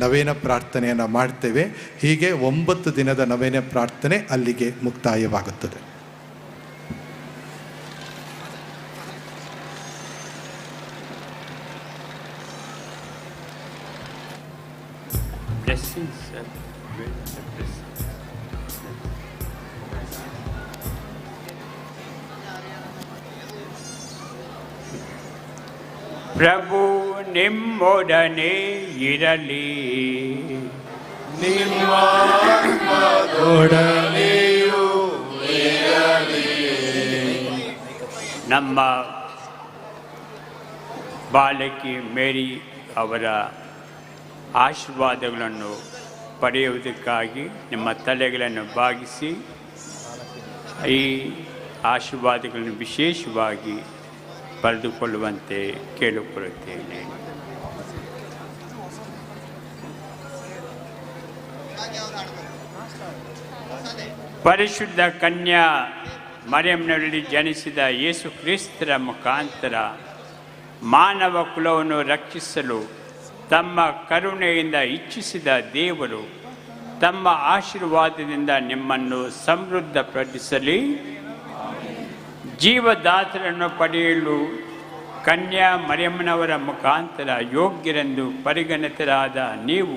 ನವೇನ ಪ್ರಾರ್ಥನೆಯನ್ನು ಮಾಡ್ತೇವೆ. ಹೀಗೆ 9 ದಿನದ ನವೇನ ಪ್ರಾರ್ಥನೆ ಅಲ್ಲಿಗೆ ಮುಕ್ತಾಯವಾಗುತ್ತದೆ. Blessings, sir. ಪ್ರಭು ನಿಮ್ಮೊಡನೆ ಇರಲಿ, ನಿಮ್ಮ ಆತ್ಮದೊಡನೆಯೂ ಇರಲಿ. ನಮ್ಮ ಬಾಲಕಿ ಮೇರಿ ಅವರ ಆಶೀರ್ವಾದಗಳನ್ನು ಪಡೆಯುವುದಕ್ಕಾಗಿ ನಿಮ್ಮ ತಲೆಗಳನ್ನು ಬಾಗಿಸಿ ಈ ಆಶೀರ್ವಾದಗಳನ್ನು ವಿಶೇಷವಾಗಿ ಪಡೆದುಕೊಳ್ಳುವಂತೆ ಕೇಳಿಕೊಳ್ಳುತ್ತೇನೆ. ಪರಿಶುದ್ಧ ಕನ್ಯಾ ಮರಿಯಂನಲ್ಲಿ ಜನಿಸಿದ ಯೇಸು ಕ್ರಿಸ್ತರ ಮುಖಾಂತರ ಮಾನವ ಕುಲವನ್ನು ರಕ್ಷಿಸಲು ತಮ್ಮ ಕರುಣೆಯಿಂದ ಇಚ್ಛಿಸಿದ ದೇವರು ತಮ್ಮ ಆಶೀರ್ವಾದದಿಂದ ನಿಮ್ಮನ್ನು ಸಮೃದ್ಧಪಡಿಸಲಿ. ಜೀವದಾತರನ್ನು ಪಡೆಯಲು ಕನ್ಯಾ ಮರಿಯಮ್ಮನವರ ಮುಖಾಂತರ ಯೋಗ್ಯರೆಂದು ಪರಿಗಣಿತರಾದ ನೀವು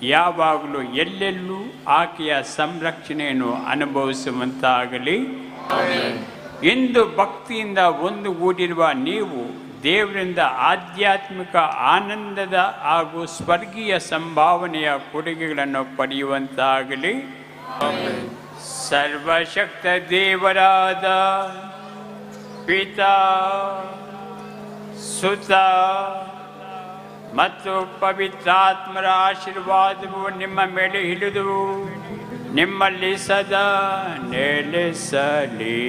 ಯಾವಾಗಲೂ ಎಲ್ಲೆಲ್ಲೂ ಆಕೆಯ ಸಂರಕ್ಷಣೆಯನ್ನು ಅನುಭವಿಸುವಂತಾಗಲಿ. ಇಂದು ಭಕ್ತಿಯಿಂದ ಒಂದುಗೂಡಿರುವ ನೀವು ದೇವರಿಂದ ಆಧ್ಯಾತ್ಮಿಕ ಆನಂದದ ಹಾಗೂ ಸ್ವರ್ಗೀಯ ಸಂಭಾವನೆಯ ಕೊಡುಗೆಗಳನ್ನು ಪಡೆಯುವಂತಾಗಲಿ. ಸರ್ವಶಕ್ತ ದೇವರಾದ ಪಿತಾ, ಸುತ ಮತ್ತು ಪವಿತ್ರಾತ್ಮರ ಆಶೀರ್ವಾದವು ನಿಮ್ಮ ಮೇಲೆ ಇಳಿದು ನಿಮ್ಮಲ್ಲಿ ಸದಾ ನೆಲೆಸಲಿ.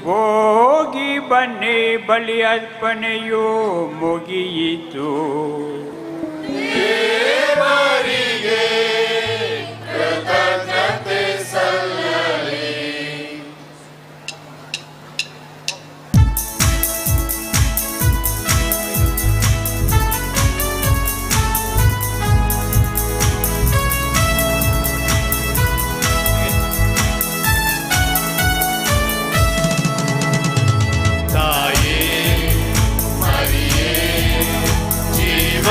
ಹೋಗಿ ಬನ್ನಿ, ಬಲಿ ಅರ್ಪಣೆಯು ಮುಗಿಯಿತು. ಜೀವ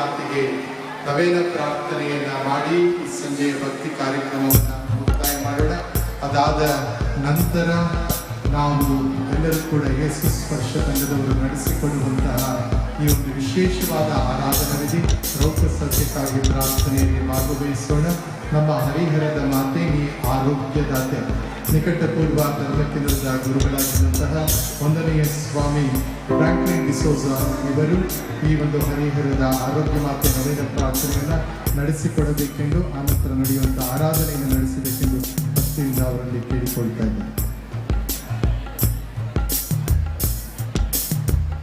ಮಾತೆಗೆ ನವೇನ ಪ್ರಾರ್ಥನೆಯನ್ನ ಮಾಡಿ ಈ ಸಂಜೆಯ ಭಕ್ತಿ ಕಾರ್ಯಕ್ರಮವನ್ನು ಮುಕ್ತಾಯ ಮಾಡೋಣ. ಅದಾದ ನಂತರ ನಾವು ಎಲ್ಲರೂ ಕೂಡ ಯೇಸು ಸ್ಪರ್ಶ ತಂಡದವರು ನಡೆಸಿಕೊಡುವಂತಹ ಈ ಒಂದು ವಿಶೇಷವಾದ ಆರಾಧನವಿದೆ. ರೋಗ ಸತ್ಯಕ್ಕಾಗಿ ಪ್ರಾರ್ಥನೆಯಲ್ಲಿ ಭಾಗವಹಿಸೋಣ. ನಮ್ಮ ಹರಿಹರದ ಮಾತೆ ನೀ ಆರೋಗ್ಯದಾತೆ. ನಿಕಟಪೂರ್ವ ಧರ್ಮಕೇಂದ್ರದ ಗುರುಗಳಾಗಿದ್ದಂತಹ 1ನೇ ಸ್ವಾಮಿ ಫ್ರಾಂಕ್ಲಿನ್ ಡಿಸೋಜಾ ಇವರು ಈ ಒಂದು ಹರಿಹರದ ಆರೋಗ್ಯ ಮಾತೆ ನವೇನ ಪ್ರಾರ್ಥನೆಯನ್ನು ನಡೆಸಿಕೊಡಬೇಕೆಂದು ಆನಂತರ ನಡೆಯುವಂತಹ ಆರಾಧನೆಯನ್ನು ನಡೆಸಬೇಕೆಂದು ಭಕ್ತಿಯಿಂದ ಅವರಲ್ಲಿ ಕೇಳಿಕೊಳ್ತಾ ಇದ್ದಾರೆ.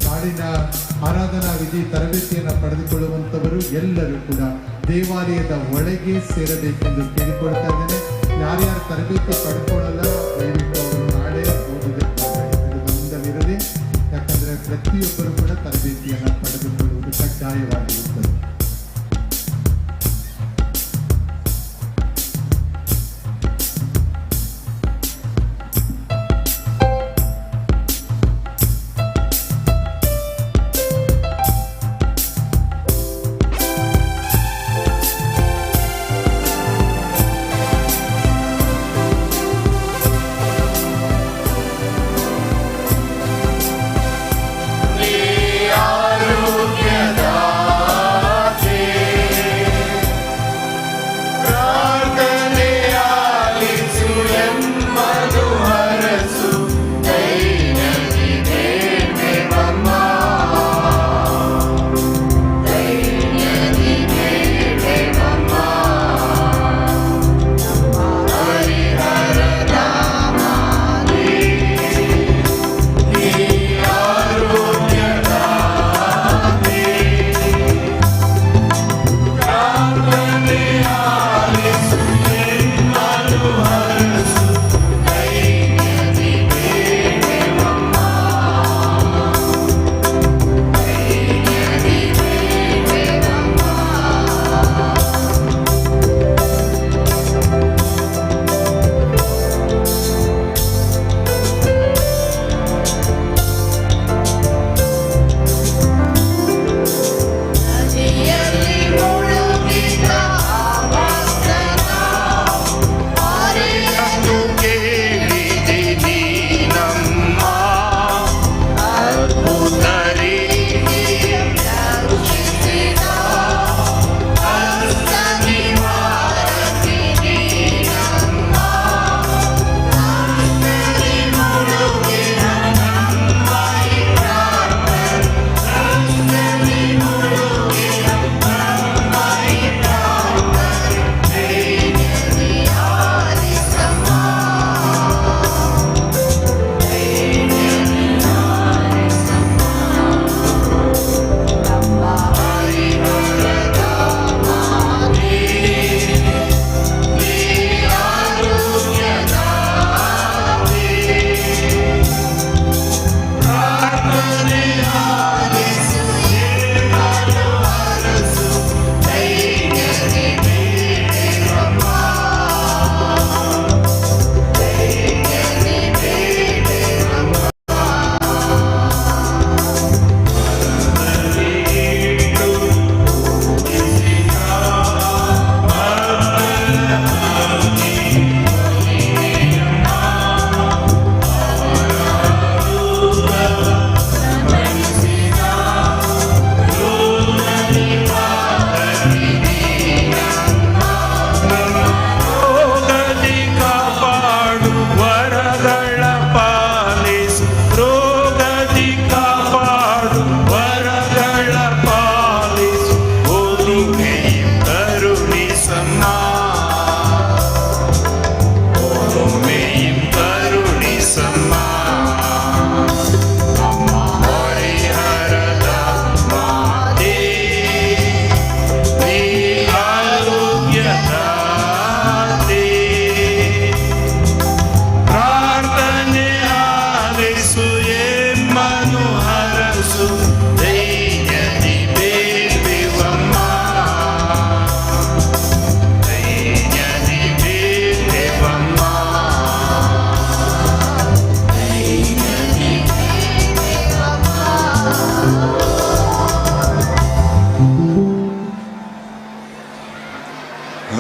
ನಾಡಿನ ಆರಾಧನಾ ವಿಧಿ ತರಬೇತಿಯನ್ನು ಪಡೆದುಕೊಳ್ಳುವಂಥವರು ಎಲ್ಲರೂ ಕೂಡ ದೇವಾಲಯದ ಒಳಗೆ ಸೇರಬೇಕೆಂದು ಕೇಳಿಕೊಳ್ತಾ ಇದ್ದೇನೆ. ಯಾರ್ಯಾರು ತರಬೇತಿ ಪಡ್ಕೊಳ್ಳಲ್ಲ ದಯವಿಟ್ಟು ಅವರು ನಾಳೆ ಓದಬೇಕಾಗಿರಲಿ. ಯಾಕಂದರೆ ಪ್ರತಿಯೊಬ್ಬರು ಕೂಡ ತರಬೇತಿಯನ್ನು ಪಡೆದುಕೊಳ್ಳುವುದು ಕಡ್ಡಾಯವಾಗಿರುತ್ತದೆ. ಆರೋಗ್ಯದ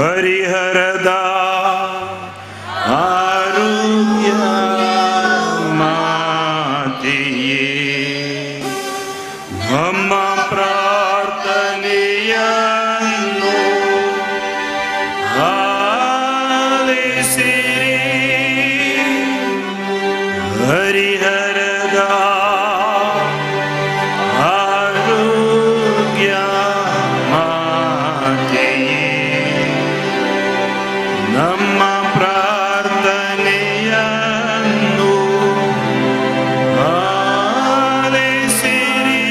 ಹರಿಹರದ ಆರೋಗ್ಯ ಮಾತೆಯೇ ನಮ್ಮ ಪ್ರಾರ್ಥನೆಯನ್ನು ಆಲಿಸಿರಿ. ಹರಿಹರದ ಆರೋಗ್ಯ ಮಾತೆಯೇ ನಮ್ಮ ಪ್ರಾರ್ಥನೆಯನ್ನು ಆಲಿಸಿರಿ.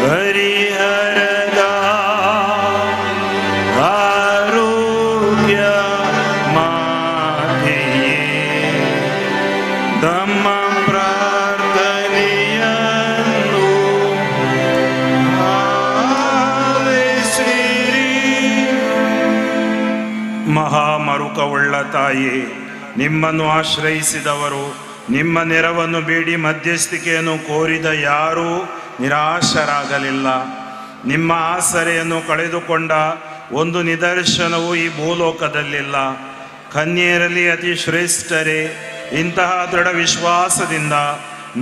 ಹರಿಹರದ ಆರೋಗ್ಯ ಮಾತೆಯೇ ನಮ್ಮ ಪ್ರಾರ್ಥನೆಯನ್ನು ಆಲಿಸಿರಿ. ಮಹಾಮರುಕವುಳ್ಳ ತಾಯಿ, ನಿಮ್ಮನ್ನು ಆಶ್ರಯಿಸಿದವರು, ನಿಮ್ಮ ನೆರವನ್ನು ಬೇಡಿ ಮಧ್ಯಸ್ಥಿಕೆಯನ್ನು ಕೋರಿದ ಯಾರೂ ನಿರಾಶರಾಗಲಿಲ್ಲ. ನಿಮ್ಮ ಆಸರೆಯನ್ನು ಕಳೆದುಕೊಂಡ ಒಂದು ನಿದರ್ಶನವು ಈ ಭೂಲೋಕದಲ್ಲಿಲ್ಲ. ಕನ್ಯೆಯರಲ್ಲಿ ಅತಿ ಶ್ರೇಷ್ಠರೇ, ಇಂತಹ ದೃಢ ವಿಶ್ವಾಸದಿಂದ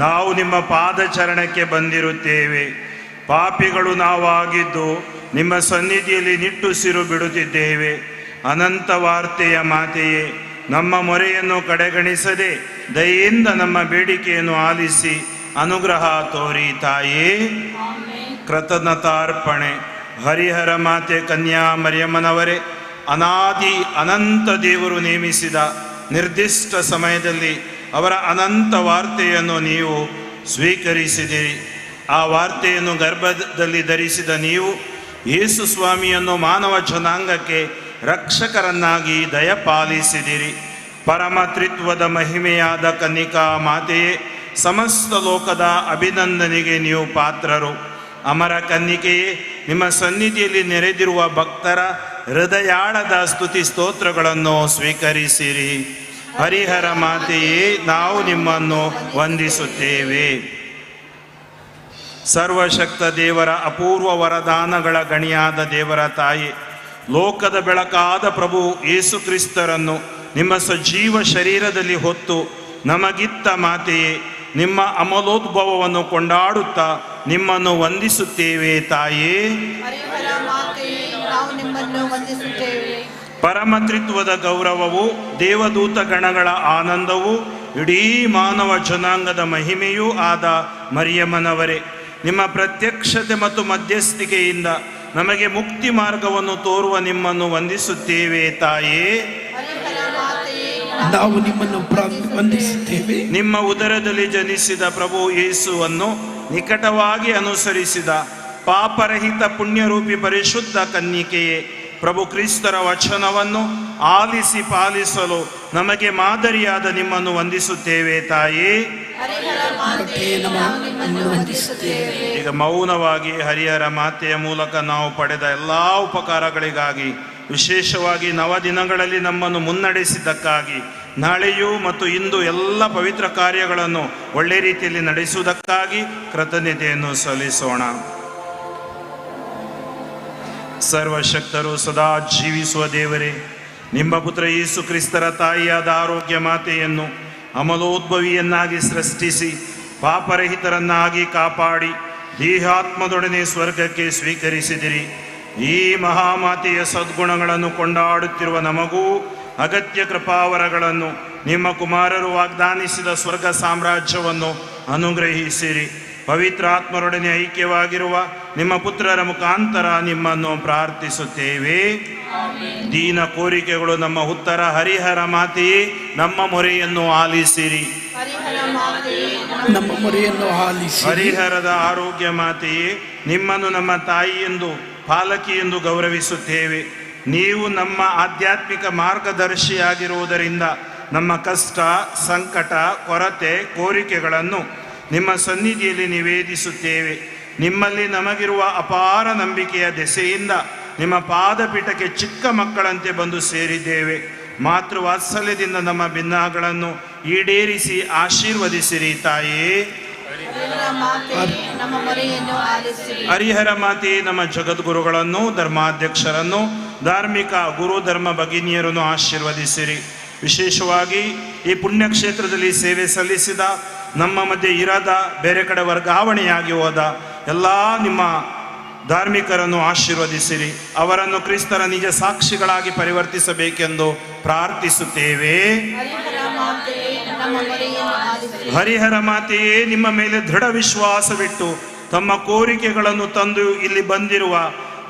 ನಾವು ನಿಮ್ಮ ಪಾದಚರಣಕ್ಕೆ ಬಂದಿರುತ್ತೇವೆ. ಪಾಪಿಗಳು ನಾವಾಗಿದ್ದು ನಿಮ್ಮ ಸನ್ನಿಧಿಯಲ್ಲಿ ನಿಟ್ಟುಸಿರು ಬಿಡುತ್ತಿದ್ದೇವೆ. ಅನಂತ ವಾರ್ತೆಯ ಮಾತೆಯೇ, ನಮ್ಮ ಮೊರೆಯನ್ನು ಕಡೆಗಣಿಸದೆ ದಯೆಯಿಂದ ನಮ್ಮ ಬೇಡಿಕೆಯನ್ನು ಆಲಿಸಿ ಅನುಗ್ರಹ ತೋರಿ ತಾಯೇ. ಕೃತಜ್ಞತಾರ್ಪಣೆ. ಹರಿಹರ ಮಾತೆ ಕನ್ಯಾ ಮರಿಯಮ್ಮನವರೇ, ಅನಾದಿ ಅನಂತ ದೇವರು ನೇಮಿಸಿದ ನಿರ್ದಿಷ್ಟ ಸಮಯದಲ್ಲಿ ಅವರ ಅನಂತ ವಾರ್ತೆಯನ್ನು ನೀವು ಸ್ವೀಕರಿಸಿದಿರಿ. ಆ ವಾರ್ತೆಯನ್ನು ಗರ್ಭದಲ್ಲಿ ಧರಿಸಿದ ನೀವು ಯೇಸು ಸ್ವಾಮಿಯನ್ನು ಮಾನವ ಜನಾಂಗಕ್ಕೆ ರಕ್ಷಕರನ್ನಾಗಿ ದಯಪಾಲಿಸಿದಿರಿ. ಪರಮತ್ರಿತ್ವದ ಮಹಿಮೆಯಾದ ಕನ್ನಿಕಾ ಮಾತೆಯೇ, ಸಮಸ್ತ ಲೋಕದ ಅಭಿನಂದನೆಗೆ ನೀವು ಪಾತ್ರರು. ಅಮರ ಕನ್ನಿಕೆಯೇ, ನಿಮ್ಮ ಸನ್ನಿಧಿಯಲ್ಲಿ ನೆರೆದಿರುವ ಭಕ್ತರ ಹೃದಯಾಳದ ಸ್ತುತಿ ಸ್ತೋತ್ರಗಳನ್ನು ಸ್ವೀಕರಿಸಿರಿ. ಹರಿಹರ ಮಾತೆಯೇ, ನಾವು ನಿಮ್ಮನ್ನು ವಂದಿಸುತ್ತೇವೆ. ಸರ್ವಶಕ್ತ ದೇವರ ಅಪೂರ್ವ ವರದಾನಗಳ ಗಣಿಯಾದ ದೇವರ ತಾಯಿ, ಲೋಕದ ಬೆಳಕಾದ ಪ್ರಭು ಯೇಸು ಕ್ರಿಸ್ತರನ್ನು ನಿಮ್ಮ ಸಜೀವ ಶರೀರದಲ್ಲಿ ಹೊತ್ತು ನಮಗಿತ್ತ ಮಾತೆಯೇ, ನಿಮ್ಮ ಅಮಲೋದ್ಭವವನ್ನು ಕೊಂಡಾಡುತ್ತಾ ನಿಮ್ಮನ್ನು ವಂದಿಸುತ್ತೇವೆ ತಾಯೇ. ಪರಮತ್ರಿತ್ವದ ಗೌರವವು, ದೇವದೂತ ಗಣಗಳ ಆನಂದವು, ಇಡೀ ಮಾನವ ಜನಾಂಗದ ಮಹಿಮೆಯೂ ಆದ ಮರಿಯಮ್ಮನವರೇ, ನಿಮ್ಮ ಪ್ರತ್ಯಕ್ಷತೆ ಮತ್ತು ಮಧ್ಯಸ್ಥಿಕೆಯಿಂದ ನಮಗೆ ಮುಕ್ತಿ ಮಾರ್ಗವನ್ನು ತೋರುವ ನಿಮ್ಮನ್ನು ವಂದಿಸುತ್ತೇವೆ ತಾಯೇ. ನಾವು ನಿಮ್ಮನ್ನು ವಂದಿಸುತ್ತೇವೆ. ನಿಮ್ಮ ಉದರದಲ್ಲಿ ಜನಿಸಿದ ಪ್ರಭು ಯೇಸುವನ್ನು ನಿಕಟವಾಗಿ ಅನುಸರಿಸಿದ ಪಾಪರಹಿತ ಪುಣ್ಯರೂಪಿ ಪರಿಶುದ್ಧ ಕನ್ನಿಕೆಯೇ, ಪ್ರಭು ಕ್ರಿಸ್ತರ ವಚನವನ್ನು ಆಲಿಸಿ ಪಾಲಿಸಲು ನಮಗೆ ಮಾದರಿಯಾದ ನಿಮ್ಮನ್ನು ವಂದಿಸುತ್ತೇವೆ ತಾಯೇ. ಈಗ ಮೌನವಾಗಿ ಹರಿಹರ ಮಾತೆಯ ಮೂಲಕ ನಾವು ಪಡೆದ ಎಲ್ಲ ಉಪಕಾರಗಳಿಗಾಗಿ, ವಿಶೇಷವಾಗಿ ನವದಿನಗಳಲ್ಲಿ ನಮ್ಮನ್ನು ಮುನ್ನಡೆಸಿದ್ದಕ್ಕಾಗಿ, ನಾಳೆಯೂ ಮತ್ತು ಇಂದು ಎಲ್ಲ ಪವಿತ್ರ ಕಾರ್ಯಗಳನ್ನು ಒಳ್ಳೆ ರೀತಿಯಲ್ಲಿ ನಡೆಸುವುದಕ್ಕಾಗಿ ಕೃತಜ್ಞತೆಯನ್ನು ಸಲ್ಲಿಸೋಣ. ಸರ್ವಶಕ್ತರು ಸದಾ ಜೀವಿಸುವ ದೇವರೇ, ನಿಮ್ಮ ಪುತ್ರ ಯೇಸು ಕ್ರಿಸ್ತರ ತಾಯಿಯಾದ ಆರೋಗ್ಯ ಮಾತೆಯನ್ನು ಅಮಲೋದ್ಭವಿಯನ್ನಾಗಿ ಸೃಷ್ಟಿಸಿ ಪಾಪರಹಿತರನ್ನಾಗಿ ಕಾಪಾಡಿ ದೇಹಾತ್ಮದೊಡನೆ ಸ್ವರ್ಗಕ್ಕೆ ಸ್ವೀಕರಿಸಿದಿರಿ. ಈ ಮಹಾಮಾತೆಯ ಸದ್ಗುಣಗಳನ್ನು ಕೊಂಡಾಡುತ್ತಿರುವ ನಮಗೂ ಅಗತ್ಯ ಕೃಪಾವರಗಳನ್ನು, ನಿಮ್ಮ ಕುಮಾರರು ವಾಗ್ದಾನಿಸಿದ ಸ್ವರ್ಗ ಸಾಮ್ರಾಜ್ಯವನ್ನು ಅನುಗ್ರಹಿಸಿರಿ. ಪವಿತ್ರಾತ್ಮರೊಡನೆ ಐಕ್ಯವಾಗಿರುವ ನಿಮ್ಮ ಪುತ್ರರ ಮುಖಾಂತರ ನಿಮ್ಮನ್ನು ಪ್ರಾರ್ಥಿಸುತ್ತೇವೆ. ದೀನ ಕೋರಿಕೆಗಳು ನಮ್ಮ ಉತ್ತರ. ಹರಿಹರ ಮಾತೆಯೇ, ನಮ್ಮ ಮೊರೆಯನ್ನು ಆಲಿಸಿರಿ. ನಮ್ಮ ಮೊರೆಯನ್ನು ಆಲಿಸಿ. ಹರಿಹರದ ಆರೋಗ್ಯ ಮಾತೆಯೇ, ನಿಮ್ಮನ್ನು ನಮ್ಮ ತಾಯಿ ಎಂದು, ಪಾಲಕಿ ಎಂದು ಗೌರವಿಸುತ್ತೇವೆ. ನೀವು ನಮ್ಮ ಆಧ್ಯಾತ್ಮಿಕ ಮಾರ್ಗದರ್ಶಿಯಾಗಿರುವುದರಿಂದ ನಮ್ಮ ಕಷ್ಟ, ಸಂಕಟ, ಕೊರತೆ, ಕೋರಿಕೆಗಳನ್ನು ನಿಮ್ಮ ಸನ್ನಿಧಿಯಲ್ಲಿ ನಿವೇದಿಸುತ್ತೇವೆ. ನಿಮ್ಮಲ್ಲಿ ನಮಗಿರುವ ಅಪಾರ ನಂಬಿಕೆಯ ದೆಸೆಯಿಂದ ನಿಮ್ಮ ಪಾದಪೀಠಕ್ಕೆ ಚಿಕ್ಕ ಮಕ್ಕಳಂತೆ ಬಂದು ಸೇರಿದ್ದೇವೆ. ಮಾತೃವಾತ್ಸಲ್ಯದಿಂದ ನಮ್ಮ ಭಿನ್ನಗಳನ್ನು ಈಡೇರಿಸಿ ಆಶೀರ್ವದಿಸಿರಿ ತಾಯೇ. ನಮ್ಮ ಮೊರೆಯನ್ನು ಆಲಿಸಿರಿ. ಹರಿಹರ ಮಾತೆ ನಮ್ಮ ಜಗದ್ಗುರುಗಳನ್ನು, ಧರ್ಮಾಧ್ಯಕ್ಷರನ್ನು, ಧಾರ್ಮಿಕ ಗುರು ಧರ್ಮ ಭಗಿನಿಯರನ್ನು ಆಶೀರ್ವದಿಸಿರಿ. ವಿಶೇಷವಾಗಿ ಈ ಪುಣ್ಯಕ್ಷೇತ್ರದಲ್ಲಿ ಸೇವೆ ಸಲ್ಲಿಸಿದ, ನಮ್ಮ ಮಧ್ಯೆ ಇರದ, ಬೇರೆ ಕಡೆ ವರ್ಗಾವಣೆಯಾಗಿ ಹೋದ ಎಲ್ಲ ನಿಮ್ಮ ಧಾರ್ಮಿಕರನ್ನು ಆಶೀರ್ವದಿಸಿರಿ. ಅವರನ್ನು ಕ್ರಿಸ್ತರ ನಿಜ ಸಾಕ್ಷಿಗಳಾಗಿ ಪರಿವರ್ತಿಸಬೇಕೆಂದು ಪ್ರಾರ್ಥಿಸುತ್ತೇವೆ. ಹರಿಹರ ಮಾತೆಯೇ, ನಿಮ್ಮ ಮೇಲೆ ದೃಢ ವಿಶ್ವಾಸವಿಟ್ಟು ತಮ್ಮ ಕೋರಿಕೆಗಳನ್ನು ತಂದು ಇಲ್ಲಿ ಬಂದಿರುವ,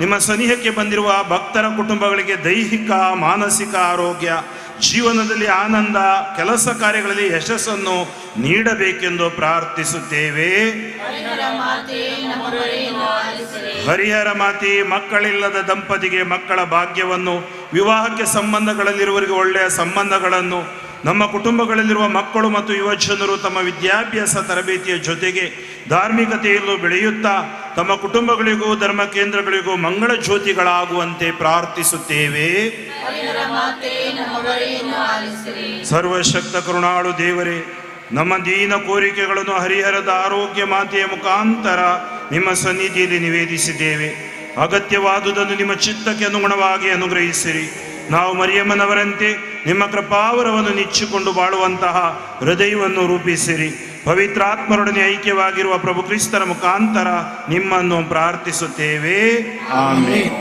ನಿಮ್ಮ ಸನಿಹಕ್ಕೆ ಬಂದಿರುವ ಭಕ್ತರ ಕುಟುಂಬಗಳಿಗೆ ದೈಹಿಕ ಮಾನಸಿಕ ಆರೋಗ್ಯ, ಜೀವನದಲ್ಲಿ ಆನಂದ, ಕೆಲಸ ಕಾರ್ಯಗಳಲ್ಲಿ ಯಶಸ್ಸನ್ನು ನೀಡಬೇಕೆಂದು ಪ್ರಾರ್ಥಿಸುತ್ತೇವೆ. ಹರಿಹರ ಮಾತೆ, ಮಕ್ಕಳಿಲ್ಲದ ದಂಪತಿಗೆ ಮಕ್ಕಳ ಭಾಗ್ಯವನ್ನು, ವಿವಾಹಕ್ಕೆ ಸಂಬಂಧಗಳಲ್ಲಿರುವವರಿಗೆ ಒಳ್ಳೆಯ ಸಂಬಂಧಗಳನ್ನು, ನಮ್ಮ ಕುಟುಂಬಗಳಲ್ಲಿರುವ ಮಕ್ಕಳು ಮತ್ತು ಯುವಜನರು ತಮ್ಮ ವಿದ್ಯಾಭ್ಯಾಸ ತರಬೇತಿಯ ಜೊತೆಗೆ ಧಾರ್ಮಿಕತೆಯಲ್ಲೂ ಬೆಳೆಯುತ್ತಾ ತಮ್ಮ ಕುಟುಂಬಗಳಿಗೂ ಧರ್ಮ ಕೇಂದ್ರಗಳಿಗೂ ಮಂಗಳ ಜ್ಯೋತಿಗಳಾಗುವಂತೆ ಪ್ರಾರ್ಥಿಸುತ್ತೇವೆ. ಸರ್ವಶಕ್ತ ಕರುಣಾಳು ದೇವರೇ, ನಮ್ಮ ದೀನ ಕೋರಿಕೆಗಳನ್ನು ಹರಿಹರದ ಆರೋಗ್ಯ ಮಾತೆಯ ಮುಖಾಂತರ ನಿಮ್ಮ ಸನ್ನಿಧಿಯಲ್ಲಿ ನಿವೇದಿಸಿದ್ದೇವೆ. ಅಗತ್ಯವಾದುದನ್ನು ನಿಮ್ಮ ಚಿತ್ತಕ್ಕೆ ಅನುಗುಣವಾಗಿ ಅನುಗ್ರಹಿಸಿರಿ. ನಾವು ಮರಿಯಮ್ಮನವರಂತೆ ನಿಮ್ಮ ಕೃಪಾವರವನ್ನು ನೆಚ್ಚಿಕೊಂಡು ಬಾಳುವಂತಹ ಹೃದಯವನ್ನು ರೂಪಿಸಿರಿ. ಪವಿತ್ರಾತ್ಮರೊಡನೆ ಐಕ್ಯವಾಗಿರುವ ಪ್ರಭು ಕ್ರಿಸ್ತರ ಮುಖಾಂತರ ನಿಮ್ಮನ್ನು ಪ್ರಾರ್ಥಿಸುತ್ತೇವೆ. ಆಮೆನ್.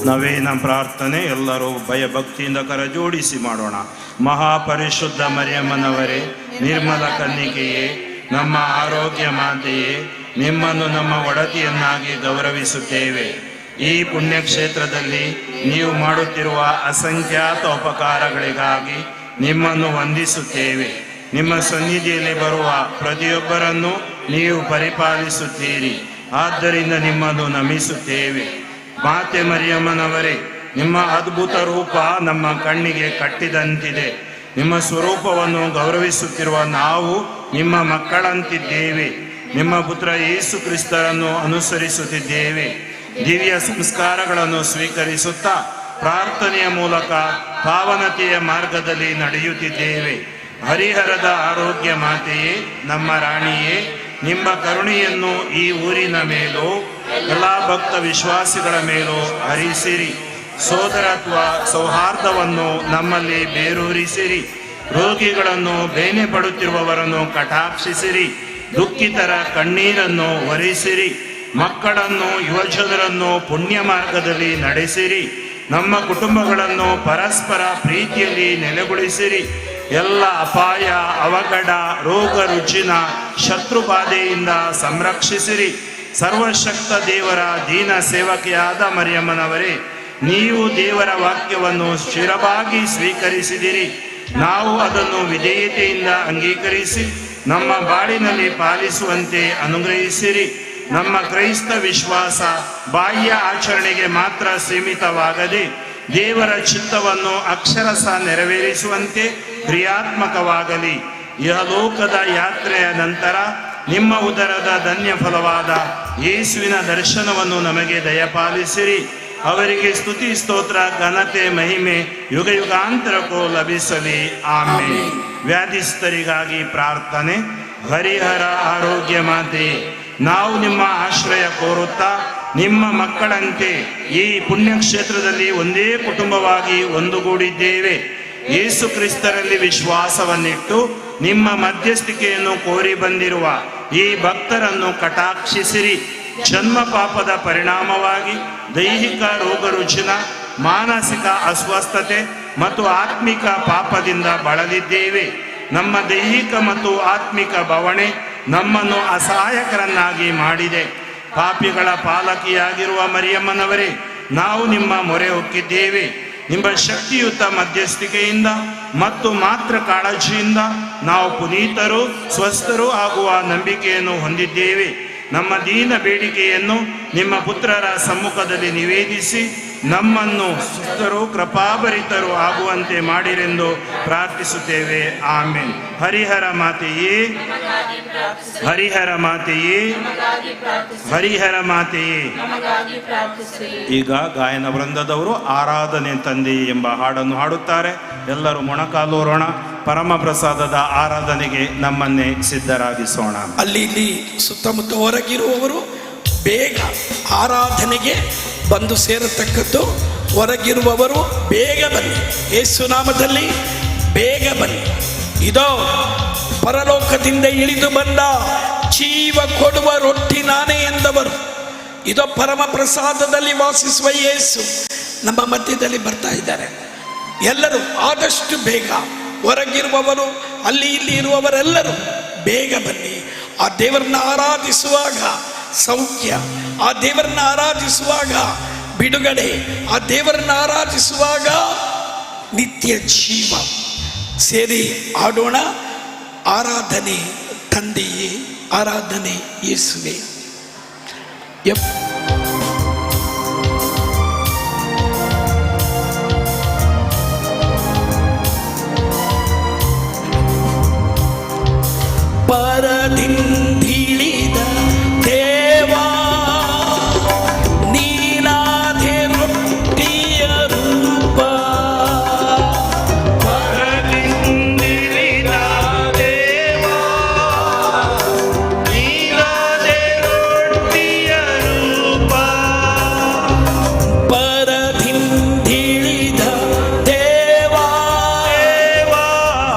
ನವೇನ ಪ್ರಾರ್ಥನೆ ಎಲ್ಲರೂ ಭಯಭಕ್ತಿಯಿಂದ ಕರಜೋಡಿಸಿ ಮಾಡೋಣ. ಮಹಾಪರಿಶುದ್ಧ ಮರಿಯಮ್ಮನವರೇ, ನಿರ್ಮಲ ಕನ್ನಿಕೆಯೇ, ನಮ್ಮ ಆರೋಗ್ಯ ಮಾತೆಯೇ, ನಿಮ್ಮನ್ನು ನಮ್ಮ ಒಡತಿಯನ್ನಾಗಿ ಗೌರವಿಸುತ್ತೇವೆ. ಈ ಪುಣ್ಯಕ್ಷೇತ್ರದಲ್ಲಿ ನೀವು ಮಾಡುತ್ತಿರುವ ಅಸಂಖ್ಯಾತ ಉಪಕಾರಗಳಿಗಾಗಿ ನಿಮ್ಮನ್ನು ವಂದಿಸುತ್ತೇವೆ. ನಿಮ್ಮ ಸನ್ನಿಧಿಯಲ್ಲಿ ಬರುವ ಪ್ರತಿಯೊಬ್ಬರನ್ನು ನೀವು ಪರಿಪಾಲಿಸುತ್ತೀರಿ. ಆದ್ದರಿಂದ ನಿಮ್ಮನ್ನು ನಮಿಸುತ್ತೇವೆ. ಮಾತೆ ಮರಿಯಮ್ಮನವರೇ, ನಿಮ್ಮ ಅದ್ಭುತ ರೂಪ ನಮ್ಮ ಕಣ್ಣಿಗೆ ಕಟ್ಟಿದಂತಿದೆ. ನಿಮ್ಮ ಸ್ವರೂಪವನ್ನು ಗೌರವಿಸುತ್ತಿರುವ ನಾವು ನಿಮ್ಮ ಮಕ್ಕಳಂತಿದ್ದೇವೆ. ನಿಮ್ಮ ಪುತ್ರ ಯೇಸು ಕ್ರಿಸ್ತರನ್ನು ಅನುಸರಿಸುತ್ತಿದ್ದೇವೆ. ದಿವ್ಯ ಸಂಸ್ಕಾರಗಳನ್ನು ಸ್ವೀಕರಿಸುತ್ತಾ ಪ್ರಾರ್ಥನೆಯ ಮೂಲಕ ಪಾವನತೆಯ ಮಾರ್ಗದಲ್ಲಿ ನಡೆಯುತ್ತಿದ್ದೇವೆ. ಹರಿಹರದ ಆರೋಗ್ಯ ಮಾತೆಯೇ, ನಮ್ಮ ರಾಣಿಯೇ, ನಿಮ್ಮ ಕರುಣೆಯನ್ನು ಈ ಊರಿನ ಮೇಲೂ ಎಲ್ಲ ಭಕ್ತ ವಿಶ್ವಾಸಿಗಳ ಮೇಲೂ ಹರಿಸಿರಿ. ಸೋದರತ್ವ ಸೌಹಾರ್ದವನ್ನು ನಮ್ಮಲ್ಲಿ ಬೇರೂರಿಸಿರಿ. ರೋಗಿಗಳನ್ನು ಬೇನೆ ಪಡುತ್ತಿರುವವರನ್ನು ಕಟಾಕ್ಷಿಸಿರಿ. ದುಃಖಿತರ ಕಣ್ಣೀರನ್ನು ಒರೆಸಿರಿ. ಮಕ್ಕಳನ್ನು ಯುವಜನರನ್ನು ಪುಣ್ಯ ಮಾರ್ಗದಲ್ಲಿ ನಡೆಸಿರಿ. ನಮ್ಮ ಕುಟುಂಬಗಳನ್ನು ಪರಸ್ಪರ ಪ್ರೀತಿಯಲ್ಲಿ ನೆಲೆಗೊಳಿಸಿರಿ. ಎಲ್ಲ ಅಪಾಯ, ಅವಘಡ, ರೋಗ ರುಜಿನ, ಶತ್ರುಬಾಧೆಯಿಂದ ಸಂರಕ್ಷಿಸಿರಿ. ಸರ್ವಶಕ್ತ ದೇವರ ದೀನ ಸೇವಕಿಯಾದ ಮರಿಯಮ್ಮನವರೇ, ನೀವು ದೇವರ ವಾಕ್ಯವನ್ನು ಸ್ಥಿರವಾಗಿ ಸ್ವೀಕರಿಸಿದಿರಿ. ನಾವು ಅದನ್ನು ವಿಧೇಯತೆಯಿಂದ ಅಂಗೀಕರಿಸಿ ನಮ್ಮ ಬಾಳಿನಲ್ಲಿ ಪಾಲಿಸುವಂತೆ ಅನುಗ್ರಹಿಸಿರಿ. ನಮ್ಮ ಕ್ರೈಸ್ತ ವಿಶ್ವಾಸ ಬಾಹ್ಯ ಆಚರಣೆಗೆ ಮಾತ್ರ ಸೀಮಿತವಾಗದೆ ದೇವರ ಚಿತ್ತವನ್ನು ಅಕ್ಷರಶಃ ನೆರವೇರಿಸುವಂತೆ ಕ್ರಿಯಾತ್ಮಕವಾಗಲಿ. ಇಹಲೋಕದ ಯಾತ್ರೆಯ ನಂತರ ನಿಮ್ಮ ಉದರದ ಧನ್ಯ ಫಲವಾದ ಯೇಸುವಿನ ದರ್ಶನವನ್ನು ನಮಗೆ ದಯಪಾಲಿಸಿರಿ. ಅವರಿಗೆ ಸ್ತುತಿ, ಸ್ತೋತ್ರ, ಘನತೆ, ಮಹಿಮೆ ಯುಗ ಯುಗಾಂತರಕ್ಕೂ ಲಭಿಸಲಿ. ಆಮೇಲೆ ವ್ಯಾಧಿಸ್ಥರಿಗಾಗಿ ಪ್ರಾರ್ಥನೆ. ಹರಿಹರ ಆರೋಗ್ಯ ಮಾತೆ, ನಾವು ನಿಮ್ಮ ಆಶ್ರಯ ಕೋರುತ್ತಾ ನಿಮ್ಮ ಮಕ್ಕಳಂತೆ ಈ ಪುಣ್ಯಕ್ಷೇತ್ರದಲ್ಲಿ ಒಂದೇ ಕುಟುಂಬವಾಗಿ ಒಂದುಗೂಡಿದ್ದೇವೆ. ಯೇಸು ಕ್ರಿಸ್ತರಲ್ಲಿ ವಿಶ್ವಾಸವನ್ನಿಟ್ಟು ನಿಮ್ಮ ಮಧ್ಯಸ್ಥಿಕೆಯನ್ನು ಕೋರಿ ಬಂದಿರುವ ಈ ಭಕ್ತರನ್ನು ಕಟಾಕ್ಷಿಸಿರಿ. ಜನ್ಮ ಪಾಪದ ಪರಿಣಾಮವಾಗಿ ದೈಹಿಕ ರೋಗ ರುಜಿನ, ಮಾನಸಿಕ ಅಸ್ವಸ್ಥತೆ ಮತ್ತು ಆತ್ಮಿಕ ಪಾಪದಿಂದ ಬಳಲಿದ್ದೇವೆ. ನಮ್ಮ ದೈಹಿಕ ಮತ್ತು ಆತ್ಮಿಕ ಬವಣೆ ನಮ್ಮನ್ನು ಅಸಹಾಯಕರನ್ನಾಗಿ ಮಾಡಿದೆ. ಪಾಪಿಗಳ ಪಾಲಕಿಯಾಗಿರುವ ಮರಿಯಮ್ಮನವರೇ, ನಾವು ನಿಮ್ಮ ಮೊರೆ ಹೊಕ್ಕಿದ್ದೇವೆ. ನಿಮ್ಮ ಶಕ್ತಿಯುತ ಮಧ್ಯಸ್ಥಿಕೆಯಿಂದ ಮತ್ತು ಮಾತ್ರ ಕಾಳಜಿಯಿಂದ ನಾವು ಪುನೀತರು, ಸ್ವಸ್ಥರು ಆಗುವ ನಂಬಿಕೆಯನ್ನು ಹೊಂದಿದ್ದೇವೆ. ನಮ್ಮ ದೀನ ಬೇಡಿಕೆಯನ್ನು ನಿಮ್ಮ ಪುತ್ರರ ಸಮ್ಮುಖದಲ್ಲಿ ನಿವೇದಿಸಿ ನಮ್ಮನ್ನು ಸುಸ್ಥರು, ಕೃಪಾಭರಿತರು ಆಗುವಂತೆ ಮಾಡಿರೆಂದು ಪ್ರಾರ್ಥಿಸುತ್ತೇವೆ. ಆಮೇನ್. ಹರಿಹರ ಮಾತೆಯೇ, ಹರಿಹರ ಮಾತೆಯೇ, ಹರಿಹರ ಮಾತೆಯೇ. ಈಗ ಗಾಯನ ವೃಂದದವರು ಆರಾಧನೆ ತಂದೆ ಎಂಬ ಹಾಡನ್ನು ಹಾಡುತ್ತಾರೆ. ಎಲ್ಲರೂ ಮೊಣಕಾಲೂರೋಣ. ಪರಮ ಪ್ರಸಾದದ ಆರಾಧನೆಗೆ ನಮ್ಮನ್ನೇ ಸಿದ್ಧರಾಗಿಸೋಣ. ಅಲ್ಲಿ ಇಲ್ಲಿ ಸುತ್ತಮುತ್ತ ಹೊರಗಿರುವವರು ಬೇಗ ಆರಾಧನೆಗೆ ಬಂದು ಸೇರತಕ್ಕದ್ದು. ಹೊರಗಿರುವವರು ಬೇಗ ಬನ್ನಿ, ಯೇಸು ನಾಮದಲ್ಲಿ ಬೇಗ ಬನ್ನಿ. ಇದೋ ಪರಲೋಕದಿಂದ ಇಳಿದು ಬಂದ ಜೀವ ಕೊಡುವ ರೊಟ್ಟಿ ನಾನೇ ಎಂದವರು. ಇದೋ ಪರಮ ಪ್ರಸಾದದಲ್ಲಿ ವಾಸಿಸುವ ಯೇಸು ನಮ್ಮ ಮಧ್ಯದಲ್ಲಿ ಬರ್ತಾ ಇದ್ದಾರೆ. ಎಲ್ಲರೂ ಆದಷ್ಟು ಬೇಗ, ಹೊರಗಿರುವವರು ಅಲ್ಲಿ ಇಲ್ಲಿ ಇರುವವರೆಲ್ಲರೂ ಬೇಗ ಬನ್ನಿ. ಆ ದೇವರನ್ನ ಆರಾಧಿಸುವಾಗ ಸೌಖ್ಯ, ಆ ದೇವರನ್ನ ಆರಾಧಿಸುವಾಗ ಬಿಡುಗಡೆ, ಆ ದೇವರನ್ನ ಆರಾಧಿಸುವಾಗ ನಿತ್ಯ ಜೀವ. ಸೇರಿ ಆಡೋಣ. ಆರಾಧನೆ ತಂದೆಯೇ, ಆರಾಧನೆ ಯೇಸುವೆ. ಪರದಿಂದಿಳಿದ ದೇವಾ, ನೀನಾದೆ ರೊಟ್ಟಿಯ ರೂಪ. ಪರದಿಂದಿಳಿದ ದೇವಾ, ನೀನಾದೆ ರೊಟ್ಟಿಯ ರೂಪ. ಪರದಿಂದಿಳಿದ ದೇವಾ,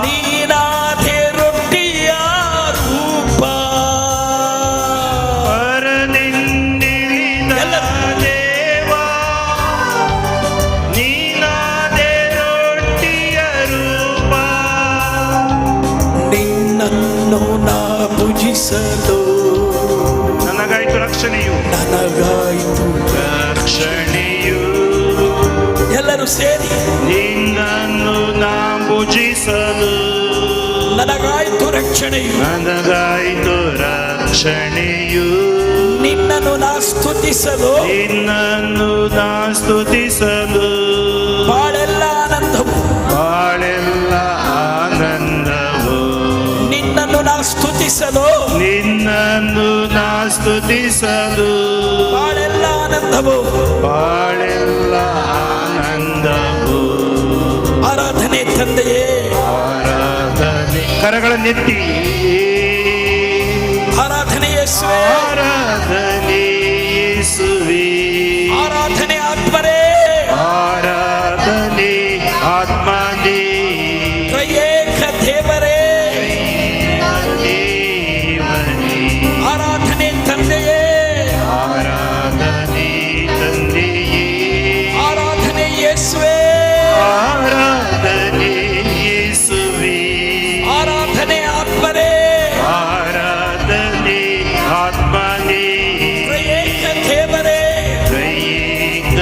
ನೀನಾದೆ ರೊಟ್ಟಿಯ ರೂಪ. ಪರದಿಂದಿಳಿದ ದೇವಾ, ನೀನಾದೆ ರೊಟ್ಟಿಯ ರೂಪ. ನಿನ್ನನ್ನು ನಾ ಭುಜಿಸಲು ನನಗಾಯ್ತು ರಕ್ಷಣೆಯು, ನನಗಾಯಿತು ರಕ್ಷಣೆಯು. ಎಲ್ಲರೂ ಸೇರಿ ನಿನ್ನನ್ನು ನಾ ಭುಜಿಸಲು ನನಗಾಯಿತು ರಕ್ಷಣೆಯು, ನನಗಾಯ್ತು ರಕ್ಷಣೆಯು. ನಿನ್ನನ್ನು ನಾ ಸ್ತುತಿಸಲು, ನಿನ್ನನ್ನು ನಾ ಸ್ತುತಿಸಲು ಬಾಳೆಲ್ಲ ಆನಂದವು, ಬಾಳೆಲ್ಲ ಆನಂದವು. ನಿನ್ನನ್ನು ನಾ ಸ್ತುತಿಸಲು, ನಿನ್ನನ್ನು ನಾ ಸ್ತುತಿಸಲು ಬಾಳೆಲ್ಲ ಆನಂದವು, ಬಾಳೆಲ್ಲ ಆನಂದವು. ಆರಾಧನೆ ತಂದೆಯೇ, ಆರಾಧನೆ. ಕರಗಳನ್ನೆತ್ತಿ ಆರಾಧನೆ ಯೇಸುವೇ, ಆರಾಧನೆ ಯೇಸುವೇ, ಆರಾಧನೆ ಆತ್ಮರೇ, ಆರಾಧನೆ ಆತ್ಮನೇ, ತ್ರಯೇಕ ದೇವರೇ, ದೇವನೇ. ಆರಾಧನೆ ತಂದೆಯೇ, ಆರಾಧನೆ ತಂದೆಯೇ, ಆರಾಧನೆ ಯೇಸುವೇ, ಆರಾಧನೆ ಯೇಸುವೇ, ಆರಾಧನೆ ಆತ್ಮರೇ, ಆರಾಧನೆ ಆತ್ಮನೇ, ತ್ರಯೇಕ ದೇವರೇ, ತ್ರಯೇಕ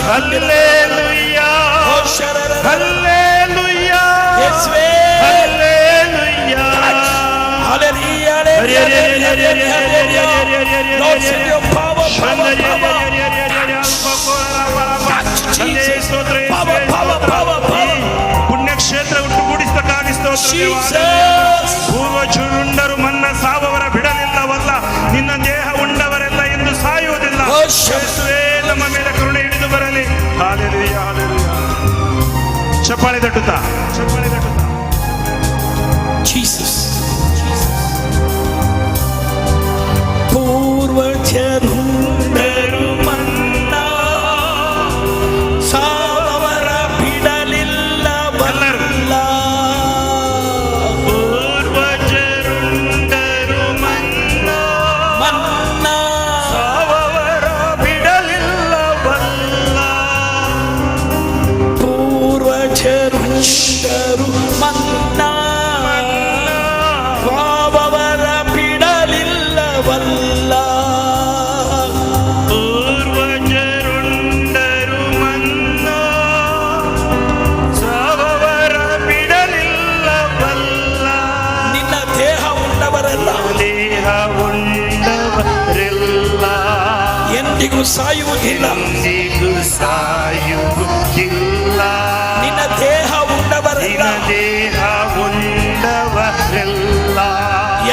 ಹಲ್ಲೆಲೂಯಾ ಹಲ್ಲೆಲೂಯಾ ಯೇಸುವೇ hallelujah Lord, send your power, power, power. Power, power, power, power. ಪುಣ್ಯಕ್ಷೇತ್ರ ಒಟ್ಟುಗೂಡಿಸಬೇಕಾಗಿ ಪೂರ್ವಜರುಂಡರು ಮನ್ನ ಸಾವವರ ಬಿಡಲಿಲ್ಲವಲ್ಲ, ನಿನ್ನ ದೇಹ ಉಂಡವರೆಲ್ಲ ಎಂದು ಸಾಯುವುದಿಲ್ಲ. ಯೇಸುವೇ, ನಮ್ಮ ಮೇಲೆ ಕರುಣೆ ಹಿಡಿದು ಬರಲಿ. Hallelujah hallelujah. ಚಪ್ಪಾಳೆ ತಟ್ಟುತ್ತಾ Jesus. ಪೂರ್ವಜರುಂಡರು ಮನ್ನ ಸಾವವರ ಬಿಡಲಿಲ್ಲವಲ್ಲ. ಪೂರ್ವಜರುಂಡರು ಮನ್ನ ಸಾವವರ ಬಿಡಲಿಲ್ಲವಲ್ಲ. ಪೂರ್ವಜರುಂಡರು ಮನ್ನ ಸಾವವರ ಬಿಡಲಿಲ್ಲವಲ್ಲ. ಪೂರ್ವಜರುಂಡರು ಮನ್ನ ಸಾವವರ ಬಿಡಲಿಲ್ಲವಲ್ಲ. ನಿನ್ನ ದೇಹ ಉಂಡವರೆಲ್ಲ ದೇಹ ಉಂಡವರೆಲ್ಲ ಎಂದಿಗೂ ಸಾಯುವುದಿಲ್ಲ. ಎಂದಿಗೂ ಸಾಯುವುದಿಲ್ಲ. ನಿನ್ನ ದೇಹ ಉಂಡವರೆಲ್ಲ ದೇಹ ಉಂಡವರೆಲ್ಲ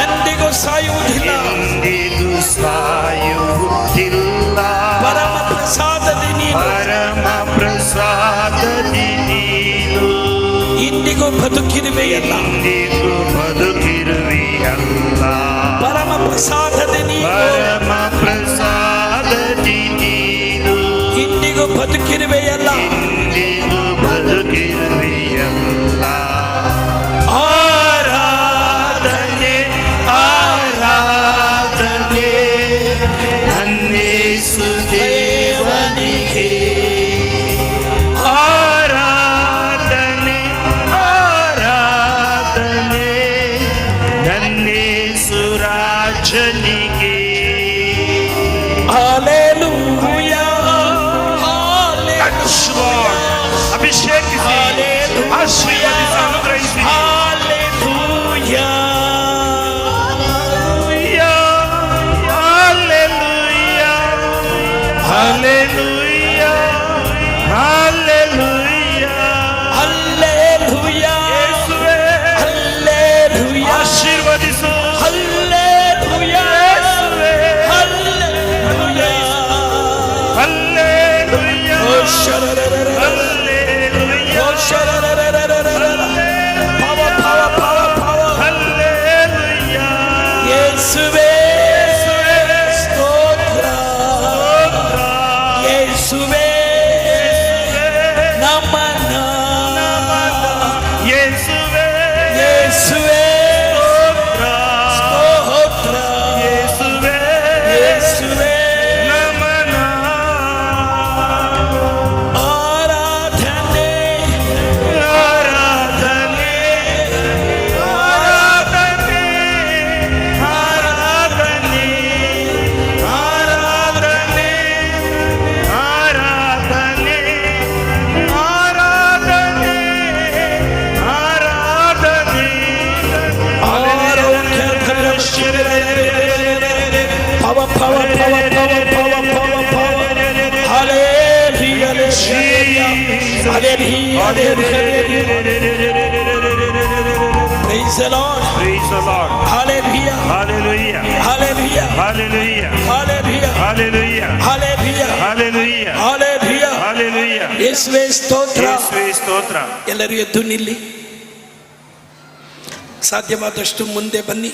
ಎಂದಿಗೂ ಸಾಯುವುದಿಲ್ಲ. ಎಂದಿಗೂ ಸಾಯುವುದಿಲ್ಲ. ಪರಮ ಪ್ರಸಾದದಿ ನೀನು ಪರಮ ಪ್ರಸಾದದಿ ನೀನು ಇಂದಿಗೂ ಬದುಕಿರುವೆಯಲ್ಲ. ಇಂದಿಗೂ ಬದುಕಿರುವೆಯಲ್ಲ. ಪರಮ ಪ್ರಸಾದದಿ ನೀನು ಪರಮ ಪ್ರಸಾದದಿ ನೀನು ಇಂದಿಗೂ ಬದುಕಿರುವೆಯಲ್ಲ. ಇಂದಿಗೂ ಬದುಕಿರುವೆಯಲ್ಲ. ಆರಾಧನೆ ಆರಾಧನೆ ನನ್ನೇಸು ದೇವನಿಗೆ. ಆರಾಧನೆ ಆರಾಧನೆ ನನ್ನೇಸು ರಾಜನಿಗೆ. Hallelujah, ಅಭಿಷೇಕಿಸಿ ಆಶೀರ್ವದಿಸಿ ಅನುಗ್ರಹಿಸಿ. Hallelujah. Hallelujah, hallelujah, Hallelujah. ಯೇಸುವೇ, Hallelujah. ಆಶೀರ್ವದಿಸು. Hallelujah. ಯೇಸುವೇ, Hallelujah. hallelujah, Oh, sharararara. hallelujah, Oh, sharararara. Power, power, power, power. hallelujah. ಯೇಸುವೇ ಸ್ತೋತ್ರ. ಯೇಸುವೇ ನಮನ. ಯೇಸುವೇ, ಯೇಸುವೇ ಸ್ತೋತ್ರ. ಯೇಸುವೇ, ಯೇಸುವೇ ನಮನ. ಆರಾಧನೆ ಆರಾಧನೆ ಆರಾಧನೆ ಆರಾಧನೆ ಆರಾಧನೆ ಆರಾಧನೆ ಆರಾಧನೆ ಆರಾಧನೆ. Power, power, power, power, power, power, power. Hallelujah, hallelujah, hallelujah. Praise the Lord. Praise the Lord. Hallelujah, Hallelujah. hallelujah, Hallelujah. hallelujah, Hallelujah. hallelujah, Hallelujah. hallelujah. Hallelujah. ಯೇಸುವೇ ಸ್ತೋತ್ರ. ಯೇಸುವೇ ಸ್ತೋತ್ರ. ಎಲ್ಲರೂ ಎದ್ದು ನಿಲ್ಲಿ. ಸಾಧ್ಯವಾದಷ್ಟು ಮುಂದೆ ಬನ್ನಿ.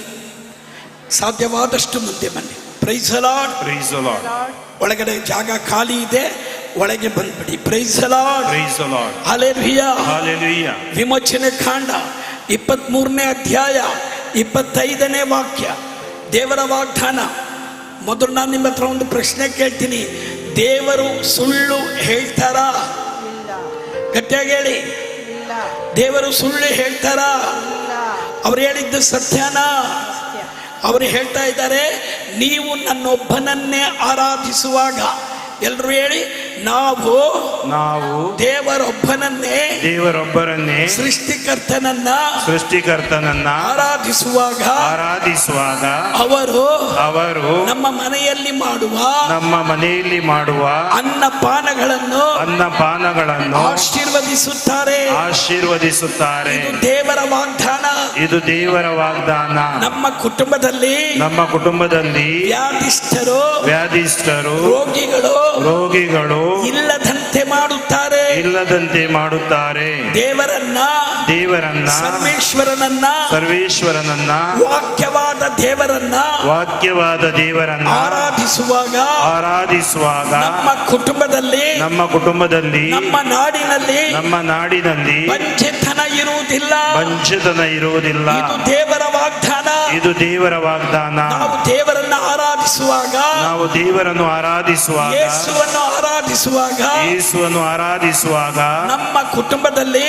ಸಾಧ್ಯವಾದಷ್ಟು ಮುಂದೆ ಬನ್ನಿ. Praise the lord. Praise the Lord. ಒಳಗಡೆ ಜಾಗ ಖಾಲಿ ಇದೆ, ಒಳಗೆ ಬಂದ್ಬಿಡಿ. Praise the lord. Praise the Lord. Hallelujah. Hallelujah. ವಿಮೋಚನೆ ಕಾಂಡ 23ನೇ ಅಧ್ಯಾಯ 25ನೇ ವಾಕ್ಯ. ದೇವರ ವಾಗ್ದಾನ. ಮೊದಲು ನಾನು ನಿಮ್ಮ ಹತ್ರ ಒಂದು ಪ್ರಶ್ನೆ ಕೇಳ್ತೀನಿ. ದೇವರು ಸುಳ್ಳು ಹೇಳ್ತಾರಾ? ಗಟ್ಟಿಯಾಗಿ ಹೇಳಿ. ದೇವರು ಸುಳ್ಳು ಹೇಳ್ತಾರಾ? ಅವ್ರು ಹೇಳಿದ್ದು ಸತ್ಯನಾ? ಅವರು ಹೇಳ್ತಾ ಇದ್ದಾರೆ, ನೀವು ನನ್ನೊಬ್ಬನನ್ನೇ ಆರಾಧಿಸುವಾಗ, ಎಲ್ಲರೂ ಹೇಳಿ, ನಾವು ದೇವರೊಬ್ಬರನ್ನೇ ಸೃಷ್ಟಿಕರ್ತನನ್ನ ಆರಾಧಿಸುವಾಗ ಅವರು ನಮ್ಮ ಮನೆಯಲ್ಲಿ ಮಾಡುವ ಅನ್ನಪಾನಗಳನ್ನು ಆಶೀರ್ವದಿಸುತ್ತಾರೆ. ಇದು ದೇವರ ವಾಗ್ದಾನ. ನಮ್ಮ ಕುಟುಂಬದಲ್ಲಿ ವ್ಯಾಧಿಷ್ಠರು ರೋಗಿಗಳು ಇಲ್ಲದಂತೆ ಮಾಡುತ್ತಾರೆ. ದೇವರನ್ನ ಸರ್ವೇಶ್ವರನನ್ನ ವಾಕ್ಯವಾದ ದೇವರನ್ನ ಆರಾಧಿಸುವಾಗ ನಮ್ಮ ಕುಟುಂಬದಲ್ಲಿ ನಮ್ಮ ನಾಡಿನಲ್ಲಿ ಬಂಜೆತನ ಇರುವುದಿಲ್ಲ. ಇದು ದೇವರ ವಾಗ್ದಾನ. ನಾವು ದೇವರನ್ನು ಆರಾಧಿಸುವಾಗ ಯೇಸುವನ್ನು ಆರಾಧಿಸುವಾಗ ನಮ್ಮ ಕುಟುಂಬದಲ್ಲಿ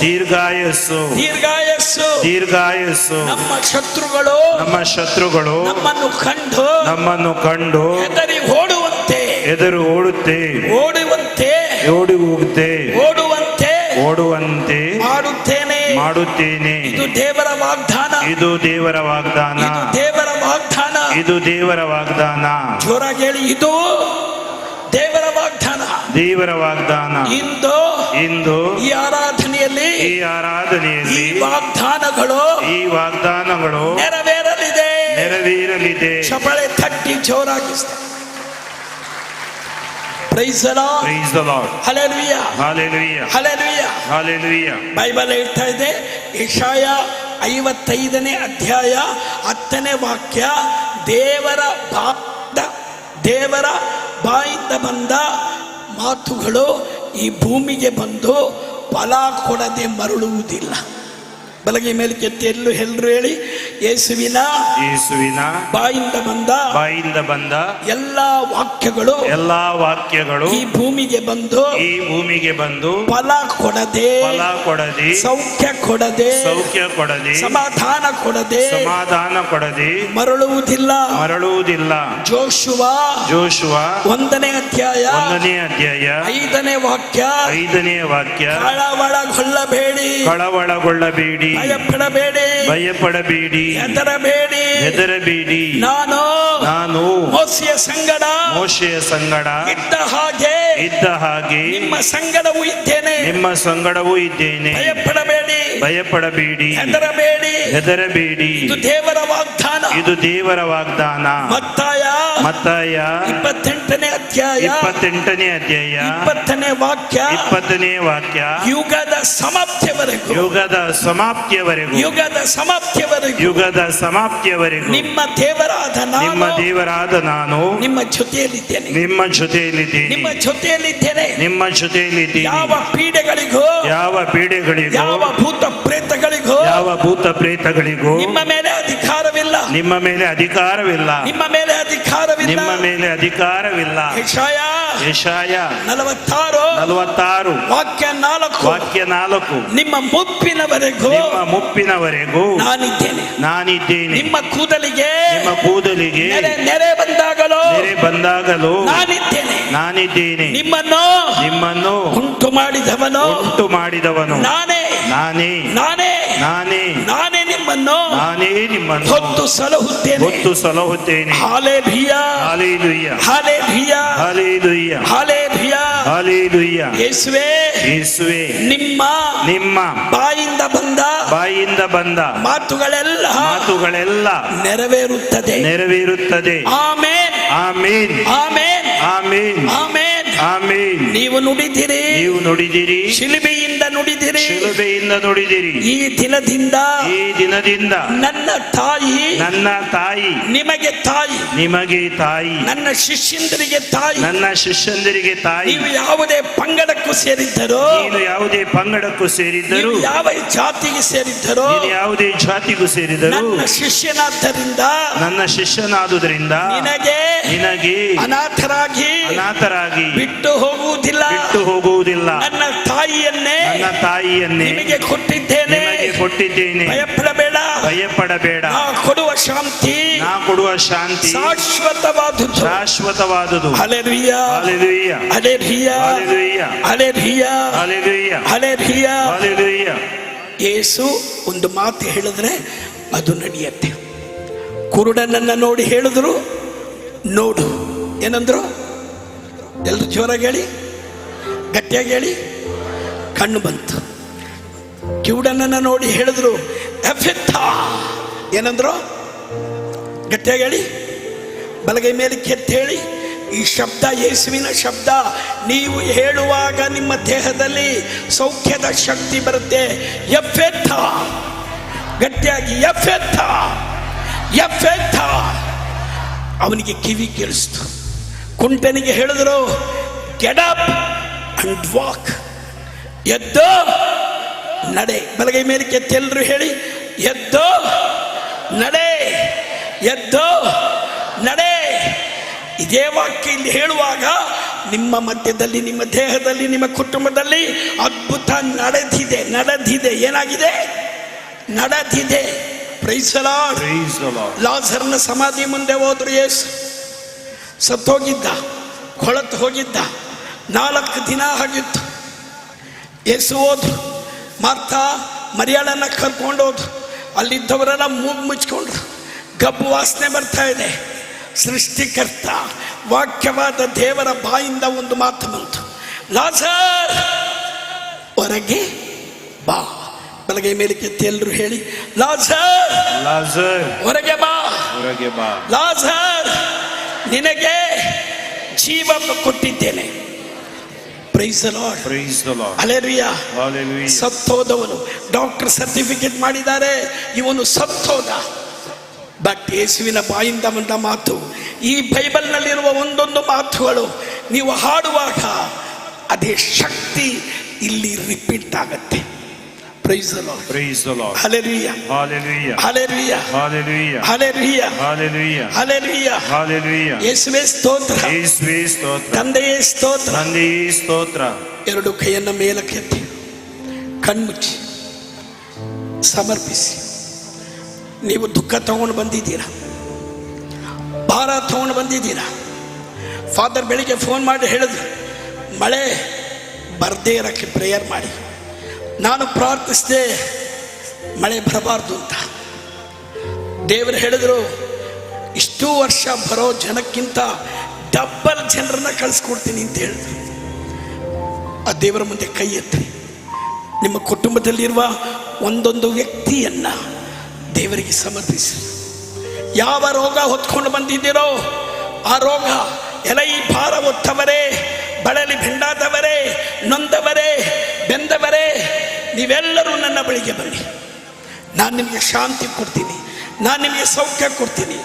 ದೀರ್ಘಾಯಸ್ಸು ನಮ್ಮ ಶತ್ರುಗಳು ನಮ್ಮನ್ನು ಕಂಡು ಎದುರು ಓಡುವಂತೆ ಮಾಡುತ್ತೇನೆ. ಇದು ದೇವರ ವಾಗ್ದಾನ. ಜೋರಾಗಿ ಹೇಳಿ, ಇದು ದೇವರ ವಾಗ್ದಾನ. ಇಂದು ಈ ಆರಾಧನೆಯಲ್ಲಿ ಈ ವಾಗ್ದಾನಗಳು ನೆರವೇರಲಿದೆ. ಚಪ್ಪಾಳೆ ತಟ್ಟಿ ಜೋರಾಗಿ. Praise the Lord. Hallelujah. Bible ಹೇಳ್ತಾ ಇದೆ, ಯೆಶಾಯ 55ನೇ ಅಧ್ಯಾಯ 10ನೇ ವಾಕ್ಯ, ದೇವರ ಬಾಯಿಂದ ಬಂದ ಮಾತುಗಳು ಈ ಭೂಮಿಗೆ ಬಂದು ಫಲ ಕೊಡದೆ ಮರಳುವುದಿಲ್ಲ. ಬಲಗೈ ಮೇಲೆ ಕೆತ್ತಿ ಎಲ್ಲರೂ ಹೇಳಿ, ಯೇಸುವಿನ ಬಾಯಿಂದ ಬಂದ ಎಲ್ಲಾ ವಾಕ್ಯಗಳು ಈ ಭೂಮಿಗೆ ಬಂದು ಫಲ ಕೊಡದೆ ಸೌಖ್ಯ ಕೊಡದೆ ಸಮಾಧಾನ ಕೊಡದೆ ಮರಳುವುದಿಲ್ಲ. ಜೋಶುವ 1ನೇ ಅಧ್ಯಾಯ 5ನೇ ವಾಕ್ಯ, ಕಳವಳಗೊಳ್ಳಬೇಡಿ, ಭಯಪಡಬೇಡಿ, ಹೆದರಬೇಡಿ. ನಾನು ಮೋಶೆಯ ಸಂಗಡ ಇದ್ದ ಹಾಗೆ ನಿಮ್ಮ ಸಂಗಡವೂ ಇದ್ದೇನೆ. ಭಯಪಡಬೇಡಿ, ಹೆದರಬೇಡಿ. ಇದು ದೇವರ ವಾಗ್ದಾನ. ಮತ್ತಾಯ 28ನೇ ಅಧ್ಯಾಯ 20ನೇ ವಾಕ್ಯ, ಯುಗದ ಸಮಾಪ್ತಿಯವರೆಗೂ ನಿಮ್ಮ ದೇವರಾದ ನಾನು ನಿಮ್ಮ ಜೊತೆಯಲ್ಲಿದ್ದೇನೆ. ಯಾವ ಪೀಡೆಗಳಿಗೂ ಯಾವ ಭೂತ ಪ್ರೇತಗಳಿಗೂ ನಿಮ್ಮ ಮೇಲೆ ಅಧಿಕಾರವಿಲ್ಲ. ಯೆಶಾಯ 46 ವಾಕ್ಯ 4, ನಿಮ್ಮ ಮುಪ್ಪಿನವರೆಗೂ ನಾನಿದ್ದೇನೆ. ನಿಮ್ಮ ಕೂದಲಿಗೆ ನೆರೆ ಬಂದಾಗಲೂ ನಾನಿದ್ದೇನೆ. ನಿಮ್ಮನ್ನು ಉಂಟು ಮಾಡಿದವನು ನಾನೇ. ನಿಮ್ಮನ್ನು ಹೊತ್ತು ಸಲಹುತ್ತೇನೆ. ಹಾಲೆಲೂಯಾ. ಯೇಸುವೇ, ನಿಮ್ಮ ಬಾಯಿಂದ ಬಂದ ಮಾತುಗಳೆಲ್ಲ ನೆರವೇರುತ್ತದೆ. ಆಮೆನ್. ನೀವು ನುಡಿದಿರಿ, ಶಿಲುಬೆಯಿಂದ ನುಡಿದಿರಿ. ಈ ದಿನದಿಂದ ನನ್ನ ತಾಯಿ ನಿಮಗೆ ತಾಯಿ, ನನ್ನ ಶಿಷ್ಯಂದರಿಗೆ ತಾಯಿ. ನೀವು ಯಾವುದೇ ಪಂಗಡಕ್ಕೂ ಸೇರಿದ್ದರು, ಯಾವ ಜಾತಿಗೆ ಸೇರಿದ್ದರು, ನನ್ನ ಶಿಷ್ಯನಾದ್ದರಿಂದ ನಿನಗೆ ಅನಾಥರಾಗಿ ಬಿಟ್ಟು ಹೋಗುವುದಿಲ್ಲ. ನನ್ನ ತಾಯಿಯನ್ನೇ ನಿಮಗೆ ಕೊಟ್ಟಿದ್ದೇನೆ. ಭಯಪಡಬೇಡ, ಭಯಪಡಬೇಡ. ನಾ ಕೊಡುವ ಶಾಂತಿ, ನಾ ಕೊಡುವ ಶಾಂತಿ ಶಾಶ್ವತವಾದುದು. ಶಾಶ್ವತವಾದುದು. Hallelujah, hallelujah, hallelujah, hallelujah, hallelujah, hallelujah, hallelujah. Hallelujah. Yesu ಒಂದು ಮಾತು ಹೇಳಿದ್ರೆ ಅದು ನಡೆಯುತ್ತೆ. ಕುರುಡನನ್ನ ನೋಡಿ ಹೇಳಿದ್ರು, ನೋಡು. ಏನಂದ್ರು? ಎಲ್ಲರೂ ಜೋರಾಗಿ ಹೇಳಿ, ಗಟ್ಟಿಯಾಗಿ ಹೇಳಿ. ಕಣ್ಣು ಬಂತು. ಕಿವುಡನನ್ನ ನೋಡಿ ಹೇಳಿದ್ರು, ಎಫೆಥಾ. ಏನಂದ್ರು? ಗಟ್ಟಿಯಾಗಿ ಹೇಳಿ, ಬಲಗೈ ಮೇಲೆ ಕೆತ್ತಿ ಹೇಳಿ. ಈ ಶಬ್ದ ಯೇಸುವಿನ ಶಬ್ದ. ನೀವು ಹೇಳುವಾಗ ನಿಮ್ಮ ದೇಹದಲ್ಲಿ ಸೌಖ್ಯದ ಶಕ್ತಿ ಬರುತ್ತೆ. ಎಫೆಥಾ. ಗಟ್ಟಿಯಾಗಿ ಎಫೆಥಾ, ಎಫೆಥಾ. ಅವನಿಗೆ ಕಿವಿ ಕೇಳಿಸ್ತು. ಕುಂಟನಿಗೆ ಹೇಳಿದ್ರು, ಗೆಟ್ ಅಪ್ ಅಂಡ್ ವಾಕ್. ಎದ್ದು ನಡೆ. ಬಲಗೈ ಮೇಲೆ ಕೆತ್ತಿ ಎಲ್ಲರೂ ಹೇಳಿ, ಎದ್ದು ನಡೆ, ಎದ್ದು ನಡೆ. ಇದೇ ವಾಕ್ಯ ಇಲ್ಲಿ ಹೇಳುವಾಗ ನಿಮ್ಮ ಮಧ್ಯದಲ್ಲಿ, ನಿಮ್ಮ ದೇಹದಲ್ಲಿ, ನಿಮ್ಮ ಕುಟುಂಬದಲ್ಲಿ ಅದ್ಭುತ ನಡೆದಿದೆ. ನಡೆದಿದೆ. ಏನಾಗಿದೆ? ನಡೆದಿದೆ. Price the lord. ಲಾಜರನ ಸಮಾಧಿ ಮುಂದೆ ಹೋದ್ರು. ಯೇಸು ಸತ್ತೋಗಿದ್ದ, ಕೊಳತು ಹೋಗಿದ್ದ. 4 ದಿನ ಆಗಿತ್ತು. ಯೇಸು ಹೋದ್ರು. ಮಾರ್ತಾ ಮರಿಯಾಳನ್ನ ಕರ್ಕೊಂಡು ಹೋದ್ರು. ಅಲ್ಲಿದ್ದವರೆಲ್ಲ ಮೂಗು ಮುಚ್ಕೊಂಡ್ರು. ಗಬ್ಬು ವಾಸನೆ ಬರ್ತಾ ಇದೆ. ಸೃಷ್ಟಿಕರ್ತ ವಾಕ್ಯವಾದ ದೇವರ ಬಾಯಿಂದ ಒಂದು ಮಾತು ಬಂತು, ಲಾಜರ್ ಹೊರಗೆ ಬಾ. ಬಲಗೈ ಮೇಲೆ ಕೆತ್ತಿ ಎಲ್ಲರೂ ಹೇಳಿ, ಲಾಜರ್, ಲಾಜರ್ ಹೊರಗೆ ಬಾ, ಹೊರಗೆ ಬಾ. ಲಾಜರ್ ನಿನಗೆ ಜೀವ ಕೊಟ್ಟಿದ್ದೇನೆ. Praise the Lord, praise the Lord. Hallelujah, hallelujah. ಸತ್ತೋದವನು ಡಾಕ್ಟರ್ ಸರ್ಟಿಫಿಕೇಟ್ ಮಾಡಿದ್ದಾರೆ, ಇವನು ಸತ್ತೋದ. ಬಟ್ ಯೇಸುವಿನ ಬಾಯಿಂದ ಬಂದ ಮಾತು, ಈ ಬೈಬಲ್ನಲ್ಲಿರುವ ಒಂದೊಂದು ಮಾತುಗಳು ನೀವು ಹಾಡುವಾಗ ಅದೇ ಶಕ್ತಿ ಇಲ್ಲಿ ರಿಪೀಟ್ ಆಗತ್ತೆ. Praise the Lord, praise the Lord. Hallelujah, hallelujah, hallelujah, hallelujah, hallelujah, hallelujah, hallelujah, hallelujah. ಯೇಸುವೇ ಸ್ತೋತ್ರ, ಯೇಸುವೇ ಸ್ತೋತ್ರ, ತಂದೆಯೇ ಸ್ತೋತ್ರ. ತಂದೆಯೇ ಸ್ತೋತ್ರ. ಎರಡು ಕೈಯನ್ನು ಮೇಲಕ್ಕೆತ್ತಿ ಕಣ್ಮುಚ್ಚಿ ಸಮರ್ಪಿಸಿ. ನೀವು ದುಃಖ ತಗೊಂಡು ಬಂದಿದ್ದೀರಾ, ಭಾರ ತಗೊಂಡು ಬಂದಿದ್ದೀರಾ. ಫಾದರ್ ಬೆಳಿಗ್ಗೆ ಫೋನ್ ಮಾಡಿ ಹೇಳಿದ್ರು, ಮಳೆ ಬರದೇ ಇರೋಕ್ಕೆ ಪ್ರೇಯರ್ ಮಾಡಿ. ನಾನು ಪ್ರಾರ್ಥಿಸಿದೆ ಮಳೆ ಬರಬಾರ್ದು ಅಂತ. ದೇವರು ಹೇಳಿದ್ರು, ಇಷ್ಟೂ ವರ್ಷ ಬರೋ ಜನಕ್ಕಿಂತ ಡಬ್ಬಲ್ ಜನರನ್ನ ಕಳಿಸ್ಕೊಡ್ತೀನಿ ಅಂತ ಹೇಳಿದ್ರು. ಆ ದೇವರ ಮುಂದೆ ಕೈ ಎತ್ತಿ ನಿಮ್ಮ ಕುಟುಂಬದಲ್ಲಿರುವ ಒಂದೊಂದು ವ್ಯಕ್ತಿಯನ್ನ ದೇವರಿಗೆ ಸಮರ್ಪಿಸಿ. ಯಾವ ರೋಗ ಹೊತ್ಕೊಂಡು ಬಂದಿದ್ದೀರೋ ಆ ರೋಗ, ಎಲೈ ಭಾರ ಹೊತ್ತವರೇ, ಬಳಲಿ ಬೆಂಡಾದವರೇ, ನೊಂದವರೇ, ಬೆಂದವರೇ, ನೀವೆಲ್ಲರೂ ನನ್ನ ಬಳಿಗೆ ಬನ್ನಿ. ನಾನು ನಿಮಗೆ ಶಾಂತಿ ಕೊಡ್ತೀನಿ, ನಾನು ನಿಮಗೆ ಸೌಖ್ಯ ಕೊಡ್ತೀನಿ,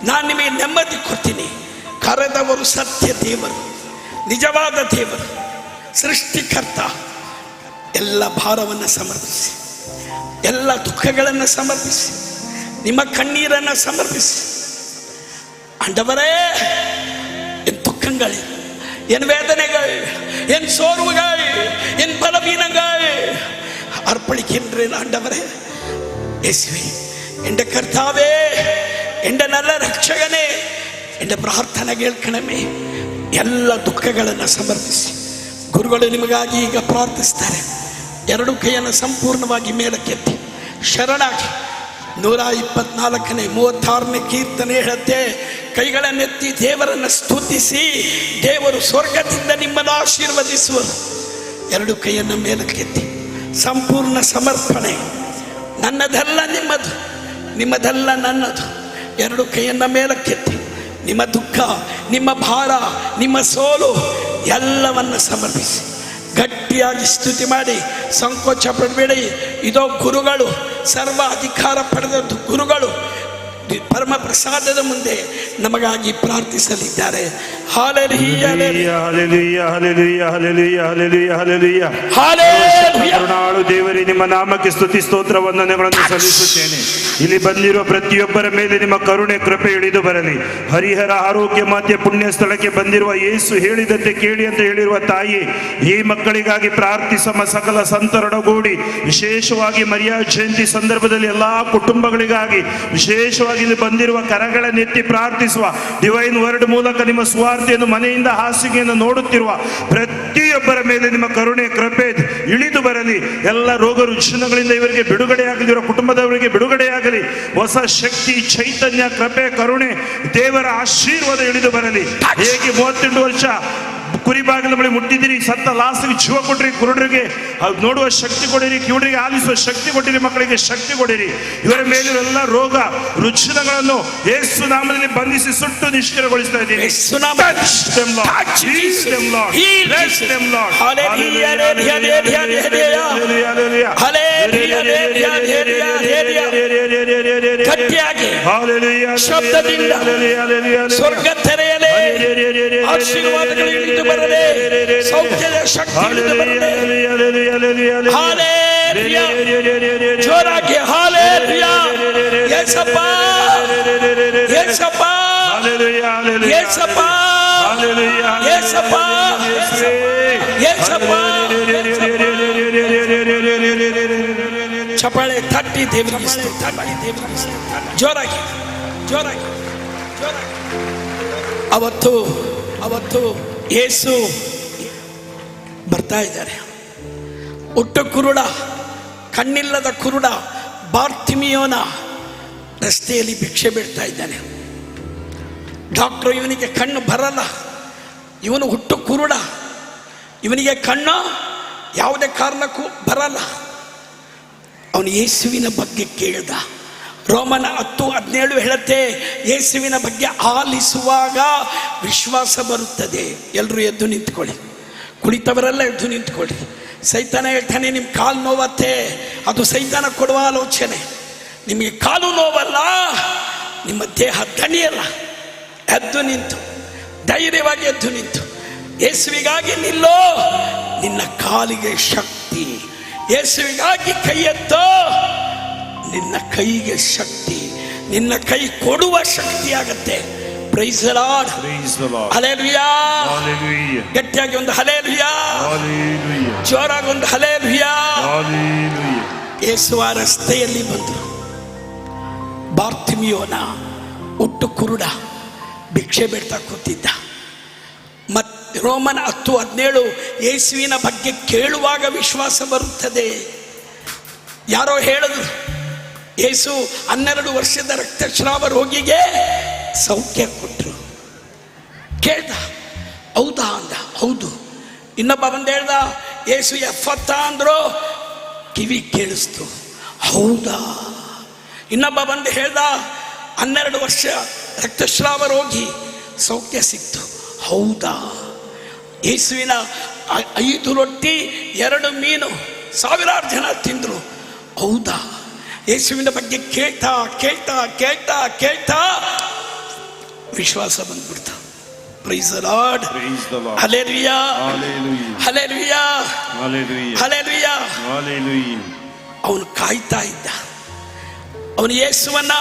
ನಾನು ನಿಮಗೆ ನೆಮ್ಮದಿ ಕೊಡ್ತೀನಿ. ಕರೆದವರು ಸತ್ಯ ದೇವರು, ನಿಜವಾದ ದೇವರು, ಸೃಷ್ಟಿಕರ್ತ. ಎಲ್ಲ ಭಾರವನ್ನು ಸಮರ್ಪಿಸಿ, ಎಲ್ಲ ದುಃಖಗಳನ್ನು ಸಮರ್ಪಿಸಿ, ನಿಮ್ಮ ಕಣ್ಣೀರನ್ನು ಸಮರ್ಪಿಸಿ. ಆண்டವರೇ, என் துக்கங்கள், என் வேதனைகள், என் சோர்வுகள், என் பலவீனங்கள் അർപ്പണിക്കിன்றேன். ആண்டവരേ, യേശുവേ, എൻ്റെ കർത്താവേ, എൻ്റെ നല്ല രക്ഷകനെ, എൻ്റെ ಪ್ರಾರ್ಥನೆ ಕೇಳ್ಕಣಮೇ. ಎಲ್ಲ ದುಃಖಗಳನ್ನು ಸಮರ್ಪಿಸಿ. ಗುರುಗಳು ನಿಮಗಾಗಿ ಈಗ ಪ್ರಾರ್ಥಿಸ್ತಾರೆ. ಎರಡು ಕೈಯನ್ನು ಸಂಪೂರ್ಣವಾಗಿ ಮೇಲಕ್ಕೆತ್ತಿ ಶರಣಾಗಿ 124ನೇ 36ನೇ ಕೀರ್ತನೆ ಹೇಳುತ್ತೆ, ಕೈಗಳನ್ನೆತ್ತಿ ದೇವರನ್ನು ಸ್ತುತಿಸಿ, ದೇವರು ಸ್ವರ್ಗದಿಂದ ನಿಮ್ಮನ್ನು ಆಶೀರ್ವದಿಸುವರು. ಎರಡು ಕೈಯನ್ನು ಮೇಲಕ್ಕೆತ್ತಿ ಸಂಪೂರ್ಣ ಸಮರ್ಪಣೆ. ನನ್ನದಲ್ಲ ನಿಮ್ಮದು, ನಿಮ್ಮದಲ್ಲ ನನ್ನದು. ಎರಡು ಕೈಯನ್ನು ಮೇಲಕ್ಕೆತ್ತಿ ನಿಮ್ಮ ದುಃಖ, ನಿಮ್ಮ ಭಾರ, ನಿಮ್ಮ ಸೋಲು ಎಲ್ಲವನ್ನು ಸಮರ್ಪಿಸಿ ಗಟ್ಟಿಯಾಗಿ ಸ್ತುತಿ ಮಾಡಿ. ಸಂಕೋಚ ಪಡಬೇಡಿ. ಇದೋ ಗುರುಗಳು, ಸರ್ವ ಅಧಿಕಾರ ಪಡೆದದ್ದು ಗುರುಗಳು ಪರಮ ಪ್ರಸಾದದ ಮುಂದೆ ನಮಗಾಗಿ ಪ್ರಾರ್ಥಿಸಲಿದ್ದಾರೆ. Hallelujah hallelujah hallelujah hallelujah hallelujah hallelujah hallelujah. ಕರುಣಾಳು ದೇವರೇ, ನಿಮ್ಮ ನಾಮಕ್ಕೆ ಸ್ತುತಿ ಸ್ತೋತ್ರ ವಂದನೆಗಳನ್ನು ಸಲ್ಲಿಸುತ್ತೇನೆ. ಇಲ್ಲಿ ಬಂದಿರುವ ಪ್ರತಿಯೊಬ್ಬರ ಮೇಲೆ ನಿಮ್ಮ ಕರುಣೆ ಕೃಪೆ ಇಳಿದು ಬರಲಿ. ಹರಿಹರ ಆರೋಗ್ಯ ಮಾತೆ ಪುಣ್ಯ ಸ್ಥಳಕ್ಕೆ ಬಂದಿರುವ ಯೇಸು ಹೇಳಿದಂತೆ ಕೇಳಿ ಅಂತ ಹೇಳಿರುವ ತಾಯಿ, ಈ ಮಕ್ಕಳಿಗಾಗಿ ಪ್ರಾರ್ಥಿಸಮ ಸಕಲ ಸಂತರೊಡಗೂಡಿ ವಿಶೇಷವಾಗಿ ಮರಿಯಾ ಜಯಂತಿ ಸಂದರ್ಭದಲ್ಲಿ ಎಲ್ಲಾ ಕುಟುಂಬಗಳಿಗಾಗಿ ವಿಶೇಷವಾಗಿ ಇಲ್ಲಿ ಬಂದಿರುವ ಕರಗಳನ್ನೆತ್ತಿ ಪ್ರಾರ್ಥಿಸುವ ಡಿವೈನ್ ವರ್ಡ್ ಮೂಲಕ ನಿಮ್ಮ ಸ್ವಾರ್ಥಿಯನ್ನು ಮನೆಯಿಂದ ಹಾಸಿಗೆಯನ್ನು ನೋಡುತ್ತಿರುವ ಪ್ರತಿಯೊಬ್ಬರ ಮೇಲೆ ನಿಮ್ಮ ಕರುಣೆ ಕೃಪೆ ಇಳಿದು ಬರಲಿ. ಎಲ್ಲ ರೋಗ ರುಜಿನಗಳಿಂದ ಇವರಿಗೆ ಬಿಡುಗಡೆಯಾಗಲಿ, ಇವರ ಕುಟುಂಬದವರಿಗೆ ಬಿಡುಗಡೆಯಾಗಲಿ. ಹೊಸ ಶಕ್ತಿ, ಚೈತನ್ಯ, ಕೃಪೆ, ಕರುಣೆ, ದೇವರ ಆಶೀರ್ವಾದ ಇಳಿದು ಬರಲಿ. ಹೇಗೆ 32 ವರ್ಷ ಕುರಿ ಬಾಗಿಲ ಬಳಿ ಮುಟ್ಟಿದಿರಿ, ಸತ್ತ ಲಾಸಿಗೆ ಜೀವ ಕೊಟ್ಟಿರಿ, ಕುರುಡರಿಗೆ ನೋಡುವ ಶಕ್ತಿ ಕೊಡಿರಿ, ಕಿವುಡರಿಗೆ ಆಲಿಸುವ ಶಕ್ತಿ ಕೊಟ್ಟಿರಿ, ಮಕ್ಕಳಿಗೆ ಶಕ್ತಿ ಕೊಡಿರಿ. ಇವರ ಮೇಲಿರುವ ರೋಗ ರುಜಿನಗಳನ್ನು ಯೇಸು ನಾಮದಲ್ಲಿ ಬಂಧಿಸಿ ಸುಟ್ಟು ನಿಷ್ಕ್ರಿಯಗೊಳಿಸ್ತಾ ಇದ್ದೀನಿ. ಸ್ವರ್ಗ ತೆರೆಯಲೇ, ಆಶೀರ್ವಾದಗಳು ಇಳಿದು ಬರಲಿ, ಸೌಖ್ಯದ ಶಕ್ತಿ ಇಳಿದು ಬರಲಿ. ಹಾಲೆಲೂಯಾ, ಜೋರಾಗಿ ಹಾಲೆಲೂಯಾ. ಯೇಸಪ್ಪ, ಯೇಸಪ್ಪ, ಯೇಸಪ್ಪ, ಯೇಸಪ್ಪ, ಯೇಸಪ್ಪ. ಚಪ್ಪಾಳೆ ತಟ್ಟಿ ದೇವರಿಗೆ ಸ್ತೋತ್ರ ಮಾಡಿ, ದೇವರಿಗೆ ಸ್ತೋತ್ರ. ಜೋರಾಗಿ ಜೋರಾಗಿ ಜೋರಾಗಿ. ಅವತ್ತು ಯೇಸು ಬರ್ತಾ ಇದ್ದಾರೆ. ಹುಟ್ಟು ಕುರುಡ, ಕಣ್ಣಿಲ್ಲದ ಕುರುಡ ಬಾರ್ತಿಮಿಯೋನ ರಸ್ತೆಯಲ್ಲಿ ಭಿಕ್ಷೆ ಬಿಡ್ತಾ ಇದ್ದಾನೆ. ಡಾಕ್ಟ್ರು ಇವನಿಗೆ ಕಣ್ಣು ಬರಲ್ಲ, ಇವನು ಹುಟ್ಟು ಕುರುಡ, ಇವನಿಗೆ ಕಣ್ಣು ಯಾವುದೇ ಕಾರಣಕ್ಕೂ ಬರಲ್ಲ. ಅವನು ಯೇಸುವಿನ ಬಗ್ಗೆ ಕೇಳ್ದ. ರೋಮನ 10:17 ಹೇಳುತ್ತೆ, ಯೇಸುವಿನ ಬಗ್ಗೆ ಆಲಿಸುವಾಗ ವಿಶ್ವಾಸ ಬರುತ್ತದೆ. ಎಲ್ಲರೂ ಎದ್ದು ನಿಂತ್ಕೊಳ್ಳಿ, ಕುಳಿತವರೆಲ್ಲ ಎದ್ದು ನಿಂತ್ಕೊಳ್ಳಿ. ಸೈತಾನ ಹೇಳ್ತಾನೆ, ನಿಮ್ಮ ಕಾಲು ನೋವತ್ತೆ, ಅದು ಸೈತಾನ ಕೊಡುವ ಆಲೋಚನೆ. ನಿಮಗೆ ಕಾಲು ನೋವಲ್ಲ, ನಿಮ್ಮ ದೇಹ ದಣಿಯಲ್ಲ. ಎದ್ದು ನಿಂತು, ಧೈರ್ಯವಾಗಿ ಎದ್ದು ನಿಂತು ಯೇಸುವಿಗಾಗಿ ನಿಲ್ಲೋ, ನಿನ್ನ ಕಾಲಿಗೆ ಶಕ್ತಿ. ಯೇಸುವಿಗಾಗಿ ಕೈ ಎತ್ತೋ, ನಿನ್ನ ಕೈಗೆ ಶಕ್ತಿ, ನಿನ್ನ ಕೈ ಕೊಡುವ ಶಕ್ತಿ ಆಗತ್ತೆ. Praise the Lord, hallelujah. ಗಟ್ಟಿಯಾಗಿ ಒಂದು ಹಲ್ಲೆಲೂಯಾ, ಜೋರಾಗಿ ಒಂದು ಹಲ್ಲೆಲೂಯಾ. ಯೇಸುವ ರಸ್ತೆಯಲ್ಲಿ ಬಂದರು. ಬಾರ್ತಿಮಿಯೋನ ಹುಟ್ಟು ಕುರುಡ ಭಿಕ್ಷೆ ಬೇಡ್ತಾ ಕೂತಿದ್ದ. ರೋಮನ 10:17 ಯೇಸುವಿನ ಬಗ್ಗೆ ಕೇಳುವಾಗ ವಿಶ್ವಾಸ ಬರುತ್ತದೆ. ಯಾರೋ ಹೇಳಿದ್ರು, ಯೇಸು 12 ವರ್ಷದ ರಕ್ತಸ್ರಾವ ರೋಗಿಗೆ ಸೌಖ್ಯ ಕೊಟ್ಟರು. ಕೇಳ್ದ, ಹೌದಾ ಅಂದ. ಹೌದು. ಇನ್ನೊಬ್ಬ ಬಂದು ಹೇಳ್ದ, ಯೇಸು ಎಫತ್ತ ಅಂದ್ರು, ಕಿವಿ ಕೇಳಿಸ್ತು. ಹೌದಾ. ಇನ್ನೊಬ್ಬ ಬಂದು ಹೇಳ್ದ, 12 ವರ್ಷ ರಕ್ತಸ್ರಾವ ರೋಗಿ ಸೌಖ್ಯ ಸಿಕ್ತು. ಹೌದಾ. ಯೇಸುವಿನ 5 ರೊಟ್ಟಿ 2 ಮೀನು 1000 ಜನ ತಿಂದ್ರು. ಹೌದಾ. ಯೇಸುವಿನ ಬಗ್ಗೆ ಕೇಳ್ತಾ ಕೇಳ್ತಾ ಕೇಳ್ತಾ ಕೇಳ್ತಾ ವಿಶ್ವಾಸ ಬಂದ್ಬಿಡ್ತು. Praise the Lord, hallelujah, hallelujah, hallelujah. ಅವನು ಕಾಯ್ತಾ ಇದ್ದ. ಅವನು ಯೇಸುವನ್ನ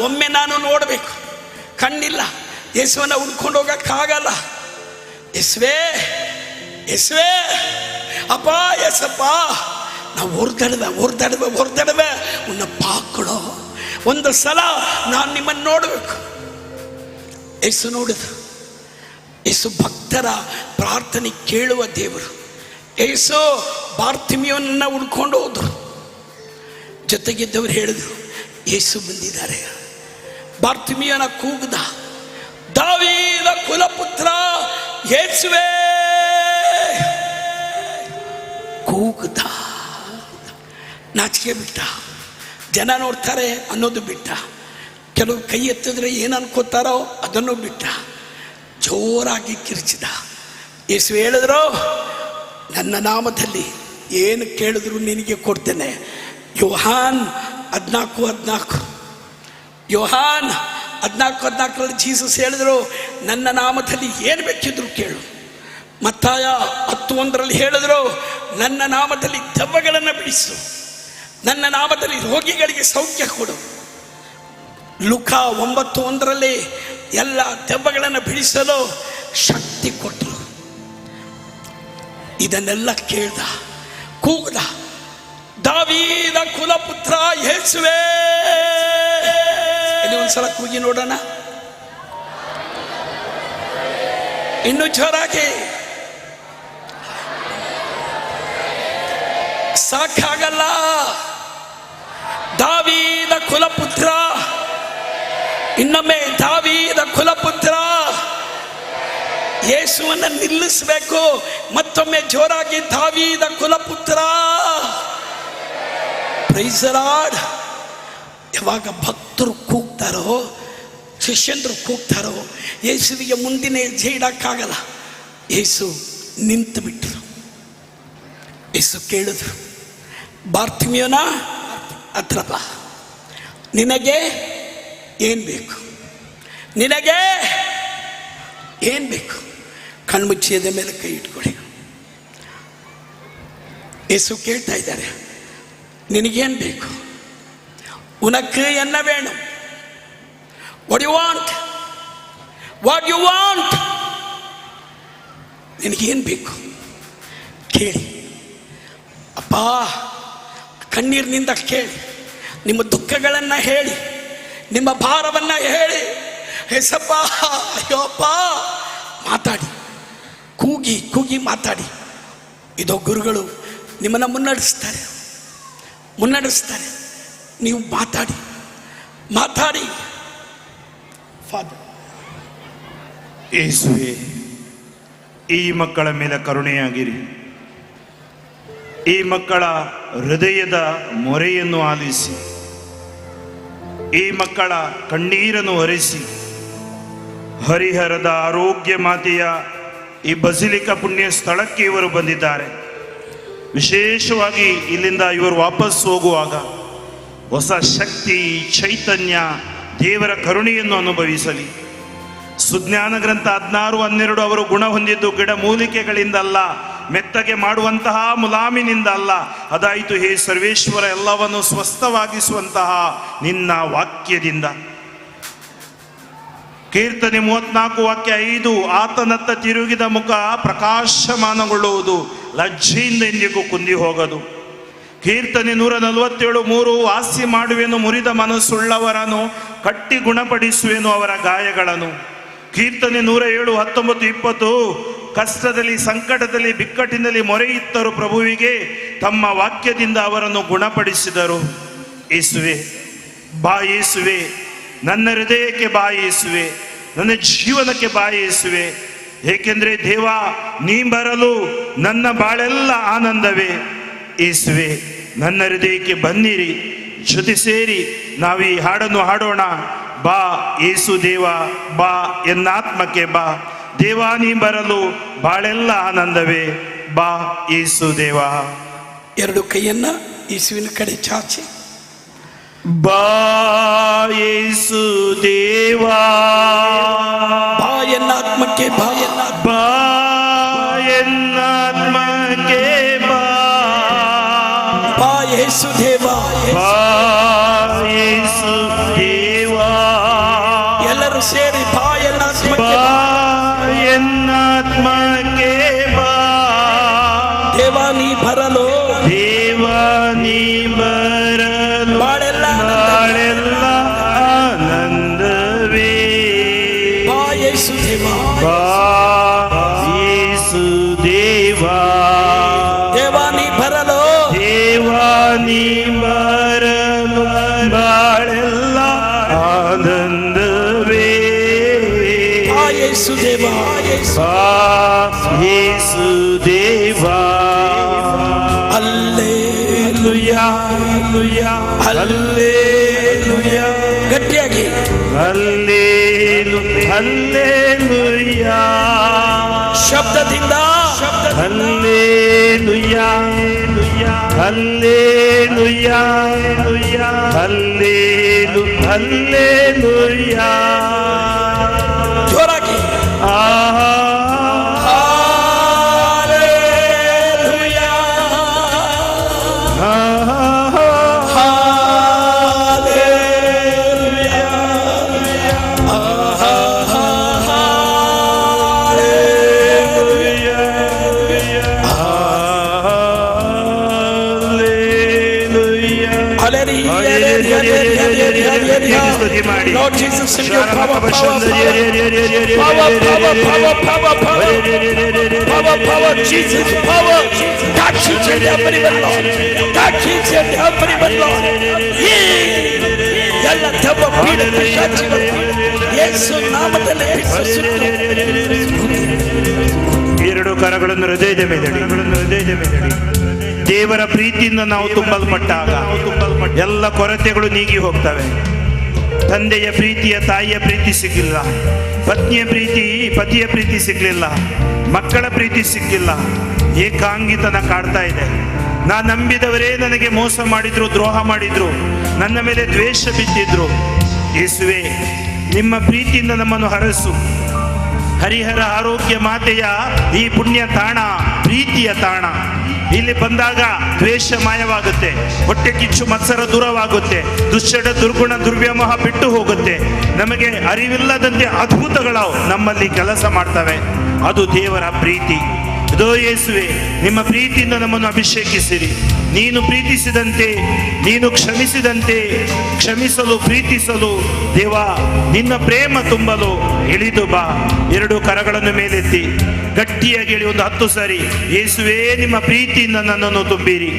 ಒಮ್ಮೆ ನಾನು ನೋಡಬೇಕು, ಕಣ್ಣಿಲ್ಲ, ಯೇಸುವನ್ನ ಹುಡ್ಕೊಂಡು ಹೋಗಕ್ಕಾಗಲ್ಲ. ಯೇಸುವೇ, ಯೇಸುವೇ, ಅಪ್ಪ, ಯೇಸಪ್ಪ, ನಾವು ಹೊರದಡವೆ ಉನ್ನ ಪಾಕಳೋ, ಒಂದು ಸಲ ನಾನು ನಿಮ್ಮನ್ನು ನೋಡಬೇಕು. ಯೇಸು ನೋಡಿದ. ಯೇಸು ಭಕ್ತರ ಪ್ರಾರ್ಥನೆ ಕೇಳುವ ದೇವರು. ಯೇಸು ಬಾರ್ತಿಮಿಯೋನನ್ನ ಹುಡ್ಕೊಂಡು ಹೋದ್ರು. ಜೊತೆಗಿದ್ದವ್ರು ಹೇಳಿದ್ರು, ಯೇಸು ಬಂದಿದ್ದಾರೆ. ಬಾರ್ತಿಮಿಯೋನ ಕೂಗ್ದ, ದಾವೀದ ಕುಲಪುತ್ರ ಯೇಸುವೇ, ಕೂಗ್ದ. ನಾಚಿಕೆ ಬಿಟ್ಟ. ಜನ ನೋಡ್ತಾರೆ ಅನ್ನೋದು ಬಿಟ್ಟ. ಕೆಲವು ಕೈ ಎತ್ತಿದ್ರೆ ಏನು ಅನ್ಕೋತಾರೋ ಅದನ್ನು ಬಿಟ್ಟ. ಜೋರಾಗಿ ಕಿರ್ಚಿದ. ಯೇಸು ಹೇಳಿದ್ರು, ನನ್ನ ನಾಮದಲ್ಲಿ ಏನು ಕೇಳಿದ್ರು ನಿನಗೆ ಕೊಡ್ತೇನೆ. ಯೋಹಾನ್ 14:14, ಯೋಹಾನ್ 14:14 ಜೀಸಸ್ ಹೇಳಿದ್ರು, ನನ್ನ ನಾಮದಲ್ಲಿ ಏನು ಬೇಕಿದ್ರು ಕೇಳು. ಮತ್ತಾಯ 10:1 ಹೇಳಿದ್ರು, ನನ್ನ ನಾಮದಲ್ಲಿ ದೆವ್ವಗಳನ್ನು ಬಿಡಿಸು, ನನ್ನ ನಾಮದಲ್ಲಿ ರೋಗಿಗಳಿಗೆ ಸೌಖ್ಯ ಕೊಡು. ಲೂಕ 9:1 ಎಲ್ಲ ದೆವ್ವಗಳನ್ನು ಬಿಡಿಸಲು ಶಕ್ತಿ ಕೊಟ್ಟರು. ಇದನ್ನೆಲ್ಲ ಕೇಳ್ದ, ಕೂಗ್ದ, ದಾವೀದ ಕುಲಪುತ್ರ ಯೇಸುವೇ. ಒಂದ್ಸಲ ಕೂಗಿ ನೋಡೋಣ, ಇನ್ನು ಜೋರಾಗಿ. ಸಾಕಾಗಲ್ಲ. ದಾವೀದ ಕುಲಪುತ್ರ, ಇನ್ನೊಮ್ಮೆ ದಾವೀದ ಕುಲಪುತ್ರ. ಯೇಸುವನ್ನ ನಿಲ್ಲಿಸಬೇಕು. ಮತ್ತೊಮ್ಮೆ ಜೋರಾಗಿ, ದಾವೀದ ಕುಲಪುತ್ರ. Praise the Lord. ಯಾವಾಗ ಭಕ್ತರು ಕೂಗ್ತಾರೋ, ಶಿಷ್ಯಂದರು ಕೂಗ್ತಾರೋ, ಯೇಸುವಿಗೆ ಮುಂದಿನ ಹೆಜ್ಜೆ ಇಡಕ್ಕಾಗಲ್ಲ. ಯೇಸು ನಿಂತು ಬಿಟ್ಟರು. ಯೇಸು ಕೇಳಿದ್ರು, ಬಾರ್ತಿಮಿಯೋನ ಹತ್ರ ಬಾ, ನಿನಗೆ ಏನು ಬೇಕು? ನಿನಗೆ ಏನು ಬೇಕು? ಕಣ್ಮುಚ್ಚಿಯದ ಮೇಲೆ ಕೈ ಇಟ್ಕೊಳ್ಳಿ. ಯೇಸು ಕೇಳ್ತಾ ಇದ್ದಾರೆ, ನಿನಗೇನು ಬೇಕು? ಉನಕ್ಕೆ ಎನ್ನ ವೇಣು? What you want? What you want? ನಿನಗೇನು ಬೇಕು ಕೇಳಿ. ಅಪ್ಪ, ಕಣ್ಣೀರಿನಿಂದ ಕೇಳಿ, ನಿಮ್ಮ ದುಃಖಗಳನ್ನು ಹೇಳಿ, ನಿಮ್ಮ ಭಾರವನ್ನು ಹೇಳಿ. ಹೆಸಪ್ಪ, ಅಯ್ಯೋಪ್ಪ, ಮಾತಾಡಿ, ಕೂಗಿ ಕೂಗಿ ಮಾತಾಡಿ. ಇದೋ ಗುರುಗಳು ನಿಮ್ಮನ್ನು ಮುನ್ನಡೆಸ್ತಾರೆ. ನೀವು ಮಾತಾಡಿ, ಮಾತಾಡಿ. ಫಾದರ್, ಯೇಸುವೇ, ಈ ಮಕ್ಕಳ ಮೇಲೆ ಕರುಣೆಯಾಗಿರಿ. ಈ ಮಕ್ಕಳ ಹೃದಯದ ಮೊರೆಯನ್ನು ಆಲಿಸಿ, ಈ ಮಕ್ಕಳ ಕಣ್ಣೀರನ್ನು ಒರೆಸಿ. ಹರಿಹರದ ಆರೋಗ್ಯ ಮಾತೆಯ ಈ ಬಸಿಲಿಕ ಪುಣ್ಯ ಸ್ಥಳಕ್ಕೆ ಇವರು ಬಂದಿದ್ದಾರೆ. ವಿಶೇಷವಾಗಿ ಇಲ್ಲಿಂದ ಇವರು ವಾಪಸ್ ಹೋಗುವಾಗ ಹೊಸ ಶಕ್ತಿ, ಚೈತನ್ಯ, ದೇವರ ಕರುಣೆಯನ್ನು ಅನುಭವಿಸಲಿ. ಸುಜ್ಞಾನ ಗ್ರಂಥ 16:12 ಅವರು ಗುಣ ಹೊಂದಿದ್ದು ಗಿಡಮೂಲಿಕೆಗಳಿಂದಲ್ಲ, ಮೆತ್ತಗೆ ಮಾಡುವಂತಹ ಮುಲಾಮಿನಿಂದ ಅಲ್ಲ. ಅದಾಯಿತು ಹೇ ಸರ್ವೇಶ್ವರ, ಎಲ್ಲವನ್ನು ಸ್ವಸ್ಥವಾಗಿಸುವಂತಹ ನಿನ್ನ ವಾಕ್ಯದಿಂದ. ಕೀರ್ತನೆ 34:5, ಆತನತ್ತ ತಿರುಗಿದ ಮುಖ ಪ್ರಕಾಶಮಾನಗೊಳ್ಳುವುದು, ಲಜ್ಜೆಯಿಂದ ಎಂದಿಗೂ ಕುಂದಿ ಹೋಗದು. ಕೀರ್ತನೆ 147:3, ವಾಸಿ ಮಾಡುವೆನು ಮುರಿದ ಮನಸ್ಸುಳ್ಳವರನ್ನು, ಕಟ್ಟಿ ಗುಣಪಡಿಸುವೆನು ಅವರ ಗಾಯಗಳನ್ನು. ಕೀರ್ತನೆ 107:19-20, ಕಷ್ಟದಲ್ಲಿ, ಸಂಕಟದಲ್ಲಿ, ಬಿಕ್ಕಟ್ಟಿನಲ್ಲಿ ಮೊರೆಯಿತ್ತರು ಪ್ರಭುವಿಗೆ, ತಮ್ಮ ವಾಕ್ಯದಿಂದ ಅವರನ್ನು ಗುಣಪಡಿಸಿದರು. ಯೇಸುವೆ, ಬಾ ಯೇಸುವೆ, ನನ್ನ ಹೃದಯಕ್ಕೆ ಬಾ ಯೇಸುವೆ, ನನ್ನ ಜೀವನಕ್ಕೆ ಬಾ ಯೇಸುವೆ. ಏಕೆಂದರೆ ದೇವ, ನೀ ಬರಲು ನನ್ನ ಬಾಳೆಲ್ಲ ಆನಂದವೇ. ಯೇಸುವೆ, ನನ್ನ ಹೃದಯಕ್ಕೆ ಬನ್ನಿರಿ, ಜೊತೆ ಸೇರಿ ನಾವೀ ಹಾಡನ್ನು ಹಾಡೋಣ. ಬಾ ಯೇಸು ದೇವ, ಬಾ ಎನ್ನಾತ್ಮಕ್ಕೆ ಬಾ. ದೇವ, ನೀ ಬರಲು ಬಾಳೆಲ್ಲ ಆನಂದವೇ. ಬಾ ಯೇಸು ದೇವ. ಎರಡು ಕೈಯನ್ನ ಯೇಸುವಿನ ಕಡೆ ಚಾಚಿ, ಬಾ ಯೇಸು ದೇವ, ಬಾ ಎನ್ನಾತ್ಮಕ್ಕೆ ಬಾ. ಬಾ ಎನ್ನಾತ್ಮಕ್ಕೆ ಬಾ. ಬಾ ಯೇಸು ದೇವ, ಬಾ ಯೇಸು ದೇವ. ಎಲ್ಲರೂ ಸೇರಿ ಬಾ ಎನ್ನಾತ್ಮಕ್ಕೆ ಬಾ ಎನ್ನಾತ್ಮಕ್ಕೆ ಬಾ. ದೇವ ನೀ ಬರಲು, ದೇವ ನೀ ಬರಲು ಬಾಳೆಲ್ಲ ಆನಂದವೇ. ಬಾ ಯೇಸು ದೇವ, ಬಾ ಯೇಸು ದೇವ. ದೇವ ನೀ ಬರಲು, ದೇವ ನೀ ಬರಲು ಬಾಳೆಲ್ಲ ಆನಂದವೇ. ಬಾ ಯೇಸು ದೇವ, ಬಾ ಯೇಸು ದೇವ. Hallelujah, hallelujah. ಗಟ್ಟಿಯಾಗಿ ಹಲ್ಲೆಲೂಯಾ. ಶಬ್ದದಿಂದ ಹಲ್ಲೆಲೂಯಾ, ಹಲ್ಲೆಲೂಯಾ, ಹಲ್ಲೆಲೂಯಾ, ಹಲ್ಲೆಲೂಯಾ. ಜೋರಾಗಿ Lord Jesus, in your power, Jesus, power. Touch each and everyone, Lord. Touch each and everyone, Lord. ಎಲ್ಲ ದೆವ್ವ ಪೀಡೆ ಪಿಶಾಚಿಗಳು ಯೇಸು ನಾಮದಲ್ಲಿ ಎರಡು ಕರಗಳನ್ನು ಹೃದಯದ ಮೇಲೆ ದೇವರ ಪ್ರೀತಿಯಿಂದ ನಾವು ತುಂಬಲ್ಪಟ್ಟಾಗ ಎಲ್ಲ ಕೊರತೆಗಳು ನೀಗಿ ಹೋಗ್ತವೆ. ತಂದೆಯ ಪ್ರೀತಿಯ ತಾಯಿಯ ಪ್ರೀತಿ ಸಿಗಲಿಲ್ಲ, ಪತ್ನಿಯ ಪ್ರೀತಿ ಪತಿಯ ಪ್ರೀತಿ ಸಿಗಲಿಲ್ಲ, ಮಕ್ಕಳ ಪ್ರೀತಿ ಸಿಗಲಿಲ್ಲ, ಏಕಾಂಗಿತನ ಕಾಡ್ತಾ ಇದೆ. ನಾನು ನಂಬಿದವರೇ ನನಗೆ ಮೋಸ ಮಾಡಿದ್ರು, ದ್ರೋಹ ಮಾಡಿದ್ರು, ನನ್ನ ಮೇಲೆ ದ್ವೇಷ ಬಿದ್ದಿದ್ರು. ಯೇಸುವೆ, ನಿಮ್ಮ ಪ್ರೀತಿಯಿಂದ ನಮ್ಮನ್ನು ಹರಸು. ಹರಿಹರ ಆರೋಗ್ಯ ಮಾತೆಯ ಈ ಪುಣ್ಯ ತಾಣ ಪ್ರೀತಿಯ ತಾಣ. ಇಲ್ಲಿ ಬಂದಾಗ ದ್ವೇಷ ಮಾಯವಾಗುತ್ತೆ, ಹೊಟ್ಟೆ ಕಿಚ್ಚು ಮತ್ಸರ ದೂರವಾಗುತ್ತೆ, ದುಶ್ಚಟ ದುರ್ಗುಣ ದುರ್ವ್ಯಾಮೋಹ ಬಿಟ್ಟು ಹೋಗುತ್ತೆ. ನಮಗೆ ಅರಿವಿಲ್ಲದಂತೆ ಅದ್ಭುತಗಳು ನಮ್ಮಲ್ಲಿ ಕೆಲಸ ಮಾಡ್ತವೆ. ಅದು ದೇವರ ಪ್ರೀತಿ. ಇದೋ ಯೇಸುವೆ, ನಿಮ್ಮ ಪ್ರೀತಿಯಿಂದ ನಮ್ಮನ್ನು ಅಭಿಷೇಕಿಸಿರಿ. ನೀನು ಪ್ರೀತಿಸಿದಂತೆ, ನೀನು ಕ್ಷಮಿಸಿದಂತೆ ಕ್ಷಮಿಸಲು ಪ್ರೀತಿಸಲು ದೇವ ನಿನ್ನ ಪ್ರೇಮ ತುಂಬಲು ಇಳಿದು ಬಾ. ಎರಡು ಕರಗಳನ್ನು ಮೇಲೆತ್ತಿ ಗಟ್ಟಿಯಾಗಿ ಹೇಳಿ ಒಂದು 10 ಸಾರಿ, ಯೇಸುವೇ ನಿಮ್ಮ ಪ್ರೀತಿಯಿಂದ ನನ್ನನ್ನು ತುಂಬಿರಿ.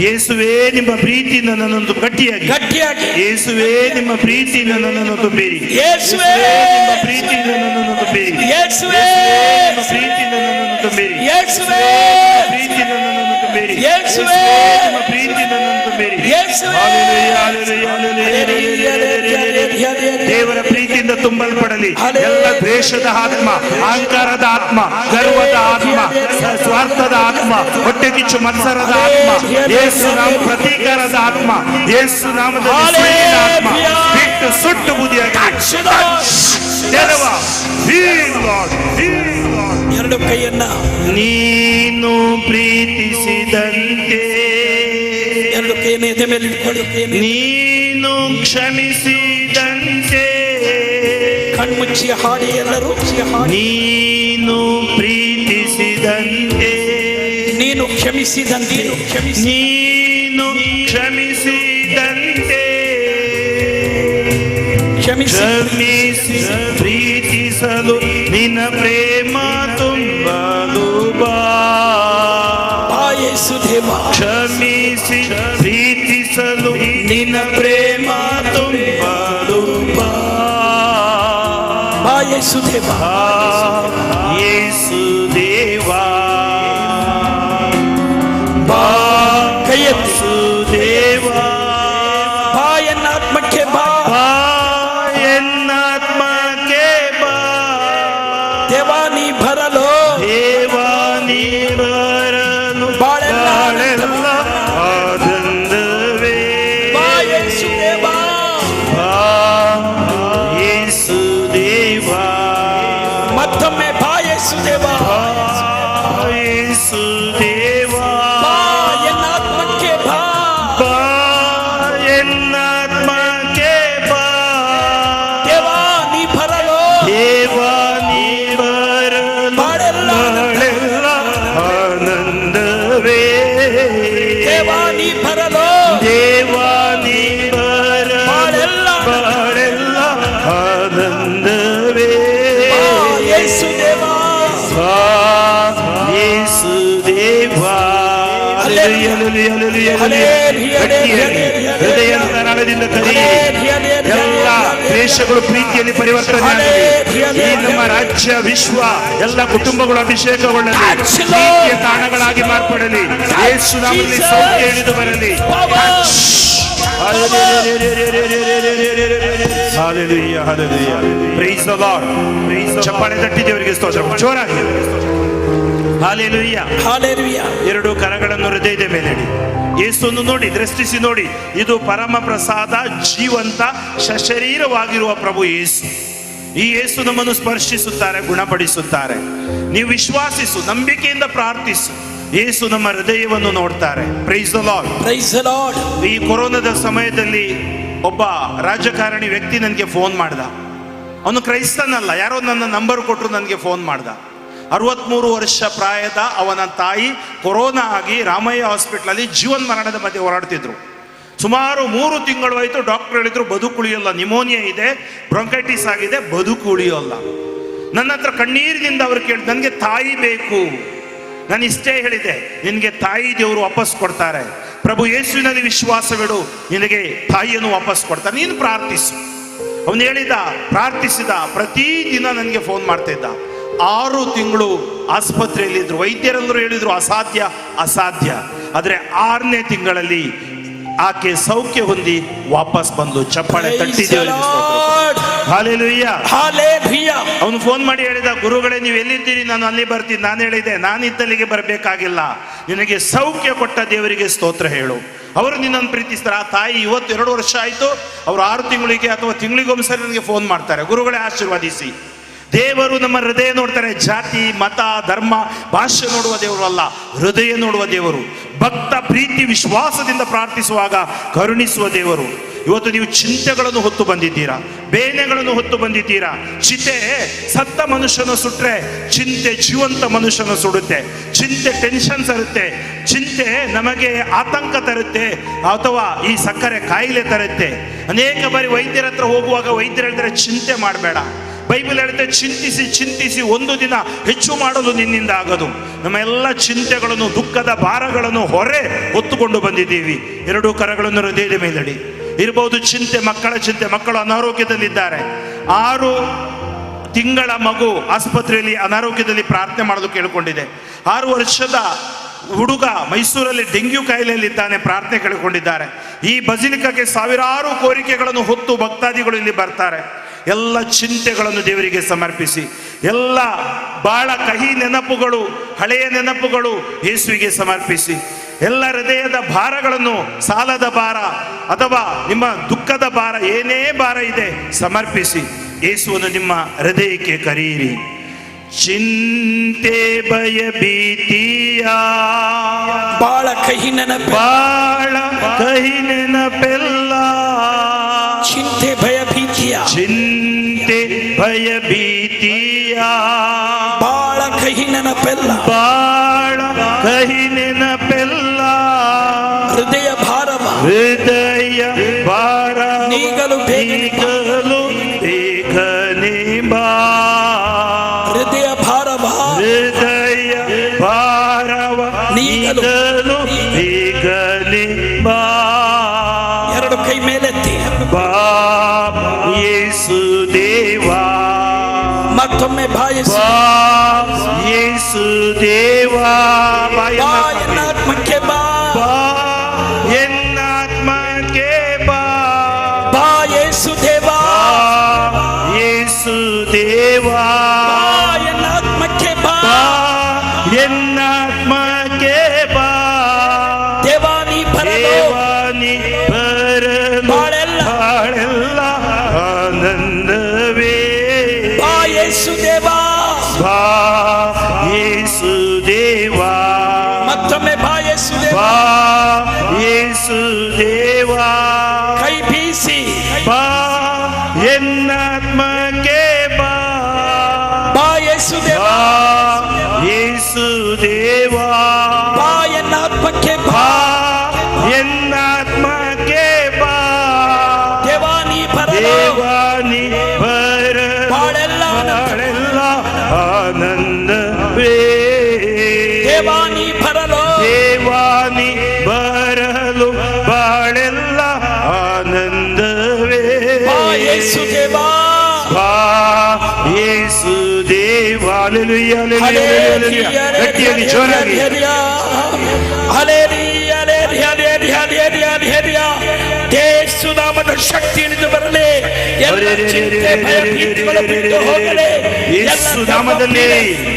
ಯೇಸುವೇ ನಿಮ್ಮ ಪ್ರೀತಿಯಿಂದ ನನ್ನನ್ನು ಗಟ್ಟಿಯಾಗಿ ಯೇಸುವೇ ನಿಮ್ಮ ಪ್ರೀತಿಯಿಂದ ನನ್ನನ್ನು ತುಂಬಿರಿ. ಯೇಸುವೇ ನಿಮ್ಮ ಪ್ರೀತಿಯಿಂದ ನನ್ನನ್ನು ತುಂಬಿರಿ. ಯೇಸುವೇ ನಿಮ್ಮ ಪ್ರೀತಿಯಿಂದ ನನ್ನನ್ನು ತುಂಬಿರಿ. ಯೇಸುವೇ ಪ್ರೀತಿಯಿಂದ ನನ್ನನ್ನು ತುಂಬಿರಿ. ಯೇಸುವೇ ನಿಮ್ಮ ಪ್ರೀತಿಯಿಂದ ನನ್ನನ್ನು ತುಂಬಿರಿ. ಯೇಸುವೇ ದೇವರ ಪ್ರೀತಿಯಿಂದ ತುಂಬಲ್ಪಡಲಿ ಎಲ್ಲ ದ್ವೇಷದ ಆತ್ಮ, ಅಹಂಕಾರದ ಆತ್ಮ, ಗರ್ವದ ಆತ್ಮ, ಸ್ವಾರ್ಥದ ಆತ್ಮ, ಹೊಟ್ಟೆ ಕಿಚ್ಚು ಮತ್ಸರದ ಆತ್ಮ, ಯೇಸು ನಾಮ ಪ್ರತೀಕಾರದ ಆತ್ಮ, ಯೇಸು ನಾಮದಲ್ಲಿ ಆತ್ಮ ಬಿಟ್ಟು ಸುಟ್ಟು ಬುದಿಯಾಗಿ ಎರಡು ಕೈಯನ್ನ ನೀನು ಪ್ರೀತಿಸಿದಂತೆ ಎರಡು ಕೈಯನ್ನು ಎದೆ ಮೇಲೆ ಇಟ್ಕೊಳ್ಳಿ. ನೀನು ಕ್ಷಮಿಸಿದಂತೆ ಕಣ್ಮುಚ್ಚಿ ಹಾಡಿ ಎಲ್ಲರೂ. ನೀನು ಪ್ರೀತಿಸಿದಂತೆ, ನೀನು ಕ್ಷಮಿಸಿದಂತೆ, ನೀನು ಕ್ಷಮಿಸಿದಂತೆ ಕ್ಷಮಿಸಿ ಪ್ರೀತಿಸಲು ನಿನ್ನ ಪ್ರೇಮ ತುಂಬಲು ಬಾ. ಯೇಸುದೇವ, ಕ್ಷಮಿಸಿ ಪ್ರೀತಿಸಲು ನಿನ್ನ ಪ್ರೇಮ ತುಂಬಲು ಬಾ. ಯೇಸುದೇವ, ಯೇಸುದೇವ ಬಾ. ಯೇಸುದೇವ ಬಾ ಎನ್ನಾತ್ಮಕ್ಕೆ ಬಾ. ಎನ್ನಾತ್ಮಕ್ಕೆ ಬಾ. ದೇವಾ ನೀ ಬರಲು, ದೇವಾ ನೀ ಬರಲು ಬಾಳೆಲ್ಲ ಆನಂದವೇ. ಬಾ ಯೇಸುದೇವ, ಬಾ ಯೇಸುದೇವ, ಮತ್ತೊಮ್ಮೆ ಬಾ ಯೇಸುದೇವ, ಯೇಸುದೇವ ಬಾ ಎನ್ನಾತ್ಮಕ್ಕೆ ಬಾ. ಬಾ ಎನ್ನಾತ್ಮಕ್ಕೆ ಬಾ. ದೇವಾ ನೀ ಬರಲು, ದೇವಾ ನೀ ಬರಲು ಬಾಳೆಲ್ಲ ಆನಂದವೇ. ದೇವಾ ನೀ ಬರಲು, ದೇವಾ ನೀ ಬರಲು ಬಾಳೆಲ್ಲ ಆನಂದವೇ. ಯೇಸುದೇವ, ಯೇಸುದೇವ. ಹೃದಯ ಕರಾಳದಿಂದ ಕರೆಯಿರಿ. ಎಲ್ಲ ದೇಶಗಳು ಪ್ರೀತಿಯಲ್ಲಿ ಪರಿವರ್ತನೆ ಆಗಲಿ. ಈ ನಮ್ಮ ರಾಜ್ಯ, ವಿಶ್ವ, ಎಲ್ಲ ಕುಟುಂಬಗಳು ಅಭಿಷೇಕಗೊಳ್ಳಲಿ, ಪ್ರೀತಿಯ ತಾಣಗಳಾಗಿ ಮಾರ್ಪಡಲಿ. ಯೇಸು ನಾಮದಲ್ಲಿ ಸೌಖ್ಯ ಇಳಿದು ಬರಲಿ. Hallelujah, hallelujah. Praise the Lord. ಚಪ್ಪಾಳೆ ತಟ್ಟಿ ದೇವರಿಗೆ ಸ್ತೋತ್ರ ಜೋರಾಗಿ. Hallelujah. Hallelujah. ಎರಡು ಕರಗಳನ್ನು ಹೃದಯದ ಮೇಲೆ ಇಡಿ. ಯೇಸುವನ್ನು ನೋಡಿ, ದೃಷ್ಟಿಸಿ ನೋಡಿ. ಇದು ಪರಮ ಪ್ರಸಾದ, ಜೀವಂತ ಸಶರೀರವಾಗಿರುವ ಪ್ರಭು ಯೇಸು. ಈ ಯೇಸು ನಮ್ಮನ್ನು ಸ್ಪರ್ಶಿಸುತ್ತಾರೆ, ಗುಣಪಡಿಸುತ್ತಾರೆ. ನೀವು ವಿಶ್ವಾಸಿಸು, ನಂಬಿಕೆಯಿಂದ ಪ್ರಾರ್ಥಿಸು. ಯೇಸು ನಮ್ಮ ಹೃದಯವನ್ನು ನೋಡ್ತಾರೆ. Praise the lord, praise the lord. ಈ ಕೊರೋನಾದ ಸಮಯದಲ್ಲಿ ಒಬ್ಬ ರಾಜಕಾರಣಿ ವ್ಯಕ್ತಿ ನನಗೆ ಫೋನ್ ಮಾಡ್ದ. ಅವನು ಕ್ರೈಸ್ತನಲ್ಲ, ಯಾರೋ ನನ್ನ ನಂಬರ್ ಕೊಟ್ಟರು ನನಗೆ ಫೋನ್ ಮಾಡ್ದ. 63 ವರ್ಷ ಪ್ರಾಯದ ಅವನ ತಾಯಿ ಕೊರೋನಾ ಆಗಿ ರಾಮಯ್ಯ ಹಾಸ್ಪಿಟ್ಲಲ್ಲಿ ಜೀವನ್ ಮರಣದ ಮಧ್ಯೆ ಹೋರಾಡ್ತಿದ್ರು. ಸುಮಾರು 3 ತಿಂಗಳು ಆಯಿತು. ಡಾಕ್ಟರ್ ಹೇಳಿದ್ರು ಬದುಕುಳಿಯೋಲ್ಲ, ನಿಮೋನಿಯಾ ಇದೆ, ಬ್ರೊಂಕೈಟಿಸ್ ಆಗಿದೆ, ಬದುಕುಳಿಯೋಲ್ಲ. ನನ್ನ ಹತ್ರ ಕಣ್ಣೀರಿನಿಂದ ಅವರು ಕೇಳಿದ್ರು, ನನಗೆ ತಾಯಿ ಬೇಕು. ನಾನು ಇಷ್ಟೇ ಹೇಳಿದೆ, ನಿನಗೆ ತಾಯಿ ದೇವರು ವಾಪಸ್ ಕೊಡ್ತಾರೆ. ಪ್ರಭು ಯೇಸುವಿನಲ್ಲಿ ವಿಶ್ವಾಸವಿಡು, ನಿನಗೆ ತಾಯಿಯನ್ನು ವಾಪಸ್ ಕೊಡ್ತಾರೆ. ನೀನು ಪ್ರಾರ್ಥಿಸು. ಅವನು ಹೇಳಿದ, ಪ್ರಾರ್ಥಿಸಿದ. ಪ್ರತಿದಿನ ನನಗೆ ಫೋನ್ ಮಾಡ್ತಾ ಇದ್ದ. 6 ತಿಂಗಳು ಆಸ್ಪತ್ರೆಯಲ್ಲಿದ್ದರು. ವೈದ್ಯರೆಲ್ಲರೂ ಹೇಳಿದ್ರು ಅಸಾಧ್ಯ ಅಸಾಧ್ಯ. ಆದರೆ 6ನೇ ತಿಂಗಳಲ್ಲಿ ಆಕೆ ಸೌಖ್ಯ ಹೊಂದಿ ವಾಪಸ್ ಬಂದು ಚಪ್ಪಾಳೆ ತಟ್ಟಿ ಅವನು ಫೋನ್ ಮಾಡಿ ಹೇಳಿದ, ಗುರುಗಳೇ ನೀವು ಎಲ್ಲಿದ್ದೀರಿ? ನಾನು ಅಲ್ಲಿ ಬರ್ತೀನಿ. ನಾನು ಹೇಳಿದೆ, ನಾನಿದ್ದಲ್ಲಿಗೆ ಬರಬೇಕಾಗಿಲ್ಲ, ನಿನಗೆ ಸೌಖ್ಯ ಕೊಟ್ಟ ದೇವರಿಗೆ ಸ್ತೋತ್ರ ಹೇಳು. ಅವರು ನಿನ್ನನ್ನು ಪ್ರೀತಿಸ್ತಾರೆ. ಆ ತಾಯಿ ಇವತ್ತು 2 ವರ್ಷ ಆಯಿತು. ಅವರು 6 ತಿಂಗಳಿಗೆ ಅಥವಾ ತಿಂಗಳಿಗೊಮ್ಮೆ ನನಗೆ ಫೋನ್ ಮಾಡ್ತಾರೆ, ಗುರುಗಳೇ ಆಶೀರ್ವಾದಿಸಿ. ದೇವರು ನಮ್ಮ ಹೃದಯ ನೋಡ್ತಾರೆ. ಜಾತಿ, ಮತ, ಧರ್ಮ, ಭಾಷೆ ನೋಡುವ ದೇವರು ಅಲ್ಲ, ಹೃದಯ ನೋಡುವ ದೇವರು. ಭಕ್ತ ಪ್ರೀತಿ ವಿಶ್ವಾಸದಿಂದ ಪ್ರಾರ್ಥಿಸುವಾಗ ಕರುಣಿಸುವ ದೇವರು. ಇವತ್ತು ನೀವು ಚಿಂತೆಗಳನ್ನು ಹೊತ್ತು ಬಂದಿದ್ದೀರಾ, ಬೇನೆಗಳನ್ನು ಹೊತ್ತು ಬಂದಿದ್ದೀರಾ. ಚಿತೆ ಸತ್ತ ಮನುಷ್ಯನ ಸುಟ್ರೆ, ಚಿಂತೆ ಜೀವಂತ ಮನುಷ್ಯನ ಸುಡುತ್ತೆ. ಚಿಂತೆ ಟೆನ್ಷನ್ ತರುತ್ತೆ, ಚಿಂತೆ ನಮಗೆ ಆತಂಕ ತರುತ್ತೆ, ಅಥವಾ ಈ ಸಕ್ಕರೆ ಕಾಯಿಲೆ ತರುತ್ತೆ. ಅನೇಕ ಬಾರಿ ವೈದ್ಯರ ಹತ್ರ ಹೋಗುವಾಗ ವೈದ್ಯರು ಹೇಳ್ತಾರೆ, ಚಿಂತೆ ಮಾಡಬೇಡ. ಬೈಬಲ್ ಹೇಳುತ್ತೆ, ಚಿಂತಿಸಿ ಚಿಂತಿಸಿ ಒಂದು ದಿನ ಹೆಚ್ಚು ಮಾಡಲು ನಿನ್ನಿಂದ ಆಗದು. ನಮ್ಮ ಎಲ್ಲ ಚಿಂತೆಗಳನ್ನು, ದುಃಖದ ಭಾರಗಳನ್ನು ಹೊರೆ ಹೊತ್ತುಕೊಂಡು ಬಂದಿದ್ದೀವಿ. 2 ಕರಗಳನ್ನು ಹೃದಯದ ಮೇಲಡಿ. ಇರಬಹುದು ಚಿಂತೆ, ಮಕ್ಕಳ ಚಿಂತೆ. ಮಕ್ಕಳು ಅನಾರೋಗ್ಯದಲ್ಲಿದ್ದಾರೆ. 6 ತಿಂಗಳ ಮಗು ಆಸ್ಪತ್ರೆಯಲ್ಲಿ ಅನಾರೋಗ್ಯದಲ್ಲಿ ಪ್ರಾರ್ಥನೆ ಮಾಡಲು ಕೇಳಿಕೊಂಡಿದೆ. 6 ವರ್ಷದ ಹುಡುಗ ಮೈಸೂರಲ್ಲಿ ಡೆಂಗ್ಯೂ ಕಾಯಿಲೆಯಲ್ಲಿದ್ದಾನೆ, ಪ್ರಾರ್ಥನೆ ಕೇಳಿಕೊಂಡಿದ್ದಾರೆ. ಈ ಬಜಿಲಿಕಕ್ಕೆ ಸಾವಿರಾರು ಕೋರಿಕೆಗಳನ್ನು ಹೊತ್ತು ಭಕ್ತಾದಿಗಳು ಇಲ್ಲಿ ಬರ್ತಾರೆ. ಎಲ್ಲ ಚಿಂತೆಗಳನ್ನು ದೇವರಿಗೆ ಸಮರ್ಪಿಸಿ, ಎಲ್ಲ ಬಹಳ ಕಹಿ ನೆನಪುಗಳು, ಹಳೆಯ ನೆನಪುಗಳು ಯೇಸುವಿಗೆ ಸಮರ್ಪಿಸಿ, ಎಲ್ಲ ಹೃದಯದ ಭಾರಗಳನ್ನು, ಸಾಲದ ಭಾರ ಅಥವಾ ನಿಮ್ಮ ದುಃಖದ ಭಾರ, ಏನೇ ಭಾರ ಇದೆ ಸಮರ್ಪಿಸಿ ಯೇಸುವನ್ನು ನಿಮ್ಮ ಹೃದಯಕ್ಕೆ ಕರೆಯಿರಿ. ಚಿಂತೆ ಭಯ ಭೀತಿಯ ಬಾಳ ಕಹಿ ನೆನಪು, ಬಾಳ ಕಹಿ ನೆನಪೆಲ್ಲ. ಚಿಂತೆ ಭಯ ಭೀತಿಯ, ಚಿಂತೆ ಭಯ ಭೀತಿಯ ಬಾಳ ಕಹಿ ನೆನಪೆಲ್ಲ, ಬಾಳ ಕಹಿ ನೆನಪೆಲ್ಲ. ಹೃದಯ ಭಾರವ, ಹೃದಯ ಭಾರ ನೀಗಲು ನೀಗಲು ಬೇಗನೆ ಬಾ. ಹೃದಯ ಭಾರವ, ಹೃದಯ ಭಾರವ ನೀಗಲು ಬೇಗನೆ ಬಾ. 2 ಕೈ ಮೇಲೆತ್ತಿ ಬಾ ಯೇಸು ದೇವಾ. ಮತ್ತೊಮ್ಮೆ ಬಾಯಿಸಿ, ಯೇಸು ದೇವಾ. ಎನ್ನಾತ್ಮಕ್ಕೆ ಬಾ, ಎನ್ನಾತ್ಮಕ್ಕೆ ಬಾ. ಯೇಸು ದೇವಾ, ಯೇಸು ದೇವಾ. ಎನ್ನಾತ್ಮಕ್ಕೆ ಬಾ, ಎನ್ನಾತ್ಮಕ್ಕೆ ಬಾ. ದೇವಾನಿ ಬರಲು, ದೇವಾನಿ ಬರಲು ಬಾಳೆಲ್ಲ ಆನಂದವೇ. ಯೇಸು ದೇವಾ, ಯೇಸು ದೇವಾ. ಮತ್ತೊಮ್ಮೆ ಯೇಸು ದೇವಾ, ಯೇಸು ದೇವಾ. ಕೈ ಬೀಸಿ, ಎನ್ನಾತ್ಮಕ್ಕೆ ಬಾ. ಯೇಸು ದೇವಾ, ಯೇಸು ದೇವಾ. ಎನ್ನಾತ್ಮಕ್ಕೆ ಬಾ, ಎನ್ನಾತ್ಮಕ್ಕೆ ಬಾ. ದೇವಾನಿ ಬರಲು, ದೇವಾನಿ ಬರಲು ಬಾಳೆಲ್ಲ ಆನಂದವೇ. ದೇವಾನಿ ಬರಲು, ದೇವಾನಿ ಬರಲು ಬಾಳೆಲ್ಲ ಆನಂದವೇ. ಯೇಸು ದೇವಾ, ಯೇಸು ದೇವಾ. Hallelujah, hallelujah. ಗಟ್ಟಿಯಾಗಿ ಜೋರಾಗಿ. ಯೇಸು ನಾಮದ ಶಕ್ತಿ ಇಳಿದು ಬರಲಿ. ಎಲ್ಲ ಚಿಂತೆ, ಭಯ, ಭೀತಿಗಳು ಬಿಟ್ಟು ಹೋಗಲಿ. ಯೇಸು ನಾಮದಲ್ಲಿ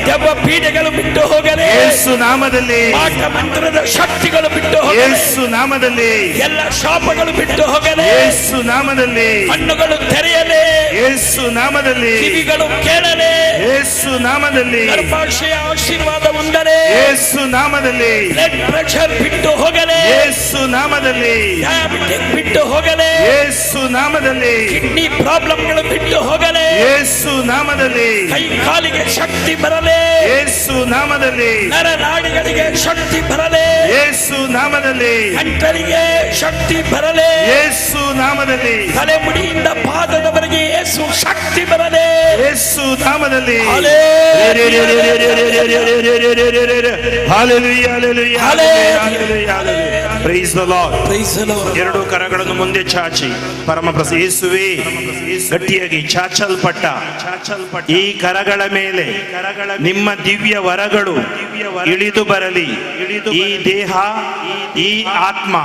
ದೆವ್ವ ಪೀಡೆಗಳು ಬಿಟ್ಟು ಹೋಗಲಿ. ಯೇಸು ನಾಮದಲ್ಲಿ ಮಾಟ ಮಂತ್ರದ ಶಕ್ತಿಗಳು ಬಿಟ್ಟು ಹೋಗಲಿ. ಯೇಸು ನಾಮದಲ್ಲಿ ಎಲ್ಲ ಶಾಪಗಳು ಬಿಟ್ಟು ಹೋಗಲಿ. ಯೇಸು ನಾಮದಲ್ಲಿ ಕಣ್ಣುಗಳು ತೆರೆಯಲಿ. ಯೇಸು ನಾಮದಲ್ಲಿ ಕಿವಿಗಳು ಕೇಳಲಿ. ಯೇಸು ನಾಮದಲ್ಲಿ ಗರ್ಭಾಶಯ ಆಶೀರ್ವಾದ ಹೊಂದಲಿ. ಯೇಸು ನಾಮದಲ್ಲಿ ಬ್ಲಡ್ ಪ್ರೆಷರ್ ಬಿಟ್ಟು ಹೋಗಲಿ. ಯೇಸು ನಾಮದಲ್ಲಿ ಡಯಾಬಿಟಿಕ್ ಬಿಟ್ಟು ಹೋಗಲಿ. ಯೇಸು ನಾಮದಲ್ಲಿ ಕಿಡ್ನಿ ಪ್ರಾಬ್ಲಮ್ಗಳು ಬಿಟ್ಟು ಹೋಗಲಿ. ಯೇಸು ನಾಮದಲ್ಲಿ ಕೈ ಕಾಲಿಗೆ ಶಕ್ತಿ ಬರಲಿ. ಯೇಸು ನಾಮದಲ್ಲಿ ನರನಾಡಿಗಳಿಗೆ ಶಕ್ತಿ ಬರಲಿ. ಯೇಸು ನಾಮದಲ್ಲಿ ಗಂಟಲಿಗೆ ಶಕ್ತಿ ಬರಲಿ. ಯೇಸು ನಾಮದಲ್ಲಿ ತಲೆಮುಡಿಯಿಂದ ಪಾದದವರೆಗೆ ಯೇಸು ಶಕ್ತಿ ಬರಲಿ. ಯೇಸು ನಾಮದಲ್ಲಿ ಪ್ರೈಸ್ ದ ಲಾರ್ಡ್. ಎರಡು ಕರಗಳನ್ನು ಮುಂದೆ ಚಾಚಿ ಪರಮಪ್ರಭು ಯೇಸುವೇ ಗಟ್ಟಿಯಾಗಿ ಚಾಚಲ್ಪಟ್ಟ ಈ ಕರಗಳ ಮೇಲೆ ನಿಮ್ಮ ದಿವ್ಯ ವರಗಳು ಇಳಿದು ಬರಲಿ. ಈ ದೇಹ, ಈ ಆತ್ಮ,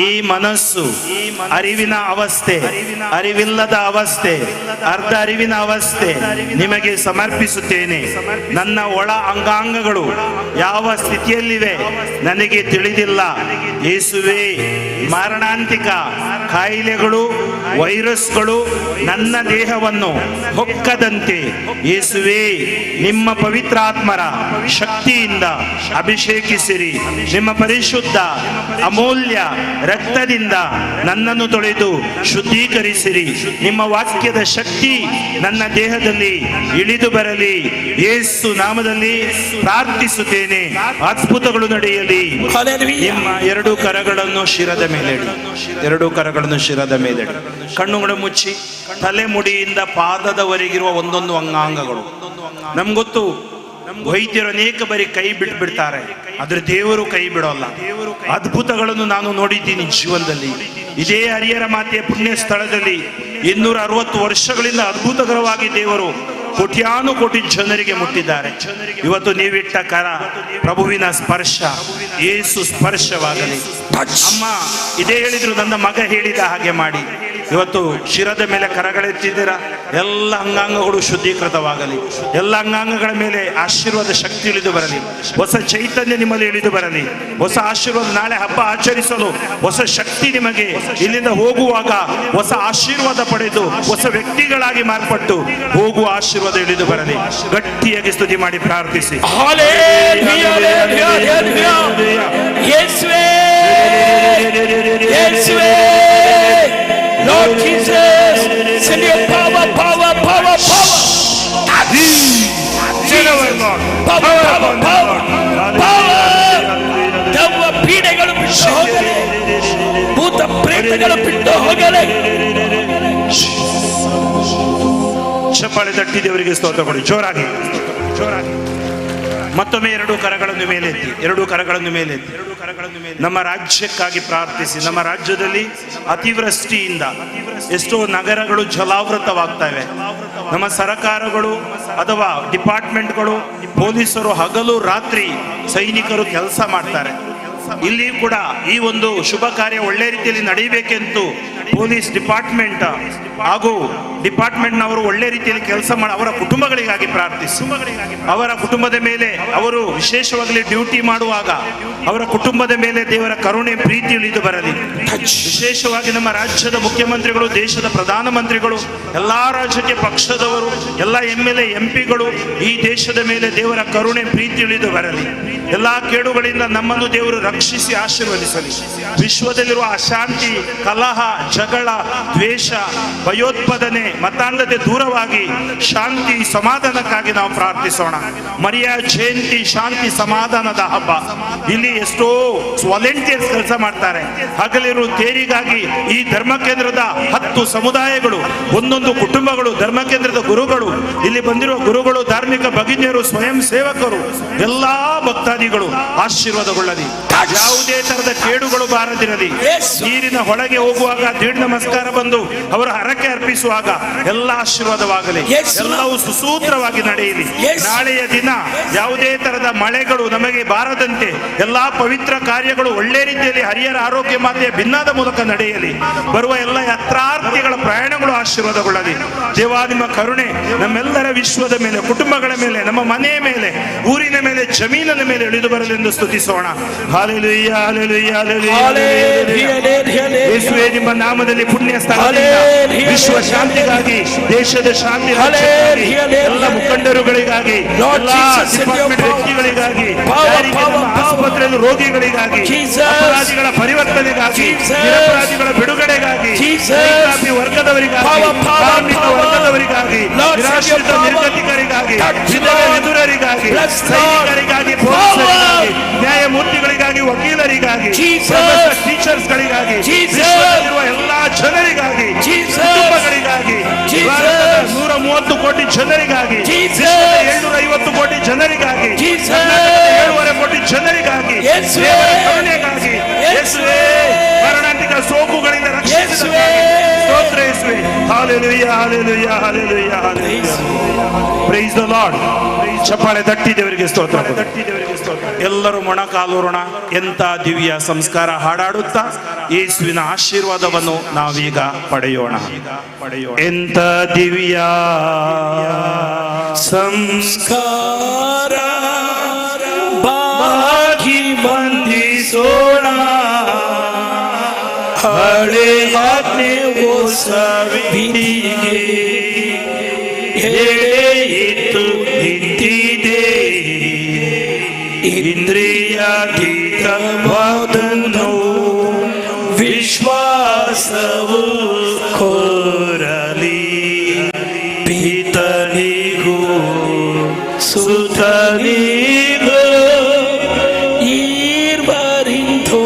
ಈ ಮನಸ್ಸು, ಅರಿವಿನ ಅವಸ್ಥೆ, ಅರಿವಿಲ್ಲದ ಅವಸ್ಥೆ, ಅರ್ಧ ಅರಿವಿನ ಅವಸ್ಥೆ ನಿಮಗೆ ಸಮರ್ಪಿಸುತ್ತೇನೆ. ನನ್ನ ಒಳ ಅಂಗಾಂಗಗಳು ಯಾವ ಸ್ಥಿತಿಯಲ್ಲಿವೆ ನನಗೆ ತಿಳಿದಿಲ್ಲ. ಯೇಸುವೇ, ಮಾರಣಾಂತಿಕ ಕಾಯಿಲೆಗಳು, ವೈರಸ್ಗಳು ನನ್ನ ದೇಹವನ್ನು ಹೊಕ್ಕದಂತೆ ಯೇಸುವೇ ನಿಮ್ಮ ಪವಿತ್ರಾತ್ಮರ ಶಕ್ತಿಯಿಂದ ಅಭಿಷೇಕಿಸಿರಿ. ನಿಮ್ಮ ಪರಿಶುದ್ಧ ಅಮೂಲ್ಯ ರಕ್ತದಿಂದ ನನ್ನನ್ನು ತೊಳೆದು ಶುದ್ಧೀಕರಿಸಿರಿ. ನಿಮ್ಮ ವಾಕ್ಯದ ಶಕ್ತಿ ನನ್ನ ದೇಹದಲ್ಲಿ ಇಳಿದು ಬರಲಿ. ಯೇಸು ನಾಮದಲ್ಲಿ ಪ್ರಾರ್ಥಿಸುತ್ತೇನೆ. ಅದ್ಭುತಗಳು ನಡೆಯಲಿ. ನಿಮ್ಮ ಎರಡು ಕರಗಳನ್ನು ಶಿರದ ಮೇಲೆ ಇಡಿ. ಎರಡು ಕರಗಳನ್ನು ಶಿರದ ಮೇಲೆ ಇಡಿ. ಕಣ್ಣುಗಳು ಮುಚ್ಚಿ ತಲೆ ಮುಡಿಯಿಂದ ಪಾದದವರೆಗಿರುವ ಒಂದೊಂದು ಅಂಗಾಂಗಗಳು. ನಮ್ಗೊತ್ತು, ವೈದ್ಯರು ಅನೇಕ ಬಾರಿ ಕೈ ಬಿಟ್ಬಿಡ್ತಾರೆ, ಆದ್ರೆ ದೇವರು ಕೈ ಬಿಡೋಲ್ಲ. ಅದ್ಭುತಗಳನ್ನು ನಾನು ನೋಡಿದ್ದೀನಿ ಜೀವನದಲ್ಲಿ. ಇದೇ ಹರಿಹರ ಮಾತೆಯ ಪುಣ್ಯ ಸ್ಥಳದಲ್ಲಿ 260 ವರ್ಷಗಳಿಂದ ಅದ್ಭುತಕರವಾಗಿ ದೇವರು ಕೋಟ್ಯಾನುಕೋಟಿ ಜನರಿಗೆ ಮುಟ್ಟಿದ್ದಾರೆ. ಇವತ್ತು ನೀವಿಟ್ಟ ಕರ ಪ್ರಭುವಿನ ಸ್ಪರ್ಶ, ಯೇಸು ಸ್ಪರ್ಶವಾಗಲಿ. ಅಮ್ಮ ಇದೇ ಹೇಳಿದ್ರು, ನನ್ನ ಮಗ ಹೇಳಿದ ಹಾಗೆ ಮಾಡಿ. ಇವತ್ತು ಶಿರದ ಮೇಲೆ ಕರಗಳೆತ್ತಿದ್ದೀರಾ, ಎಲ್ಲ ಅಂಗಾಂಗಗಳು ಶುದ್ಧೀಕೃತವಾಗಲಿ. ಎಲ್ಲ ಅಂಗಾಂಗಗಳ ಮೇಲೆ ಆಶೀರ್ವಾದ ಶಕ್ತಿ ಇಳಿದು ಬರಲಿ. ಹೊಸ ಚೈತನ್ಯ ನಿಮ್ಮಲ್ಲಿ ಇಳಿದು ಬರಲಿ. ಹೊಸ ಆಶೀರ್ವಾದ. ನಾಳೆ ಹಬ್ಬ ಆಚರಿಸಲು ಹೊಸ ಶಕ್ತಿ ನಿಮಗೆ ಇಲ್ಲಿಂದ ಹೋಗುವಾಗ ಹೊಸ ಆಶೀರ್ವಾದ ಪಡೆದು ಹೊಸ ವ್ಯಕ್ತಿಗಳಾಗಿ ಮಾರ್ಪಟ್ಟು ಹೋಗುವ ಆಶೀರ್ವಾದ ಇಳಿದು ಬರಲಿ. ಗಟ್ಟಿಯಾಗಿ ಸ್ತುತಿ ಮಾಡಿ ಪ್ರಾರ್ಥಿಸಿ. Lord Jesus, send your power, power, power, power. Power, power, power, power. ದೆವ್ವ ಪೀಡೆಗಳು ಬಿಟ್ಟು ಹೋಗಲಿ. ಭೂತ ಪ್ರೇತಗಳು ಬಿಟ್ಟು ಹೋಗಲಿ. ಚಪ್ಪಾಳೆ ತಟ್ಟಿ ದೇವರಿಗೆ ಸ್ತೋತ್ರ ಕೊಡಿ. ಜೋರಾಗಿ ಜೋರಾಗಿ. ಮತ್ತೊಮ್ಮೆ ಎರಡು ಕರಗಳನ್ನು ಮೇಲೆತ್ತಿ, ಎರಡು ಕರಗಳನ್ನು ಮೇಲೆತ್ತಿ. ನಮ್ಮ ರಾಜ್ಯಕ್ಕಾಗಿ ಪ್ರಾರ್ಥಿಸಿ. ನಮ್ಮ ರಾಜ್ಯದಲ್ಲಿ ಅತಿವೃಷ್ಟಿಯಿಂದ ಎಷ್ಟೋ ನಗರಗಳು ಜಲಾವೃತವಾಗ್ತವೆ. ನಮ್ಮ ಸರ್ಕಾರಗಳು ಅಥವಾ ಡಿಪಾರ್ಟ್ಮೆಂಟ್ಗಳು, ಪೊಲೀಸರು ಹಗಲು ರಾತ್ರಿ ಸೈನಿಕರು ಕೆಲಸ ಮಾಡ್ತಾರೆ. ಇಲ್ಲಿ ಕೂಡ ಈ ಒಂದು ಶುಭ ಕಾರ್ಯ ಒಳ್ಳೆ ರೀತಿಯಲ್ಲಿ ನಡೆಯಬೇಕೆಂದು ಪೊಲೀಸ್ ಡಿಪಾರ್ಟ್ಮೆಂಟ್ ಹಾಗೂ ಡಿಪಾರ್ಟ್ಮೆಂಟ್ನವರು ಒಳ್ಳೆ ರೀತಿಯಲ್ಲಿ ಕೆಲಸ ಮಾಡಿ ಅವರ ಕುಟುಂಬಗಳಿಗಾಗಿ ಪ್ರಾರ್ಥಿಸಿ. ಅವರ ಕುಟುಂಬದ ಮೇಲೆ ಅವರು ವಿಶೇಷವಾಗಿ ಡ್ಯೂಟಿ ಮಾಡುವಾಗ ಅವರ ಕುಟುಂಬದ ಮೇಲೆ ದೇವರ ಕರುಣೆ, ಪ್ರೀತಿ ಇಳಿದು ಬರಲಿ. ವಿಶೇಷವಾಗಿ ನಮ್ಮ ರಾಜ್ಯದ ಮುಖ್ಯಮಂತ್ರಿಗಳು, ದೇಶದ ಪ್ರಧಾನಮಂತ್ರಿಗಳು, ಎಲ್ಲಾ ರಾಜ್ಯಕ್ಕೆ ಪಕ್ಷದವರು, ಎಲ್ಲ MLA MP ಗಳು ಈ ದೇಶದ ಮೇಲೆ ದೇವರ ಕರುಣೆ, ಪ್ರೀತಿ ಇಳಿದು ಬರಲಿ. ಎಲ್ಲಾ ಕೇಡುಗಳಿಂದ ನಮ್ಮನ್ನು ದೇವರು ರಕ್ಷಿಸಿ ಆಶೀರ್ವದಿಸಲಿ. ವಿಶ್ವದಲ್ಲಿರುವ ಅಶಾಂತಿ, ಕಲಹ, ಜಗಳ, ದ್ವೇಷ, ಭಯೋತ್ಪಾದನೆ, ಮತಾಂಧತೆ ದೂರವಾಗಿ ಶಾಂತಿ ಸಮಾಧಾನಕ್ಕಾಗಿ ನಾವು ಪ್ರಾರ್ಥಿಸೋಣ. ಮರಿಯಾ ಜಯಂತಿ ಶಾಂತಿ ಸಮಾಧಾನದ ಹಬ್ಬ. ಇಲ್ಲಿ ಎಷ್ಟೋ ವಾಲಂಟಿಯರ್ಸ್ ಕೆಲಸ ಮಾಡ್ತಾರೆ. ಹಗಲಿರು ತೇರಿಗಾಗಿ ಈ ಧರ್ಮ ಕೇಂದ್ರದ 10 ಸಮುದಾಯಗಳು, ಒಂದೊಂದು ಕುಟುಂಬಗಳು, ಧರ್ಮ ಕೇಂದ್ರದ ಗುರುಗಳು, ಇಲ್ಲಿ ಬಂದಿರುವ ಗುರುಗಳು, ಧಾರ್ಮಿಕ ಭಗಿನಿಯರು, ಸ್ವಯಂ ಸೇವಕರು, ಎಲ್ಲಾ ಭಕ್ತಾದಿಗಳು ಆಶೀರ್ವಾದಗೊಳ್ಳಲಿ. ಯಾವುದೇ ತರದ ಕೇಡುಗಳು ಬಾರದಿರಲಿ. ನೀರಿನ ಹೊಳಗೆ ಹೋಗುವಾಗ ದೀಡ್ ನಮಸ್ಕಾರ ಬಂದು ಅವರ ಹರಕೆ ಅರ್ಪಿಸುವಾಗ ಎಲ್ಲ ಆಶೀರ್ವಾದವಾಗಲಿ, ಎಲ್ಲವೂ ಸುಸೂತ್ರವಾಗಿ ನಡೆಯಲಿ. ನಾಳೆಯ ದಿನ ಯಾವುದೇ ತರದ ಮಳೆಗಳು ನಮಗೆ ಬಾರದಂತೆ ಎಲ್ಲಾ ಪವಿತ್ರ ಕಾರ್ಯಗಳು ಒಳ್ಳೆ ರೀತಿಯಲ್ಲಿ ಹರಿಹರ ಆರೋಗ್ಯ ಮಾತೆಯ ಭಿನ್ನಾದ ಮೂಲಕ ನಡೆಯಲಿ. ಬರುವ ಎಲ್ಲ ಯಾತ್ರಾರ್ಥಿಗಳ ಪ್ರಯಾಣಗಳು ಆಶೀರ್ವಾದಗೊಳ್ಳಲಿ. ದೇವಾ, ನಿಮ್ಮ ಕರುಣೆ ನಮ್ಮೆಲ್ಲರ ವಿಶ್ವದ ಮೇಲೆ, ಕುಟುಂಬಗಳ ಮೇಲೆ, ನಮ್ಮ ಮನೆಯ ಮೇಲೆ, ಊರಿನ ಮೇಲೆ, ಜಮೀನಿನ ಮೇಲೆ ಇಳಿದು ಬರಲೆಂದು ಸ್ತುತಿಸೋಣ. Hallelujah, hallelujah, hallelujah. ಯೇಸುವೇ, ನಿಮ್ಮ ನಾಮದಲ್ಲಿ ಪುಣ್ಯ ಸ್ಥಳದಿಂದ ವಿಶ್ವ ಶಾಂತಿಗಾಗಿ, ದೇಶದ ಶಾಂತಿ, ಎಲ್ಲ ಮುಖಂಡರುಗಳಿಗಾಗಿ, ಎಲ್ಲ ಡಿಪಾರ್ಟ್ಮೆಂಟ್ ವ್ಯಕ್ತಿಗಳಿಗಾಗಿ, ಆಸ್ಪತ್ರೆಯಲ್ಲಿ ರೋಗಿಗಳಿಗಾಗಿ, ಅಪರಾಧಿಗಳ ಪರಿವರ್ತನೆಗಾಗಿ, ನಿರಪರಾಧಿಗಳ ಬಿಡುಗಡೆಗಾಗಿ, ವರ್ಗದವರಿಗಾಗಿ, ಕಾರ್ಮಿಕ ವರ್ಗದವರಿಗಾಗಿ, ನಿರಾಶ್ರಿತ ನಿರ್ಗತಿಕರಿಗಾಗಿ, ವಿಧುರರಿಗಾಗಿ, ಸೈನಿಕರಿಗಾಗಿ, ಪೊಲೀಸರಿಗಾಗಿ, ನ್ಯಾಯಮೂರ್ತಿಗಳಿಗಾಗಿ, ವಕೀಲರಿಗಾಗಿ, ಟೀಚರ್ಸ್ಗಳಿಗಾಗಿ, ವಿಶ್ವದಲ್ಲಿರುವ ಎಲ್ಲಾ ಜನರಿಗಾಗಿ, ಕುಟುಂಬಗಳಿಗಾಗಿ, 130 ಕೋಟಿ ಜನರಿಗಾಗಿ, 750 ಕೋಟಿ ಜನರಿಗಾಗಿ, 7.5 ಕೋಟಿ ಜನರಿಗಾಗಿ, ಕರುಣೆಗಾಗಿ, ಮಾರಣಾಂತಿಕ ಸೋಂಕುಗಳಿಂದ ರಕ್ಷಿಸುವೆ. ಸ್ತೋತ್ರ ಯೇಸುವೇ. Hallelujah, hallelujah, hallelujah, hallelujah. Praise the lord. ಚಪ್ಪಾಳೆ ತಟ್ಟಿ ದೇವರಿಗೆ ಸ್ತೋತ್ರ. ಎಲ್ಲರೂ ಮೊಣಕಾಲೂರೋಣ. ಎಂತ ದಿವ್ಯ ಸಂಸ್ಕಾರ ಹಾಡಾಡುತ್ತಾ ಯೇಸುವಿನ ಆಶೀರ್ವಾದವನ್ನು ನಾವೀಗ ಪಡೆಯೋಣ. ಎಂತ ದಿವ್ಯ ಸಂಸ್ಕಾರ ಬಾಗಿ ಬಂದಿಸೋಣ. ಹಳೆ ಆಜ್ಞೆ ಹೊಸವಿಧಿಗೆ ಇತ್ತು ನಿಂತಿದೆ. ಇಂದ್ರಿಯಾತೀತವಾದನು ವಿಶ್ವಾಸವು ಕೋರಲಿ. ಪಿತನಿಗೂ ಸುತನಿಗೂ ಈರ್ವರಿಂದೊರಡುವ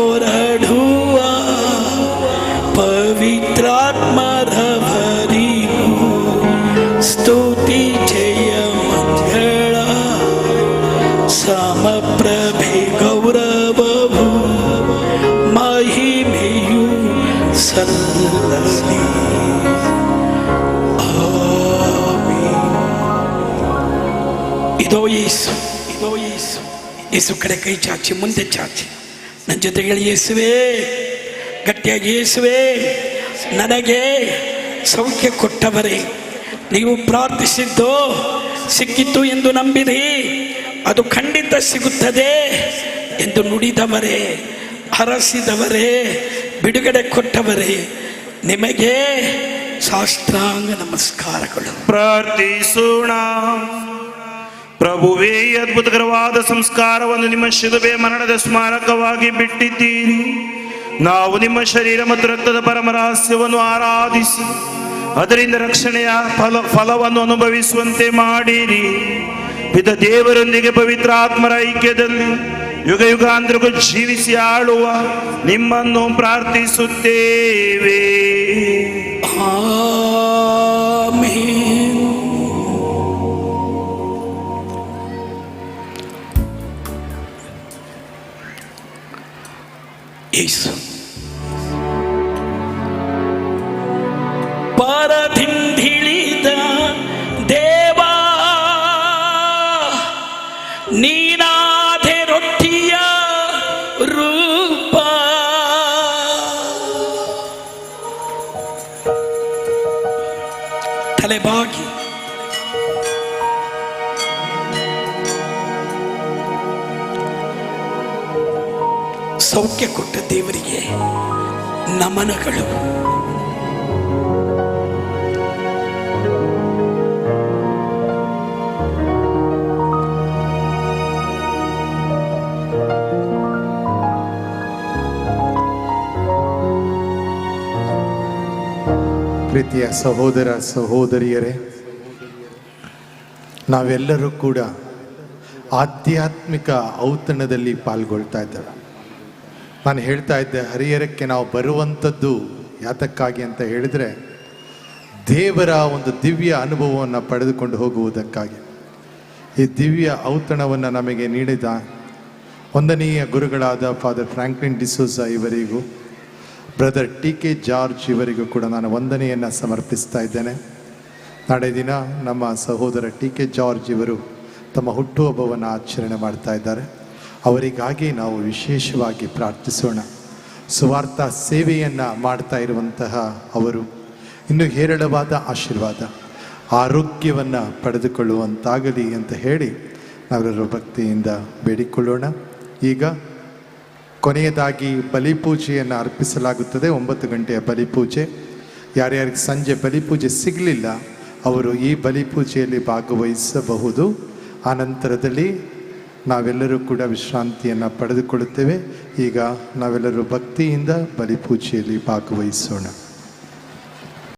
ಪವಿತ್ರಾತ್ಮರವರಿಗೂ ಸ್ತುತಿ ಜಯ ಮಂಗಳ ಸಮಪ್ರಭೆ ಗೌರವವು ಮಹಿಮೆಯು ಸಲ್ಲಲಿ. ಇದೋ ಯೇಸು, ಇದೋ ಯೇಸು. ಯೇಸು ಕಡೆ ಕೈ ಚಾಚಿ, ಮುಂದೆ ಚಾಚಿ, ನನ್ನ ಜೊತೆ ಹೇಳಿ, ಯೇಸುವೇ, ಗಟ್ಟಿಯಾಗಿ, ಯೇಸುವೇ, ನನಗೆ ಸೌಖ್ಯ ಕೊಟ್ಟವರೇ, ನೀವು ಪ್ರಾರ್ಥಿಸಿದ್ದು ಸಿಕ್ಕಿತು ಎಂದು ನಂಬಿರಿ, ಅದು ಖಂಡಿತ ಸಿಗುತ್ತದೆ ಎಂದು ನುಡಿದವರೇ, ಹರಸಿದವರೇ, ಬಿಡುಗಡೆ ಕೊಟ್ಟವರೇ, ನಿಮಗೆ ಸಾಷ್ಟಾಂಗ ನಮಸ್ಕಾರಗಳು. ಪ್ರಾರ್ಥಿಸೋಣ. ಪ್ರಭುವೇ, ಅದ್ಭುತಕರವಾದ ಸಂಸ್ಕಾರವನ್ನು ನಿಮ್ಮ ಶಿಲುಬೆ ಮರಣದ ಸ್ಮಾರಕವಾಗಿ ಬಿಟ್ಟಿದ್ದೀರಿ. ನಾವು ನಿಮ್ಮ ಶರೀರ ಮತ್ತು ರಕ್ತದ ಪರಮ ರಹಸ್ಯವನ್ನು ಆರಾಧಿಸಿ ಅದರಿಂದ ರಕ್ಷಣೆಯ ಫಲವನ್ನು ಅನುಭವಿಸುವಂತೆ ಮಾಡಿರಿ. ಪಿತ ದೇವರೊಂದಿಗೆ ಪವಿತ್ರ ಆತ್ಮರ ಐಕ್ಯದಲ್ಲಿ ಯುಗ ಯುಗಾಂತರಕ್ಕೂ ಜೀವಿಸಿ ಆಳುವ ನಿಮ್ಮನ್ನು ಪ್ರಾರ್ಥಿಸುತ್ತೇವೆ. ಆಮೆನ್. ಯೇಸು ಪರದಿಂದಿಳಿದ ದೇವಾ, ನೀನಾದೆ ರೊಟ್ಟಿಯ ರೂಪ. ತಲೆಬಾಗಿ ಸೌಖ್ಯ ಕೊಟ್ಟ ದೇವರಿಗೆ ನಮನಗಳು. ಪ್ರೀತಿಯ ಸಹೋದರ ಸಹೋದರಿಯರೇ, ನಾವೆಲ್ಲರೂ ಕೂಡ ಆಧ್ಯಾತ್ಮಿಕ ಔತಣದಲ್ಲಿ ಪಾಲ್ಗೊಳ್ತಾ ಇದ್ದೇವೆ. ನಾನು ಹೇಳ್ತಾ ಇದ್ದೆ, ಹರಿಹರಕ್ಕೆ ನಾವು ಬರುವಂಥದ್ದು ಯಾತಕ್ಕಾಗಿ ಅಂತ ಹೇಳಿದರೆ, ದೇವರ ಒಂದು ದಿವ್ಯ ಅನುಭವವನ್ನು ಪಡೆದುಕೊಂಡು ಹೋಗುವುದಕ್ಕಾಗಿ. ಈ ದಿವ್ಯ ಔತಣವನ್ನು ನಮಗೆ ನೀಡಿದ ವಂದನೀಯ ಗುರುಗಳಾದ ಫಾದರ್ ಫ್ರಾಂಕ್ಲಿನ್ ಡಿಸೋಜ ಇವರಿಗೂ, ಬ್ರದರ್ ಟಿ ಕೆ ಜಾರ್ಜ್ ಇವರಿಗೂ ಕೂಡ ನಾನು ವಂದನೆಯನ್ನು ಸಮರ್ಪಿಸ್ತಾ ಇದ್ದೇನೆ. ನಾಳೆ ದಿನ ನಮ್ಮ ಸಹೋದರ TK ಜಾರ್ಜ್ ಇವರು ತಮ್ಮ ಹುಟ್ಟುಹಬ್ಬವನ್ನು ಆಚರಣೆ ಮಾಡ್ತಾ ಇದ್ದಾರೆ. ಅವರಿಗಾಗಿ ನಾವು ವಿಶೇಷವಾಗಿ ಪ್ರಾರ್ಥಿಸೋಣ. ಸುವಾರ್ಥ ಸೇವೆಯನ್ನು ಮಾಡ್ತಾ ಇರುವಂತಹ ಅವರು ಇನ್ನೂ ಹೇರಳವಾದ ಆಶೀರ್ವಾದ, ಆರೋಗ್ಯವನ್ನು ಪಡೆದುಕೊಳ್ಳುವಂತಾಗಲಿ ಅಂತ ಹೇಳಿ ನಾವೆಲ್ಲರೂ ಭಕ್ತಿಯಿಂದ ಬೇಡಿಕೊಳ್ಳೋಣ. ಈಗ ಕೊನೆಯದಾಗಿ ಬಲಿಪೂಜೆಯನ್ನು ಅರ್ಪಿಸಲಾಗುತ್ತದೆ. 9 ಗಂಟೆಯ ಬಲಿಪೂಜೆ. ಯಾರ್ಯಾರಿಗೆ ಸಂಜೆ ಬಲಿಪೂಜೆ ಸಿಗಲಿಲ್ಲ ಅವರು ಈ ಬಲಿಪೂಜೆಯಲ್ಲಿ ಭಾಗವಹಿಸಬಹುದು. ಆನಂತರದಲ್ಲಿ ನಾವೆಲ್ಲರೂ ಕೂಡ ವಿಶ್ರಾಂತಿಯನ್ನು ಪಡೆದುಕೊಳ್ಳುತ್ತೇವೆ. ಈಗ ನಾವೆಲ್ಲರೂ ಭಕ್ತಿಯಿಂದ ಬಲಿಪೂಜೆಯಲ್ಲಿ ಭಾಗವಹಿಸೋಣ.